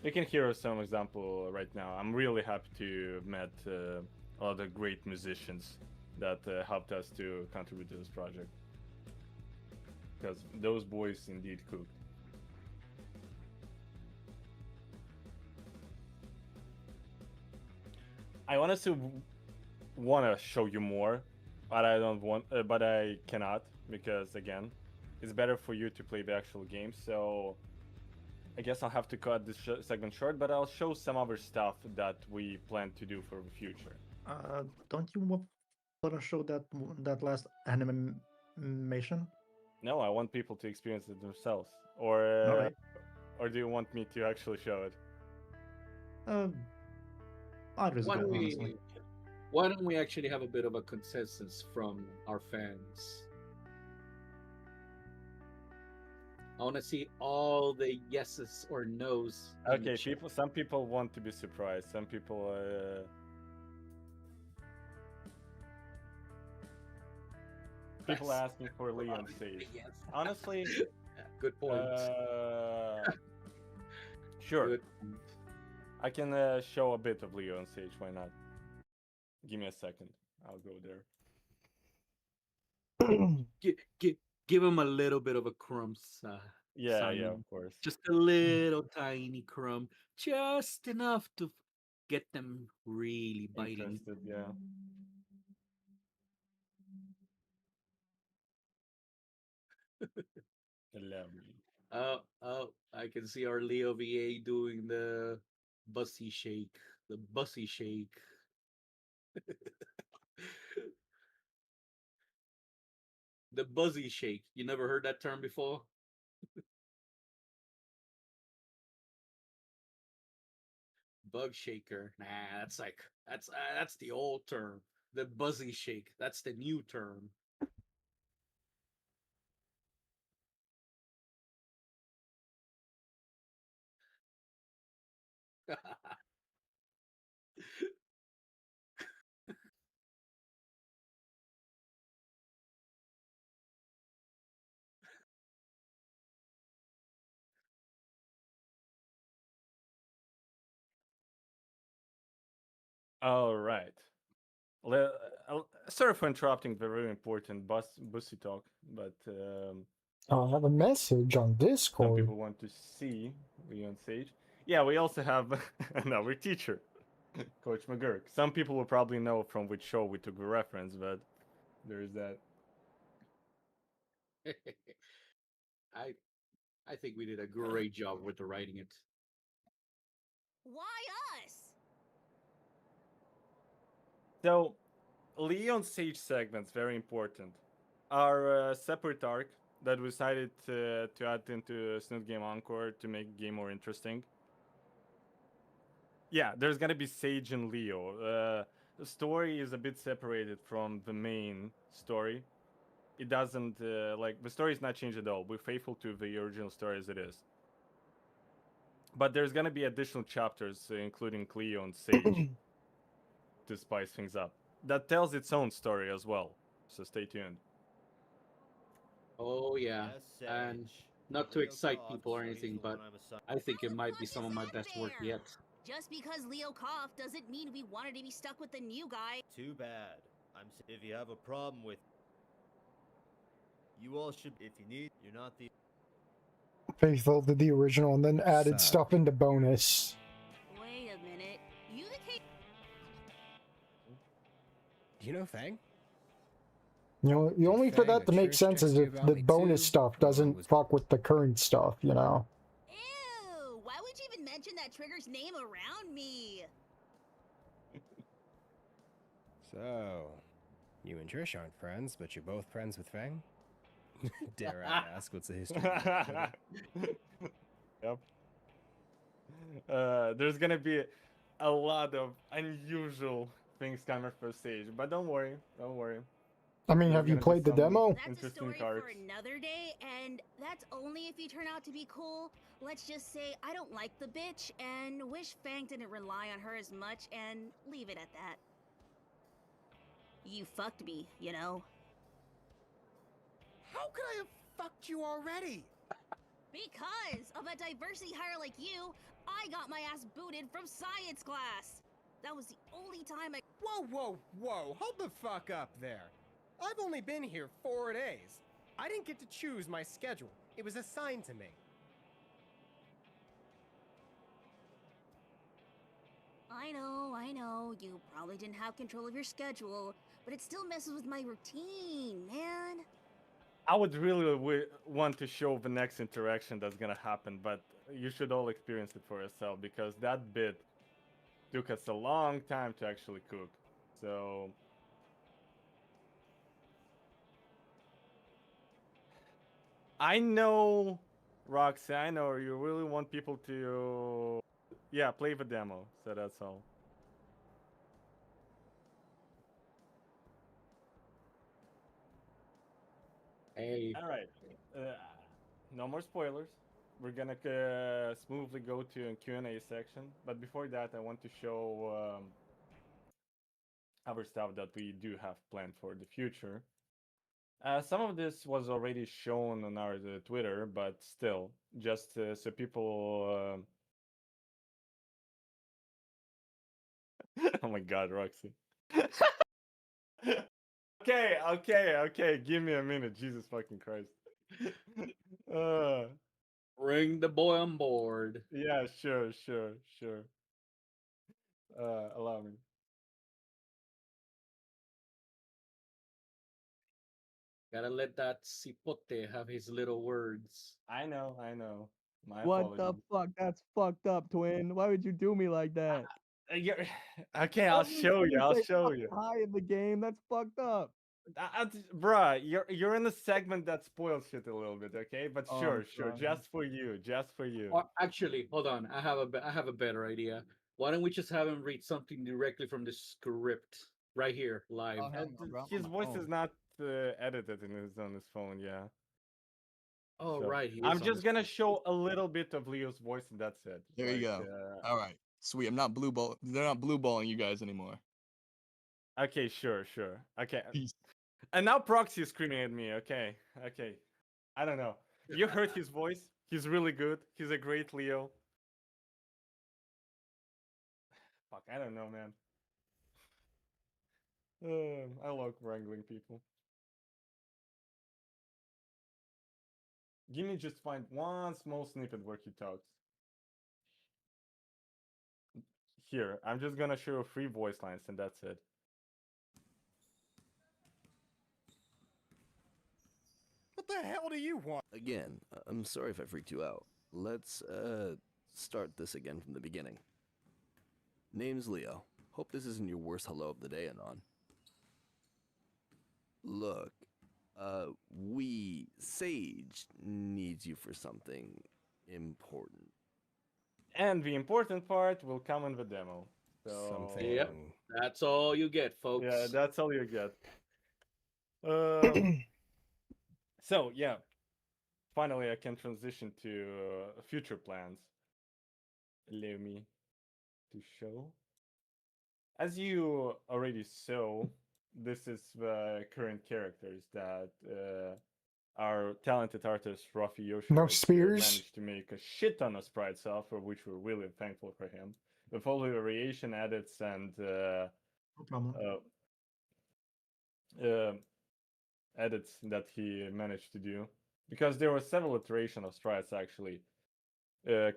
You can hear some example right now. I'm really happy to have met a lot of great musicians that helped us to contribute to this project. Because those boys indeed cooked. I honestly want to show you more, but I don't want, but I cannot, because again, it's better for you to play the actual game. So I guess I'll have to cut this segment short, but I'll show some other stuff that we plan to do for the future. Don't you want to show that last animation? No, I want people to experience it themselves. Or Alright. or do you want me to actually show it? Either is Why good, don't honestly. why don't we actually have a bit of a consensus from our fans? I want to see all the yeses or nos. in the Okay, chat. some people want to be surprised. Some people people That's- asking for Leon Sage. Honestly, good point. Sure. Good. I can show a bit of Leon Sage. Why not? Give me a second. I'll go there. Give him a little bit of a crumb, Yeah, Simon. yeah, of course. Just a little tiny crumb, just enough to get them really biting. Interested, yeah. Lovely. Oh, I can see our Leo VA doing the bussy shake. The bussy shake. The buzzy shake. You never heard that term before? Bug shaker. Nah, that's the old term. The buzzy shake. That's the new term. All right. Sorry for interrupting the very important bussy talk, but I have a message on some Discord. people want to see Leon Sage. Yeah, we also have another teacher, Coach McGurk. Some people will probably know from which show we took the reference, but there's that. I think we did a great job with the writing it. Why us? So, Leon Sage segments, very important, are a separate arc that we decided to add into Snoot Encore to make the game more interesting. Yeah, there's gonna be Sage and Leo. The story is a bit separated from the main story. It doesn't, like, the story is not changed at all. We're faithful to the original story as it is. But there's gonna be additional chapters, including Leo and Sage, to spice things up. That tells its own story as well, so stay tuned. Oh yeah, and not to excite people or anything, but I think it might be some of my best work yet. Just because Leo coughed doesn't mean we wanted to be stuck with the new guy. Too bad. If you have a problem with, you all should. If you need, you're not the. Faithful to the original and then added stuff into bonus. Wait a minute. You the king? You know, Fang? You know, the only for Fang that to make matures sense is Destiny if the Valley bonus 2, stuff doesn't fuck with the current stuff, you know? Ew! Why would you even mention that trigger's name around me? So, you and Trish aren't friends, but you're both friends with Fang? Dare I ask what's the history of your activity? Yep. There's gonna be a lot of unusual things coming for stage, but don't worry, don't worry. I mean, There's have you gonna be played the some demo? That's a interesting story cards. for another day, and that's only if you turn out to be cool. Let's just say I don't like the bitch and wish Fang didn't rely on her as much and leave it at that. You fucked me, you know? How could I have fucked you already? Because of a diversity hire like you, I got my ass booted from science class. That was the only time I— Whoa, whoa, whoa, hold the fuck up there. I've only been here 4 days. I didn't get to choose my schedule. It was assigned to me. I know, you probably didn't have control of your schedule, but it still messes with my routine, man. I would really want to show the next interaction that's gonna happen, but you should all experience it for yourself because that bit took us a long time to actually cook. So I know, Roxy, I know you really want people to, yeah, play the demo. So that's all. Hey. All right. No more spoilers. We're gonna smoothly go to a Q&A section, but before that, I want to show other stuff that we do have planned for the future. Some of this was already shown on our Twitter, but still, just so people. Oh my God, Roxy. Okay. Give me a minute, Jesus fucking Christ. Bring the boy on board. Yeah, sure. Allow me. Gotta let that cipote have his little words. I know. My What apologies. the fuck? That's fucked up, twin. Why would you do me like that? Okay, I'll show you. Say fucking hi in the game. That's fucked up. Bruh, you're in a segment that spoils shit a little bit, okay? But Oh, sure, sorry. just for you. Or actually, hold on. I have a better idea. Why don't we just have him read something directly from the script right here, live? Oh, hell no, bro. I'm on His my voice phone. is not edited on his phone, yeah. Oh, So, right. He I'm is on just his gonna show a little bit of Leo's voice, and that's it. There you go. All right, sweet. I'm not blue ball. They're not blue balling you guys anymore. Okay, sure. Okay. Peace. And now Proxy is screaming at me. Okay. I don't know. You heard his voice. He's really good. He's a great Leo. Fuck, I don't know, man. I love wrangling people. Give me just find one small snippet where he talks. Here, I'm just gonna show 3 voice lines and that's it. What the hell do you want? Again, I'm sorry if I freaked you out. Let's, start this again from the beginning. Name's Leo. Hope this isn't your worst hello of the day, Anon. Look, Sage needs you for something important. And the important part will come in the demo. So... Yep. That's all you get, folks. Yeah, that's all you get. So, yeah. Finally, I can transition to future plans. Allow me to show. As you already saw, this is the current characters that our talented artist Rafi Yoshi No has, spears? managed to make a shit ton of sprites of, for which we're really thankful for him. With all the variation edits and No problem. edits that he managed to do, because there were several iterations of sprites actually,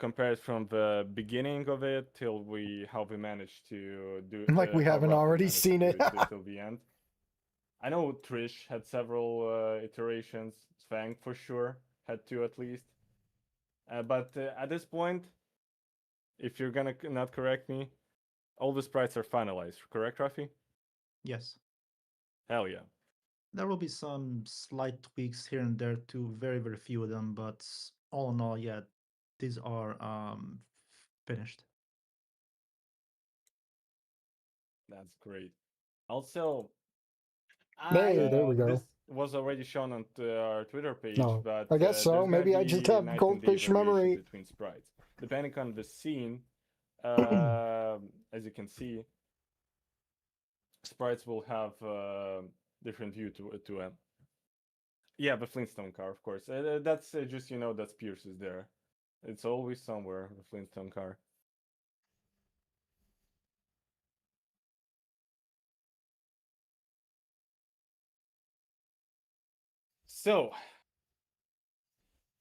compared from the beginning of it till how we managed to do. Like we how haven't Rafi already managed to seen do it. till the end. I know Trish had several iterations. Fang for sure had 2 at least. But at this point, if you're gonna not correct me, all the sprites are finalized. Correct, Rafi? Yes. Hell yeah. There will be some slight tweaks here and there too, very, very few of them, but all in all, yeah, these are finished. That's great. Also, Hey, there we go. this was already shown on our Twitter page, No, but I guess so. there's gonna Maybe I just be have night and day goldfish variation memory. between sprites, depending on the scene. As you can see, sprites will have different view to them. Yeah, the Flintstone car, of course. That's just that's Pierce is there. It's always somewhere. The Flintstone car. So,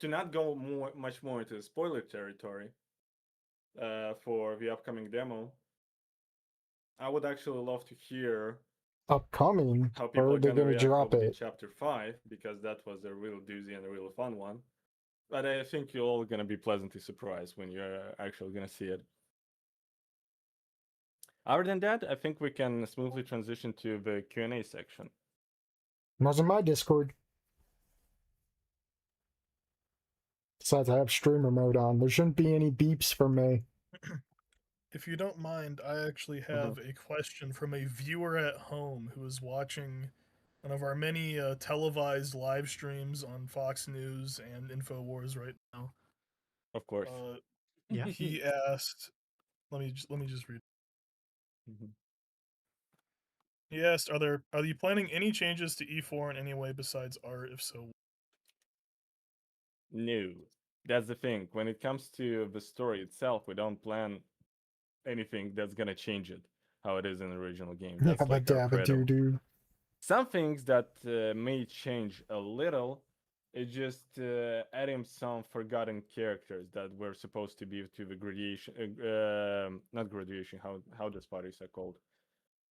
to not go much more into the spoiler territory for the upcoming demo, I would actually love to hear Upcoming, how people or are they're gonna gonna react drop over the it. chapter 5, because that was a real doozy and a real fun one. But I think you're all gonna be pleasantly surprised when you're actually gonna see it. Other than that, I think we can smoothly transition to the Q&A section. Wasn't my Discord. Besides, I have streamer mode on. There shouldn't be any beeps from me. If you don't mind, I actually have a question from a viewer at home who is watching one of our many televised live streams on Fox News and InfoWars right now. Of course. Yeah. He asked, let me just read. He asked, are you planning any changes to E4 in any way besides art? If so, No. That's the thing. When it comes to the story itself, we don't plan anything that's gonna change it how it is in the original game. That's Yeah, like our credo. doo. Some things that may change a little is just adding some forgotten characters that were supposed to be to the graduation, not graduation. How does parties are called?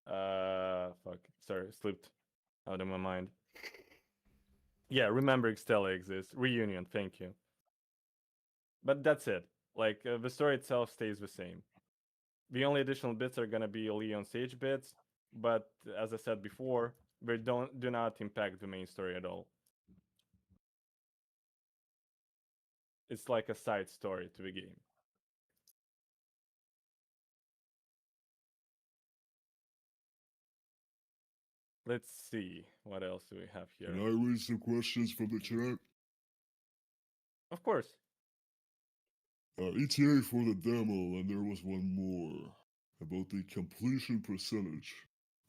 Fuck. Sorry, slipped out of my mind. Yeah, remembering Stella exists. Reunion. Thank you. But that's it. Like the story itself stays the same. The only additional bits are gonna be Leon Sage bits, but as I said before, they do not impact the main story at all. It's like a side story to the game. Let's see what else do we have here. Can I read some questions from the chat? Of course. ETA for the demo, and there was one more about the completion percentage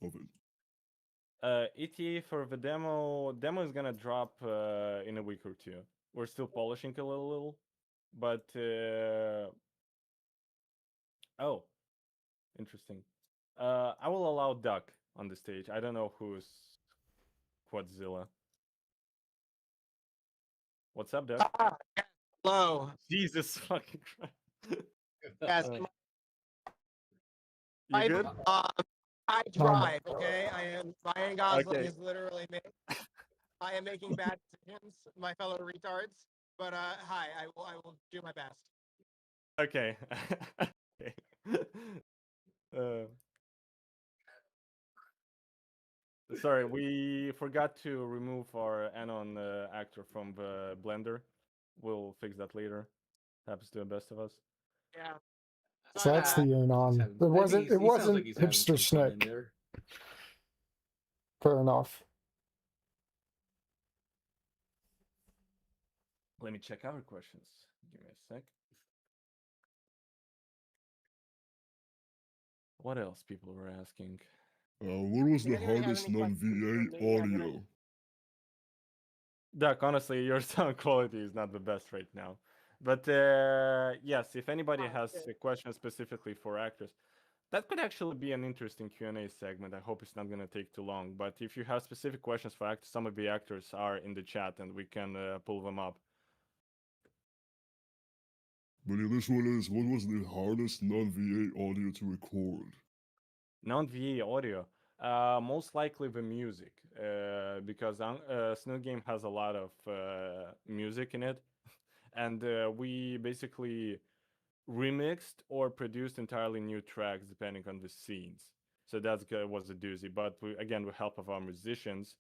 of it. ETA for the demo is gonna drop in a week or two. We're still polishing a little, but oh, interesting. I will allow Duck on the stage. I don't know who's Quadzilla. What's up, Duck? Hello. Jesus fucking Christ. Yes. You good? I drive, okay? Ryan Gosling Okay. is literally me. I am making bad decisions, my fellow retards. But hi, I will do my best. Okay. Okay. Sorry, we forgot to remove our Anon actor from the blender. We'll fix that later. Happens to the best of us. Yeah. So that's the Anon. It wasn't. It wasn't hipster Snick. Fair enough. Let me check our questions. Give me a sec. What else people were asking? What was the hardest non-VA audio? Doc, honestly, your sound quality is not the best right now. But yes, if anybody has a question specifically for actors, that could actually be an interesting Q&A segment. I hope it's not going to take too long. But if you have specific questions for actors, some of the actors are in the chat and we can pull them up. But yeah, this one is, what was the hardest non-VA audio to record? Non-VA audio, most likely the music, because Snoot Game has a lot of music in it, and we basically remixed or produced entirely new tracks depending on the scenes. So was a doozy. But again, with help of our musicians,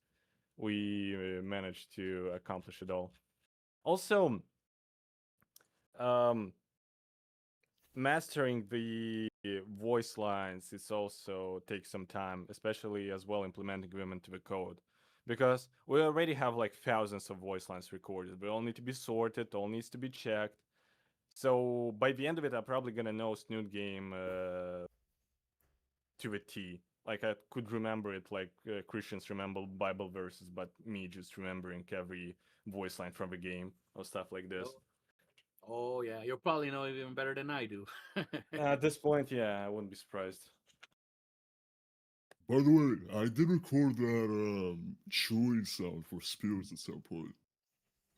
we managed to accomplish it all. Also, mastering the voice lines is also takes some time, especially as well implementing them into the code, because we already have like thousands of voice lines recorded. They all need to be sorted, all needs to be checked. So by the end of it, I'm probably gonna know Snoot game to a T. Like I could remember it like Christians remember Bible verses, but me just remembering every voice line from the game or stuff like this. Oh yeah, you'll probably know it even better than I do. At this point, yeah, I wouldn't be surprised. By the way, I did record that chewing sound for spirits at some point.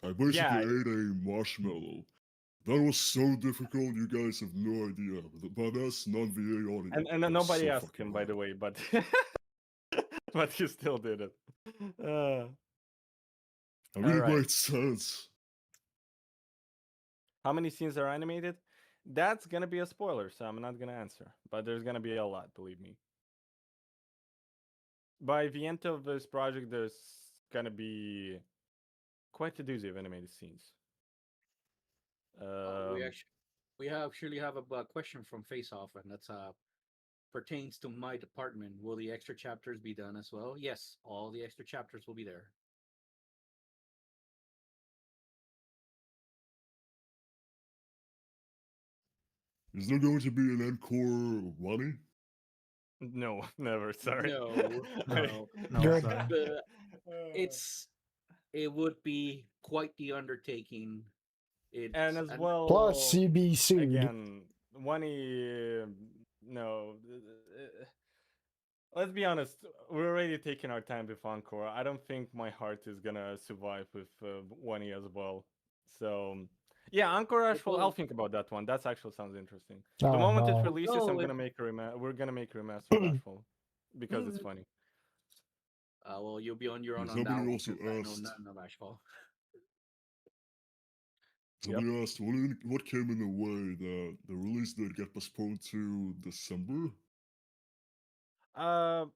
I basically ate a marshmallow. That was so difficult, you guys have no idea. But that's non-VA audio. And nobody asked him, by the way, but but he still did it. I mean, it made sense. How many scenes are animated? That's gonna be a spoiler, so I'm not gonna answer. But there's gonna be a lot, believe me. By the end of this project, there's gonna be quite a doozy of animated scenes. We actually have a question from Face Off, and that's pertains to my department. Will the extra chapters be done as well? Yes, all the extra chapters will be there. Is there going to be an encore running? No, never. Sorry. No. It would be quite the undertaking. And as well, plus CB sued. Again, no. Let's be honest, we're already taking our time with Encore. I don't think my heart is gonna survive with Wani as well. So, yeah, Encore. I'll think about that one. That actually sounds interesting. The moment it releases, we're gonna make a remaster of Ashfall because it's funny. Well, you'll be on your own on somebody that one. Also I know asked, nothing of Ashfall. Somebody asked, what came in the way that the release date get postponed to December?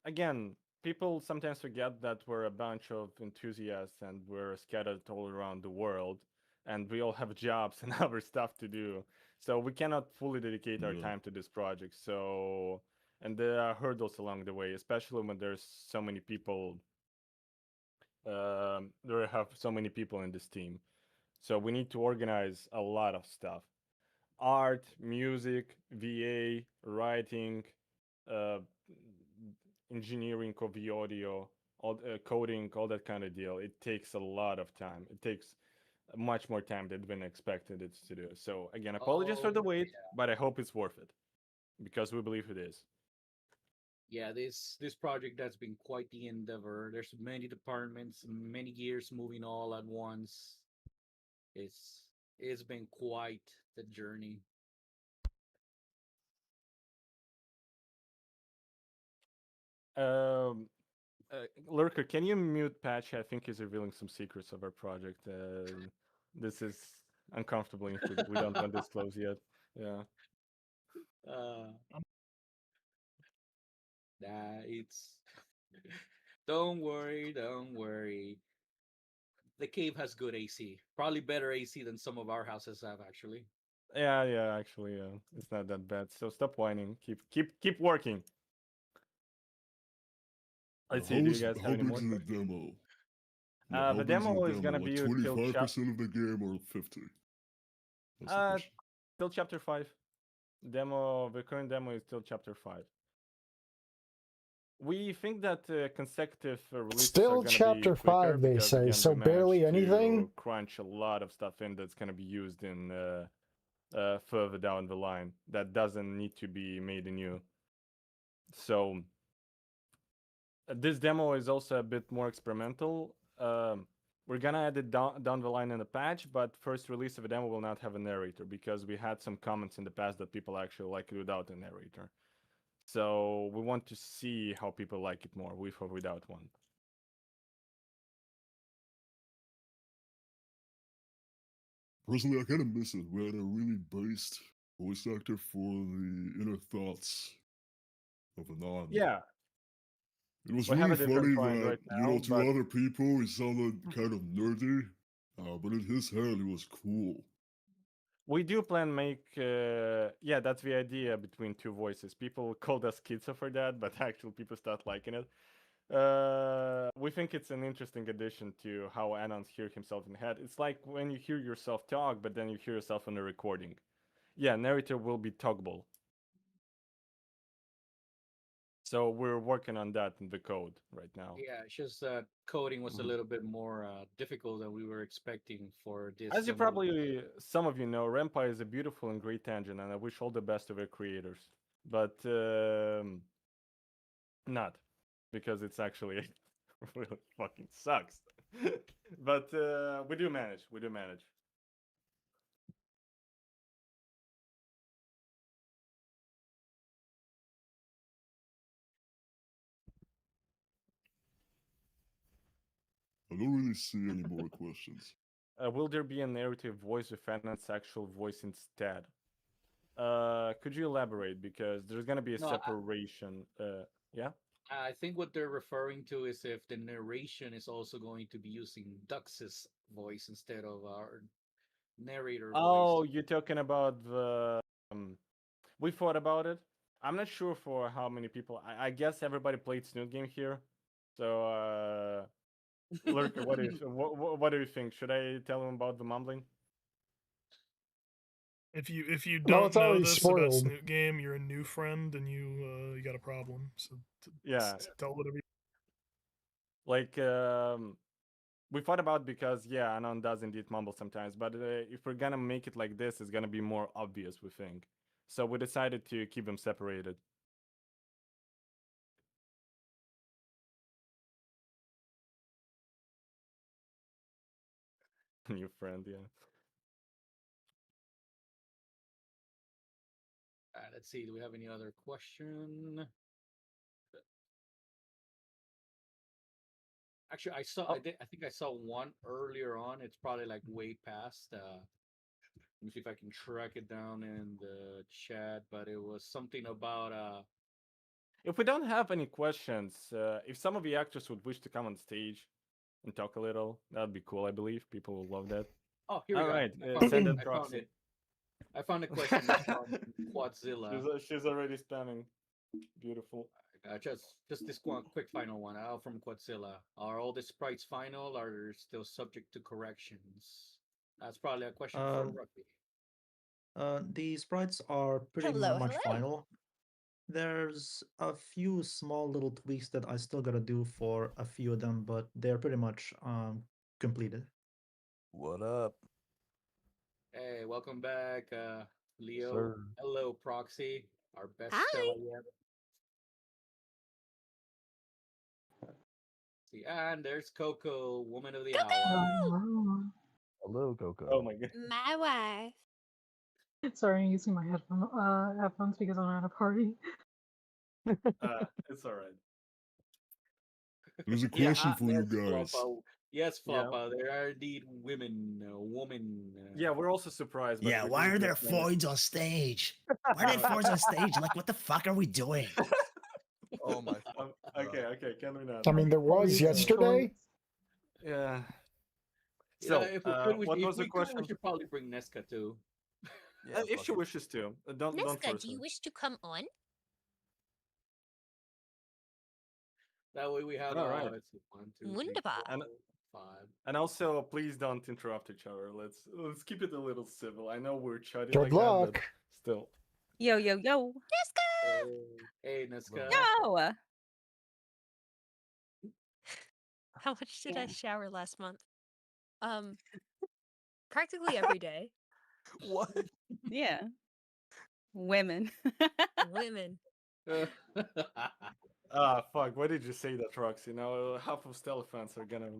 Again, people sometimes forget that we're a bunch of enthusiasts and we're scattered all around the world, and we all have jobs and other stuff to do. So we cannot fully dedicate our time to this project. So, and there are hurdles along the way, especially when there's so many people. There have so many people in this team, so we need to organize a lot of stuff: art, music, VA, writing, engineering of the audio, all coding, all that kind of deal. It takes a lot of time. It takes much more time than been expected it to do. So again, apologies for the wait, but I hope it's worth it because we believe it is. Yeah, this project has been quite the endeavor. There's many departments, many gears moving all at once. It's been quite the journey. Lurker, can you mute Patch? I think he's revealing some secrets of our project. This is uncomfortable. We don't want this close yet. Yeah. It's don't worry. The cave has good AC. Probably better AC than some of our houses have, actually. Yeah, actually, it's not that bad. So stop whining. Keep working. Let's see. Do you guys have any more the demo? The demo is gonna be 25% of the game or 50. Till chapter 5. The current demo is till chapter 5. We think that consecutive releases still are gonna chapter be quicker 5, they because, say, again, so we managed barely to anything. crunch a lot of stuff in that's gonna be used in further down the line that doesn't need to be made anew. So this demo is also a bit more experimental. We're gonna add it down the line in the patch, but first release of a demo will not have a narrator because we had some comments in the past that people actually like it without a narrator. So we want to see how people like it more with or without one. Personally, I kind of miss it. We had a really based voice actor for the Inner Thoughts of Anon. Yeah. It was We have really a different funny point that, right you know, now, to but other people, he sounded kind of nerdy, but in his head, he was cool. we do plan make yeah, that's the idea between two voices. People called us schizo for that, but actually people start liking it. We think it's an interesting addition to how Anons hear himself in the head. It's like when you hear yourself talk, but then you hear yourself on the recording. Yeah, narrator will be toggable. So we're working on that in the code right now. Yeah, it's just coding was a little bit more difficult than we were expecting for this. As you probably, some of you know, Rempa is a beautiful and great engine, and I wish all the best to their creators. But not, because it's actually really fucking sucks. But we do manage. We do manage. I don't really see any more questions. Will there be a narrative voice with Anon's actual voice instead? Could you elaborate? Because there's gonna be a No, separation. Yeah. I think what they're referring to is if the narration is also going to be using Dux's voice instead of our narrator Oh, voice. you're talking about the. We thought about it. I'm not sure for how many people. I guess everybody played Snoot game here. So, Lurker, what do you what do you think? Should I tell him about the mumbling? If you No, don't it's know already this spoiled. about Snoot game, you're a new friend and you got a problem. So Yeah. tell whatever. Like we thought about because yeah, Anon does indeed mumble sometimes, but if we're gonna make it like this, it's gonna be more obvious. We think. So we decided to keep them separated. New friend, yeah. Let's see. Do we have any other question? Actually, I saw. I think I saw one earlier on. It's probably like way past. Let me see if I can track it down in the chat. But it was something about. If we don't have any questions, if some of the actors would wish to come on stage and talk a little, that'd be cool. I believe people will love that. Oh, here we All go. right, I found send it. it, I found proxy. it. I found a question from Quadzilla. She's already spamming. Beautiful. Just this one quick final one out from Quadzilla. Are all the sprites final? Or are they still subject to corrections? That's probably a question for Rugby. The sprites are pretty Hello, much hello. final. There's a few small little tweaks that I still gotta do for a few of them, but they're pretty much completed. What up? Hey, welcome back, Leo. Sir. Hello, Proxy, our best Hi. Stella yet. See, and there's Coco, woman of the hour. Hello, Coco. Oh my god. My wife. Sorry, I'm using my headphones because I'm at a party. It's all right. There's a question for you guys. Yes, Yeah. Floppa, there are indeed women, woman. Yeah, we're also surprised. But Yeah, we why didn't are there get many. Foids on stage? Why are there Foids on stage? Like, what the fuck are we doing? Oh my. Okay, can we not? I mean, there was yesterday. Yeah. So, So, if we could, what if was the we could, question? we should probably bring Nesca too. If she wishes to, don't Nesca, force do you her. wish to come on? That way we have All right. let's see, 1, 2, 3, Wunderbar. 4, And 5. and also, please don't interrupt each other. Let's keep it a little civil. I know we're chatty Good like luck. that, but still. Yo, yo, yo. Nesca! Hey, Nesca. Yo! How much did I shower last month? Practically every day. What? Yeah. Women. Women. Fuck. Why did you say that, Roxy? Now half of Stella fans are gonna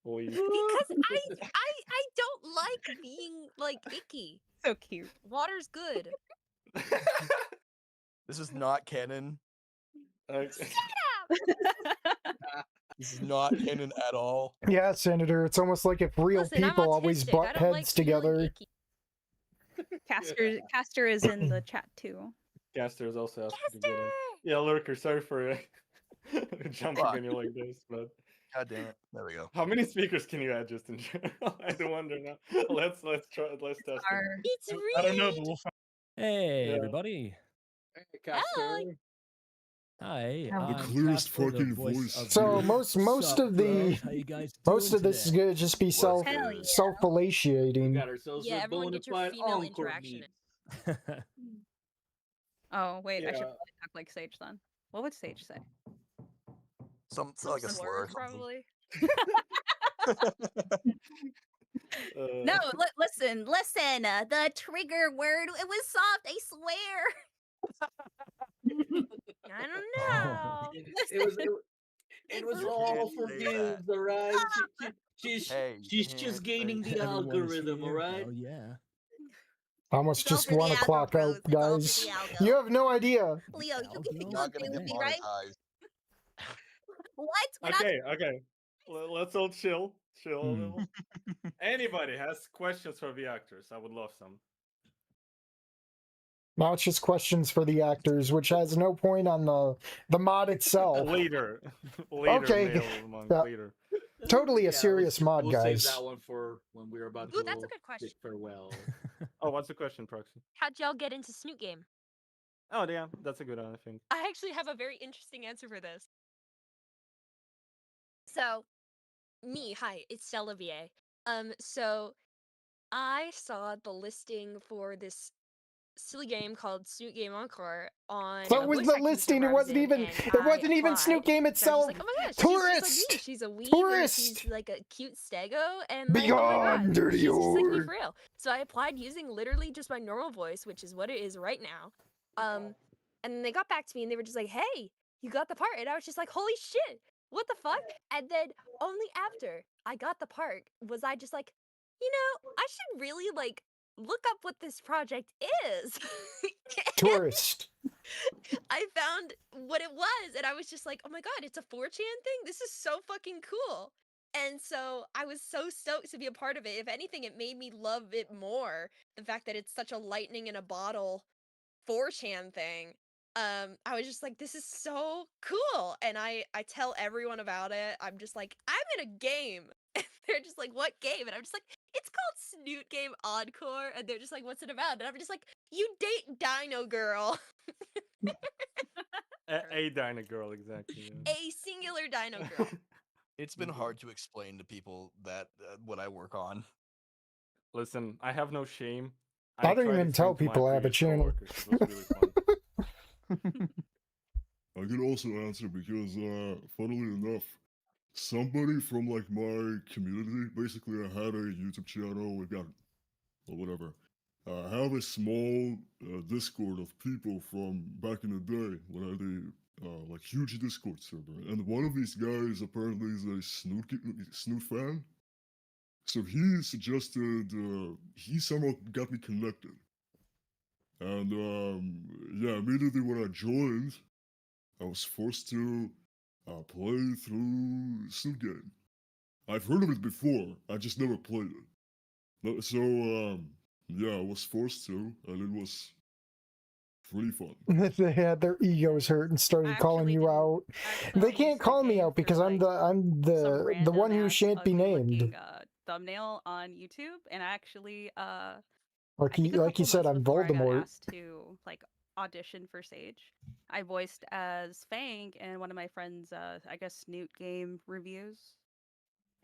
leave. Because I don't like being like icky. So cute. Water's good. This is not canon. Shut This is not canon at all. Yeah, Senator, it's almost like if real Listen, I'm people always autistic. butt I don't like heads feeling together. icky. Caster is in the chat too. Caster is also asking to get in. Yeah, Lurker, sorry for jumping Fuck. on you like this, but God damn it. There we go. how many speakers can you add just in general? I do wonder now. Let's try. Let's test it. It's I don't know, Reed. but we'll find. Hey, Yeah. everybody. Hey, Castor. Hi, The I'm clearest Casper, the fucking voice voice. of So reason. most Sup, of the bros? How you guys most doing of this is today? gonna just be Hell yeah. We self-fellatiating. got ourselves Yeah, a everyone bona get your fide female encore interaction. meet. Oh, wait, I should Yeah. probably talk like Sage then. What would Sage say? Some like a Some slur or words, something. probably. No, listen. The trigger word, it was soft, I swear. I don't know. It was all for views, all right? She's just gaining the algorithm, all right? Hell yeah. Almost It's all just for the 1 o'clock algo, out, bros. It's all for guys. the algo. You have no idea. Leo, you can Not gonna agree get with me, right? monetized. What? We're not Okay. Let's all chill. Chill a Hmm. little. Anybody has questions for the actors? I would love some. Now it's just questions for the actors, which has no point on the mod itself. Later. Okay. Nail Monk, Yeah. later. Totally a serious mod, We'll guys. save that one for when we're about Ooh, to that's a good question. bid farewell. Oh, what's the question, Proxy? How'd y'all get into Snoot Game? Oh, yeah, that's a good one, I think. I actually have a very interesting answer for this. So, hi, it's Stella VA. So I saw the listing for this silly game called Snoot Game Encore on So a it was voice the acting listing. server It I was wasn't in, even. and It wasn't I even applied. Snoot Game So I was itself. just like, oh my gosh, Tourist. she's just like me. She's a weeb, Tourist. and she's like a cute stego, and like, oh my Beyond god, dirty she's just like me whore. for real. So I applied using literally just my normal voice, which is what it is right now. And then they got back to me and they were just like, hey, you got the part. And I was just like, holy shit, what the fuck? And then only after I got the part was I just like, you know, I should really like look up what this project is. Tourist. I found what it was and I was just like, oh my god, it's a 4chan thing? This is so fucking cool. And so I was so stoked to be a part of it. If anything, it made me love it more. The fact that it's such a lightning in a bottle 4chan thing. I was just like, this is so cool. And I tell everyone about it. I'm just like, I'm in a game. And they're just like, what game? And I'm just like, it's called Snoot Game Encore. And they're just like, what's it about? And I'm just like, you date Dino Girl. A Dino Girl, exactly. Yeah. A singular Dino Girl. It's been hard to explain to people that what I work on. Listen, I have no shame. I don't tried even explaining tell to my people I have a previous channel. coworkers. It was really fun. I can also answer because, funnily enough, somebody from like my community, basically, I had a YouTube channel. We got, or whatever. I have a small Discord of people from back in the day when I did like huge Discord server, and one of these guys apparently is a Snoot fan. So he suggested, he somehow got me connected. And yeah, immediately when I joined, I was forced to play through Snoot Game. I've heard of it before, I just never played it. So yeah, I was forced to, and it was pretty fun. They had their egos hurt and started calling you out. They can't call me out because I'm the one who shan't be named. Thumbnail on YouTube, and actually, Like you said, I'm I got Voldemort. asked to like audition for Sage. I voiced as Fang in one of my friends' I guess Snoot Game reviews.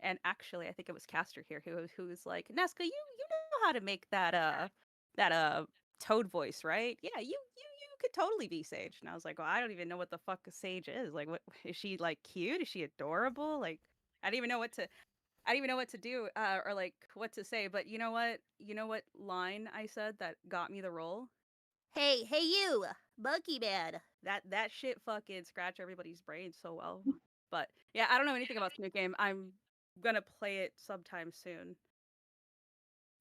And actually, I think it was Caster here who was like, Nesca, you know how to make that Toad voice, right? Yeah, you could totally be Sage. And I was like, well, I don't even know what the fuck a Sage is. Like, what is she like cute? Is she adorable? Like, I don't even know what to do or like what to say. But you know what? You know what line I said that got me the role? Hey you, Monkey Man. That shit fucking scratch everybody's brains so well. But yeah, I don't know anything about Snoot Game. I'm gonna play it sometime soon.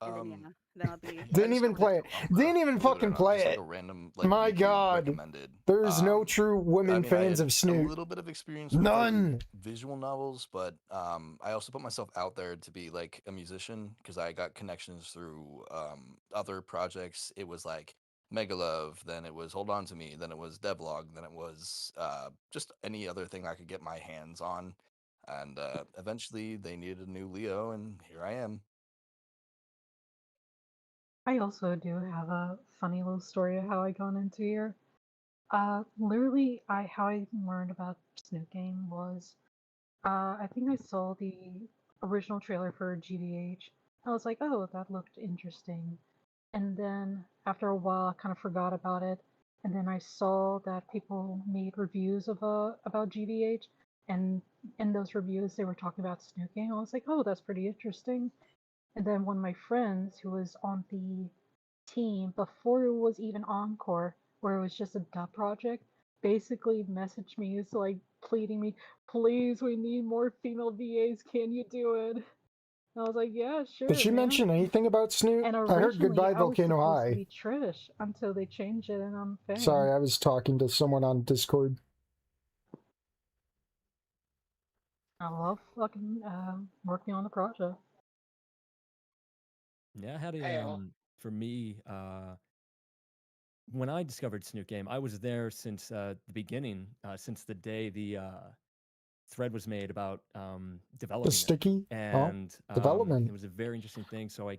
And then, yeah, then I'll be. Didn't even play it. Didn't even fucking play just it. like a random, like, My YouTube God, recommended. there's no true women I mean, fans I of had Snoot. a little bit of experience with None. visual novels, but I also put myself out there to be like a musician because I got connections through other projects. It was like Megalove, then it was Hold On to Me, then it was Devlog, then it was just any other thing I could get my hands on. And eventually they needed a new Leo, and here I am. I also do have a funny little story of how I got into here. Literally, how I learned about Snoot Game was, I think I saw the original trailer for GDH. I was like, oh, that looked interesting. And then after a while, I kind of forgot about it. And then I saw that people made reviews of about GDH, and in those reviews they were talking about Snoot Game. I was like, oh, that's pretty interesting. And then one of my friends who was on the team before it was even Encore, where it was just a dub project, basically messaged me, is like pleading me, please, we need more female VAs, can you do it? And I was like, yeah, sure, Did she man. mention anything about Snoot? And I heard originally Goodbye I was Volcano supposed to High. be Trish until they changed it, and I'm Fang. Sorry, I was talking to someone on Discord. I love fucking working on the project. Yeah, I had a for me, when I discovered Snoot Game, I was there since the beginning, since the day the thread was made about developing The sticky? it, Oh, and development. it was a very interesting thing. So I,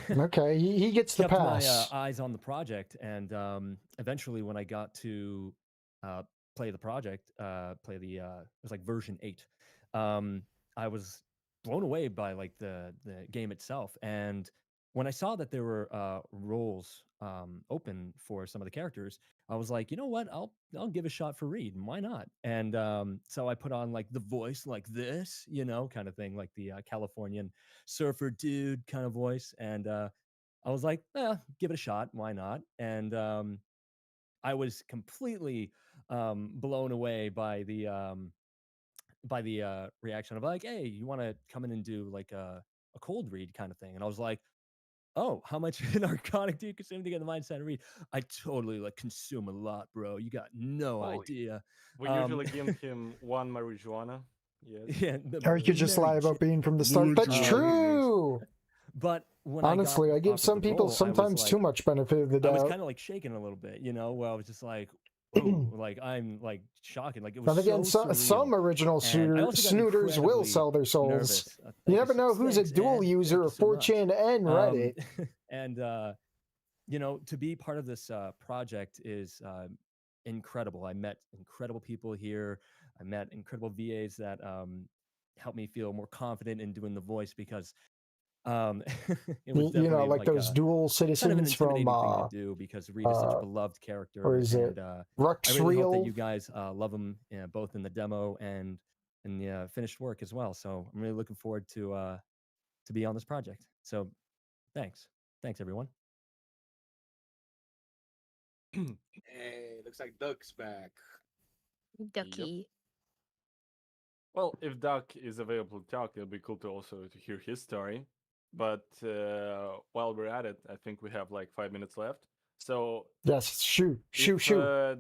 Okay, he gets the kept pass. my eyes on the project, and eventually, when I got to play the project, it was like version 8. I was blown away by like the game itself, and when I saw that there were roles open for some of the characters, I was like, you know what, I'll give a shot for Reed. Why not? And so I put on like the voice like this, kind of thing, like the Californian surfer dude kind of voice, and I was like, give it a shot. Why not? And I was completely blown away by the reaction of like, hey, you want to come in and do like a cold read kind of thing? And I was like, oh, how much narcotic do you consume to get the mindset and read? I totally like consume a lot, bro. You got no idea. We usually give him one marijuana. Yes. Yeah, Or you could just lie about being from the start. That's true! But when honestly, I give offered some the people role, I was sometimes too like- much benefit of the I was doubt. kind of like shaking a little bit, where I was just like, oh, like I'm like shocking. Like it was But again, so some surreal. original And I also got snooters will incredibly sell their souls. nervous. You never know who's a Thanks, dual Ed. user Thank of you so much. 4chan and Reddit. And to be part of this project is incredible. I met incredible people here. I met incredible VAs that helped me feel more confident in doing the voice because it was You know, definitely like those dual kind of an citizens from intimidating thing to do because Reed is such a beloved character. or is it and I Rux really hope that Real? you guys love him both in the demo and in the finished work as well. So I'm really looking forward to be on this project. So thanks everyone. Hey, looks like Duck's back. Ducky. Well, if Duck is available to talk, it'll be cool to also to hear his story. But while we're at it, I think we have like 5 minutes left. So yes, shoot.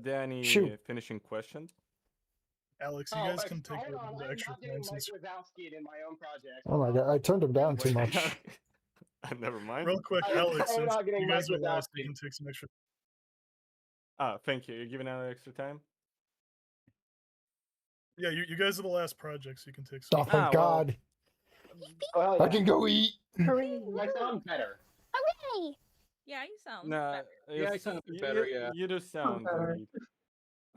Danny, Shoot. finishing question. Alex, you guys can take the extra time since in my own project. Oh my god, I turned him down too much. Never mind. real quick, Alex, I'm since not getting you guys are Mike last, Wazowski. you can take some extra. Thank you. You're giving out extra time. Yeah, you guys are the last project, so you can take some. Oh, thank God. Well, I can go eat. Hooray, I sound better. Hooray! Yeah, you sound Nah, better. Yeah, I sound better. Yeah, You do sound better. great.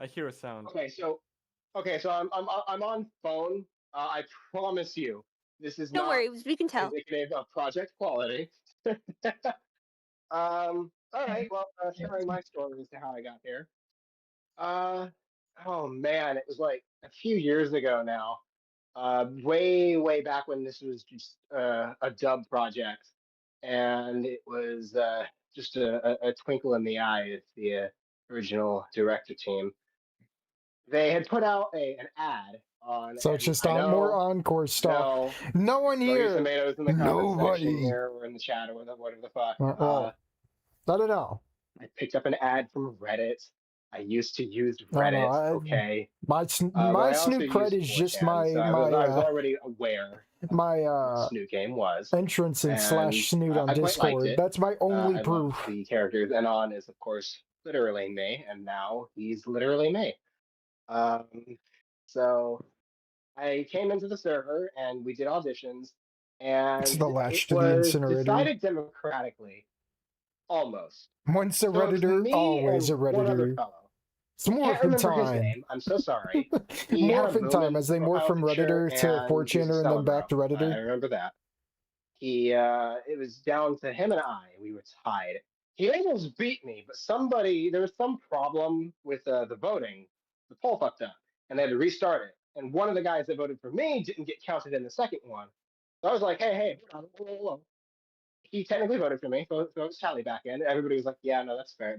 I hear a sound. Okay, so I'm on phone. I promise you, this is Don't not worry, we can tell. indicative of project quality. All right, well, sharing my story as to how I got here. Oh man, it was like a few years ago now. Way back when this was just a dub project, and it was just a twinkle in the eye of the original director team. They had put out an ad on. So it's just on more Encore stuff. No one Throw your here. tomatoes in the comment section Nobody. here or in the chat or whatever the fuck. Well, I don't know. I picked up an ad from Reddit. I used to use No, Reddit. Okay. my But my I also Snoot cred used is just 4chan, so I was already aware of my what Snoot Game was. entrance in And /Snoot on I quite liked Discord. it. That's my only I loved proof. the characters. Anon is, of course, literally me, and now he's literally me. Um, so I came into the server and we did auditions, It's and the it latch to the was incinerator. decided democratically, almost. Once a So it was Redditor, me always a and one other Redditor. fellow. It's I can't morphin' remember his time. name. I'm so sorry. He had a Morphin' time Moomin as they morph profile from picture, Redditor to and he was a 4chaner and then back to Celebro. I Redditor. remember that. It was down to him and I. We were tied. He almost beat me, but there was some problem with the voting. The poll fucked up, and they had to restart it. And one of the guys that voted for me didn't get counted in the second one. So I was like, hey, hold on. He technically voted for me, so it was tally back in. Everybody was like, yeah, no, that's fair.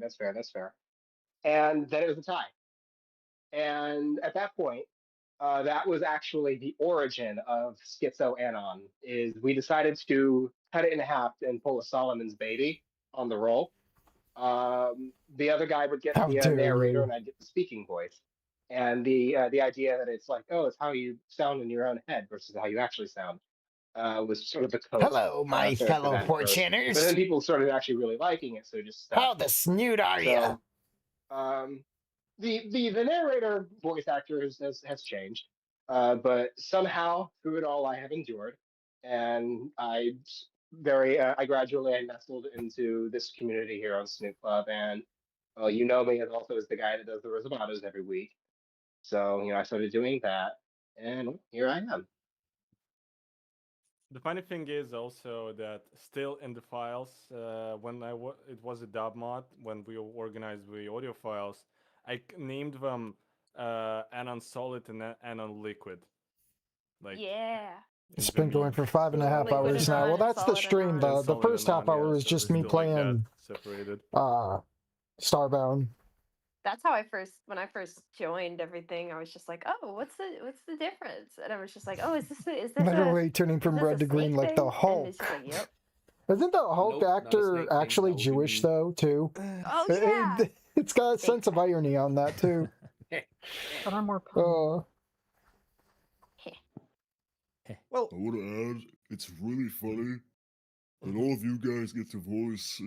And then it was a tie. And at that point, that was actually the origin of Schizo Anon. Is we decided to cut it in half and pull a Solomon's baby on the roll. The other guy would get How the dare narrator, you. and I'd get the speaking voice. And the idea that it's like, oh, it's how you sound in your own head versus how you actually sound, was sort of the code. Hello, my for fellow that approach. 4chaners. But then people started actually really liking it, so it just stopped. How the snoot are ya? The narrator voice actor has changed, but somehow through it all I have endured, and I gradually nestled into this community here on Snoot Club, and you know me as also as the guy that does the Rosabatos every week, so I started doing that, and here I am. The funny thing is also that still in the files, when it was a dub mod, when we organized the audio files, I named them Anon Solid and Anon Liquid. Like, Yeah. It's been going for 5.5 hours now. Well, that's the stream. The first half hour was just me playing separated. Starbound. That's how when I first joined everything, I was just like, oh, what's the difference? And I was just like, oh, is this Literally turning from red to green like the Hulk. And it's just like, yep. Isn't the Hulk actor actually Jewish though too? Oh yeah. It's got a sense of irony on that too. But I'm more Well, I want to add, it's really funny that all of you guys get to voice,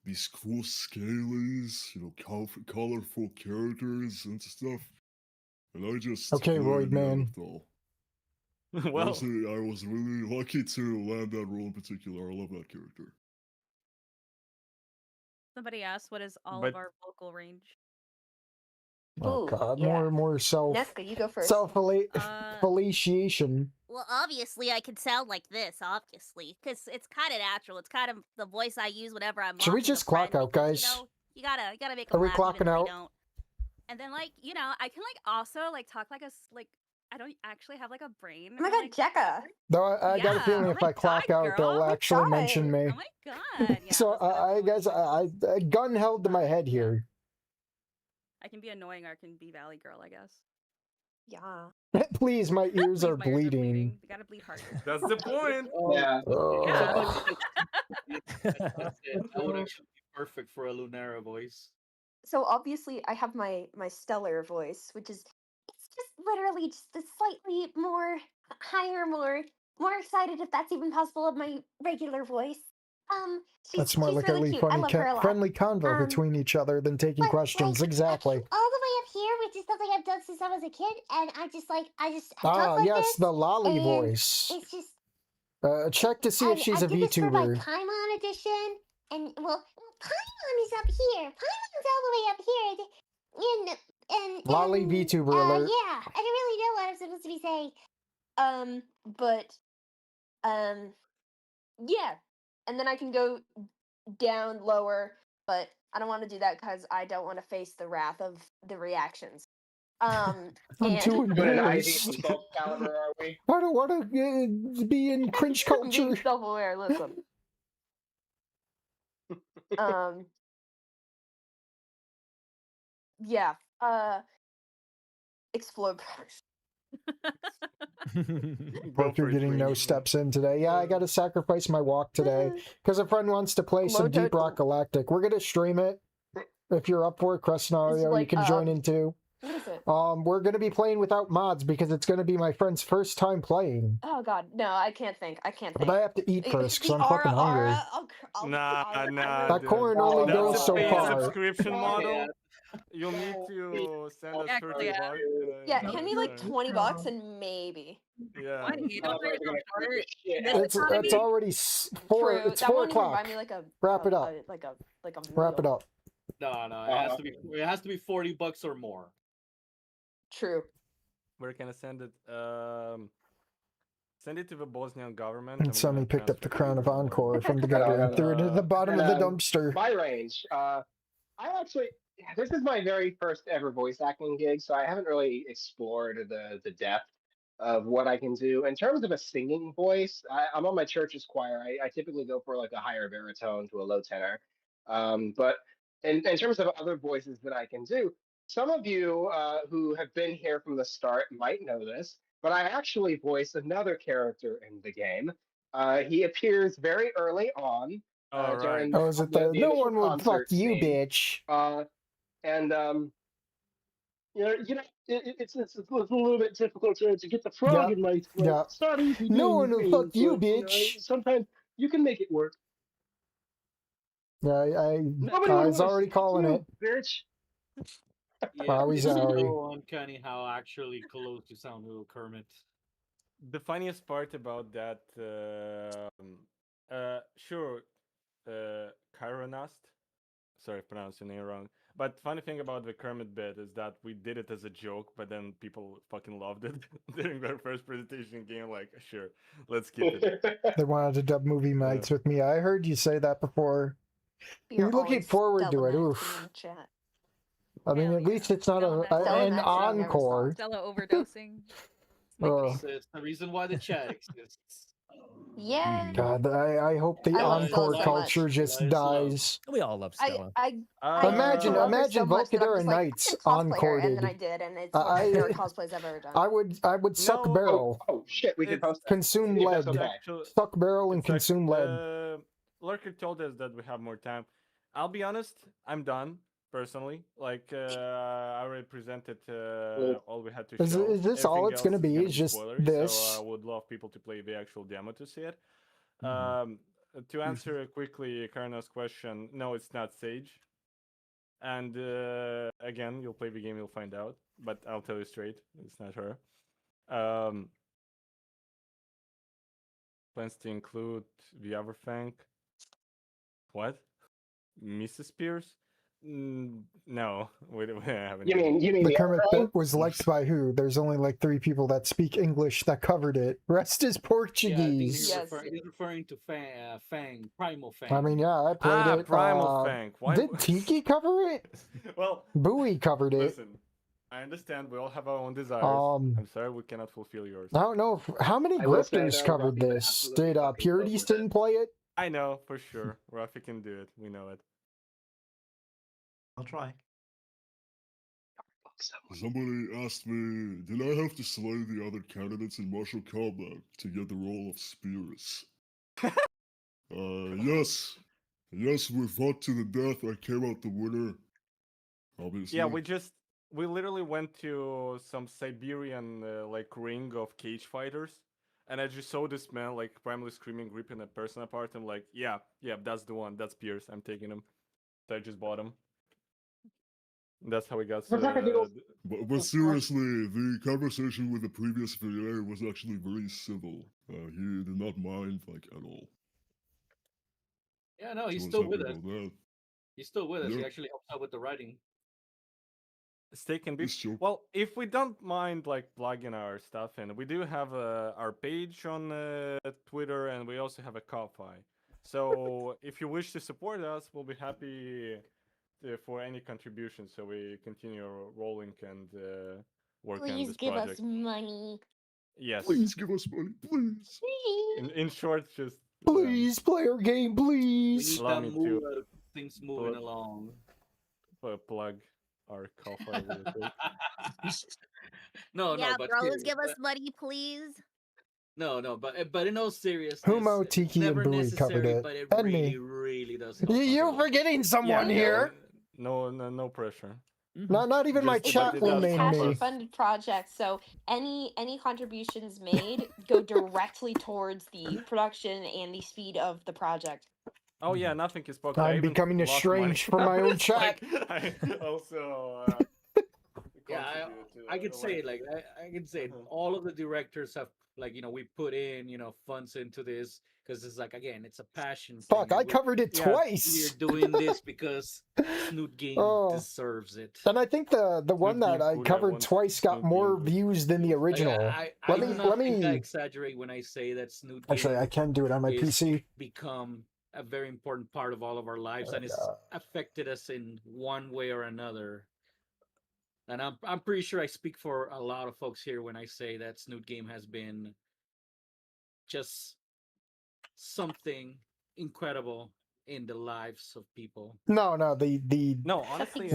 these cool scalies, colorful characters and stuff. And I just Okay, Royd Man. Well, honestly, I was really lucky to land that role in particular. I love that character. Somebody asked, what is all of our vocal range? Oh Ooh, God, yeah. more Nesca, you go first. Feliciation. Well, obviously, I could sound like this, obviously, because it's kind of natural. It's kind of the voice I use whenever I'm. Should we just clock out, guys? You gotta make. Are we clocking out? Don't. And then, I can also talk like I don't actually have a brain. Oh my God, Jekka. Though I got a feeling if I clock out, they'll actually mention me. Oh my God. Yeah, So I guess I gun held to my head here. I can be annoying or I can be Valley Girl, I guess. Yeah. Please, my ears are bleeding. You gotta bleed hard. That's the point. Yeah. That would actually be perfect for a Lunara voice. So obviously I have my stellar voice, which is it's just literally just a slightly more higher, more excited, if that's even possible, of my regular voice. That's more she's like really a cute. I love her a lot. friendly convo between each other than taking questions. Exactly. All the way up here, which is something I've done since I was a kid, and I talk like yes, this, the lolly and voice. It's just check to see if she's a did this for my VTuber. Paimon edition, and Paimon is up here. Paimon's all the way up here, and Lolly VTuber alert. yeah, I don't really know what I'm supposed to be saying. Yeah, and then I can go down lower, but I don't want to do that because I don't want to face the wrath of the reactions. I'm too embarrassed. Caliber, are we? I don't want to be in cringe culture. Being self-aware. Listen. Yeah. Explode. Hope you're getting no steps in today. Yeah, I got to sacrifice my walk today because a friend wants to play some Deep Rock Galactic. We're gonna stream it. if you're up for it, Crestnario, you can join in too. What is it? We're gonna be playing without mods because it's gonna be my friend's first time playing. Oh God, no! I can't think. I can't think. But I have to eat first because The I'm fucking hungry. Nah, That corn only That's goes a so paid far. subscription model. You'll need to send us Actually, 30 bucks. Yeah, hand me like $20 and maybe. Yeah. It's already four. True. It's That 4 won't even buy o'clock. me like a Wrap it up. like a Wrap it meal. up. No, it has to be $40 or more. True. Where can I send it? Send it to the Bosnian government. And Sonny picked up the crown of Encore from the gutter and threw it into the bottom of the dumpster. My range. This is my very first ever voice acting gig, so I haven't really explored the depth of what I can do. In terms of a singing voice, I'm on my church's choir. I typically go for like a higher baritone to a low tenor. But in terms of other voices that I can do, some of you who have been here from the start might know this, but I actually voice another character in the game. He appears very early on during Oh, is it the no initial one would fuck concert you, scene. bitch? And it's a little bit difficult to get the frog in my throat. Yeah. It's not easy. No doing one will things, fuck you, but, bitch. sometimes you can make it work. Yeah, Nobody I would was wanna already fuck calling you, it. bitch. Yeah, Wowie it's zowie. so uncanny how actually close you sound to Kermit. The funniest part about that, sure, Chironast. Sorry if I pronounced your name wrong. But funny thing about the Kermit bit is that we did it as a joke, but then people fucking loved it during their first presentation game. Like, sure, let's keep it. They wanted to dub movie nights with me. I heard you say that before. You're looking forward to it. Oof. I mean, at least it's not an encore. Stella overdosing. Ugh. It's the reason why the chat exists. Yeah. God, I hope the I love encore Stella so much. culture just dies. We all love Stella. Imagine love her so much that I'm Volcadora just like, Nights I can cosplay her, encored. and then I did, and it's one of my favorite cosplays I've ever done. I would suck barrel. Oh shit, we can post that. Consume See if lead. that's okay. Suck barrel and consume lead. Lurker told us that we have more time. I'll be honest, I'm done personally. Like I already presented all we had to show. Is this all Everything it's gonna else be? is Is just spoilery, this? So I would love people to play the actual demo to see it. To answer quickly Karna's question, no, it's not Sage. And again, you'll play the game, you'll find out. But I'll tell you straight, it's not her. Plans to include the other Fang. What? Mrs. Spears? No, we haven't. You mean The the Kermit other bit was liked by who? There's only like 3 people that speak English that covered it. Rest is Portuguese. Yeah, he's referring to Fang, Primal Fang. I mean, yeah, I played it. Primal Fang. Why... Did Tiki cover it? Well, Bowie covered it. Listen, I understand we all have our own desires. I'm sorry we cannot fulfill yours. I don't know how many I will say, grifters though, covered Ruffy would this. absolutely Did fucking Purity go for Stin play it? I know for sure. Ruffy can do it. We know it. I'll try. Somebody asked me, did I have to slay the other candidates in martial combat to get the role of Spears? Yes. Yes, we fought to the death. I came out the winner. Obviously. Yeah, we literally went to some Siberian like ring of cage fighters, and I just saw this man like primarily screaming, ripping a person apart. I'm like, yeah, that's the one. That's Pierce. I'm taking him. So I just bought him. That's how we got. But seriously, the conversation with the previous VA was actually very civil. He did not mind like at all. Yeah, no, he's So I was still with happy us. about that. He's still with us. He Yeah. actually helps out with the writing. Steak and beef. Well, if we don't mind like plugging our stuff in, we do have our page on Twitter, and we also have a Ko-Fi. So if you wish to support us, we'll be happy for any contribution, so we continue rolling and work on Please this give project. us money. Yes. Please give us money, please. In short, just Please play our game, We please. need Allow that me move, to things moving along. plug our Ko-Fi really quick. No, yeah, but bros, serious, give us money, please. No, but in all seriousness, Humo, it's Tiki, and never Bowie covered necessary, it. but it And really, me. really does help. You're forgetting someone here. no pressure. Not even my Just- chat but will that's name help me. us. funded project, so any contributions made go directly towards the production and the speed of the project. Oh yeah, nothing is spoken. I'm becoming estranged from my own chat. I also Yeah, contribute to I could say it like- like I can say it. All of the directors have like we put in funds into this because it's like again it's a passion. Fuck, thing. I covered it twice. We're doing this because Snoot Game Oh. deserves it. And I think the one that I covered twice got more views than the original. I Let do me not let think I me. exaggerate when I say that Snoot Game Actually, I can do it on my is PC. become a very important part of all of our lives and it's affected us in one way or another. And I'm pretty sure I speak for a lot of folks here when I say that Snoot Game has been just something incredible in the lives of people. No, No, honestly,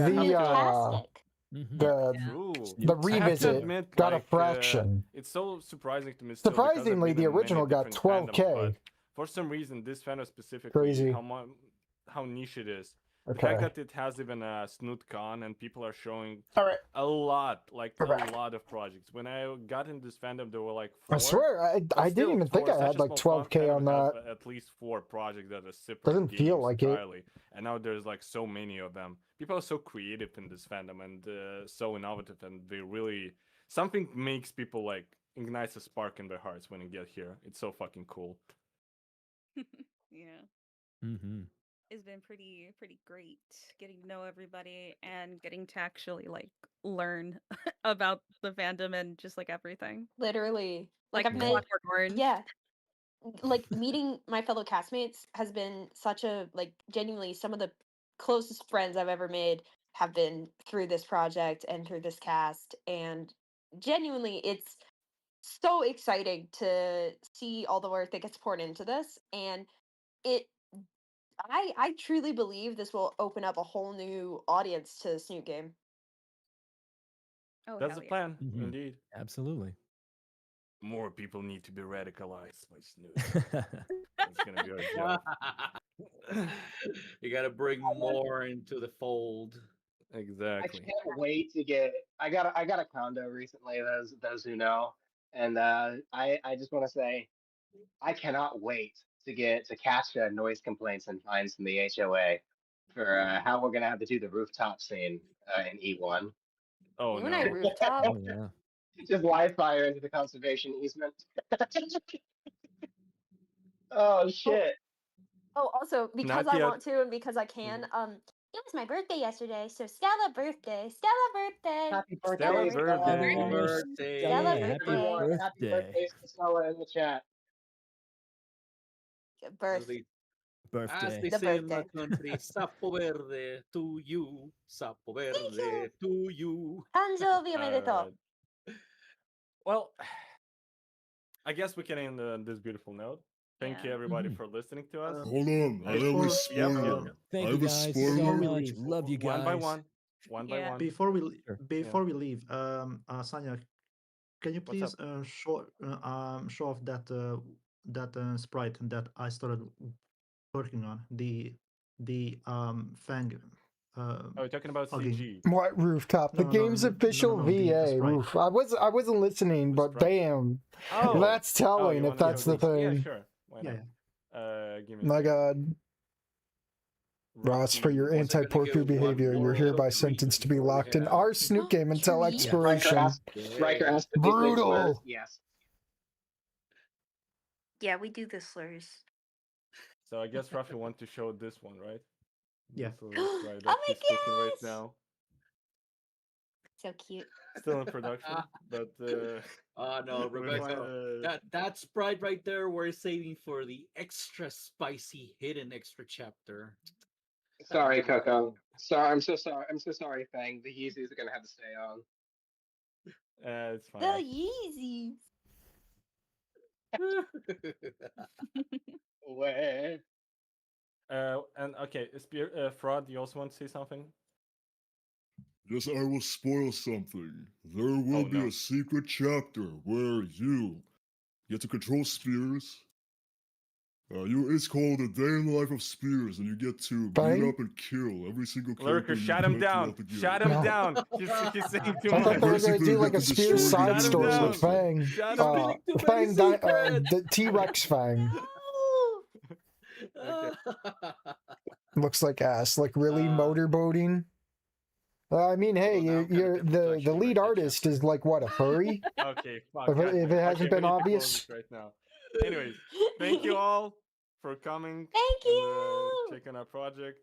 the revisit got a fraction. It's so surprising to me. Still, Surprisingly, the original got 12K. For some reason, this fandom specifically, Crazy. how niche it is. The Okay. fact that it has even a Snootcon and people are showing Alright. a lot, like We're a back. lot of projects. When I got in this fandom, there were like 4. I swear, But I didn't still, even think for I such had a like small 12K fandom, on it has that. at least 4 projects that are separate Doesn't feel games like it. entirely. And now there's like so many of them. People are so creative in this fandom and so innovative, and they really something makes people like ignites a spark in their hearts when you get here. It's so fucking cool. Yeah. Mm-hmm. It's been pretty great getting to know everybody and getting to actually like learn about the fandom and just like everything. Literally, Like I've met Clockwork Orange. yeah, like meeting my fellow castmates has been such a like genuinely some of the closest friends I've ever made have been through this project and through this cast, and genuinely it's so exciting to see all the work that gets poured into this, and it I truly believe this will open up a whole new audience to Snoot Game. Oh, That's the plan, Mhm. indeed. Absolutely. More people need to be radicalized by Snoot. That's gonna be our job. You got to bring more into the fold. I Exactly. can't wait to get. I got a condo recently. Those who know, and I just want to say, I cannot wait to catch noise complaints and fines from the HOA for how we're gonna have to do the rooftop scene in E1. Oh Moon Eye no. Rooftop. Oh yeah. Just live fire into the conservation easement. Oh shit! Oh, also because Not I yet. want to and because I can. It was my birthday yesterday, so Stella birthday, Stella birthday, Happy Stella birthday. Stella Birthday. Stella Happy birthday, Happy birthday. birthday to Stella in the chat. birth, As they Birthday. the say in my birthday. country, Sapo Verde to you, Sapo Verde to you. Tanjobi omedetou. Alright. Well, I guess we can end this beautiful note. Thank you Yeah. everybody for listening to us. Hold on, I have Before- a spoiler. Thank I you have a guys spoiler. so Before we much. leave. Love you guys. One by one. One by Yeah. one. Before we Sure. before we leave, Sanya, can you What's please show off that sprite that I started working on the Fang. Oh, you're talking about hugging. CG. What rooftop? The No, game's official the VA sprite. roof. I wasn't listening, but sprite? damn, Oh. that's telling you if wanna that's show the these? Yeah, thing. sure. Why Yeah, not? Give me a My second. God, Ross, for your Was I gonna anti-porku get one behavior, you're more hereby treat sentenced to be before we locked in head our out? Snoot game until Treat? expiration. Riker asked if these things were Brutal. yes. Yeah, we do the slurs. So I guess Rafi want to show this one, right? Yeah. This little sprite that Oh my he's cooking right gosh! now. So cute. Still in production, but Oh no, we're Rebecca. That sprite right there we're saving for the extra spicy hidden extra chapter. Sorry, Coco. Sorry, I'm so sorry. I'm so sorry, Fang. The Yeezys are gonna have to stay on. it's fine. The Yeezys. Way. And okay, Fraud, you also want to say something? Yes, I will spoil something. There will be no. a secret chapter where you get to control spears, It's called A Day in the Life of Spears, and you get to Fang? beat up and kill every single character. Lurker, shut him down. Shut him down. He's saying too I thought much. they were going to do like a Spears side Shut him story down. with Fang. Shut him down. Fang, the T-Rex Fang. Looks like ass. Like really motorboating. I mean, hey, you're the lead artist is like what, a furry? Okay, fuck. If it hasn't Okay, been we need to close obvious. this right now. Anyways, thank you all for coming. Thank and, you. checking our project.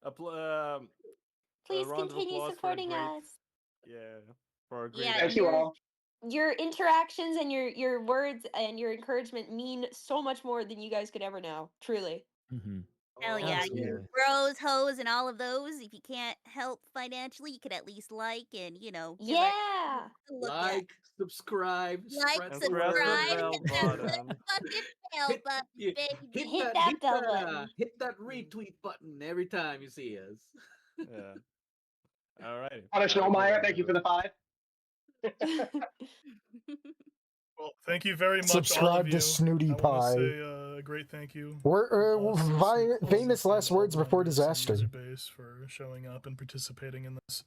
Please round of continue applause for a supporting great- us. Yeah, for a great. Yeah, Thank you all. Your interactions and your words and your encouragement mean so much more than you guys could ever know. Truly. Hell yeah, you Absolutely. bros, hoes, and all of those. If you can't help financially, you could at least like and give Yeah. a look at. Like, subscribe, Like, spread the subscribe, word. hit that fucking bell button, baby. Hit that bell hit button. hit that retweet button every time you see us. Yeah. All right. Hunter Schulmeyer, thank you for the 5. Well, thank you very much, all Subscribe of to you. Snooty I want Pie. to say a great thank you. Famous last words before disaster. User base for showing up and participating in this.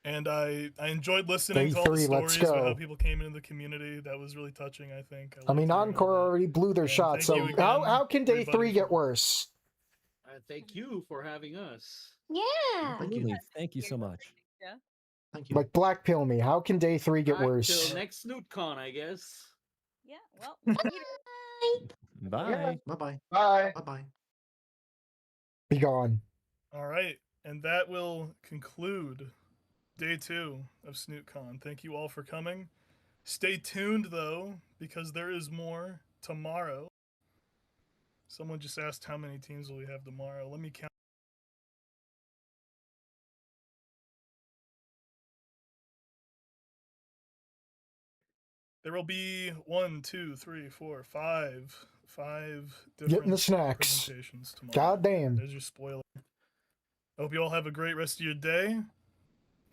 And I enjoyed listening Day to all the 3, let's stories about how go. people came into the community. That was really touching, I think. I mean, Encore already blew their shot, thank so you again, how can day everybody, 3 get worse? Thank you for having us. Yeah. Absolutely. Thank you so much. Yeah. Thank you. Like black pill me. How can day 3 get Till worse? next Snootcon, I guess. Yeah, well, Bye. Bye-bye. Bye. Bye-bye. Be gone. All right, and that will conclude day 2 of Snootcon. Thank you all for coming. Stay tuned, though, because there is more tomorrow. Someone just asked how many teams will we have tomorrow. Let me count. There will be 1, 2, 3, 4, 5 different Getting the snacks. presentations tomorrow. God damn. There's your spoiler. I hope you all have a great rest of your day,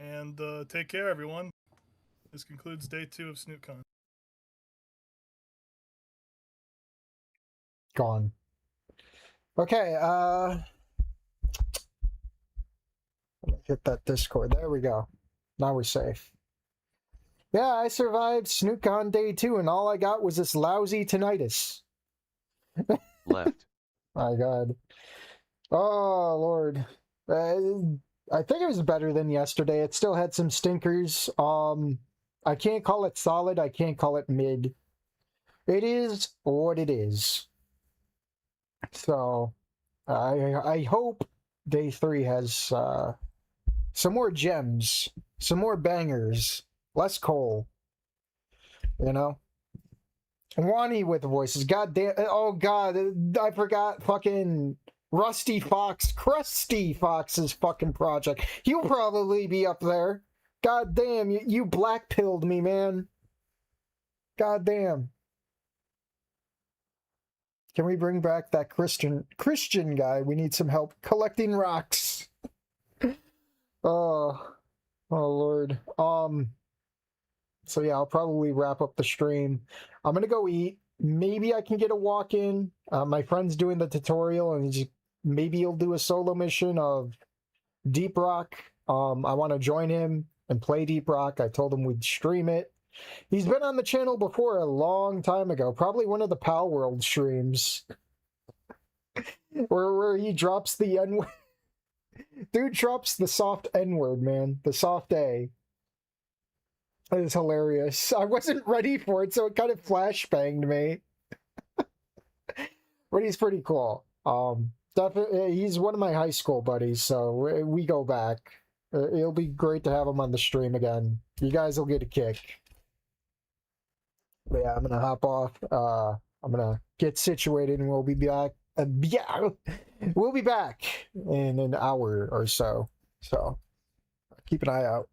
and take care, everyone. This concludes day 2 of Snootcon. Gone. Okay, hit that Discord. There we go. Now we're safe. Yeah, I survived Snootcon day 2, and all I got was this lousy tinnitus. Left. My God. Oh, Lord. I think it was better than yesterday. It still had some stinkers. I can't call it solid. I can't call it mid. It is what it is. So, I hope day 3 has some more gems, some more bangers, less coal. You know? Wani with voices. God damn. Oh, God. I forgot fucking Krusty Fox's fucking project. He'll probably be up there. God damn. You black-pilled me, man. God damn. Can we bring back that Christian guy? We need some help collecting rocks. Oh, Lord. So yeah, I'll probably wrap up the stream. I'm gonna go eat. Maybe I can get a walk in. My friend's doing the tutorial, and maybe he'll do a solo mission of Deep Rock. I want to join him and play Deep Rock. I told him we'd stream it. He's been on the channel before a long time ago, probably one of the Pal World streams, where he drops the N-word. Dude drops the soft N-word, man. The soft A. It is hilarious. I wasn't ready for it, so it kind of flashbanged me. But he's pretty cool. Definitely, he's one of my high school buddies, so we go back. It'll be great to have him on the stream again. You guys will get a kick. But yeah, I'm gonna hop off. I'm gonna get situated, and we'll be back. We'll be back in an hour or so. So keep an eye out.